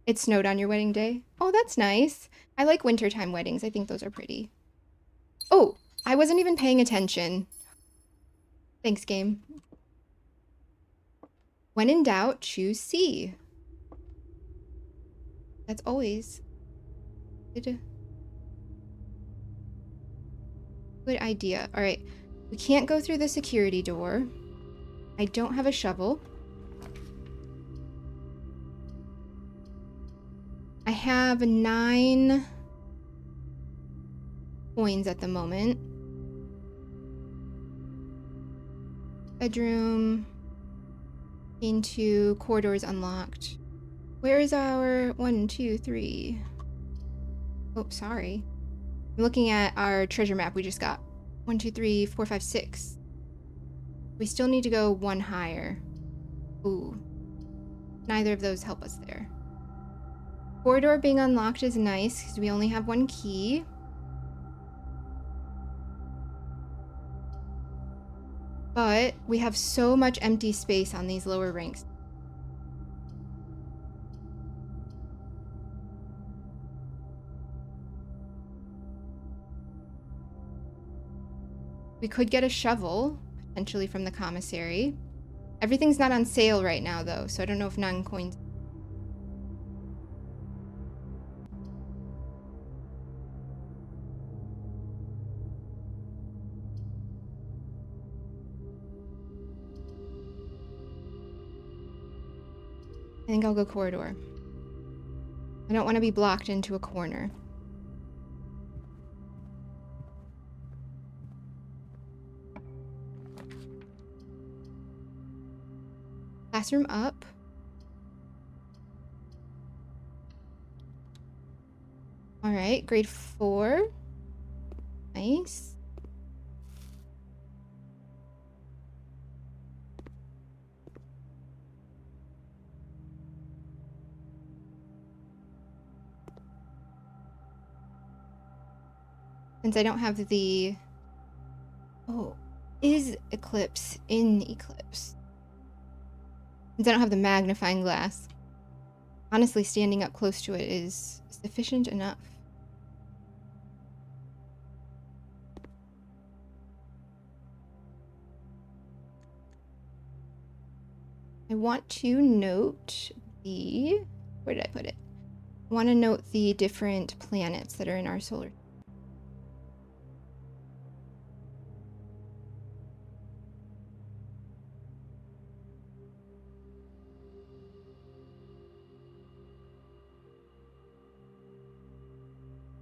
It snowed on your wedding day. Oh, that's nice. I like wintertime weddings. I think those are pretty. Oh, I wasn't even paying attention. Thanks, game. When in doubt, choose C. That's always good idea. All right, we can't go through the security door. I don't have a shovel. I have 9 coins at the moment. Bedroom. Into corridors unlocked. Where is our 1, 2, 3? Oh, sorry. I'm looking at our treasure map we just got. 1, 2, 3, 4, 5, 6. We still need to go 1 higher. Ooh. Neither of those help us there. Corridor being unlocked is nice because we only have 1 key. But we have so much empty space on these lower ranks. We could get a shovel, potentially from the commissary. Everything's not on sale right now, though, so I don't know if 9 coins. I think I'll go corridor. I don't want to be blocked into a corner. Classroom up. All right, grade 4. Nice. Since I don't have the... Oh, is Eclipse in Eclipse? Since I don't have the magnifying glass. Honestly, standing up close to it is sufficient enough. I want to note the... Where did I put it? I want to note the different planets that are in our solar system.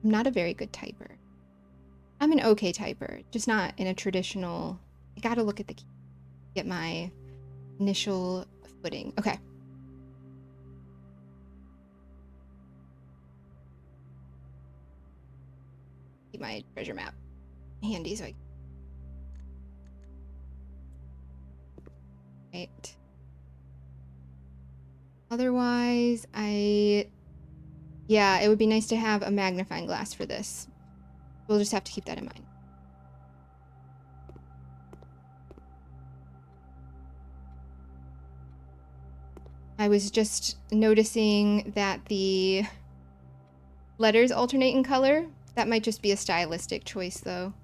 I'm not a very good typer. I'm an okay typer, just not in a traditional... I gotta look at the key, get my initial footing. Okay. Keep my treasure map handy so I... Right. Otherwise, yeah, it would be nice to have a magnifying glass for this. We'll just have to keep that in mind. I was just noticing that the letters alternate in color. That might just be a stylistic choice, though.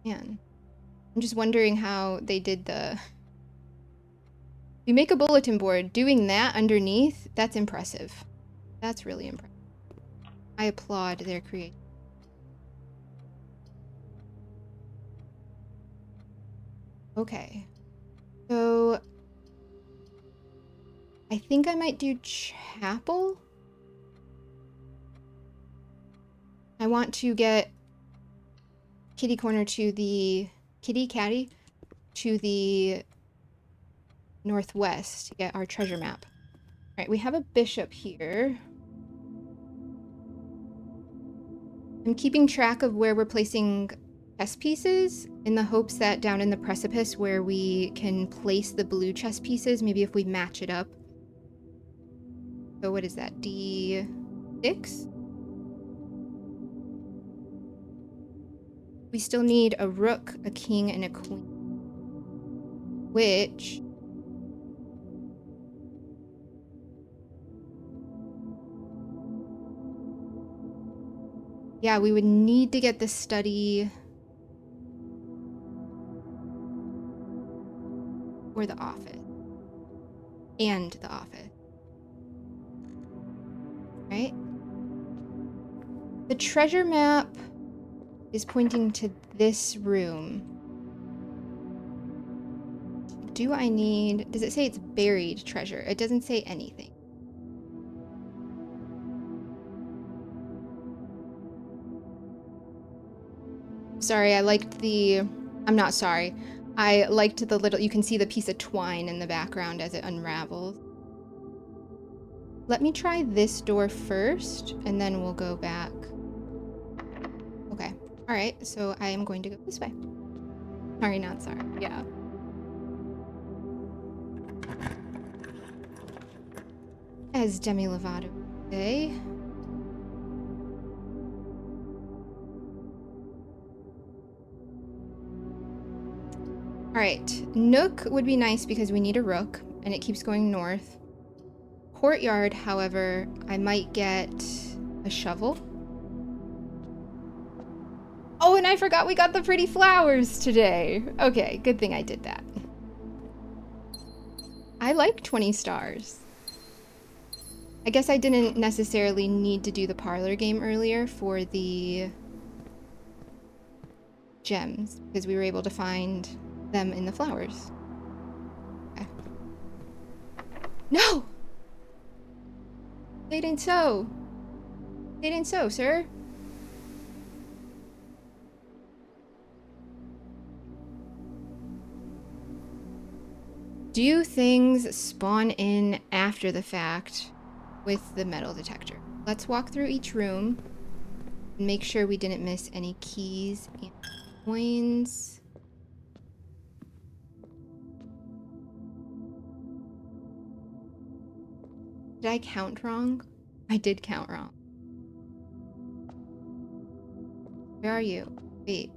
Man. I'm just wondering how they did the... You make a bulletin board. Doing that underneath, that's impressive. That's really impressive. I applaud their creativity. Okay. So... I think I might do chapel. I want to get kitty corner to the... Caddy? To the northwest to get our treasure map. All right, we have a bishop here. I'm keeping track of where we're placing chess pieces in the hopes that down in the precipice where we can place the blue chess pieces, maybe if we match it up. So what is that, D6? We still need a rook, a king, and a queen. Which... yeah, we would need to get the study... or the office. And the office. Right? The treasure map is pointing to this room. Do I need... does it say it's buried treasure? It doesn't say anything. Sorry, I liked the... I'm not sorry. I liked the little... you can see the piece of twine in the background as it unravels. Let me try this door first, and then we'll go back. Okay. All right, so I am going to go this way. Sorry, not sorry. Yeah. As Demi Lovato would say. All right, Nook would be nice because we need a rook, and it keeps going north. Courtyard, however, I might get a shovel. Oh, and I forgot we got the pretty flowers today. Okay, good thing I did that. I like 20 stars. I guess I didn't necessarily need to do the parlor game earlier for the gems, because we were able to find them in the flowers. Okay. No! They didn't sow. They didn't sow, sir. Do things spawn in after the fact with the metal detector? Let's walk through each room and make sure we didn't miss any keys and coins. Did I count wrong? I did count wrong. Where are you? Wait.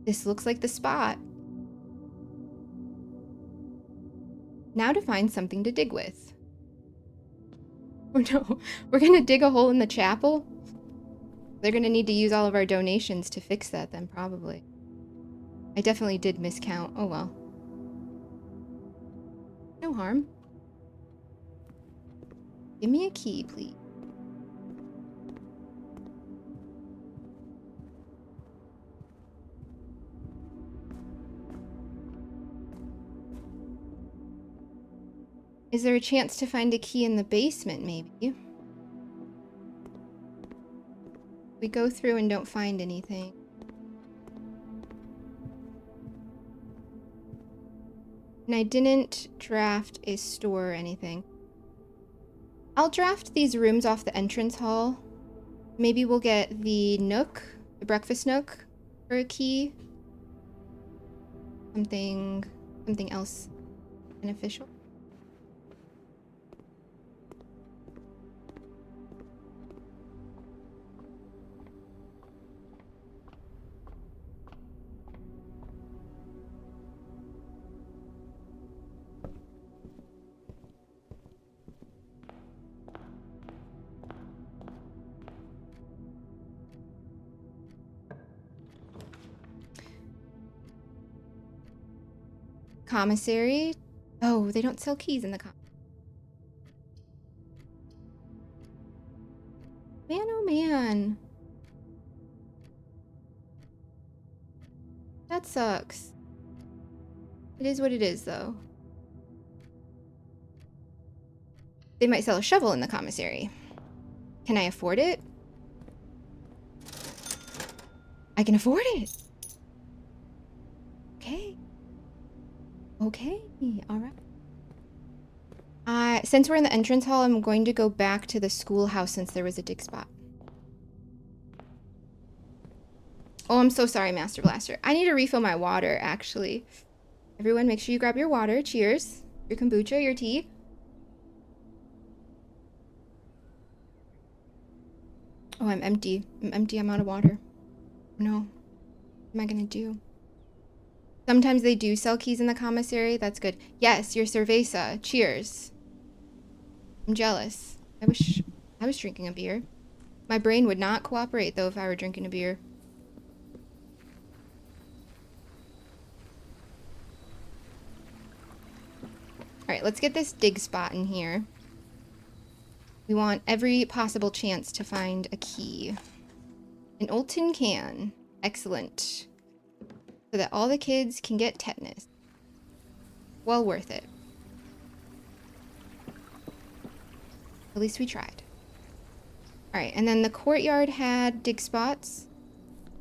This looks like the spot. Now to find something to dig with. Oh no, we're gonna dig a hole in the chapel? They're gonna need to use all of our donations to fix that then, probably. I definitely did miscount. Oh well. No harm. Give me a key, please. Is there a chance to find a key in the basement, maybe? We go through and don't find anything. And I didn't draft a store or anything. I'll draft these rooms off the entrance hall. Maybe we'll get the nook, the breakfast nook, for a key. Something else beneficial. Commissary. Oh, they don't sell keys in the Man, oh man. That sucks. It is what it is, though. They might sell a shovel in the commissary. Can I afford it? I can afford it. Okay. Okay. All right. Since we're in the entrance hall, I'm going to go back to the schoolhouse since there was a dig spot. Oh, I'm so sorry, Master Blaster. I need to refill my water, actually. Everyone, make sure you grab your water. Cheers. Your kombucha, your tea. Oh, I'm empty. I'm empty. I'm out of water. No. What am I gonna do? Sometimes they do sell keys in the commissary. That's good. Yes, your cerveza. Cheers. I'm jealous. I wish I was drinking a beer. My brain would not cooperate, though, if I were drinking a beer. All right, let's get this dig spot in here. We want every possible chance to find a key. An old tin can. Excellent. So that all the kids can get tetanus. Well worth it. At least we tried. All right, and then the courtyard had dig spots.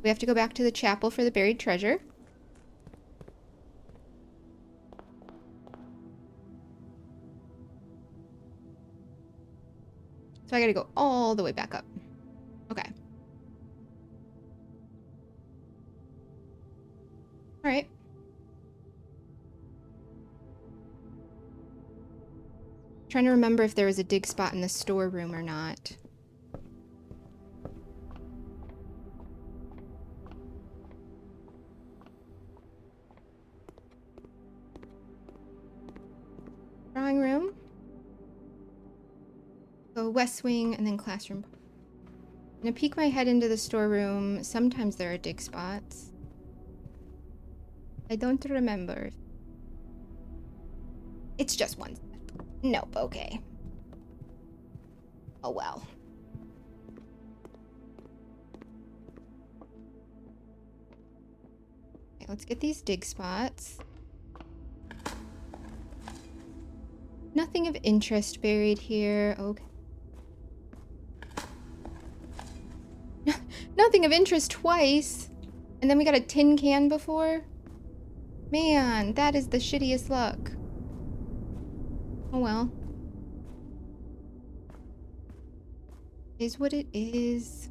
We have to go back to the chapel for the buried treasure. So I gotta go all the way back up. Okay. All right. Trying to remember if there was a dig spot in the storeroom or not. Drawing room. Go west wing and then classroom. I'm gonna peek my head into the storeroom. Sometimes there are dig spots. I don't remember. It's just one step. Nope, okay. Oh well. Okay, let's get these dig spots. Nothing of interest buried here. Okay. Nothing of interest twice. And then we got a tin can before. Man, that is the shittiest luck. Oh well. Is what it is.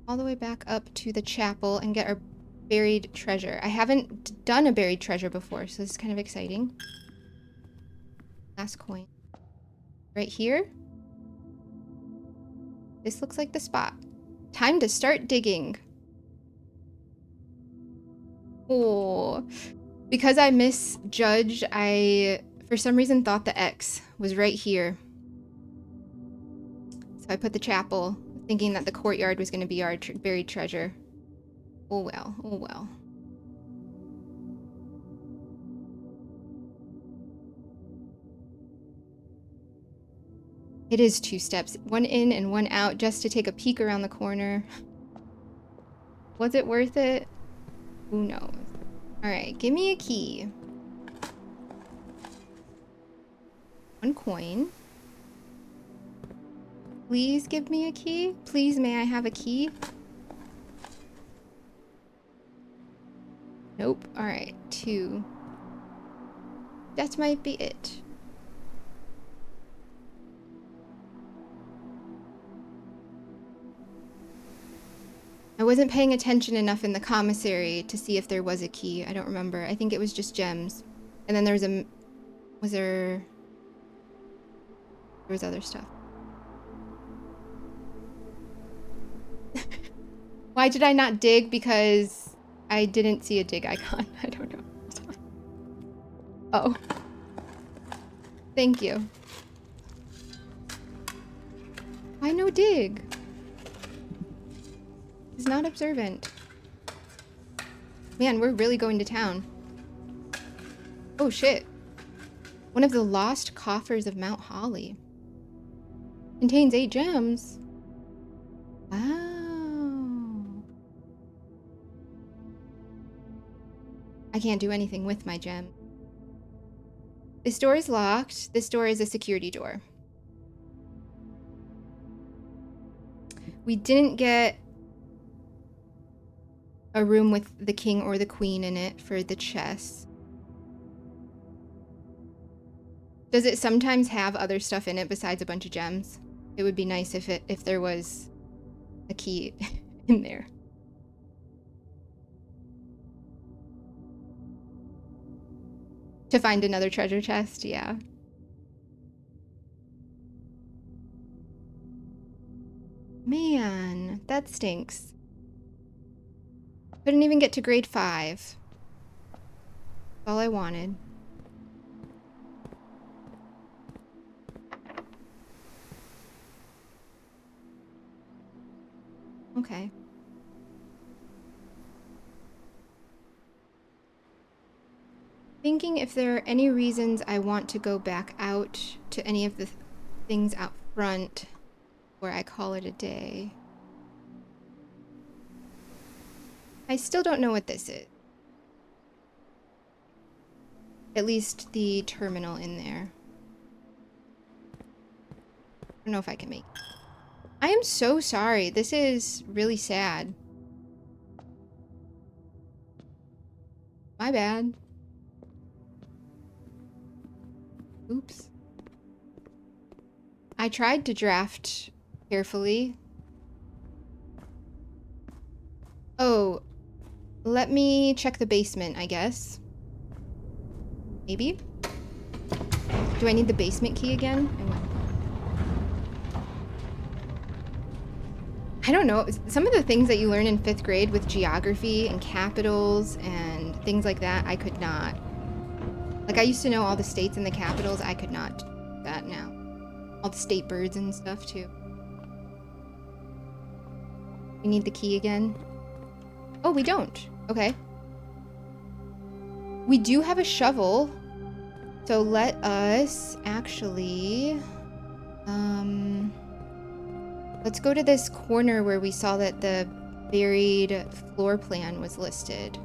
All the way back up to the chapel and get our buried treasure. I haven't done a buried treasure before, so this is kind of exciting. Last coin. Right here. This looks like the spot. Time to start digging. Oh, because I misjudged, I, for some reason, thought the X was right here. So I put the chapel, thinking that the courtyard was going to be our buried treasure. Oh well, oh well. It is 2 steps, one in and one out, just to take a peek around the corner. Was it worth it? Who knows? All right, give me a key. 1 coin. Please give me a key. Please, may I have a key? Nope. All right, 2. That might be it. I wasn't paying attention enough in the commissary to see if there was a key. I don't remember. I think it was just gems. And then there's a... Was there... There was other stuff. Why did I not dig? Because I didn't see a dig icon. I don't know. Oh. Thank you. Why no dig? He's not observant. Man, we're really going to town. Oh shit. One of the lost coffers of Mount Holly. Contains 8 gems. Wow. I can't do anything with my gem. This door is locked. This door is a security door. We didn't get a room with the king or the queen in it for the chess. Does it sometimes have other stuff in it besides a bunch of gems? It would be nice if there was a key in there. To find another treasure chest, yeah. Man, that stinks. Couldn't even get to grade 5. That's all I wanted. Okay. Thinking if there are any reasons I want to go back out to any of the things out front before I call it a day. I still don't know what this is. At least the terminal in there. I don't know if I can make it. I am so sorry. This is really sad. My bad. Oops. I tried to draft carefully. Oh, let me check the basement, I guess. Maybe? Do I need the basement key again? I don't know. Some of the things that you learn in 5th grade with geography and capitals and things like that, I could not. Like, I used to know all the states and the capitals. I could not do that now. All the state birds and stuff, too. We need the key again. Oh, we don't. Okay. We do have a shovel. So let us actually... let's go to this corner where we saw that the buried floor plan was listed.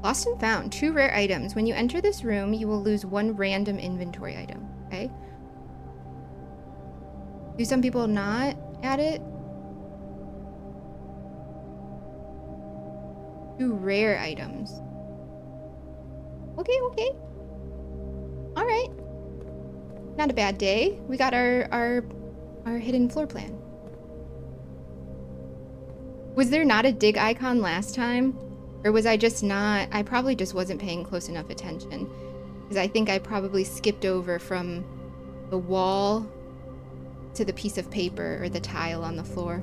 Lost and found. 2 rare items. When you enter this room, you will lose 1 random inventory item. Okay. Do some people not add it? 2 rare items. Okay, okay. All right. Not a bad day. We got our hidden floor plan. Was there not a dig icon last time? Or was I just not... I probably just wasn't paying close enough attention. Because I think I probably skipped over from the wall to the piece of paper or the tile on the floor.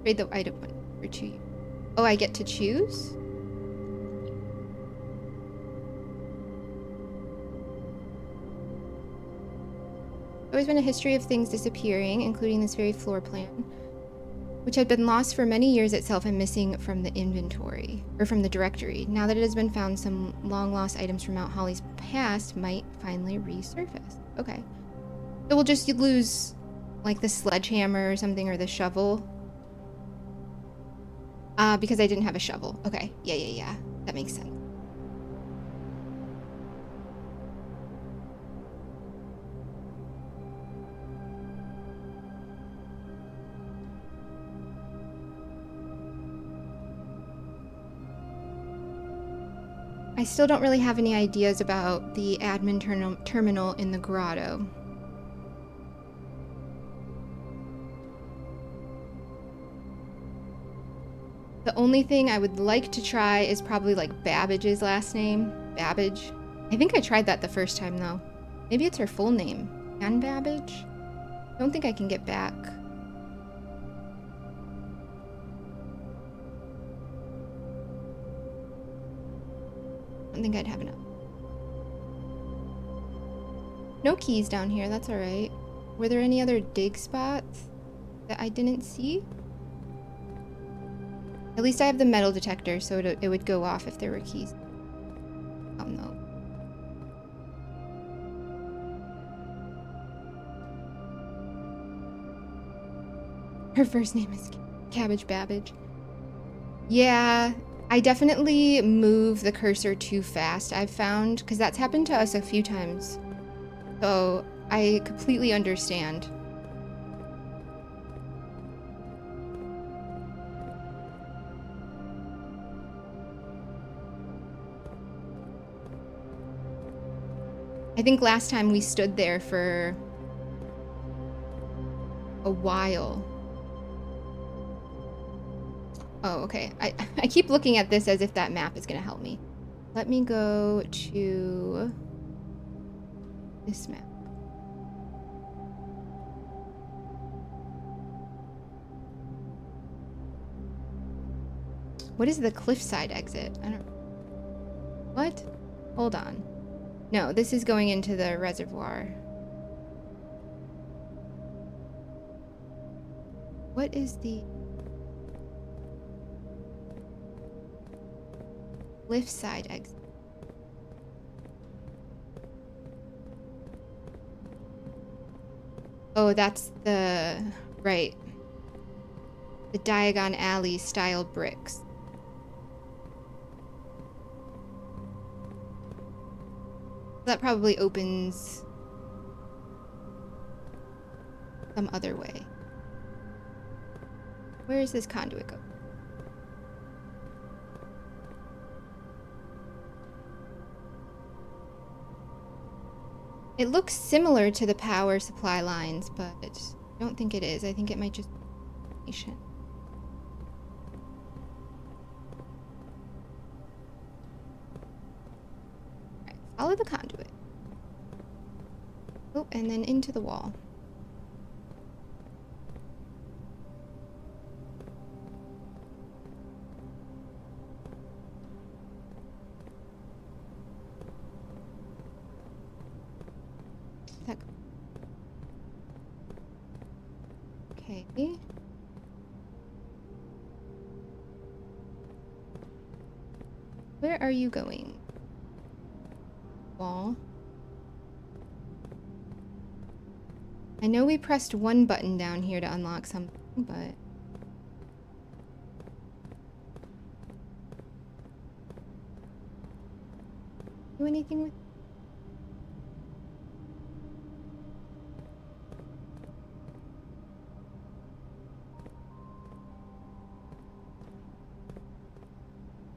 Trade the item one for 2. Oh, I get to choose? Always been a history of things disappearing, including this very floor plan, which had been lost for many years itself and missing from the inventory, or from the directory. Now that it has been found, some long-lost items from Mount Holly's past might finally resurface. Okay. So we'll just lose, like, the sledgehammer or something, or the shovel. Because I didn't have a shovel. Okay. Yeah. That makes sense. I still don't really have any ideas about the admin terminal in the grotto. The only thing I would like to try is probably like Babbage's last name. Babbage. I think I tried that the first time though. Maybe it's her full name. Anne Babbage? I don't think I can get back. I don't think I'd have enough. No keys down here, that's alright. Were there any other dig spots that I didn't see? At least I have the metal detector, so it would go off if there were keys. Oh no. Her first name is Cabbage Babbage. Yeah, I definitely move the cursor too fast, I've found, because that's happened to us a few times. So I completely understand. I think last time we stood there for a while. Oh, okay. I keep looking at this as if that map is going to help me. Let me go to this map. What is the cliffside exit? I don't... What? Hold on. No, this is going into the reservoir. What is the... cliffside exit? Oh, that's the... right. The Diagon Alley style bricks. That probably opens some other way. Where is this conduit go? It looks similar to the power supply lines, but I don't think it is. I think it might just be station. Alright, follow the conduit. Oh, and then into the wall. Okay. Where are you going? Wall. I know we pressed one button down here to unlock something, but... do anything with...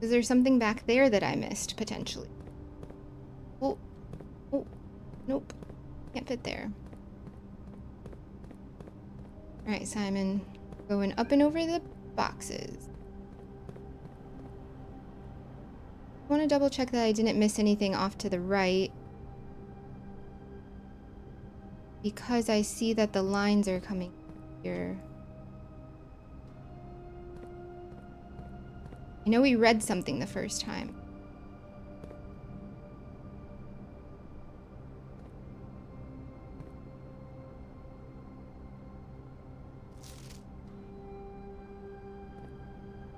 is there something back there that I missed, potentially? Oh. Oh. Nope. Can't fit there. Alright, Simon. Going up and over the boxes. I want to double check that I didn't miss anything off to the right. Because I see that the lines are coming here. I know we read something the first time.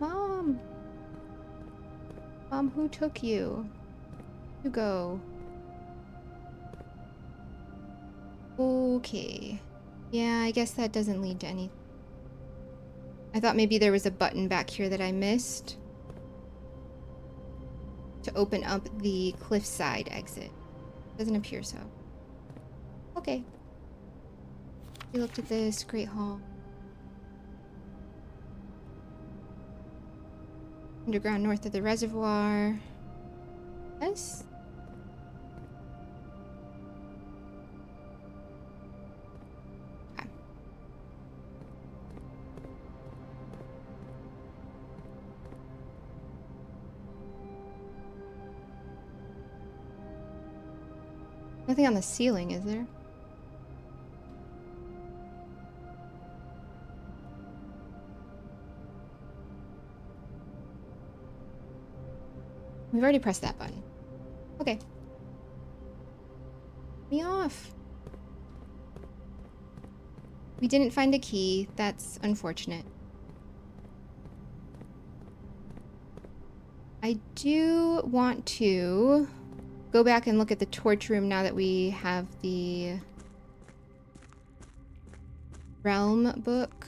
Mom! Mom, who took you? You go. Okay. Yeah, I guess that doesn't lead to anything. I thought maybe there was a button back here that I missed to open up the cliffside exit. Doesn't appear so. Okay. We looked at this Great Hall. Underground north of the reservoir. Yes? Okay. Nothing on the ceiling, is there? We've already pressed that button. Okay. Me off. We didn't find a key. That's unfortunate. I do want to go back and look at the torch room now that we have the realm book.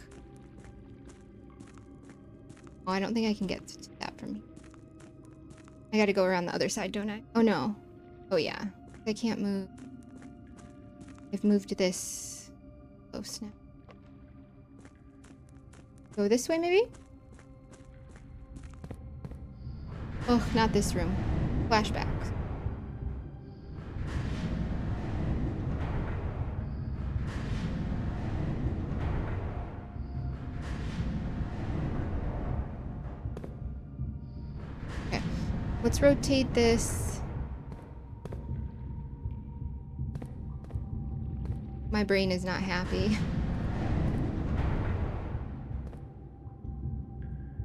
Oh, I don't think I can get to that from here. I gotta go around the other side, don't I? Oh, no. Oh, yeah. I can't move. I've moved this close now. Go this way, maybe? Oh, not this room. Flashbacks. Okay. Let's rotate this. My brain is not happy.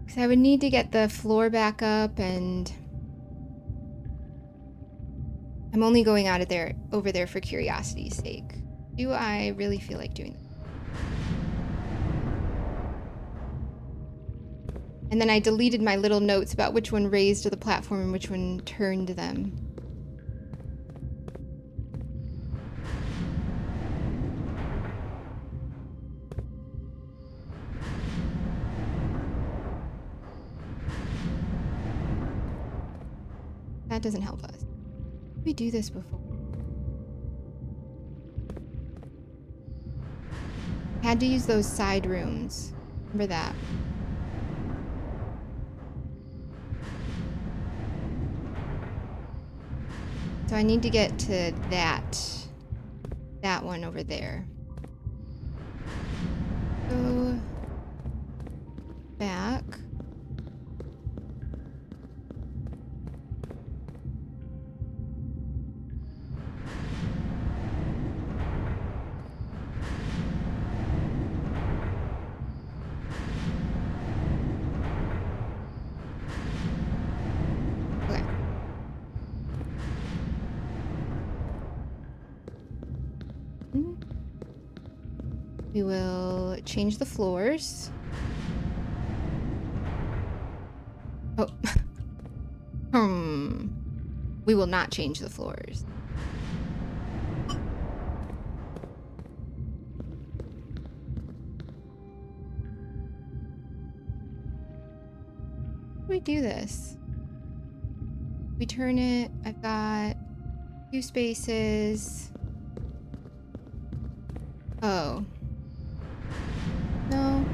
Because I would need to get the floor back up, and I'm only going out of there over there for curiosity's sake. Do I really feel like doing that? And then I deleted my little notes about which one raised the platform and which one turned them. That doesn't help us. Did we do this before? Had to use those side rooms. Remember that. So I need to get to that one over there. Go back. Okay. We will change the floors. Oh. We will not change the floors. How do we do this? We turn it. I've got 2 spaces. Oh. No.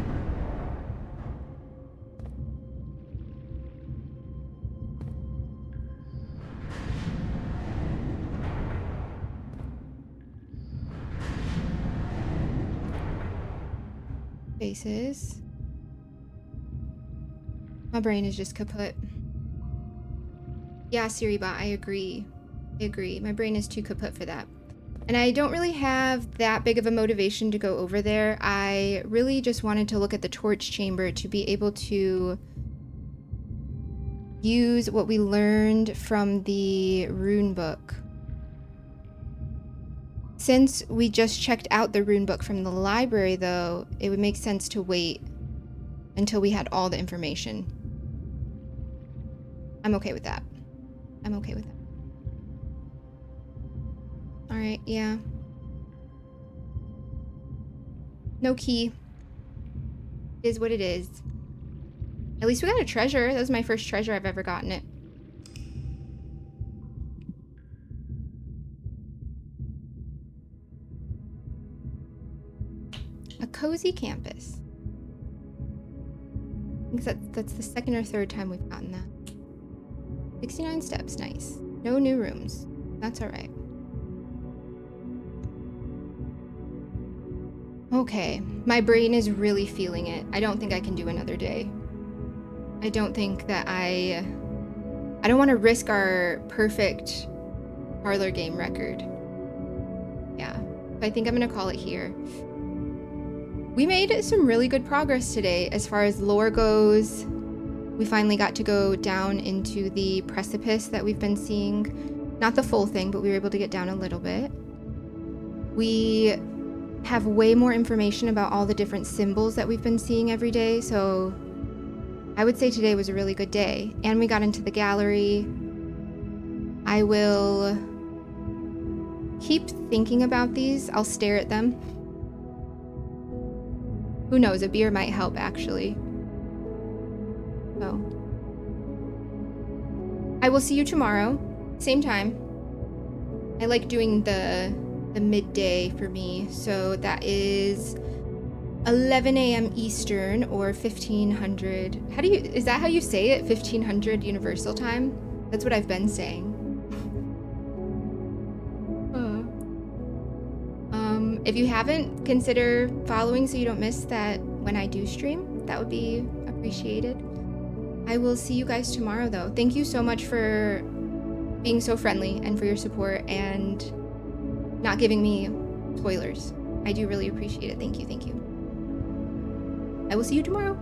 Spaces. My brain is just kaput. Yeah, Siribot, I agree. I agree. My brain is too kaput for that. And I don't really have that big of a motivation to go over there. I really just wanted to look at the torch chamber to be able to use what we learned from the rune book. Since we just checked out the rune book from the library, though, it would make sense to wait until we had all the information. I'm okay with that. I'm okay with that. All right, yeah. No key. It is what it is. At least we got a treasure. That was my first treasure I've ever gotten it. A cozy campus. I think that's the second or third time we've gotten that. 69 steps, nice. No new rooms. That's all right. Okay, my brain is really feeling it. I don't think I can do another day. I don't think that I don't want to risk our perfect parlor game record. Yeah, I think I'm gonna call it here. We made some really good progress today as far as lore goes. We finally got to go down into the precipice that we've been seeing. Not the full thing, but we were able to get down a little bit. We have way more information about all the different symbols that we've been seeing every day, so I would say today was a really good day. And we got into the gallery. I will keep thinking about these. I'll stare at them. Who knows, a beer might help, actually. So I will see you tomorrow, same time. I like doing the midday for me, so that is 11 a.m. Eastern or 1500. Is that how you say it? 1500 Universal Time? That's what I've been saying. If you haven't, consider following so you don't miss that when I do stream. That would be appreciated. I will see you guys tomorrow, though. Thank you so much for being so friendly and for your support and not giving me spoilers. I do really appreciate it. Thank you. I will see you tomorrow.